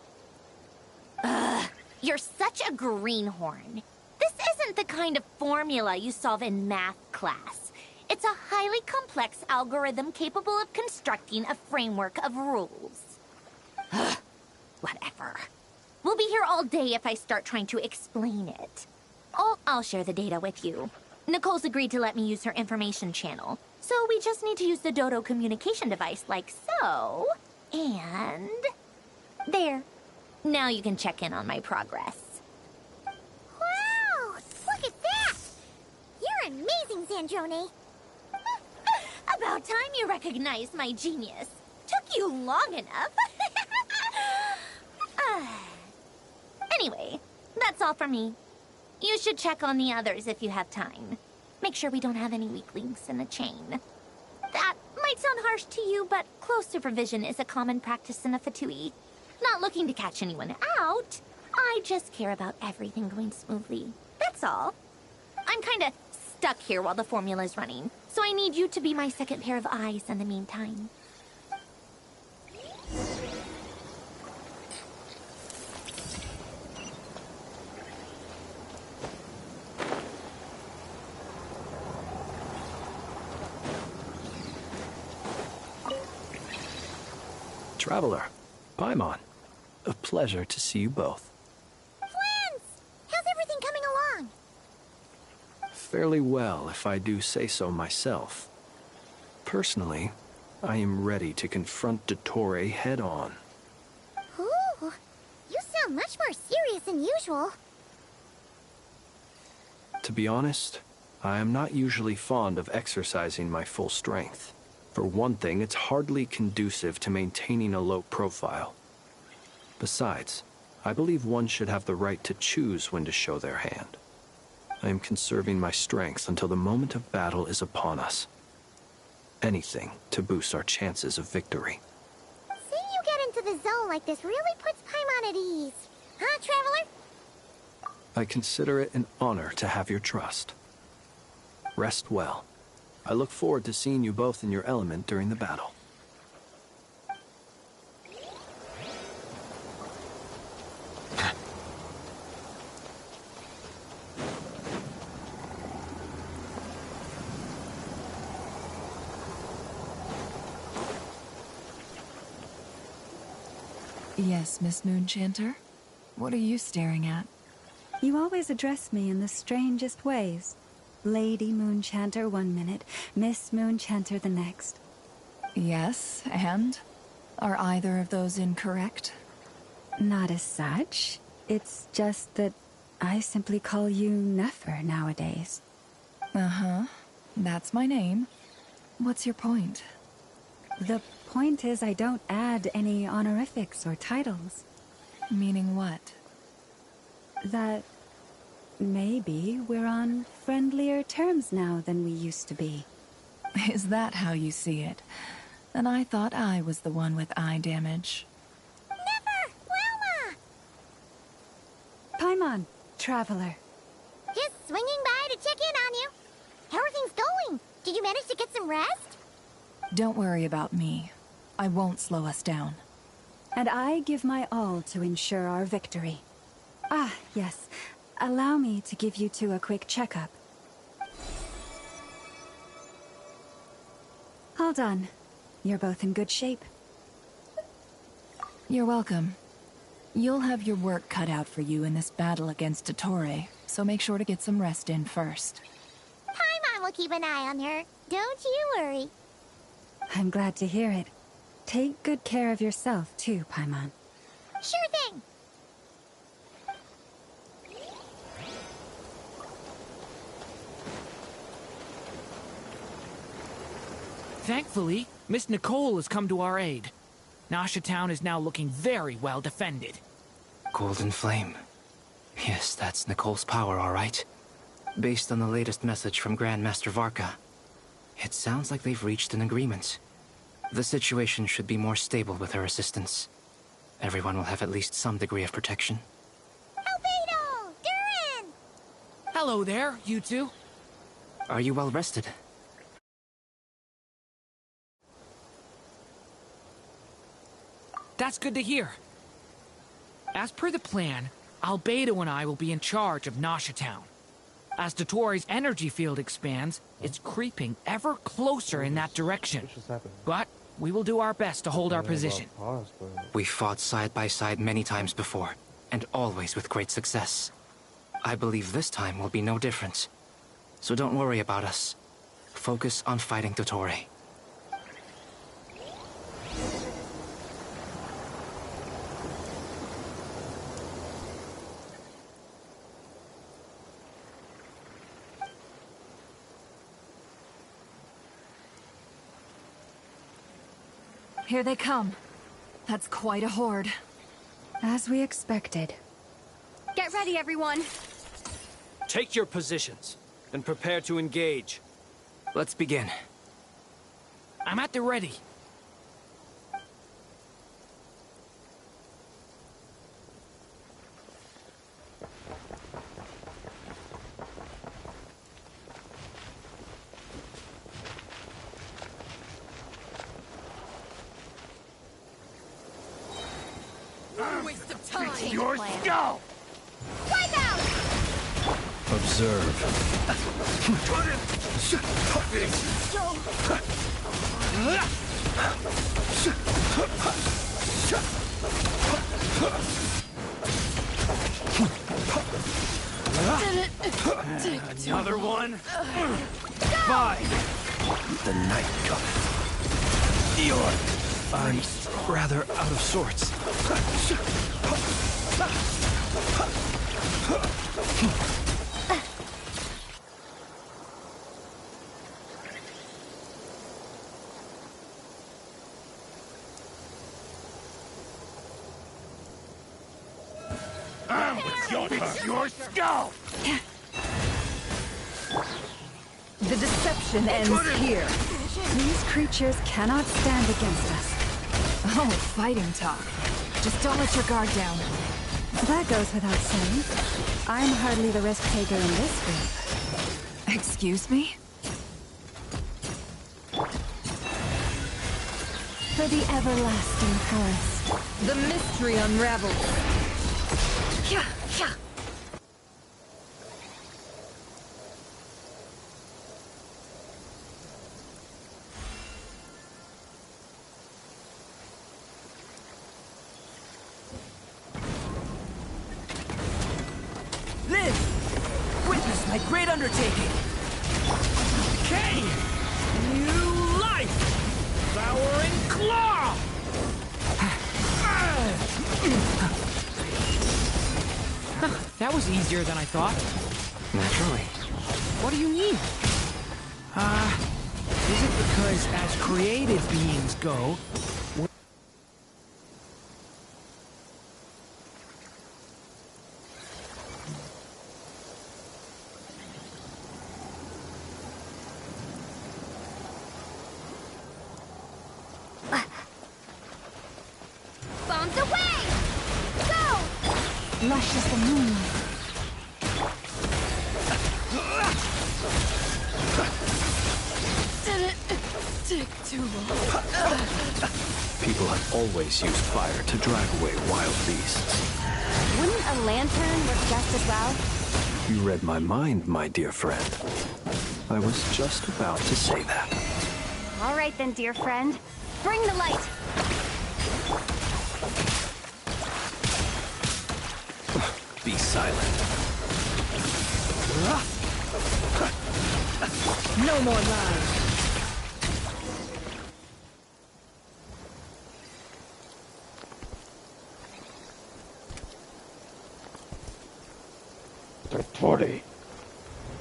Ugh, you're such a greenhorn. This isn't the kind of formula you solve in math class. It's a highly complex algorithm capable of constructing a framework of rules. Ugh, whatever. We'll be here all day if I start trying to explain it. Oh, I'll share the data with you. Nicole's agreed to let me use her information channel, so we just need to use the Dodo communication device like so. And... there. Now you can check in on my progress. Wow! Look at that! You're amazing, Sandroni. About time you recognized my genius. Took you long enough. Anyway, that's all for me. You should check on the others if you have time. Make sure we don't have any weak links in the chain. That might sound harsh to you, but close supervision is a common practice in the Fatui. Not looking to catch anyone out. I just care about everything going smoothly. That's all. I'm kinda stuck here while the formula's running, so I need you to be my second pair of eyes in the meantime. Traveler, Paimon, a pleasure to see you both. Friends! How's everything coming along? Fairly well, if I do say so myself. Personally, I am ready to confront Dottore head-on. Ooh, you sound much more serious than usual. To be honest, I am not usually fond of exercising my full strength. For one thing, it's hardly conducive to maintaining a low profile. Besides, I believe one should have the right to choose when to show their hand. I am conserving my strength until the moment of battle is upon us. Anything to boost our chances of victory. Seeing you get into the zone like this really puts Paimon at ease. Huh, Traveler? I consider it an honor to have your trust. Rest well. I look forward to seeing you both in your element during the battle. Yes, Miss Moonchanter? What are you staring at? You always address me in the strangest ways. Lady Moonchanter 1 minute, Miss Moonchanter the next. Yes, and? Are either of those incorrect? Not as such. It's just that I simply call you Nefer nowadays. Uh-huh. That's my name. What's your point? The point is I don't add any honorifics or titles. Meaning what? That maybe we're on friendlier terms now than we used to be. Is that how you see it? And I thought I was the one with eye damage. Never! Wilma! Paimon, Traveler. Just swinging by to check in on you. How are things going? Did you manage to get some rest? Don't worry about me. I won't slow us down. And I give my all to ensure our victory. Ah, yes. Allow me to give you two a quick checkup. All done. You're both in good shape. You're welcome. You'll have your work cut out for you in this battle against Dottore, so make sure to get some rest in first. Paimon will keep an eye on her. Don't you worry. I'm glad to hear it. Take good care of yourself, too, Paimon. Sure thing. Thankfully, Miss Nicole has come to our aid. Nasha Town is now looking very well defended. Golden Flame. Yes, that's Nicole's power, all right. Based on the latest message from Grandmaster Varka, it sounds like they've reached an agreement. The situation should be more stable with her assistance. Everyone will have at least some degree of protection. Albedo! Durin! Hello there, you two. Are you well rested? That's good to hear. As per the plan, Albedo and I will be in charge of Nasha Town. As Dottore's energy field expands, it's creeping ever closer in that direction. But we will do our best to hold our position. We fought side by side many times before, and always with great success. I believe this time will be no different. So don't worry about us. Focus on fighting Dottore. Here they come. That's quite a horde. As we expected. Get ready, everyone. Take your positions, and prepare to engage. Let's begin. I'm at the ready. Waste of time! Your skull! Wipe out! Observe. Another one? Fine. The night cometh. I'm rather out of sorts. Your skull! The deception ends here. These creatures cannot stand against us. Oh, fighting talk. Just don't let your guard down. That goes without saying. I'm hardly the risk taker in this group. Excuse me? For the everlasting forest. The mystery unravels. Yeah, yeah. Live! Witness my great undertaking! Decay! New life! Devouring claw! That was easier than I thought. Naturally. What do you mean? Is it because as created beings go, Bombs away! Go! Lush as the moonlight. Didn't take too long. People have always used fire to drive away wild beasts. Wouldn't a lantern work just as well? You read my mind, my dear friend. I was just about to say that. All right then, dear friend. Bring the light! Be silent. No more lies.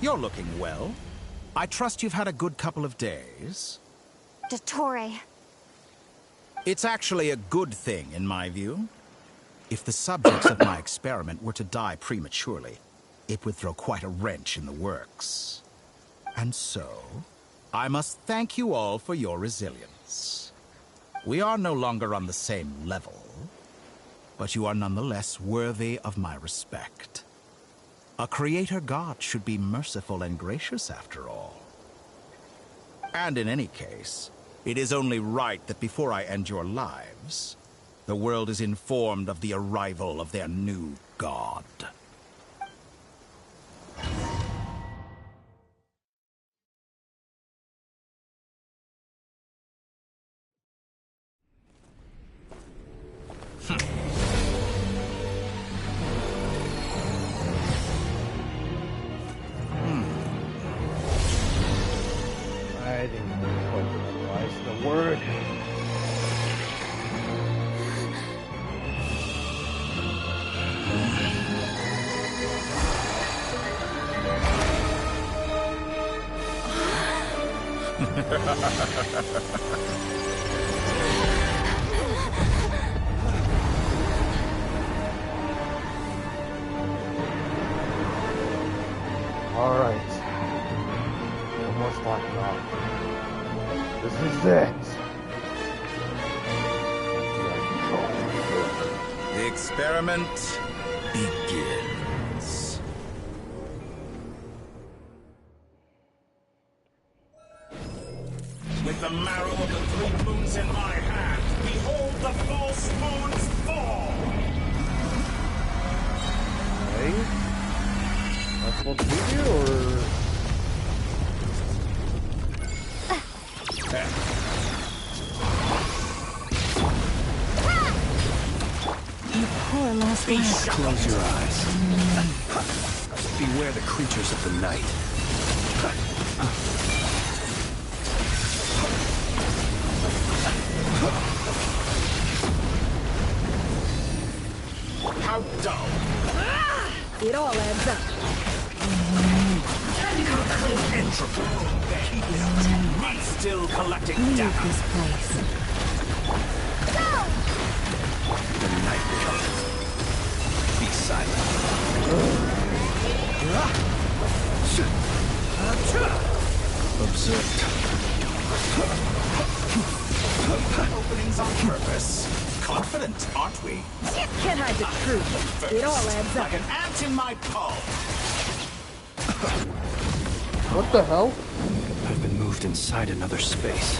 You're looking well. I trust you've had a good couple of days. Dottore. It's actually a good thing, in my view. If the subjects of my experiment were to die prematurely, it would throw quite a wrench in the works. And so, I must thank you all for your resilience. We are no longer on the same level, but you are nonetheless worthy of my respect. A creator god should be merciful and gracious after all. And in any case, it is only right that before I end your lives, the world is informed of the arrival of their new god. I didn't quite memorize the word. Alright. Almost locked off. This is it. The experiment begins. With the marrow of the three moons in my hand, behold the false moons fall! Hey? That's supposed to be you, or...? You poor lost man. Close your eyes. Beware the creatures of the night. How dull! It all adds up. Entropy. Keep it up. I'm still collecting data. Leave this place. The night comes. Be silent. Observed. Openings on purpose. Confident, aren't we? Can't hide the truth. It all adds up. Like an ant in my palm. What the hell? I've been moved inside another space.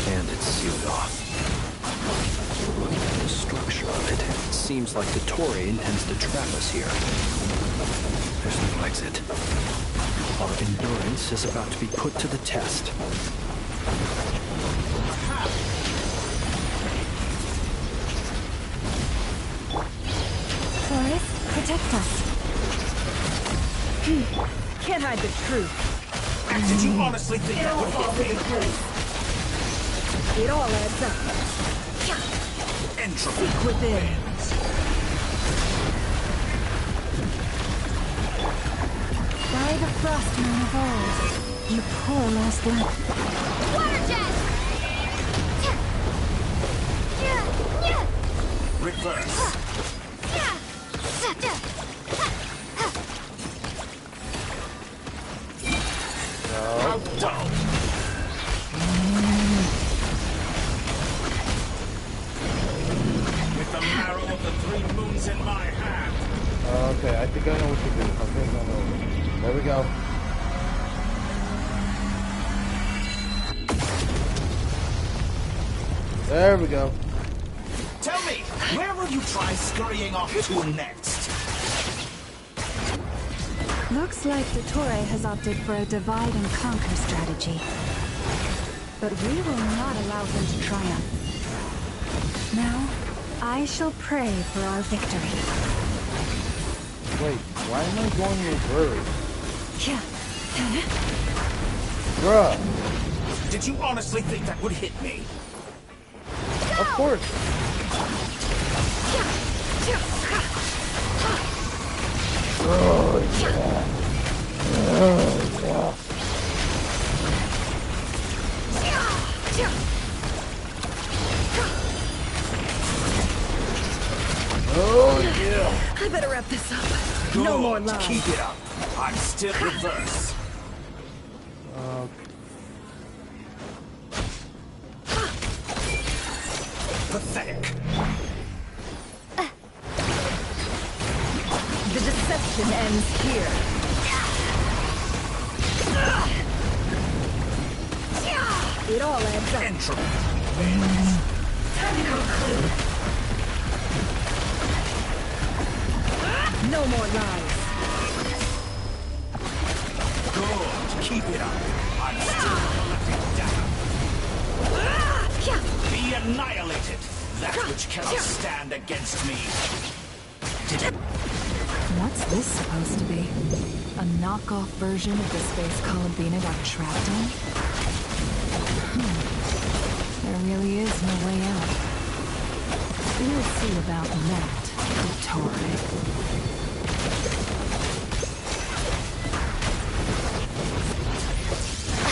And it's sealed off. Looking at the structure of it, it seems like the Torre intends to trap us here. There's no exit. Our endurance is about to be put to the test. Flores, protect us. Can't hide the truth. Did you honestly think that would hit me? It all adds up. Entropy. Seek within. By the frostman of old, you poor lost life. Water jet! Reverse. How dull. With the marrow of the three moons in my hand. Okay, I think I know what to do. I think I know. There we go. There we go. Tell me, where will you try scurrying off to next? Looks like the Torre has opted for a divide and conquer strategy. But we will not allow them to triumph. Now, I shall pray for our victory. Wait, why am I going reverse? Yeah. Bruh. Did you honestly think that would hit me? Of course. Oh, yeah. Oh, yeah. Oh, yeah. I better wrap this up. Good. No more lies. Keep it up. I'm still reverse. Pathetic. The deception ends here. It all adds up. Entropy. Time to conclude. No more lies. Good. Keep it up. I'm still collecting data. Be annihilated. That which cannot stand against me. What's this supposed to be? A knockoff version of the space Columbina got trapped in? There really is no way out. We'll see about that, Victoria.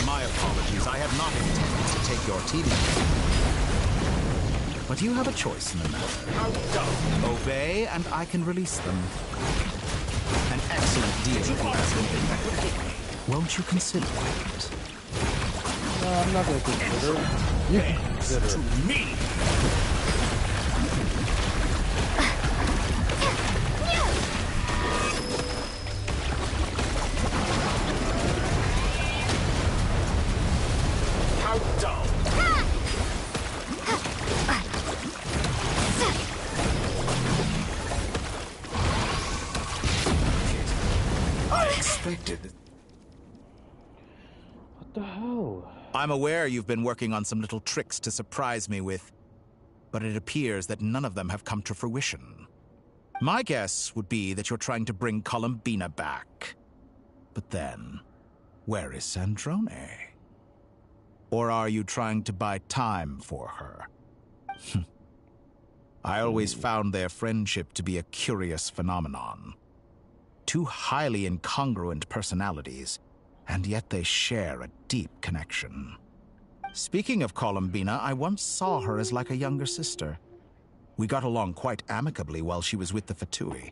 My apologies. I have not intended to take your tedium. But you have a choice in the matter. Obey, and I can release them. An excellent deal you have been making. Won't you consider it? No, I'm not gonna consider it. You can consider it. To me! How dull! I expected. What the hell? I'm aware you've been working on some little tricks to surprise me with, but it appears that none of them have come to fruition. My guess would be that you're trying to bring Columbina back. But then, where is Sandrone? Or are you trying to buy time for her? I always found their friendship to be a curious phenomenon. Two highly incongruent personalities, and yet they share a deep connection. Speaking of Columbina, I once saw her as like a younger sister. We got along quite amicably while she was with the Fatui.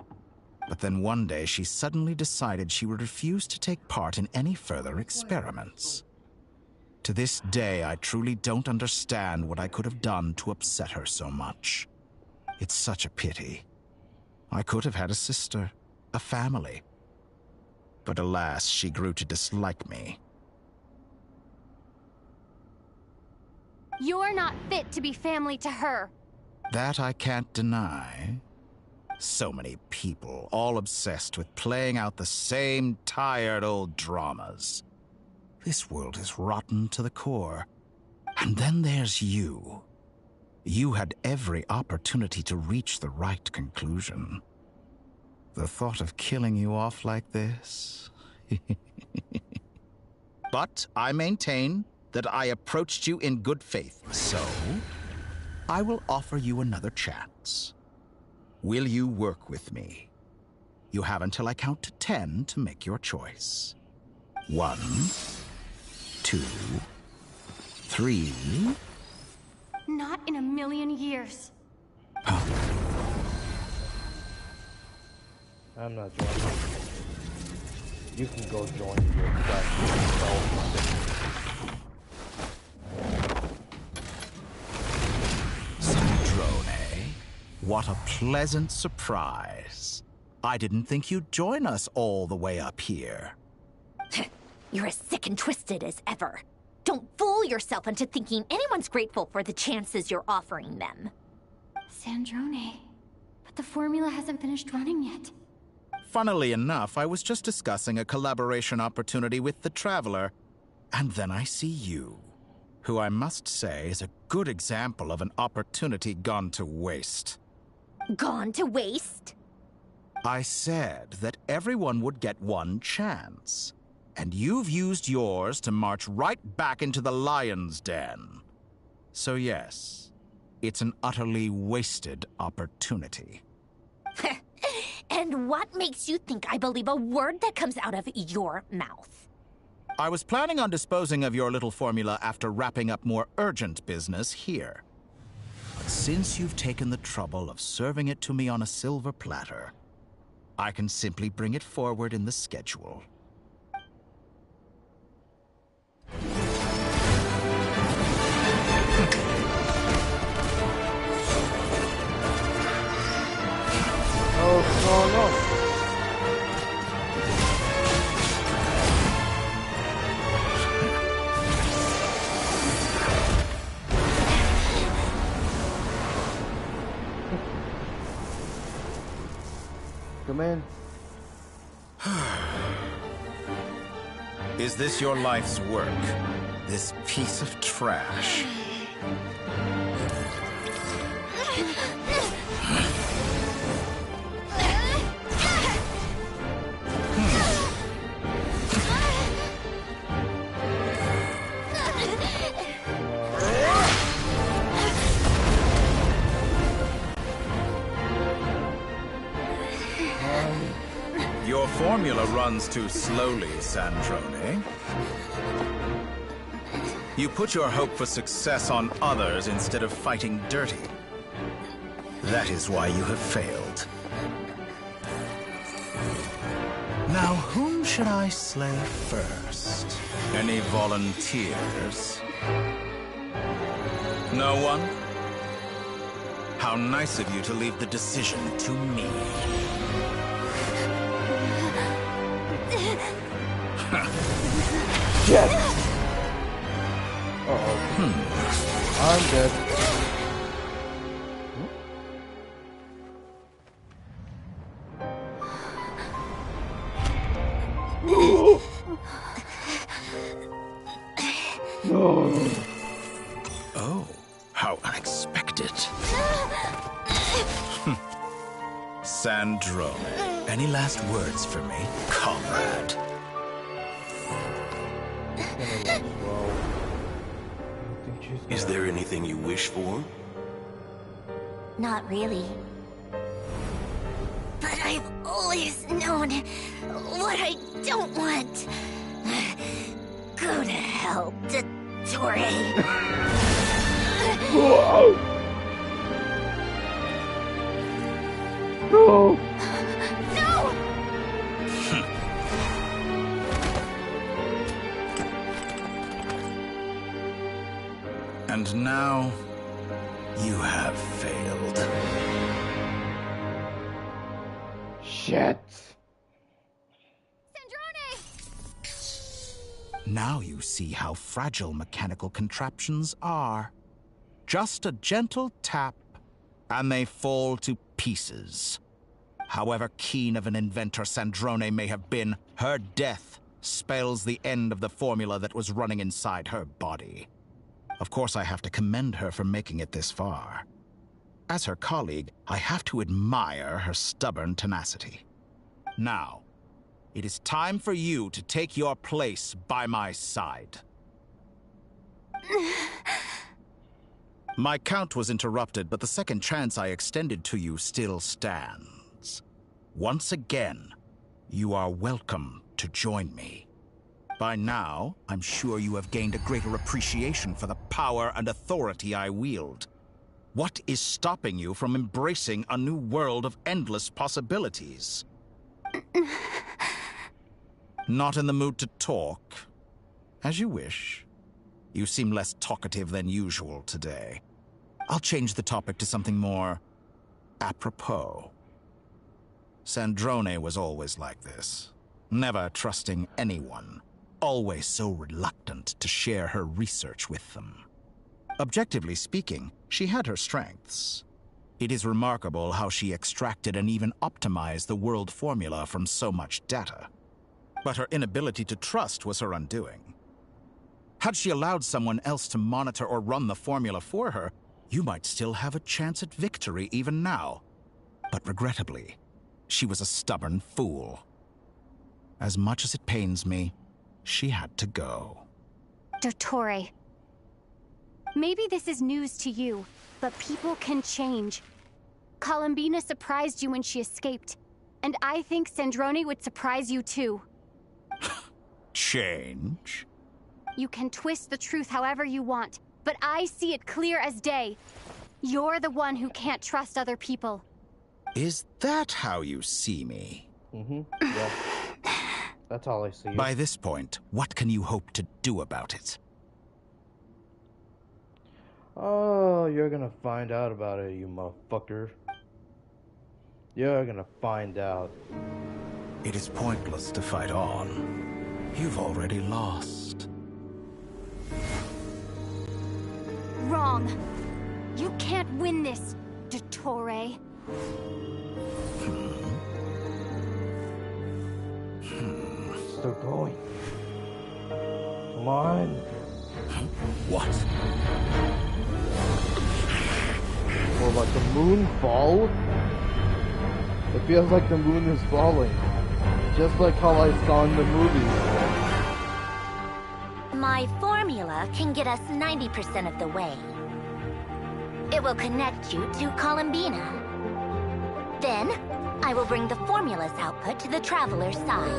But then one day she suddenly decided she would refuse to take part in any further experiments. To this day, I truly don't understand what I could have done to upset her so much. It's such a pity. I could have had a sister, a family. But alas, she grew to dislike me. You're not fit to be family to her. That I can't deny. So many people, all obsessed with playing out the same tired old dramas. This world is rotten to the core. And then there's you. You had every opportunity to reach the right conclusion. The thought of killing you off like this... But I maintain that I approached you in good faith, so I will offer you another chance. Will you work with me? You have until I count to 10 to make your choice. 1, 2, 3... Not in a million years. I'm not joining. You can go join your Sandrone, what a pleasant surprise. I didn't think you'd join us all the way up here. You're as sick and twisted as ever. Don't fool yourself into thinking anyone's grateful for the chances you're offering them. Sandrone, but the formula hasn't finished running yet. Funnily enough, I was just discussing a collaboration opportunity with the Traveler, and then I see you, who I must say is a good example of an opportunity gone to waste. Gone to waste? I said that everyone would get one chance, and you've used yours to march right back into the lion's den. So yes, it's an utterly wasted opportunity. And what makes you think I believe a word that comes out of your mouth? I was planning on disposing of your little formula after wrapping up more urgent business here. But since you've taken the trouble of serving it to me on a silver platter, I can simply bring it forward in the schedule. Oh, what's going on? Come in. Is this your life's work? This piece of trash? Your formula runs too slowly, Sandrone. You put your hope for success on others instead of fighting dirty. That is why you have failed. Now, whom should I slay first? Any volunteers? No one? How nice of you to leave the decision to me. Shit! Uh-oh. I'm dead. No. Oh, how unexpected. Sandrone, any last words for me, comrade? Is there anything you wish for? Not really. But I've always known what I don't want. Go to hell, Dottore. No! No! And now, you have failed. Shit! Now you see how fragile mechanical contraptions are. Just a gentle tap, and they fall to pieces. However keen of an inventor Sandrone may have been, her death spells the end of the formula that was running inside her body. Of course, I have to commend her for making it this far. As her colleague, I have to admire her stubborn tenacity. Now, it is time for you to take your place by my side. My count was interrupted, but the second chance I extended to you still stands. Once again, you are welcome to join me. By now, I'm sure you have gained a greater appreciation for the power and authority I wield. What is stopping you from embracing a new world of endless possibilities? Not in the mood to talk? As you wish. You seem less talkative than usual today. I'll change the topic to something more apropos. Sandrone was always like this, never trusting anyone, always so reluctant to share her research with them. Objectively speaking, she had her strengths. It is remarkable how she extracted and even optimized the world formula from so much data. But her inability to trust was her undoing. Had she allowed someone else to monitor or run the formula for her, you might still have a chance at victory even now. But regrettably, she was a stubborn fool. As much as it pains me, she had to go. Dottore. Maybe this is news to you, but people can change. Columbina surprised you when she escaped, and I think Sandrone would surprise you too. Change? You can twist the truth however you want, but I see it clear as day. You're the one who can't trust other people. Is that how you see me? Yeah. That's all I see. By this point, what can you hope to do about it? Oh, you're gonna find out about it, you motherfucker. You're gonna find out. It is pointless to fight on. You've already lost. Wrong. You can't win this, Dottore. Still going. Come on. What? Or like the moon fall? It feels like the moon is falling. Just like how I saw in the movie. My formula can get us 90% of the way. It will connect you to Columbina. Then, I will bring the formula's output to the Traveler's side.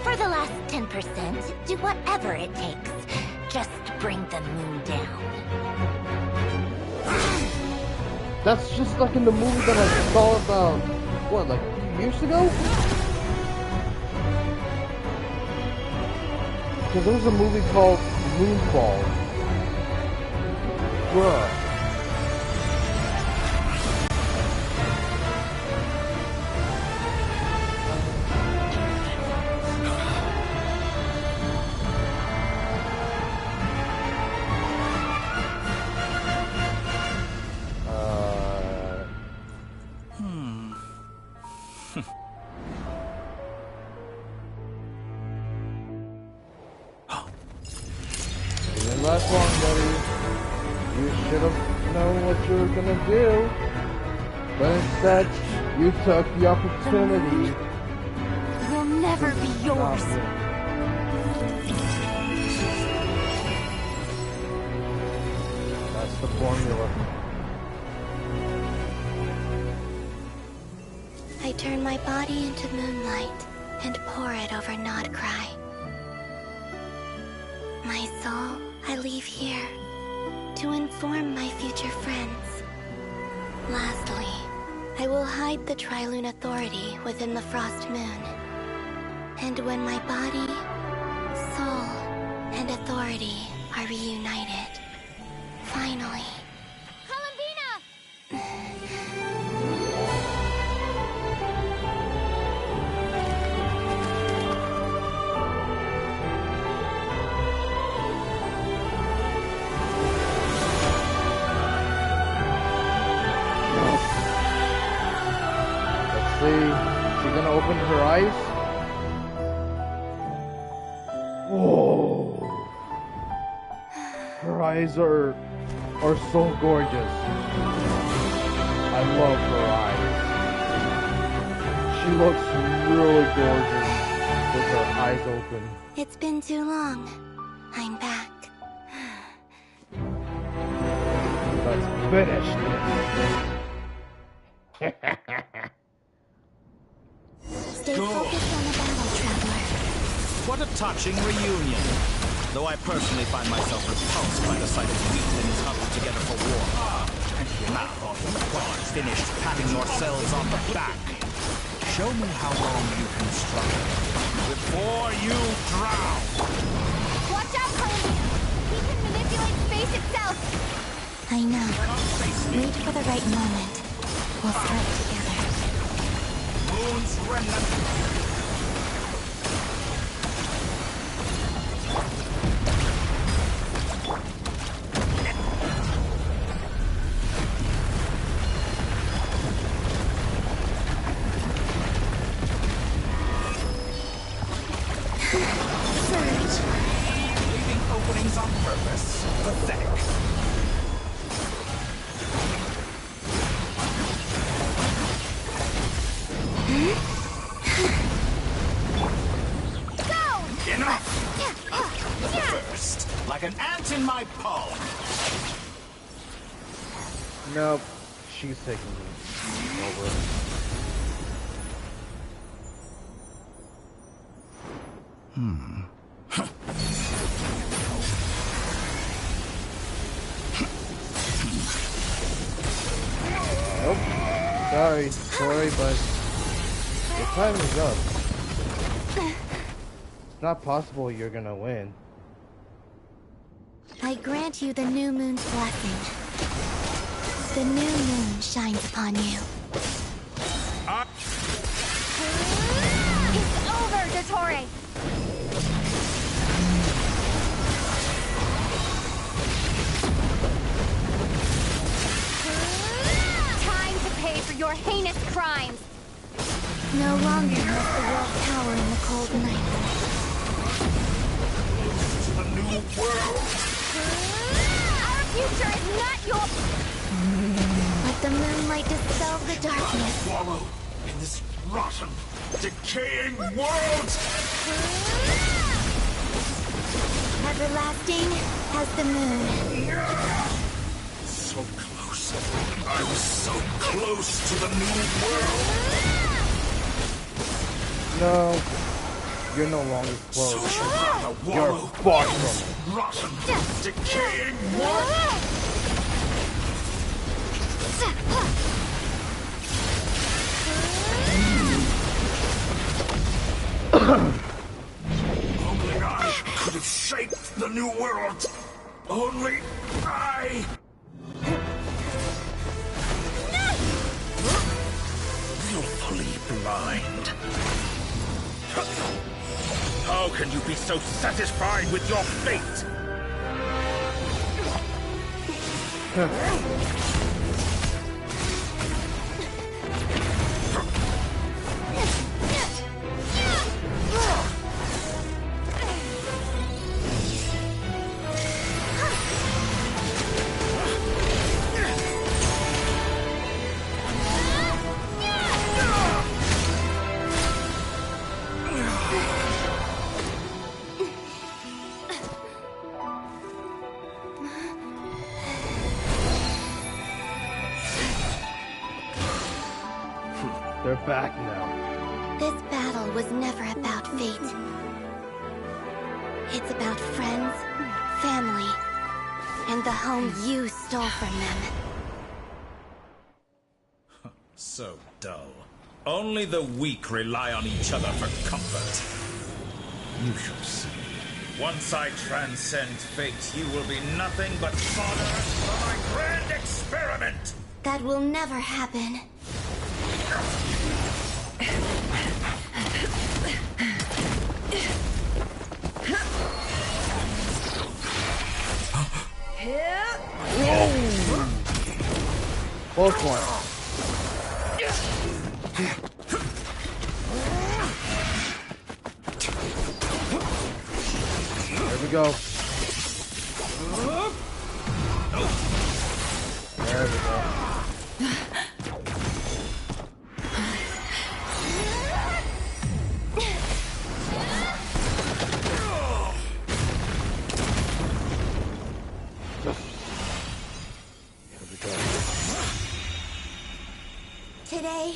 For the last 10%, do whatever it takes. Just bring the moon down. That's just like in the movie that I saw about, what, like a few years ago? Because there was a movie called Moonfall. Bruh. Didn't last long, buddy. You should have known what you were gonna do. But instead, you took the opportunity. Will never be yours. That's the formula. I turn my body into moonlight and pour it over Nod Krai. My soul, I leave here to inform my future friends. Lastly, I will hide the Trilune Authority within the Frost Moon. And when my body, soul, and authority are reunited, finally... She gonna open her eyes? Whoa! Her eyes are so gorgeous. I love her eyes. She looks really gorgeous with her eyes open. It's been too long. I'm back. Let's finish this. Stay focused on the battle, Traveler. What a touching reunion. Though I personally find myself repulsed by the sight of weaklings huddled together for war. Now, when finished patting yourselves on the back, show me how long you can struggle before you drown. Watch out, Columbina! He can manipulate space itself! I know. Wait for the right moment. We'll strike together. Moon's remnant. Leaving openings on purpose. Pathetic. Enough! First, like an ant in my palm. Nope, she's taking over. Nope. Sorry, but your time is up. It's not possible you're gonna win. I grant you the new moon's blessing. The new moon shines upon you. It's over, Dottore! Time to pay for your heinous crimes! No longer must the world cower in the cold night. The new world. Our future is not your... Let the moonlight dispel the darkness. Wallow in this rotten, decaying world. Everlasting as the moon. So close. I was so close to the new world. No, you're no longer close. You're far from it. Rotten, decaying world. Only I could have shape the new world. Only I... Willfully blind. How can you be so satisfied with your fate? They're back now. This battle was never about fate. It's about friends, family, and the home you stole from them. So dull. Only the weak rely on each other for comfort. You shall see. Once I transcend fate, you will be nothing but fodder for my grand experiment! That will never happen. Whoa! Close one. There we go. There we go. Today,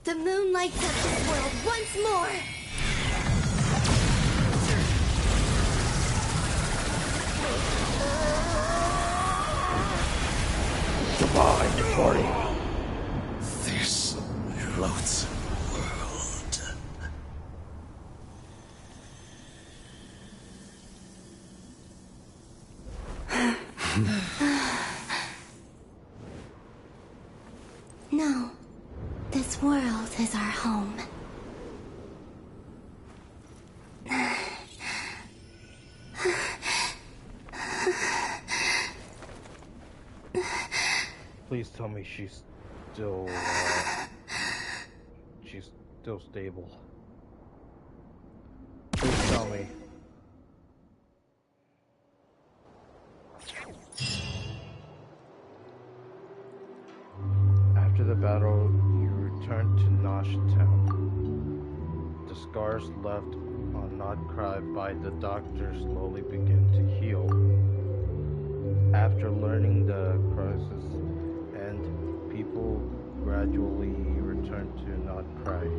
the moon lights up this world once more. Divine party. This loathsome world. No, this world is our home. Please tell me she's still stable. Please tell me. After the battle, you return to Nosh Town. The scars left on Krai by the doctor slowly begin to heal. After learning the crisis and people gradually return to Krai.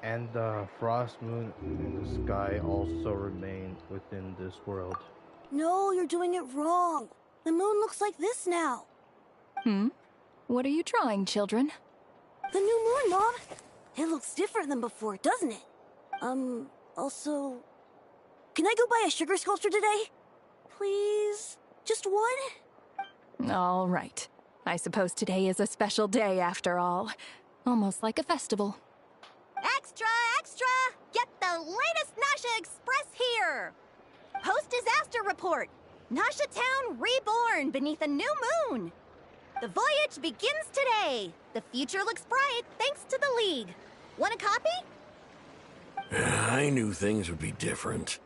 And the frost moon in the sky also remain within this world. No, you're doing it wrong. The moon looks like this now. What are you trying, children? The new moon, Mom. It looks different than before, doesn't it? Also... Can I go buy a sugar sculpture today? Please? Just one? All right. I suppose today is a special day after all. Almost like a festival. Extra, extra! Get the latest Nasha Express here! Post-disaster report! Nasha Town reborn beneath a new moon! The voyage begins today! The future looks bright thanks to the League. Want a copy? I knew things would be different.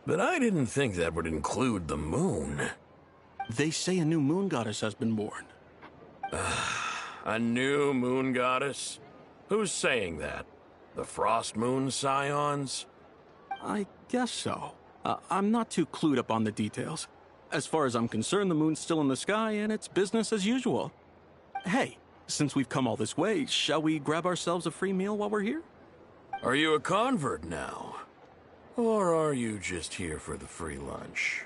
But I didn't think that would include the moon. They say a new moon goddess has been born. A new moon goddess? Who's saying that? The Frost Moon Scions? I guess so. I'm not too clued up on the details. As far as I'm concerned, the moon's still in the sky and it's business as usual. Hey, since we've come all this way, shall we grab ourselves a free meal while we're here? Are you a convert now? Or are you just here for the free lunch?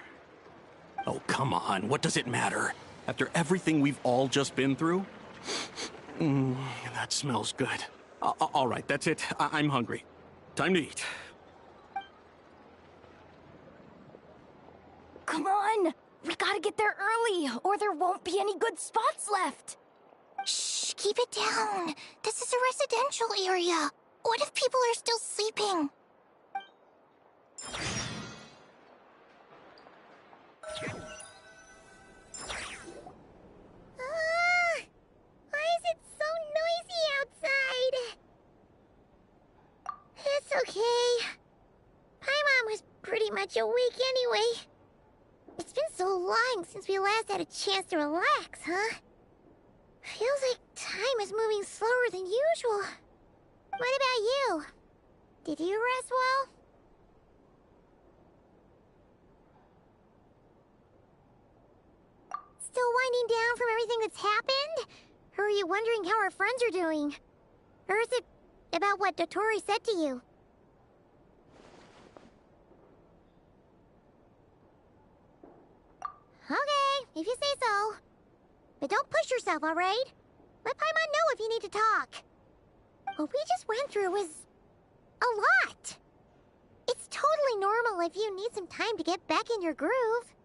Oh, come on. What does it matter? After everything we've all just been through? That smells good. All right, that's it. I'm hungry. Time to eat. come on! We gotta get there early, or there won't be any good spots left! Shh, keep it down. This is a residential area. What if people are still sleeping? Why is it so noisy outside? It's okay. Paimon was pretty much awake anyway. It's been so long since we last had a chance to relax, huh? Feels like time is moving slower than usual. What about you? Did you rest well? Still winding down from everything that's happened? Or are you wondering how our friends are doing? Or is it about what Dotori said to you? Okay, if you say so. But don't push yourself, alright? Let Paimon know if you need to talk. What we just went through was a lot. It's totally normal if you need some time to get back in your groove.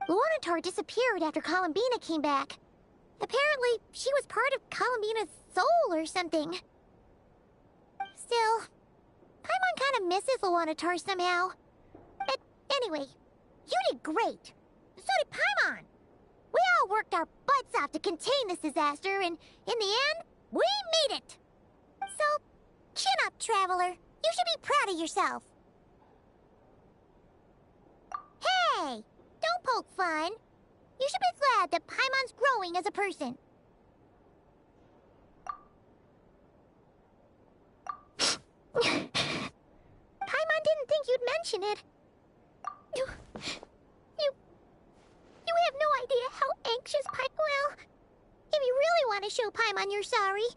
Luanatar disappeared after Columbina came back. Apparently, she was part of Columbina's soul or something. Still, Paimon kind of misses Luanatar somehow. But anyway, you did great. So did Paimon. We all worked our butts off to contain this disaster, and in the end, we made it. So, chin up, Traveler. You should be proud of yourself. Hey! Don't poke fun. You should be glad that Paimon's growing as a person. Paimon didn't think you'd mention it. You have no idea how anxious Well, if you really want to show Paimon you're sorry,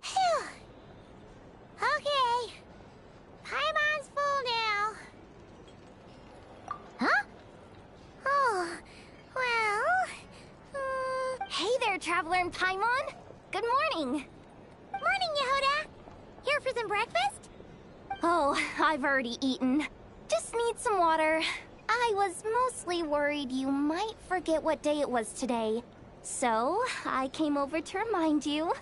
Phew. Okay. Paimon's full now. Huh? Oh, well... Hey there, Traveler and Paimon! Good morning! Morning, Yehoda! Here for some breakfast? Oh, I've already eaten. Just need some water. I was mostly worried you might forget what day it was today. So, I came over to remind you.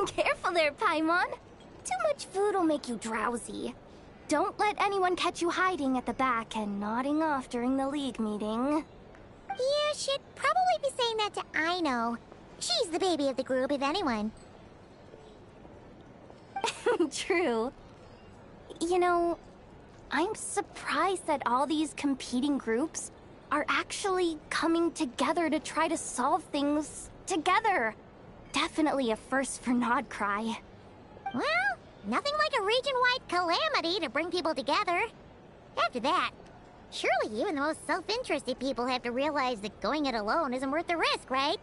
Careful there, Paimon. Too much food will make you drowsy. Don't let anyone catch you hiding at the back and nodding off during the League meeting. You should probably be saying that to Aino. She's the baby of the group, if anyone. True. You know, I'm surprised that all these competing groups are actually coming together to try to solve things together. Definitely a first for Nod Krai. Well, nothing like a region-wide calamity to bring people together. After that, surely even the most self-interested people have to realize that going it alone isn't worth the risk, right?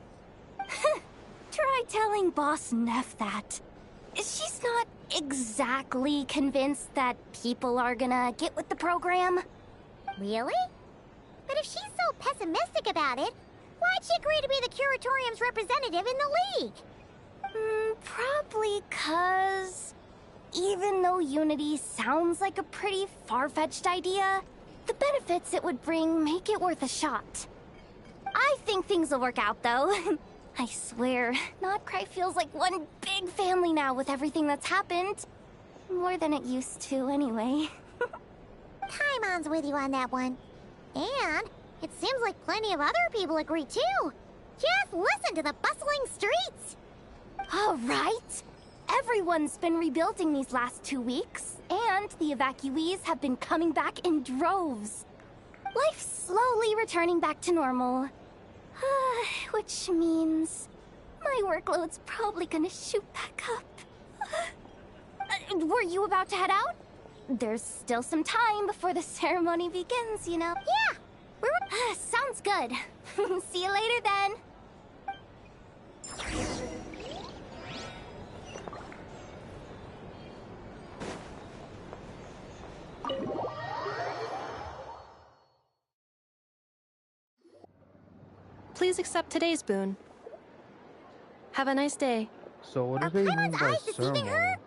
Try telling Boss Neff that. She's not exactly convinced that people are gonna get with the program. Really? But if she's so pessimistic about it, why'd she agree to be the Curatorium's representative in the League? Probably 'cause... even though Unity sounds like a pretty far-fetched idea, the benefits it would bring make it worth a shot. I think things will work out, though. I swear, Nod Krai feels like one big family now with everything that's happened. More than it used to, anyway. Paimon's with you on that one. And it seems like plenty of other people agree, too. Just listen to the bustling streets! All right. Everyone's been rebuilding these last 2 weeks, and the evacuees have been coming back in droves. Life's slowly returning back to normal. Which means my workload's probably gonna shoot back up. Were you about to head out? There's still some time before the ceremony begins, you know? Yeah! Sounds good. See you later then. Please accept today's boon. Have a nice day. So what do they mean by ceremony? Or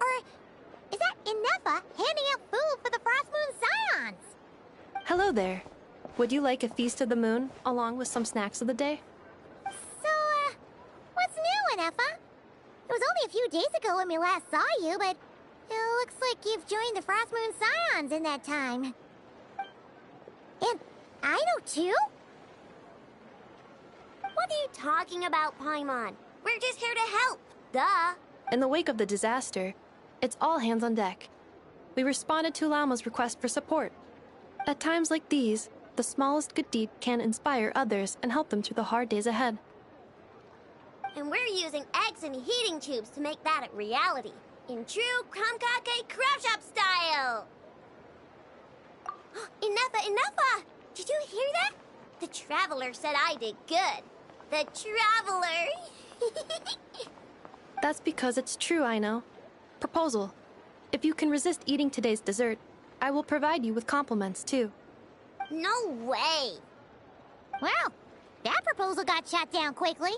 is that Inefa handing out food for the Frost Moon Scions? Hello there. Would you like a feast of the moon, along with some snacks of the day? So, what's new, Inefa? It was only a few days ago when we last saw you, but it looks like you've joined the Frost Moon Scions in that time. And I know too? What are you talking about, Paimon? We're just here to help. Duh. In the wake of the disaster, it's all hands on deck. We responded to Lama's request for support. At times like these, the smallest good deed can inspire others and help them through the hard days ahead. And we're using eggs and heating tubes to make that a reality. In true Kromkake craft shop style! Inefa! Did you hear that? The Traveler said I did good. The Traveler! That's because it's true, I know. Proposal. If you can resist eating today's dessert, I will provide you with compliments, too. No way! Well, that proposal got shot down quickly.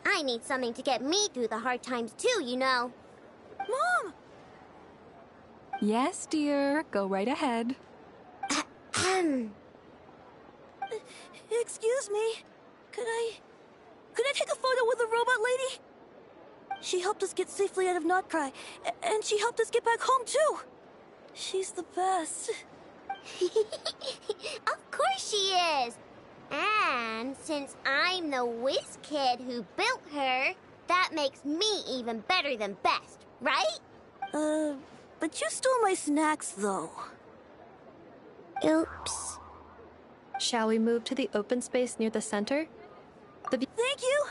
I need something to get me through the hard times too, you know. Mom! Yes, dear. Go right ahead. Excuse me. Could I take a photo with the robot lady? She helped us get safely out of Krai, and she helped us get back home too. She's the best. Of course she is. And since I'm the whiz kid who built her, that makes me even better than best, right? But you stole my snacks, though. Oops. Shall we move to the open space near the center? Thank you!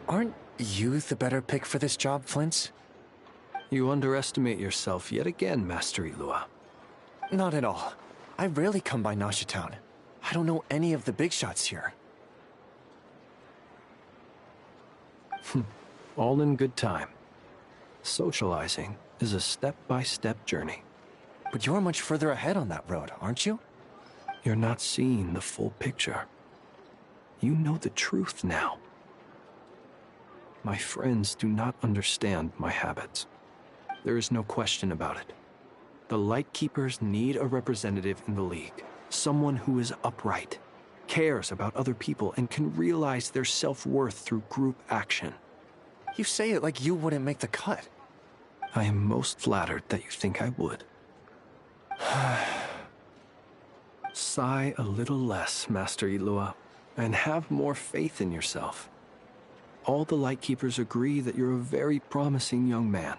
Aren't you the better pick for this job, Flint? You underestimate yourself yet again, Master Ilua. Not at all. I rarely come by Nasha Town. I don't know any of the big shots here. All in good time. Socializing is a step-by-step journey. But you're much further ahead on that road, aren't you? You're not seeing the full picture. You know the truth now. My friends do not understand my habits. There is no question about it. The Lightkeepers need a representative in the League. Someone who is upright, cares about other people, and can realize their self-worth through group action. You say it like you wouldn't make the cut. I am most flattered that you think I would. Sigh a little less, Master Ilua, and have more faith in yourself. All the Lightkeepers agree that you're a very promising young man.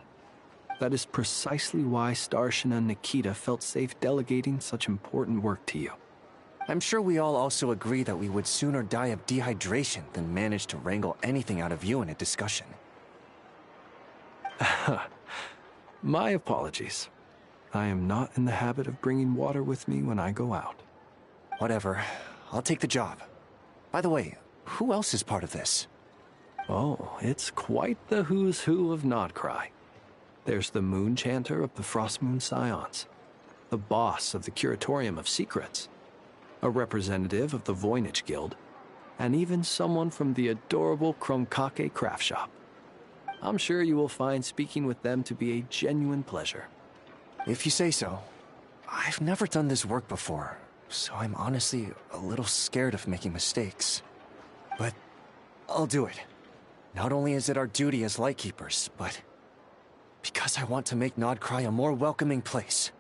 That is precisely why Starshina and Nikita felt safe delegating such important work to you. I'm sure we all also agree that we would sooner die of dehydration than manage to wrangle anything out of you in a discussion. My apologies. I am not in the habit of bringing water with me when I go out. Whatever. I'll take the job. By the way, who else is part of this? Oh, it's quite the who's who of Krai. There's the Moon Chanter of the Frost Moon Scions, the boss of the Curatorium of Secrets, a representative of the Voynich Guild, and even someone from the adorable Kromkake craft shop. I'm sure you will find speaking with them to be a genuine pleasure. If you say so. I've never done this work before, so I'm honestly a little scared of making mistakes. But I'll do it. Not only is it our duty as Lightkeepers, but because I want to make Krai a more welcoming place.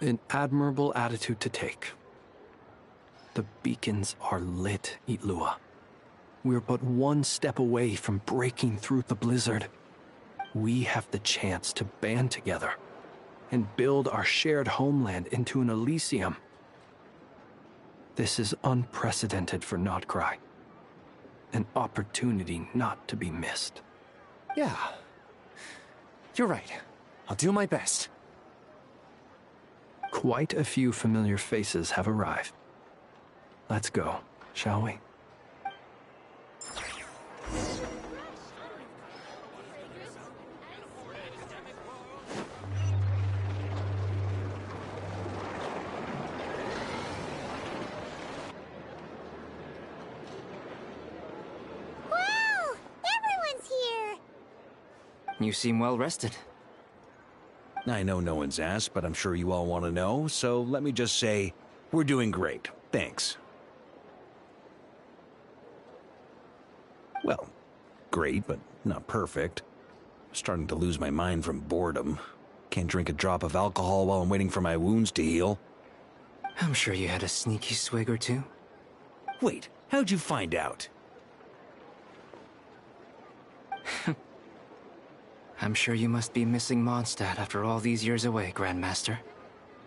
An admirable attitude to take. The beacons are lit, Ilua. We're but one step away from breaking through the blizzard. We have the chance to band together and build our shared homeland into an Elysium. This is unprecedented for Krai. An opportunity not to be missed. Yeah. You're right. I'll do my best. Quite a few familiar faces have arrived. Let's go, shall we? You seem well rested. I know no one's asked, but I'm sure you all want to know, so let me just say, we're doing great. Thanks. Well, great, but not perfect. Starting to lose my mind from boredom. Can't drink a drop of alcohol while I'm waiting for my wounds to heal. I'm sure you had a sneaky swig or two. Wait, how'd you find out? I'm sure you must be missing Mondstadt after all these years away, Grandmaster.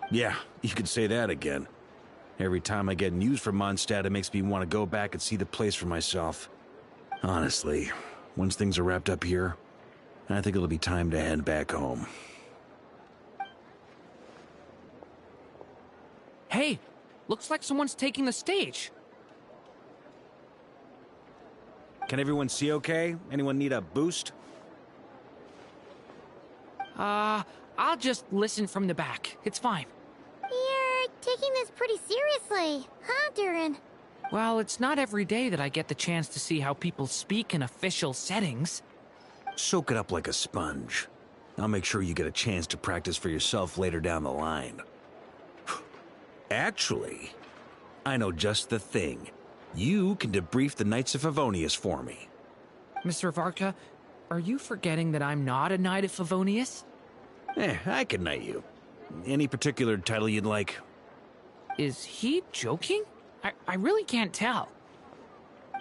Yeah, you could say that again. Every time I get news from Mondstadt, it makes me want to go back and see the place for myself. Honestly, once things are wrapped up here, I think it'll be time to head back home. Hey, looks like someone's taking the stage. Can everyone see okay? Anyone need a boost? I'll just listen from the back. It's fine. You're taking this pretty seriously, huh, Durin? Well, it's not every day that I get the chance to see how people speak in official settings. Soak it up like a sponge. I'll make sure you get a chance to practice for yourself later down the line. Actually, I know just the thing. You can debrief the Knights of Favonius for me. Mr. Varka, are you forgetting that I'm not a Knight of Favonius? I can knight you. Any particular title you'd like? Is he joking? I really can't tell.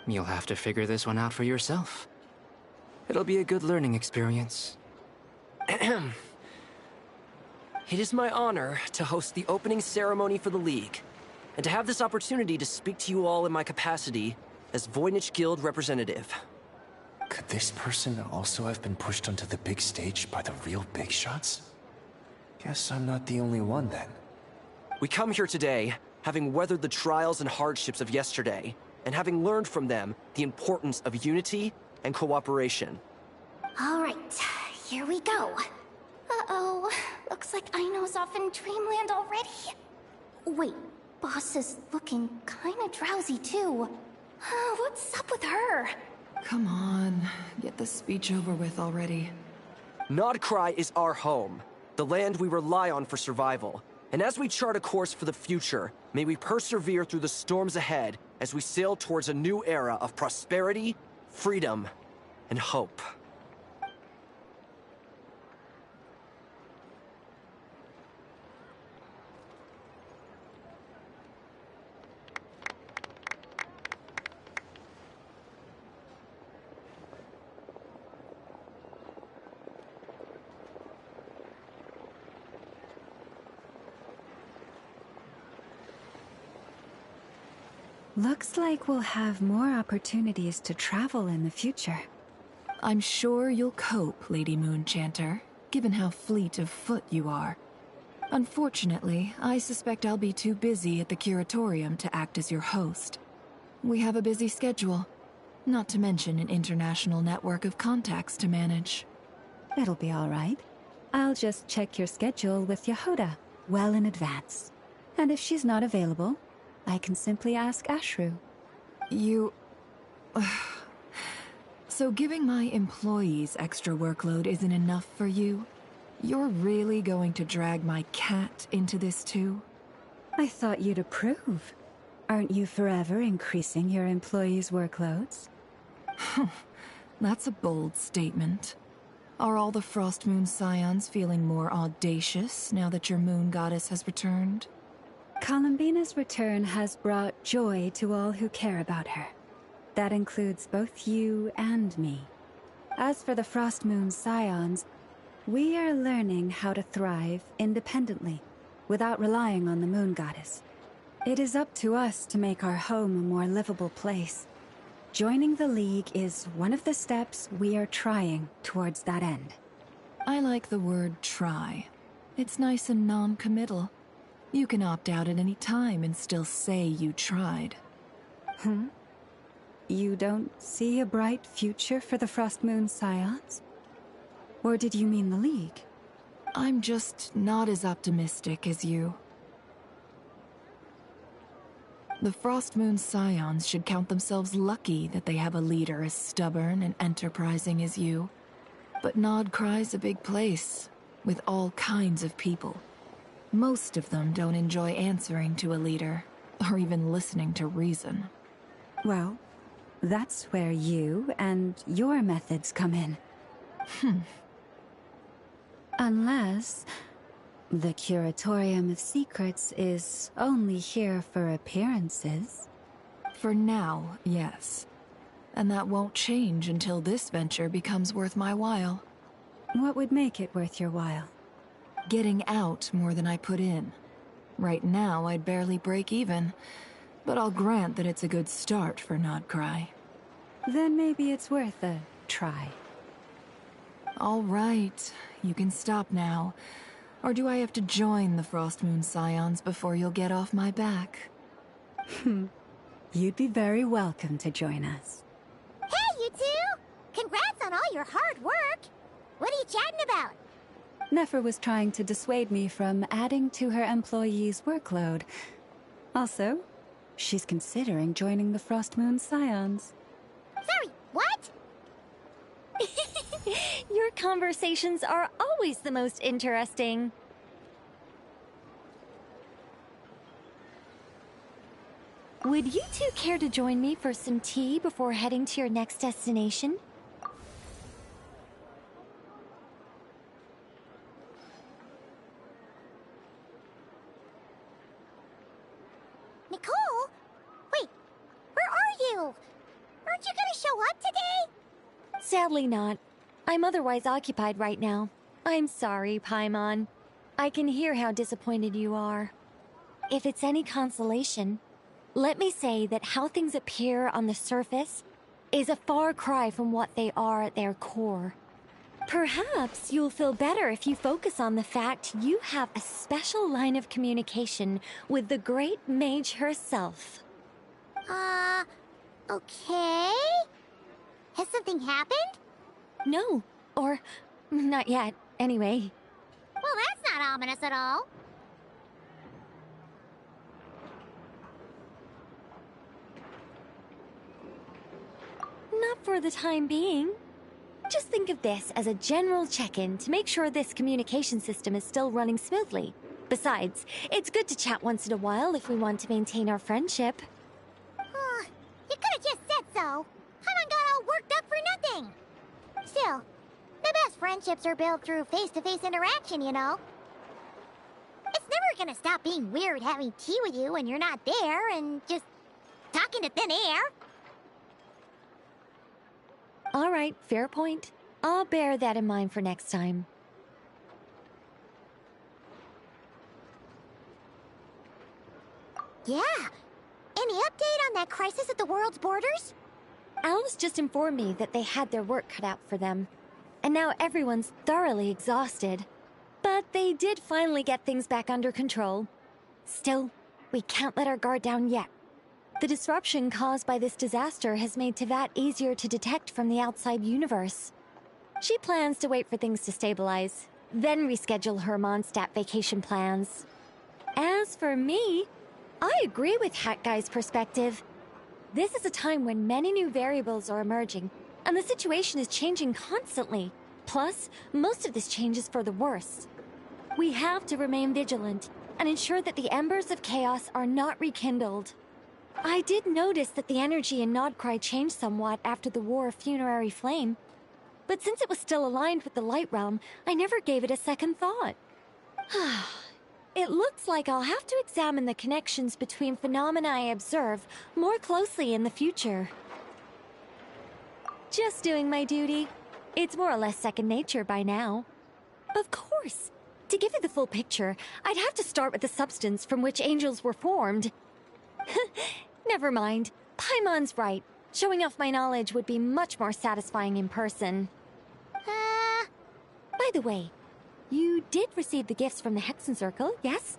You'll have to figure this one out for yourself. It'll be a good learning experience. It is my honor to host the opening ceremony for the League, and to have this opportunity to speak to you all in my capacity as Voynich Guild representative. Could this person also have been pushed onto the big stage by the real big shots? Guess I'm not the only one then. We come here today, having weathered the trials and hardships of yesterday, and having learned from them the importance of unity and cooperation. All right, here we go. Uh-oh, looks like Aino's off in dreamland already. Wait, Boss is looking kinda drowsy too. What's up with her? Come on, get the speech over with already. Nod Krai is our home, the land we rely on for survival. And as we chart a course for the future, may we persevere through the storms ahead as we sail towards a new era of prosperity, freedom, and hope. Looks like we'll have more opportunities to travel in the future. I'm sure you'll cope, Lady Moonchanter, given how fleet of foot you are. Unfortunately, I suspect I'll be too busy at the Curatorium to act as your host. We have a busy schedule, not to mention an international network of contacts to manage. It'll be all right. I'll just check your schedule with Yehoda well in advance. And if she's not available, I can simply ask Ashru. You... So giving my employees extra workload isn't enough for you? You're really going to drag my cat into this too? I thought you'd approve. Aren't you forever increasing your employees' workloads? That's a bold statement. Are all the Frost Moon Scions feeling more audacious now that your moon goddess has returned? Columbina's return has brought joy to all who care about her. That includes both you and me. As for the Frost Moon Scions, we are learning how to thrive independently, without relying on the moon goddess. It is up to us to make our home a more livable place. Joining the League is one of the steps we are trying towards that end. I like the word try. It's nice and non-committal. You can opt out at any time and still say you tried. You don't see a bright future for the Frost Moon Scions? Or did you mean the League? I'm just not as optimistic as you. The Frost Moon Scions should count themselves lucky that they have a leader as stubborn and enterprising as you. But Nod Krai's a big place, with all kinds of people. Most of them don't enjoy answering to a leader, or even listening to reason. Well, that's where you and your methods come in. Unless the Curatorium of Secrets is only here for appearances. For now, yes. And that won't change until this venture becomes worth my while. What would make it worth your while? Getting out more than I put in. Right now, I'd barely break even, but I'll grant that it's a good start for Nod Krai. Then maybe it's worth a try. All right, you can stop now. Or do I have to join the Frostmoon Scions before you'll get off my back? You'd be very welcome to join us. Hey, you two! Congrats on all your hard work! What are you chatting about? Nefer was trying to dissuade me from adding to her employees' workload. Also, she's considering joining the Frostmoon Scions. Sorry, what? Your conversations are always the most interesting. Would you two care to join me for some tea before heading to your next destination? Nicole? Wait, where are you? Aren't you gonna show up today? Sadly not. I'm otherwise occupied right now. I'm sorry, Paimon. I can hear how disappointed you are. If it's any consolation, let me say that how things appear on the surface is a far cry from what they are at their core. Perhaps you'll feel better if you focus on the fact you have a special line of communication with the great mage herself. Okay? Has something happened? No, or not yet, anyway. Well, that's not ominous at all. Not for the time being. Just think of this as a general check-in to make sure this communication system is still running smoothly. Besides, it's good to chat once in a while if we want to maintain our friendship. You could have just said so. Paimon got all worked up for nothing. Still, the best friendships are built through face-to-face interaction, you know. It's never gonna stop being weird having tea with you when you're not there and just talking to thin air. All right, fair point. I'll bear that in mind for next time. Yeah. Any update on that crisis at the world's borders? Alice just informed me that they had their work cut out for them. And now everyone's thoroughly exhausted. But they did finally get things back under control. Still, we can't let our guard down yet. The disruption caused by this disaster has made Teyvat easier to detect from the outside universe. She plans to wait for things to stabilize, then reschedule her Mondstadt vacation plans. As for me, I agree with Hat Guy's perspective. This is a time when many new variables are emerging, and the situation is changing constantly. Plus, most of this change is for the worse. We have to remain vigilant and ensure that the embers of chaos are not rekindled. I did notice that the energy in Nod Krai changed somewhat after the War of Funerary Flame, but since it was still aligned with the Light Realm, I never gave it a second thought. It looks like I'll have to examine the connections between phenomena I observe more closely in the future. Just doing my duty. It's more or less second nature by now. Of course. To give you the full picture, I'd have to start with the substance from which angels were formed. Never mind. Paimon's right. Showing off my knowledge would be much more satisfying in person. By the way, you did receive the gifts from the Hexen Circle, yes?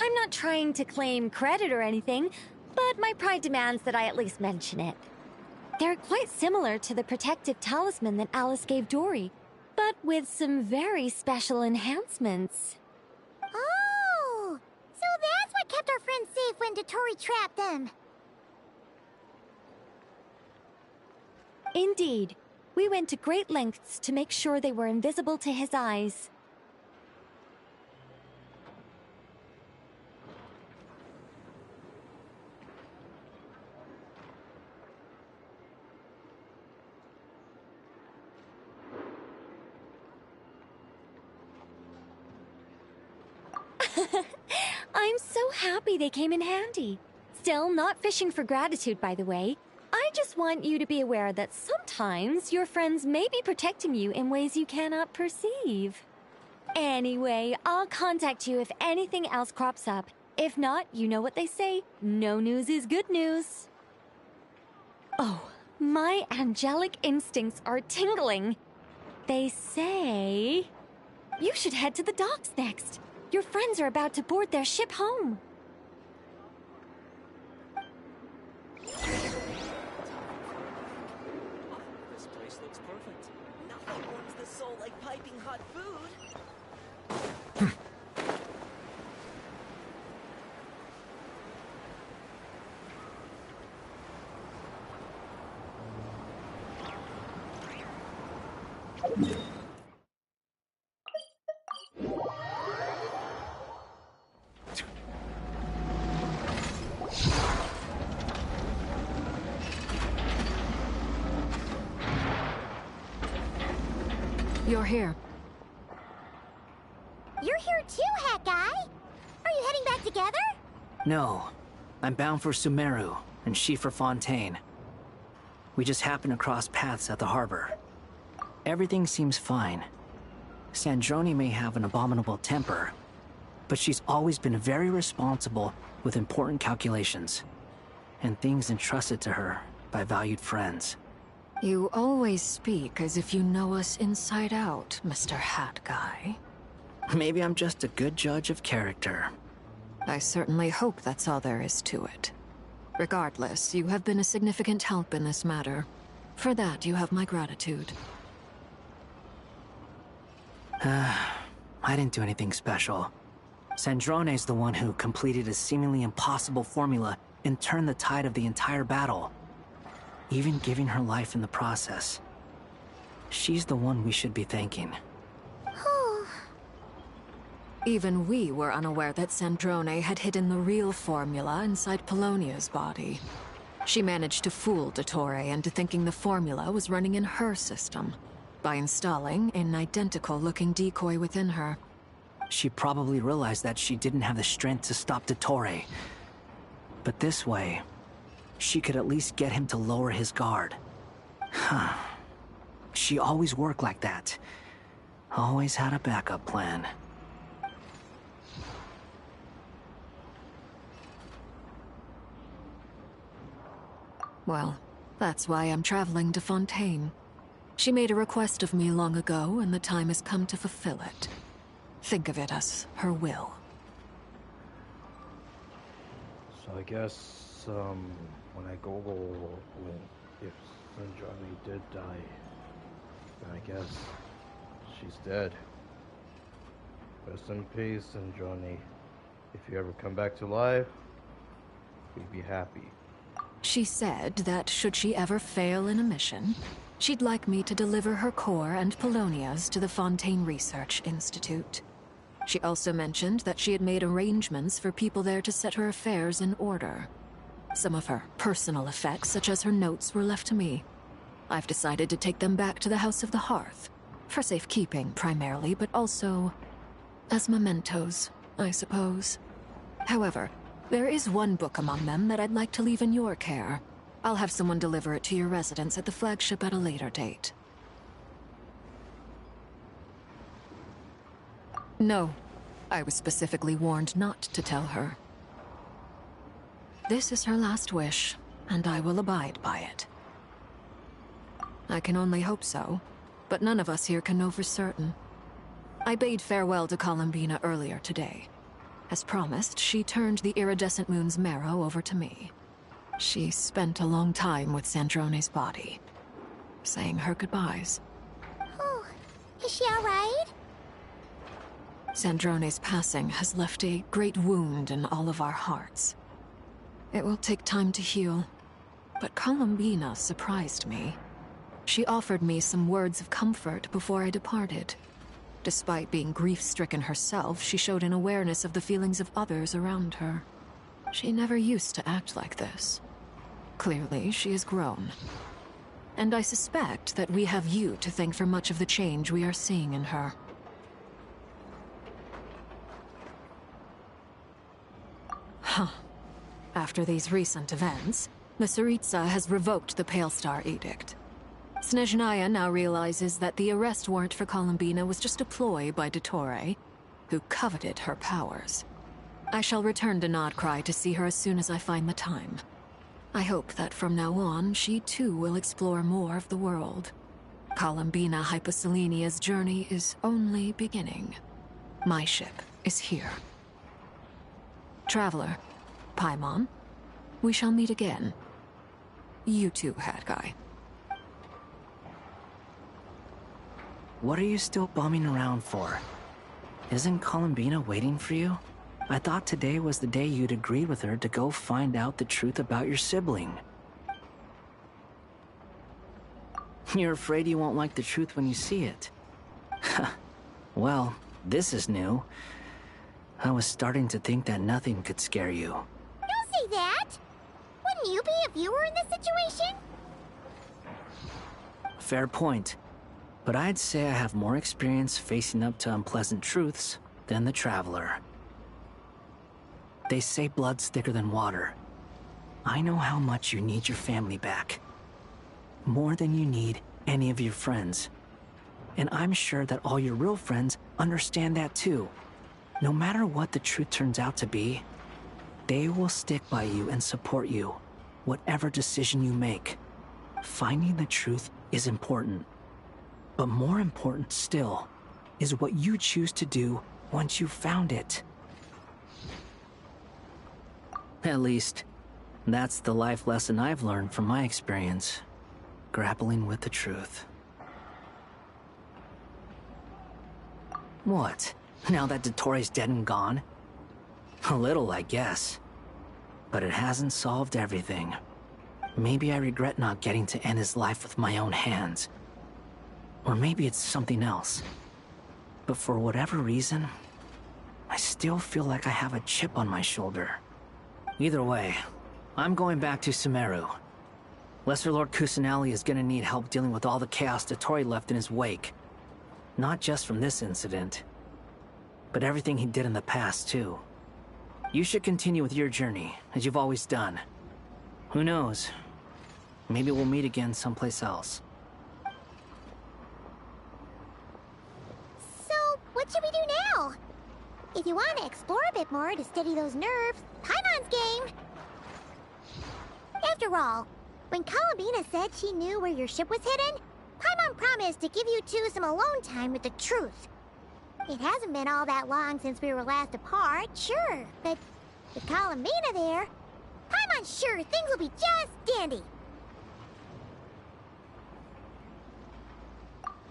I'm not trying to claim credit or anything, but my pride demands that I at least mention it. They're quite similar to the protective talisman that Alice gave Dory, but with some very special enhancements. Oh! So that's what kept our friends safe when Dory trapped them. Indeed. We went to great lengths to make sure they were invisible to his eyes. I'm so happy they came in handy. Still, not fishing for gratitude, by the way. I just want you to be aware that sometimes your friends may be protecting you in ways you cannot perceive. Anyway, I'll contact you if anything else crops up. If not, you know what they say, no news is good news. Oh, my angelic instincts are tingling. They say you should head to the docks next. Your friends are about to board their ship home. This place looks perfect. Nothing warms the soul like piping hot food. You're here. You're here too, Hat Guy. Are you heading back together? No. I'm bound for Sumeru, and she for Fontaine. We just happened to cross paths at the harbor. Everything seems fine. Sandrone may have an abominable temper, but she's always been very responsible with important calculations, and things entrusted to her by valued friends. You always speak as if you know us inside out, Mr. Hat Guy. Maybe I'm just a good judge of character. I certainly hope that's all there is to it. Regardless, you have been a significant help in this matter. For that, you have my gratitude. I didn't do anything special. Sandrone's the one who completed a seemingly impossible formula and turned the tide of the entire battle, even giving her life in the process. She's the one we should be thanking. Even we were unaware that Sandrone had hidden the real formula inside Polonia's body. She managed to fool Dottore into thinking the formula was running in her system by installing an identical-looking decoy within her. She probably realized that she didn't have the strength to stop Dottore. But this way, she could at least get him to lower his guard. Huh. She always worked like that. Always had a backup plan. Well, that's why I'm traveling to Fontaine. She made a request of me long ago, and the time has come to fulfill it. Think of it as her will. So I guess, when I Google if Sandrone did die, then I guess she's dead. Rest in peace, Sandrone. If you ever come back to life, we'd be happy. She said that should she ever fail in a mission, she'd like me to deliver her core and Polonia's to the Fontaine Research Institute. She also mentioned that she had made arrangements for people there to set her affairs in order. Some of her personal effects, such as her notes, were left to me. I've decided to take them back to the House of the Hearth, for safekeeping primarily, but also as mementos, I suppose. However, there is one book among them that I'd like to leave in your care. I'll have someone deliver it to your residence at the flagship at a later date. No, I was specifically warned not to tell her. This is her last wish, and I will abide by it. I can only hope so, but none of us here can know for certain. I bade farewell to Columbina earlier today. As promised, she turned the iridescent moon's marrow over to me. She spent a long time with Sandrone's body, saying her goodbyes. Oh, is she all right? Sandrone's passing has left a great wound in all of our hearts. It will take time to heal, but Columbina surprised me. She offered me some words of comfort before I departed. Despite being grief-stricken herself, she showed an awareness of the feelings of others around her. She never used to act like this. Clearly, she has grown. And I suspect that we have you to thank for much of the change we are seeing in her. Huh. After these recent events, the Tsaritsa has revoked the Pale Star Edict. Snezhnaya now realizes that the arrest warrant for Columbina was just a ploy by Dottore, who coveted her powers. I shall return to Krai to see her as soon as I find the time. I hope that from now on, she too will explore more of the world. Columbina Hyposelenia's journey is only beginning. My ship is here. Traveler, Paimon, we shall meet again. You too, Hat Guy. What are you still bumming around for? Isn't Columbina waiting for you? I thought today was the day you'd agreed with her to go find out the truth about your sibling. You're afraid you won't like the truth when you see it. Well, this is new. I was starting to think that nothing could scare you. Don't say that! Wouldn't you be if you were in this situation? Fair point. But I'd say I have more experience facing up to unpleasant truths than the Traveler. They say blood's thicker than water. I know how much you need your family back. More than you need any of your friends. And I'm sure that all your real friends understand that too. No matter what the truth turns out to be, they will stick by you and support you, whatever decision you make. Finding the truth is important. But more important still is what you choose to do once you've found it. At least, that's the life lesson I've learned from my experience, grappling with the truth. What? Now that Dottore's dead and gone? A little, I guess. But it hasn't solved everything. Maybe I regret not getting to end his life with my own hands. Or maybe it's something else. But for whatever reason, I still feel like I have a chip on my shoulder. Either way, I'm going back to Sumeru. Lesser Lord Kusanali is gonna need help dealing with all the chaos Dottore left in his wake. Not just from this incident, but everything he did in the past, too. You should continue with your journey, as you've always done. Who knows? Maybe we'll meet again someplace else. What should we do now? If you want to explore a bit more to steady those nerves, Paimon's game! After all, when Columbina said she knew where your ship was hidden, Paimon promised to give you two some alone time with the truth. It hasn't been all that long since we were last apart, sure, but with Columbina there, Paimon's sure things will be just dandy.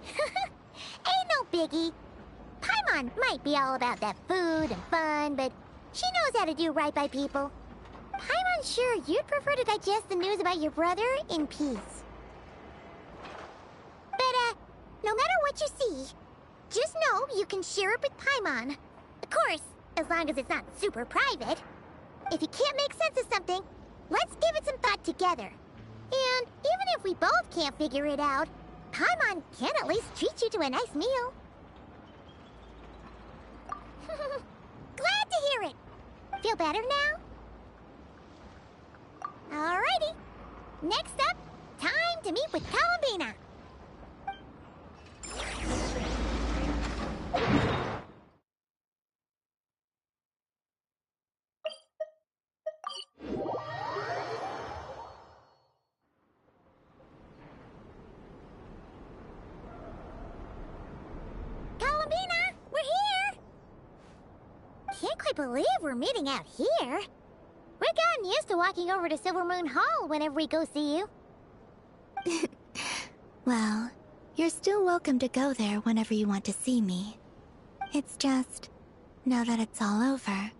Ain't no biggie. Paimon might be all about that food and fun, but she knows how to do right by people. Paimon's sure you'd prefer to digest the news about your brother in peace. But, no matter what you see, just know you can share it with Paimon. Of course, as long as it's not super private. If you can't make sense of something, let's give it some thought together. And even if we both can't figure it out, Paimon can at least treat you to a nice meal. Glad to hear it. Feel better now? Alrighty. Next up, time to meet with Columbina. Columbina, we're here! Can't quite believe we're meeting out here. We've gotten used to walking over to Silver Moon Hall whenever we go see you. Well, you're still welcome to go there whenever you want to see me. It's just, now that it's all over,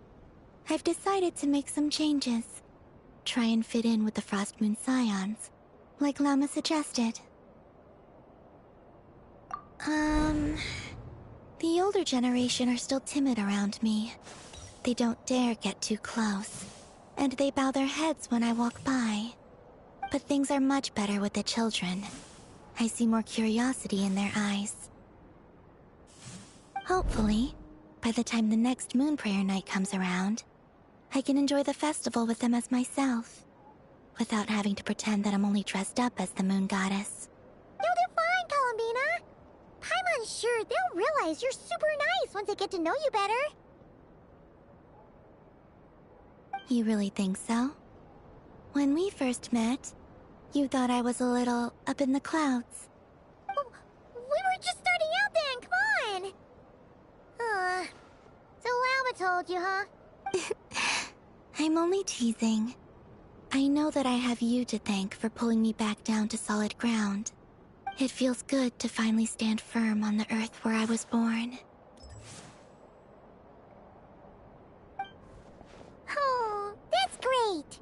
I've decided to make some changes. Try and fit in with the Frost Moon Scions, like Llama suggested. The older generation are still timid around me. They don't dare get too close, and they bow their heads when I walk by. But things are much better with the children. I see more curiosity in their eyes. Hopefully, by the time the next moon prayer night comes around, I can enjoy the festival with them as myself, without having to pretend that I'm only dressed up as the moon goddess. You'll do fine, Columbina. Paimon's sure they'll realize you're super nice once they get to know you better. You really think so? When we first met, you thought I was a little up in the clouds. Oh, we were just starting out then, come on! So Alba told you, huh? I'm only teasing. I know that I have you to thank for pulling me back down to solid ground. It feels good to finally stand firm on the earth where I was born. Oh, that's great!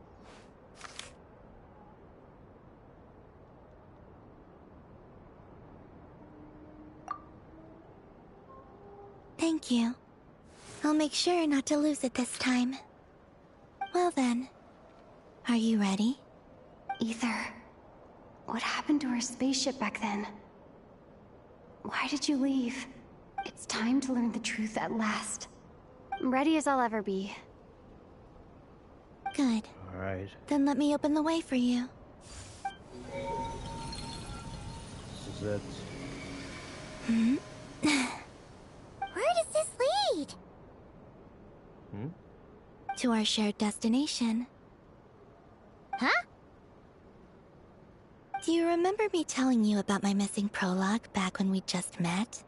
Thank you. I'll make sure not to lose it this time. Well then, are you ready? Ether, what happened to our spaceship back then? Why did you leave? It's time to learn the truth at last. I'm ready as I'll ever be. Good. Alright. Then let me open the way for you. This is it. Hmm? Where does this lead? To our shared destination. Huh? Do you remember me telling you about my missing prologue back when we just met?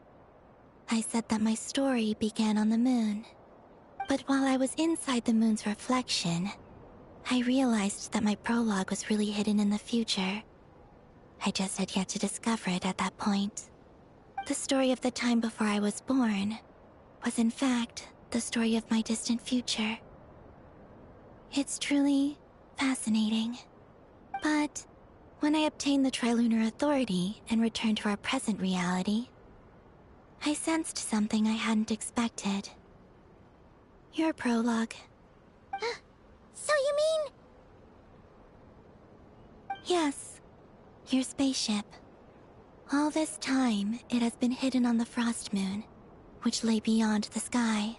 I said that my story began on the moon. But while I was inside the moon's reflection, I realized that my prologue was really hidden in the future. I just had yet to discover it at that point. The story of the time before I was born was in fact the story of my distant future. It's truly fascinating. But when I obtained the Trilunar Authority and returned to our present reality, I sensed something I hadn't expected. Your prologue. So you mean... Yes, your spaceship. All this time, it has been hidden on the Frost Moon, which lay beyond the sky.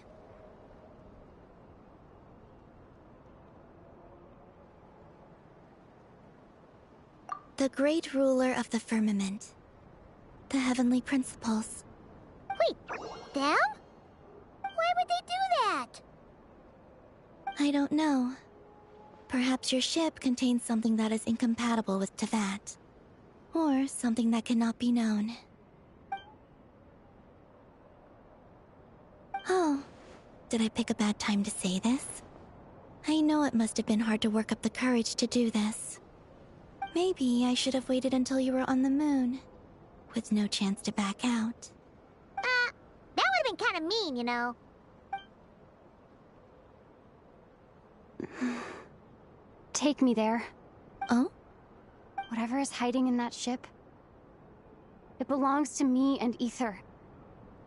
The great ruler of the firmament. The heavenly principles. Wait, them? Why would they do that? I don't know. Perhaps your ship contains something that is incompatible with Tevat. Or something that cannot be known. Oh, did I pick a bad time to say this? I know it must have been hard to work up the courage to do this. Maybe I should have waited until you were on the moon, with no chance to back out. That would have been kind of mean, you know. Take me there. Oh? Whatever is hiding in that ship, it belongs to me and Ether.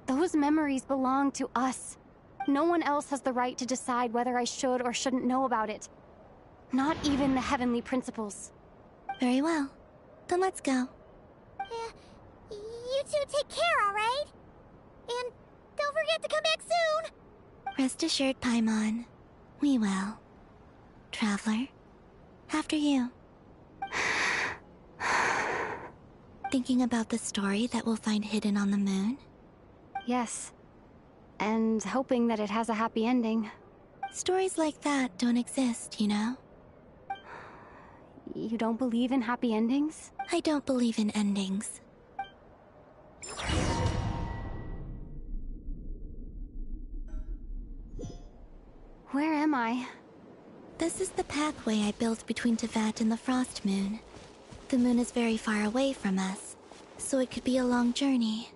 Those memories belong to us. No one else has the right to decide whether I should or shouldn't know about it. Not even the heavenly principles. Very well. Then let's go. You two take care, alright? And don't forget to come back soon! Rest assured, Paimon. We will. Traveler, after you. Thinking about the story that we'll find hidden on the moon? Yes. And hoping that it has a happy ending. Stories like that don't exist, you know? You don't believe in happy endings? I don't believe in endings. Where am I? This is the pathway I built between Tevat and the Frost Moon. The moon is very far away from us, so it could be a long journey.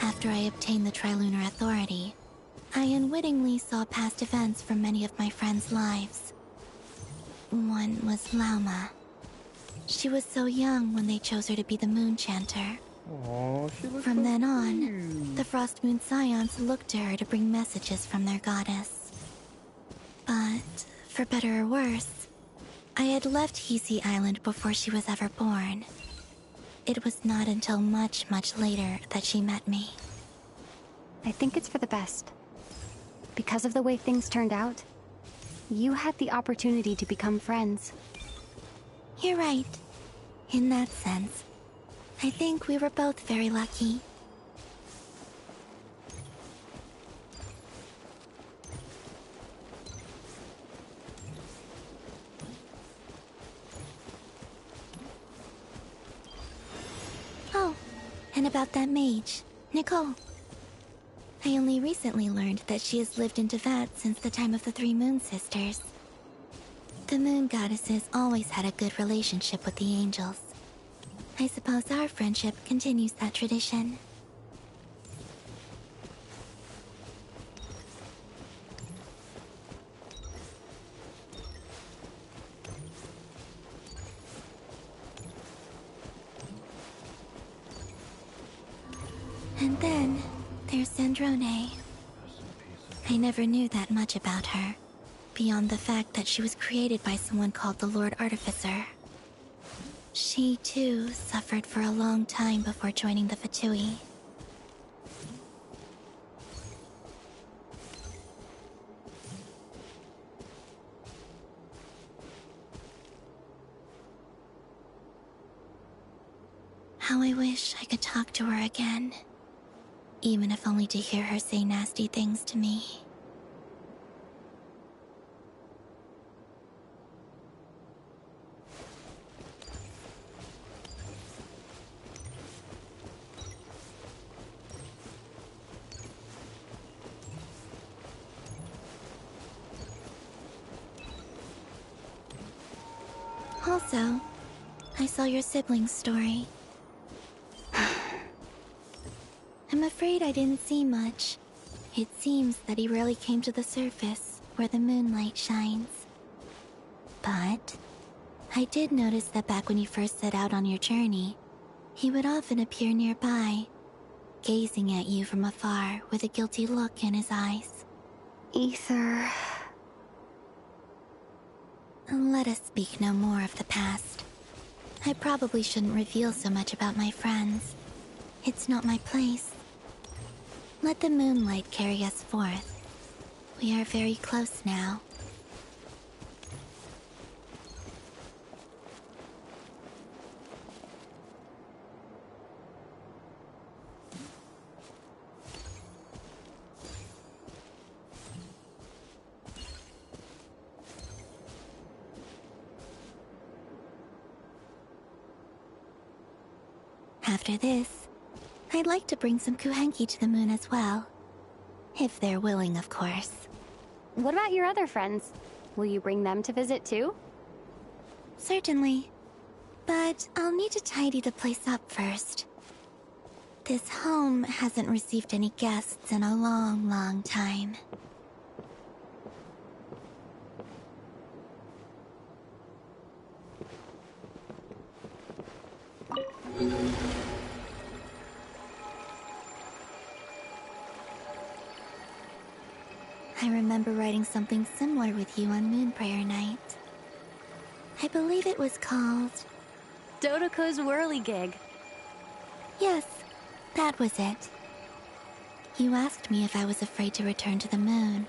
After I obtained the Trilunar Authority, I unwittingly saw past events from many of my friends' lives. One was Lauma. She was so young when they chose her to be the Moon Chanter. Aww, she looks From so then on, cute. the Frost Moon Scions looked to her to bring messages from their goddess. But, for better or worse, I had left Hisi Island before she was ever born. It was not until much, much later that she met me. I think it's for the best. Because of the way things turned out, you had the opportunity to become friends. You're right. In that sense, I think we were both very lucky. Oh, and about that mage, Nicole. I only recently learned that she has lived in Teyvat since the time of the Three Moon Sisters. The Moon Goddesses always had a good relationship with the angels. I suppose our friendship continues that tradition. And then, there's Sandrone. I never knew that much about her, beyond the fact that she was created by someone called the Lord Artificer. She, too, suffered for a long time before joining the Fatui. How I wish I could talk to her again. Even if only to hear her say nasty things to me. Also, I saw your sibling's story. I'm afraid I didn't see much. It seems that he rarely came to the surface, where the moonlight shines. But I did notice that back when you first set out on your journey, he would often appear nearby, gazing at you from afar with a guilty look in his eyes. Ether... Let us speak no more of the past. I probably shouldn't reveal so much about my friends. It's not my place. Let the moonlight carry us forth. We are very close now. After this, I'd like to bring some Kuhenki to the moon as well. If they're willing, of course. What about your other friends? Will you bring them to visit too? Certainly. But I'll need to tidy the place up first. This home hasn't received any guests in a long, long time. I remember writing something similar with you on Moon Prayer Night. I believe it was called... Dodoko's Whirligig. Yes, that was it. You asked me if I was afraid to return to the moon,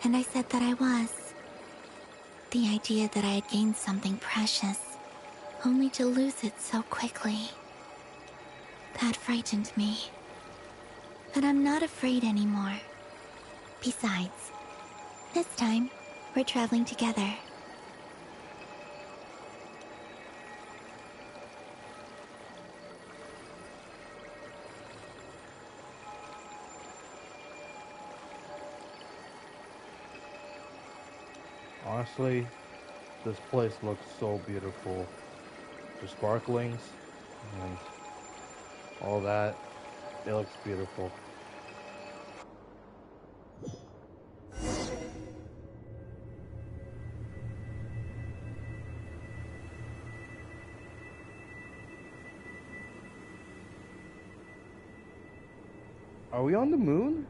and I said that I was. The idea that I had gained something precious, only to lose it so quickly. That frightened me. But I'm not afraid anymore. Besides, this time, we're traveling together. Honestly, this place looks so beautiful. The sparklings and all that, it looks beautiful. Are we on the moon?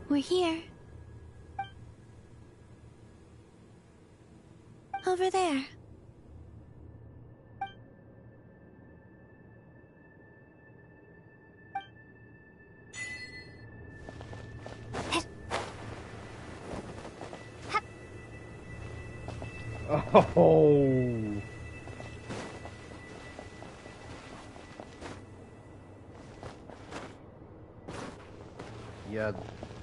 We're here. Over there. Oh. Yeah,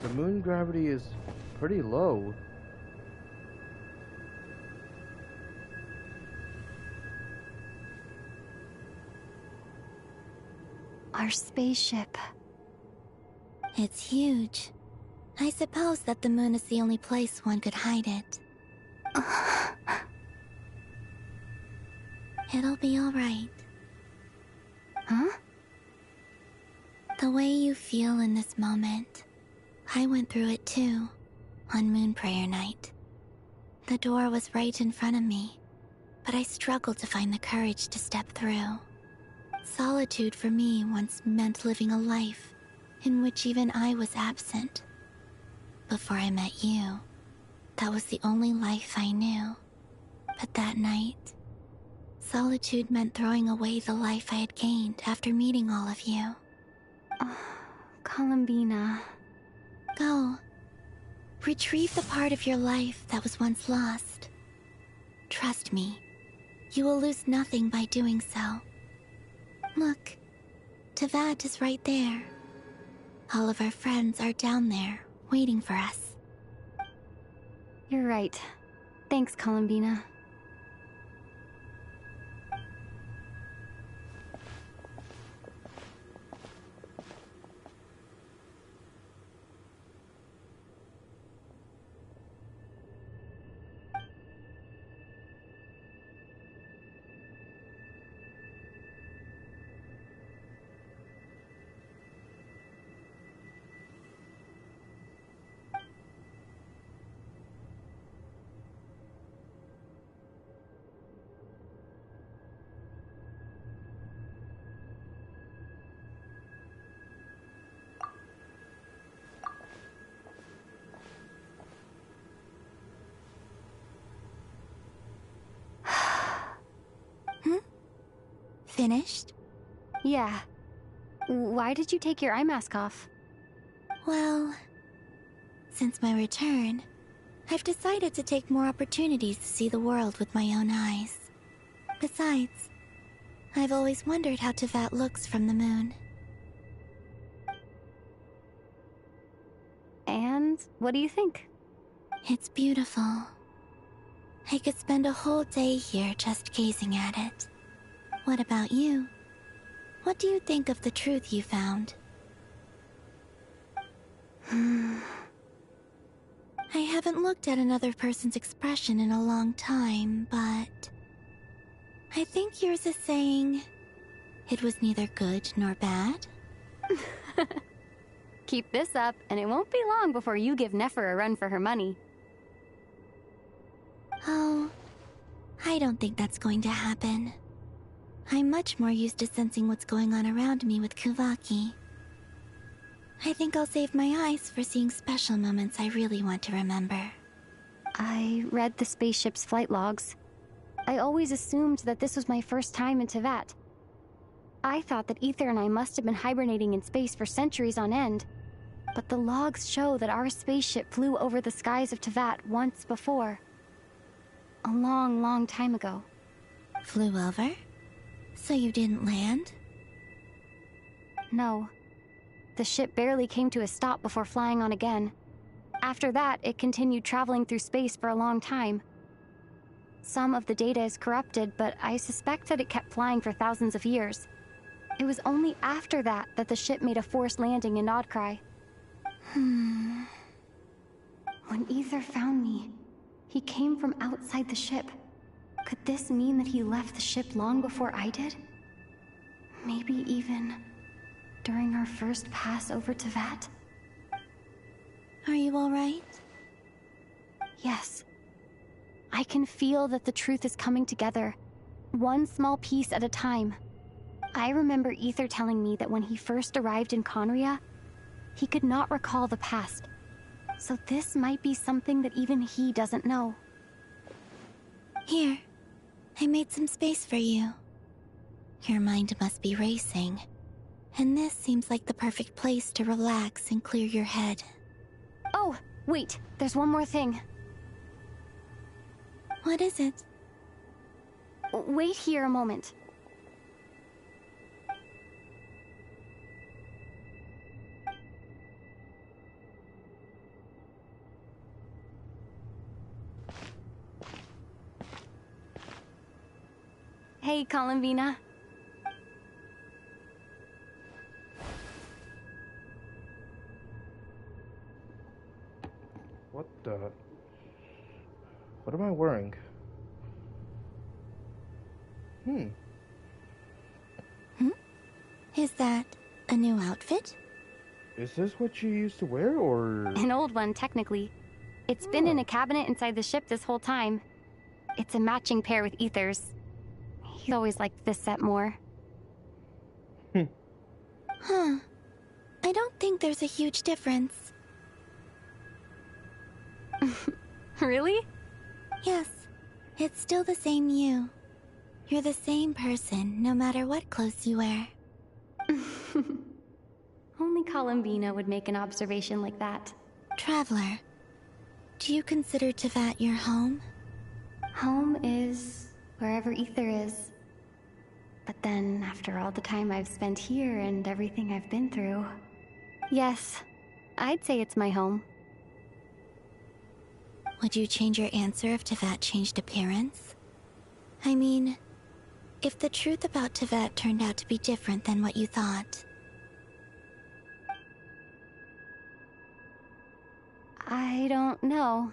the moon gravity is pretty low. Our spaceship. It's huge. I suppose that the moon is the only place one could hide it. It'll be alright. Huh? The way you feel in this moment, I went through it too, on Moon Prayer Night. The door was right in front of me, but I struggled to find the courage to step through. Solitude for me once meant living a life in which even I was absent. Before I met you, that was the only life I knew. But that night, solitude meant throwing away the life I had gained after meeting all of you. Columbina. Go. Retrieve the part of your life that was once lost. Trust me, you will lose nothing by doing so. Look, Tevat is right there. All of our friends are down there, waiting for us. You're right. Thanks, Columbina. Finished? Yeah. Why did you take your eye mask off? Well, since my return, I've decided to take more opportunities to see the world with my own eyes. Besides, I've always wondered how Tevat looks from the moon. And what do you think? It's beautiful. I could spend a whole day here just gazing at it. What about you? What do you think of the truth you found? I haven't looked at another person's expression in a long time, but I think yours is saying it was neither good nor bad. Keep this up, and it won't be long before you give Nefer a run for her money. Oh, I don't think that's going to happen. I'm much more used to sensing what's going on around me with Kuvaki. I think I'll save my eyes for seeing special moments I really want to remember. I read the spaceship's flight logs. I always assumed that this was my first time in Tevat. I thought that Ether and I must have been hibernating in space for centuries on end. But the logs show that our spaceship flew over the skies of Tevat once before. A long, long time ago. Flew over? So you didn't land? No. The ship barely came to a stop before flying on again. After that, it continued traveling through space for a long time. Some of the data is corrupted, but I suspect that it kept flying for thousands of years. It was only after that that the ship made a forced landing in Krai. When Ether found me, he came from outside the ship. Could this mean that he left the ship long before I did? Maybe even during our first pass over Tevat? Are you alright? Yes. I can feel that the truth is coming together, one small piece at a time. I remember Ether telling me that when he first arrived in Conria, he could not recall the past. So this might be something that even he doesn't know. Here, I made some space for you. Your mind must be racing, and this seems like the perfect place to relax and clear your head. Oh, wait, there's one more thing. What is it? Wait here a moment. Hey, Columbina. What the? What am I wearing? Is that a new outfit? Is this what you used to wear, or...? An old one, technically. It's been in a cabinet inside the ship this whole time. It's a matching pair with Ether's. He always liked this set more. Huh. I don't think there's a huge difference. Really? Yes. It's still the same you. You're the same person, no matter what clothes you wear. Only Columbina would make an observation like that. Traveler, do you consider Teyvat your home? Home is wherever Ether is. But then, after all the time I've spent here and everything I've been through... Yes, I'd say it's my home. Would you change your answer if Teyvat changed appearance? I mean, if the truth about Teyvat turned out to be different than what you thought. I don't know.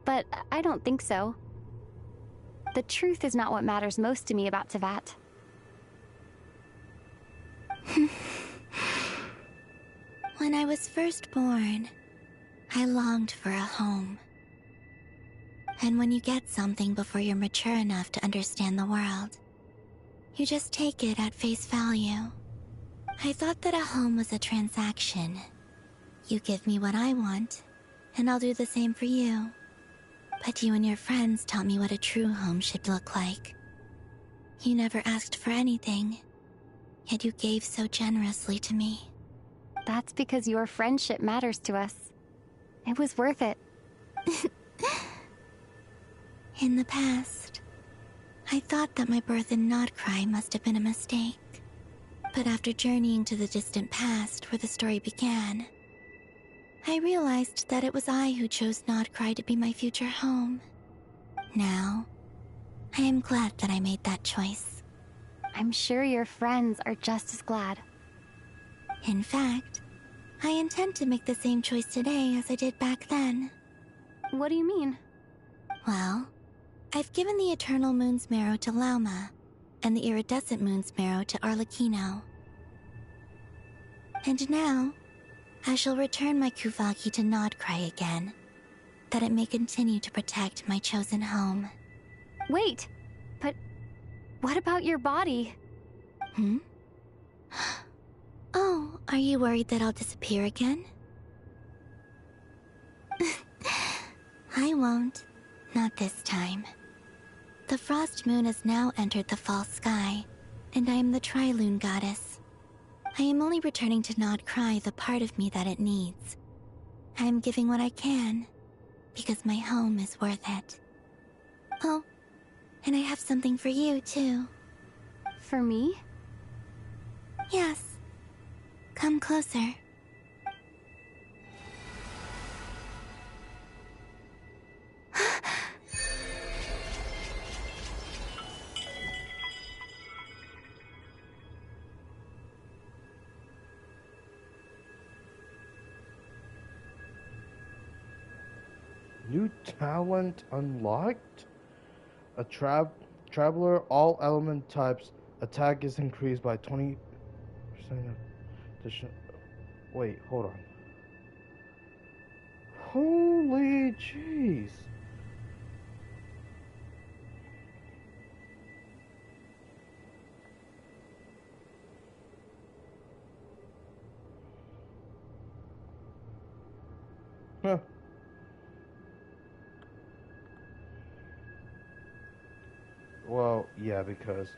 But I don't think so. The truth is not what matters most to me about Teyvat. When I was first born, I longed for a home. And when you get something before you're mature enough to understand the world, you just take it at face value. I thought that a home was a transaction. You give me what I want, and I'll do the same for you. But you and your friends taught me what a true home should look like. You never asked for anything, yet you gave so generously to me. That's because your friendship matters to us. It was worth it. In the past, I thought that my birth in Krai must have been a mistake. But after journeying to the distant past where the story began, I realized that it was I who chose Krai to be my future home. Now, I am glad that I made that choice. I'm sure your friends are just as glad. In fact, I intend to make the same choice today as I did back then. What do you mean? Well, I've given the Eternal Moon's Marrow to Lauma, and the Iridescent Moon's Marrow to Arlecchino. And now, I shall return my Kuvagi to Krai again, that it may continue to protect my chosen home. Wait, but what about your body? Oh, are you worried that I'll disappear again? I won't. Not this time. The Frost Moon has now entered the fall sky, and I am the Trilune Goddess. I am only returning to Krai the part of me that it needs. I am giving what I can, because my home is worth it. Oh, and I have something for you, too. For me? Yes. Come closer. New talent unlocked? A traveler, all element types, attack is increased by 20% of... Wait, hold on. Holy jeez. Huh. Well, yeah, because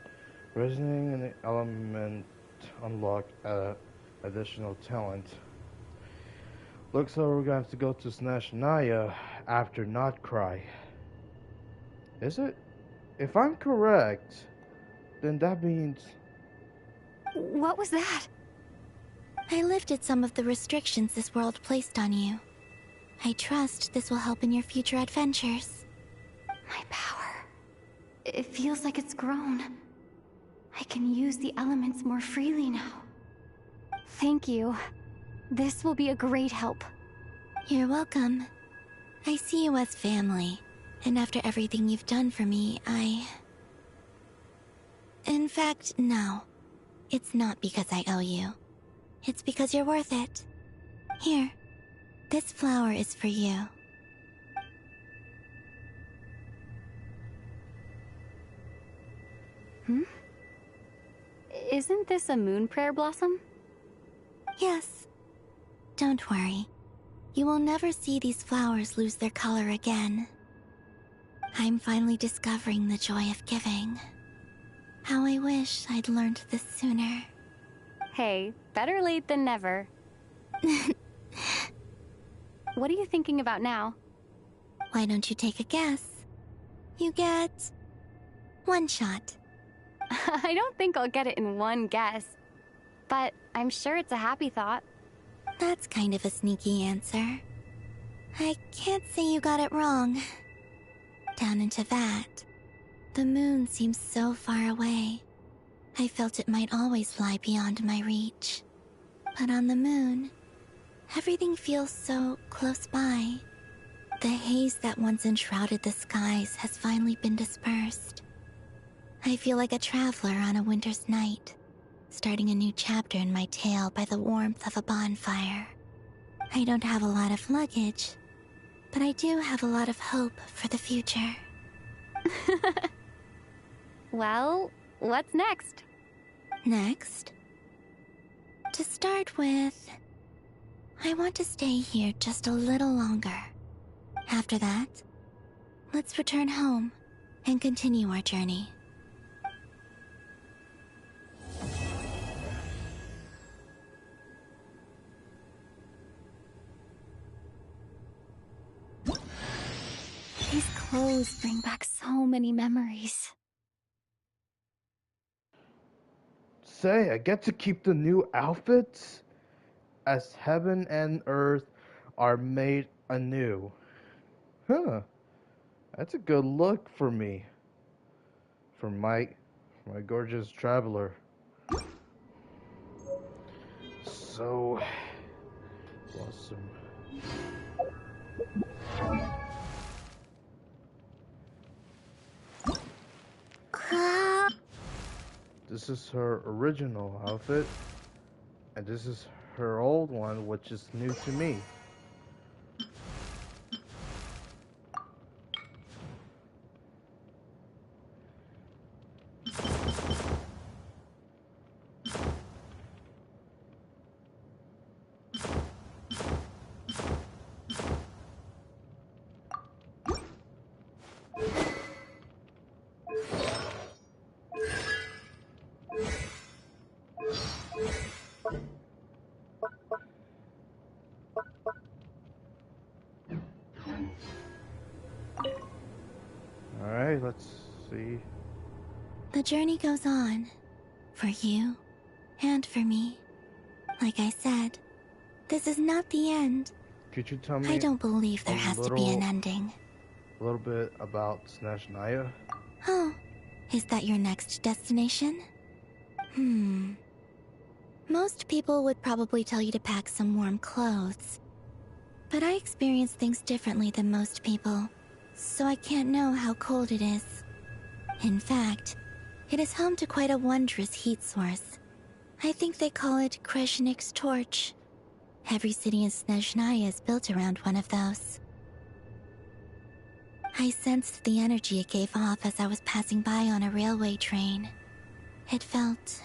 resonating in the element unlocked additional talent. Looks like we're going to have to go to Snashnaya after not Krai. Is it? If I'm correct, then that means... What was that? I lifted some of the restrictions this world placed on you. I trust this will help in your future adventures. My power. It feels like it's grown. I can use the elements more freely now. Thank you. This will be a great help. You're welcome. I see you as family, and after everything you've done for me, In fact, no. It's not because I owe you. It's because you're worth it. Here, this flower is for you. Isn't this a moon prayer blossom? Yes. Don't worry. You will never see these flowers lose their color again. I'm finally discovering the joy of giving. How I wish I'd learned this sooner. Hey, better late than never. What are you thinking about now? Why don't you take a guess? You get... one shot. I don't think I'll get it in one guess. But I'm sure it's a happy thought. That's kind of a sneaky answer. I can't say you got it wrong. Down into that, the moon seems so far away. I felt it might always lie beyond my reach. But on the moon, everything feels so close by. The haze that once enshrouded the skies has finally been dispersed. I feel like a traveler on a winter's night, starting a new chapter in my tale by the warmth of a bonfire. I don't have a lot of luggage, but I do have a lot of hope for the future. Well, what's next? Next? To start with, I want to stay here just a little longer. After that, let's return home and continue our journey. These clothes bring back so many memories. Say, I get to keep the new outfits? As heaven and earth are made anew. Huh. That's a good look for me. For my gorgeous traveler. So awesome. This is her original outfit, and this is her old one, which is new to me. Alright, let's see. The journey goes on. For you, and for me. Like I said, this is not the end. Could you tell me I don't believe there has to be an ending. A little bit about Snashnaya? Oh, is that your next destination? Most people would probably tell you to pack some warm clothes. But I experience things differently than most people, so I can't know how cold it is. In fact, it is home to quite a wondrous heat source. I think they call it Kreshnik's torch. Every city in Snezhnaya is built around one of those. I sensed the energy it gave off as I was passing by on a railway train. It felt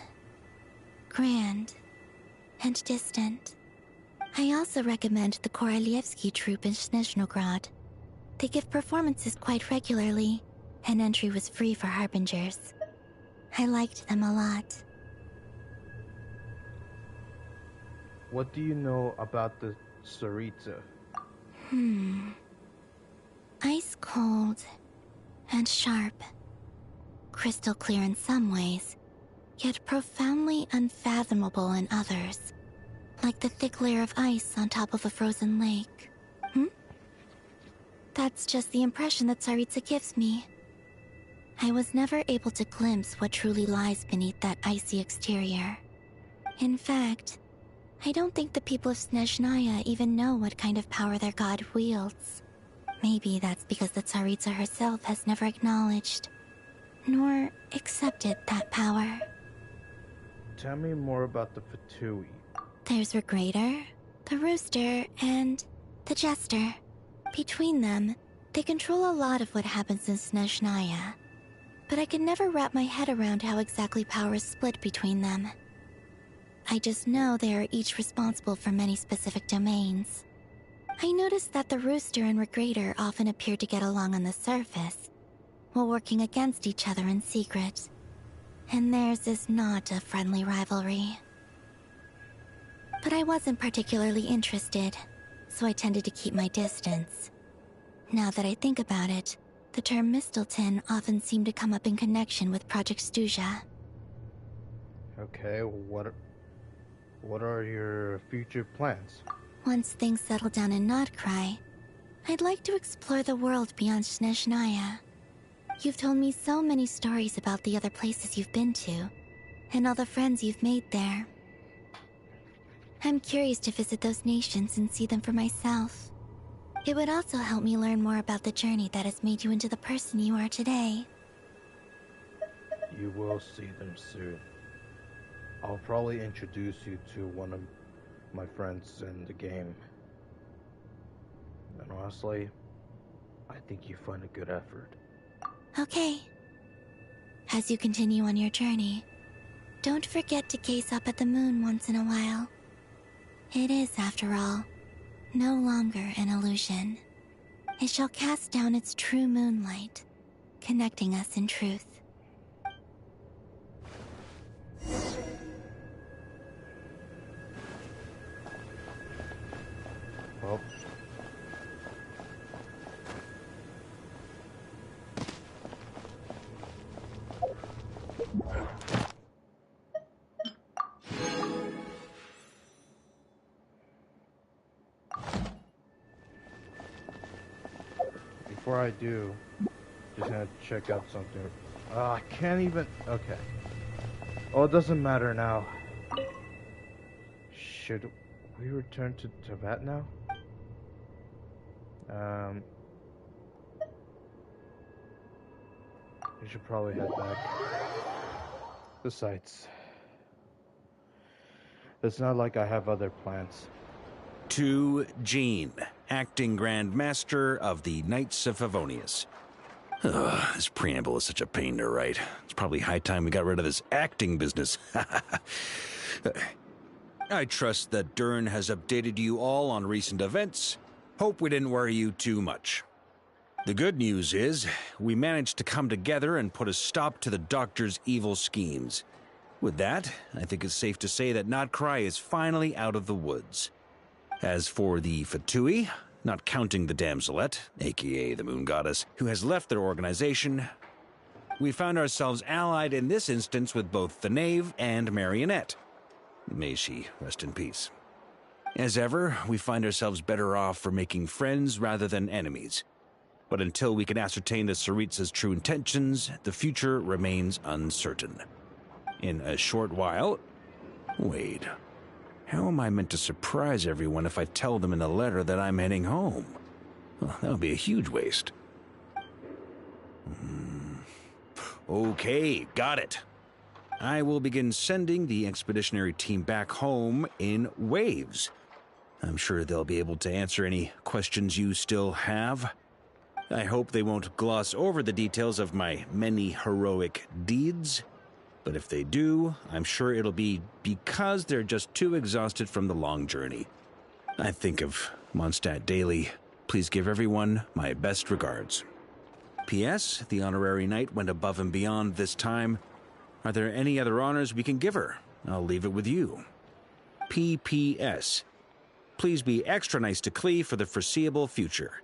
grand and distant. I also recommend the Korolievsky troupe in Snezhnograd. They give performances quite regularly, and entry was free for Harbingers. I liked them a lot. What do you know about the Tsaritsa? Ice cold and sharp. Crystal clear in some ways, yet profoundly unfathomable in others. Like the thick layer of ice on top of a frozen lake. That's just the impression that Tsaritsa gives me. I was never able to glimpse what truly lies beneath that icy exterior. In fact, I don't think the people of Snezhnaya even know what kind of power their god wields. Maybe that's because the Tsaritsa herself has never acknowledged, nor accepted that power. Tell me more about the Fatui. There's Regrator, the Rooster, and the Jester. Between them, they control a lot of what happens in Snezhnaya. But I can never wrap my head around how exactly power is split between them. I just know they are each responsible for many specific domains. I noticed that the Rooster and Regrator often appear to get along on the surface, while working against each other in secret. And theirs is not a friendly rivalry. But I wasn't particularly interested, so I tended to keep my distance. Now that I think about it, the term Mistelton often seemed to come up in connection with Project Stuja. Okay, what are your future plans? Once things settle down in Krai, I'd like to explore the world beyond Snezhnaya. You've told me so many stories about the other places you've been to, and all the friends you've made there. I'm curious to visit those nations and see them for myself. It would also help me learn more about the journey that has made you into the person you are today. You will see them soon. I'll probably introduce you to one of my friends in the game. And honestly, I think you find a good effort. Okay. As you continue on your journey, don't forget to gaze up at the moon once in a while. It is, after all, no longer an illusion. It shall cast down its true moonlight, connecting us in truth. Well, before I do, just gonna check out something. I can't even. Okay. Oh, it doesn't matter now. Should we return to Teyvat now? We should probably head back. Besides, it's not like I have other plans. To Jean, acting Grand Master of the Knights of Favonius. Ugh, this preamble is such a pain to write. It's probably high time we got rid of this acting business. I trust that Dern has updated you all on recent events. Hope we didn't worry you too much. The good news is, we managed to come together and put a stop to the Doctor's evil schemes. With that, I think it's safe to say that Krai is finally out of the woods. As for the Fatui, not counting the Damselette, aka the Moon Goddess, who has left their organization, we found ourselves allied in this instance with both the Knave and Marionette. May she rest in peace. As ever, we find ourselves better off for making friends rather than enemies. But until we can ascertain the Tsaritsa's true intentions, the future remains uncertain. In a short while... Wait. How am I meant to surprise everyone if I tell them in a letter that I'm heading home? Well, that would be a huge waste. Okay, got it. I will begin sending the expeditionary team back home in waves. I'm sure they'll be able to answer any questions you still have. I hope they won't gloss over the details of my many heroic deeds. But if they do, I'm sure it'll be because they're just too exhausted from the long journey. I think of Mondstadt daily. Please give everyone my best regards. P.S. The honorary knight went above and beyond this time. Are there any other honors we can give her? I'll leave it with you. P.P.S. Please be extra nice to Klee for the foreseeable future.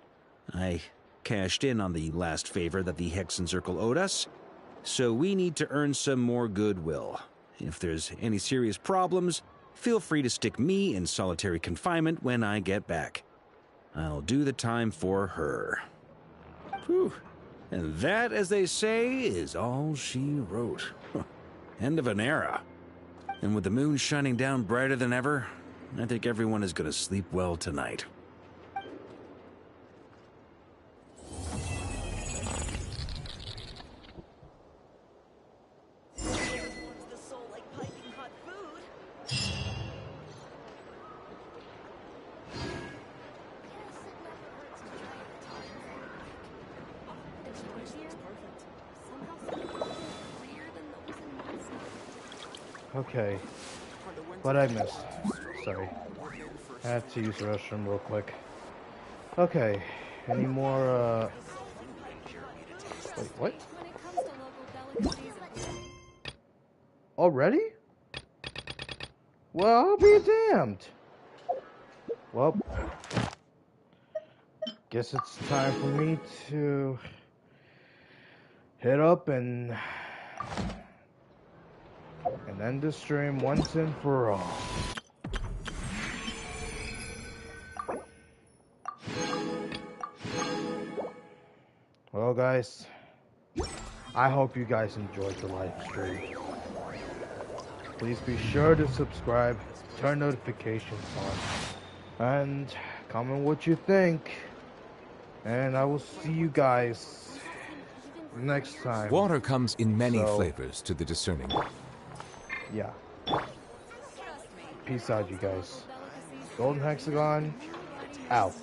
I cashed in on the last favor that the Hexen Circle owed us, so we need to earn some more goodwill. If there's any serious problems, feel free to stick me in solitary confinement when I get back. I'll do the time for her. Whew. And that, as they say, is all she wrote. End of an era. And with the moon shining down brighter than ever, I think everyone is going to sleep well tonight. Okay, what I missed. Sorry. I had to use the restroom real quick. Okay, any more, Wait, what? Already? Well, I'll be damned. Well, guess it's time for me to hit up and end the stream once and for all. Well, guys, I hope you guys enjoyed the live stream. Please be sure to subscribe, turn notifications on, and comment what you think. And I will see you guys next time. Water comes in many flavors to the discerning. Yeah. Peace out, you guys. Golden Hexagon, out.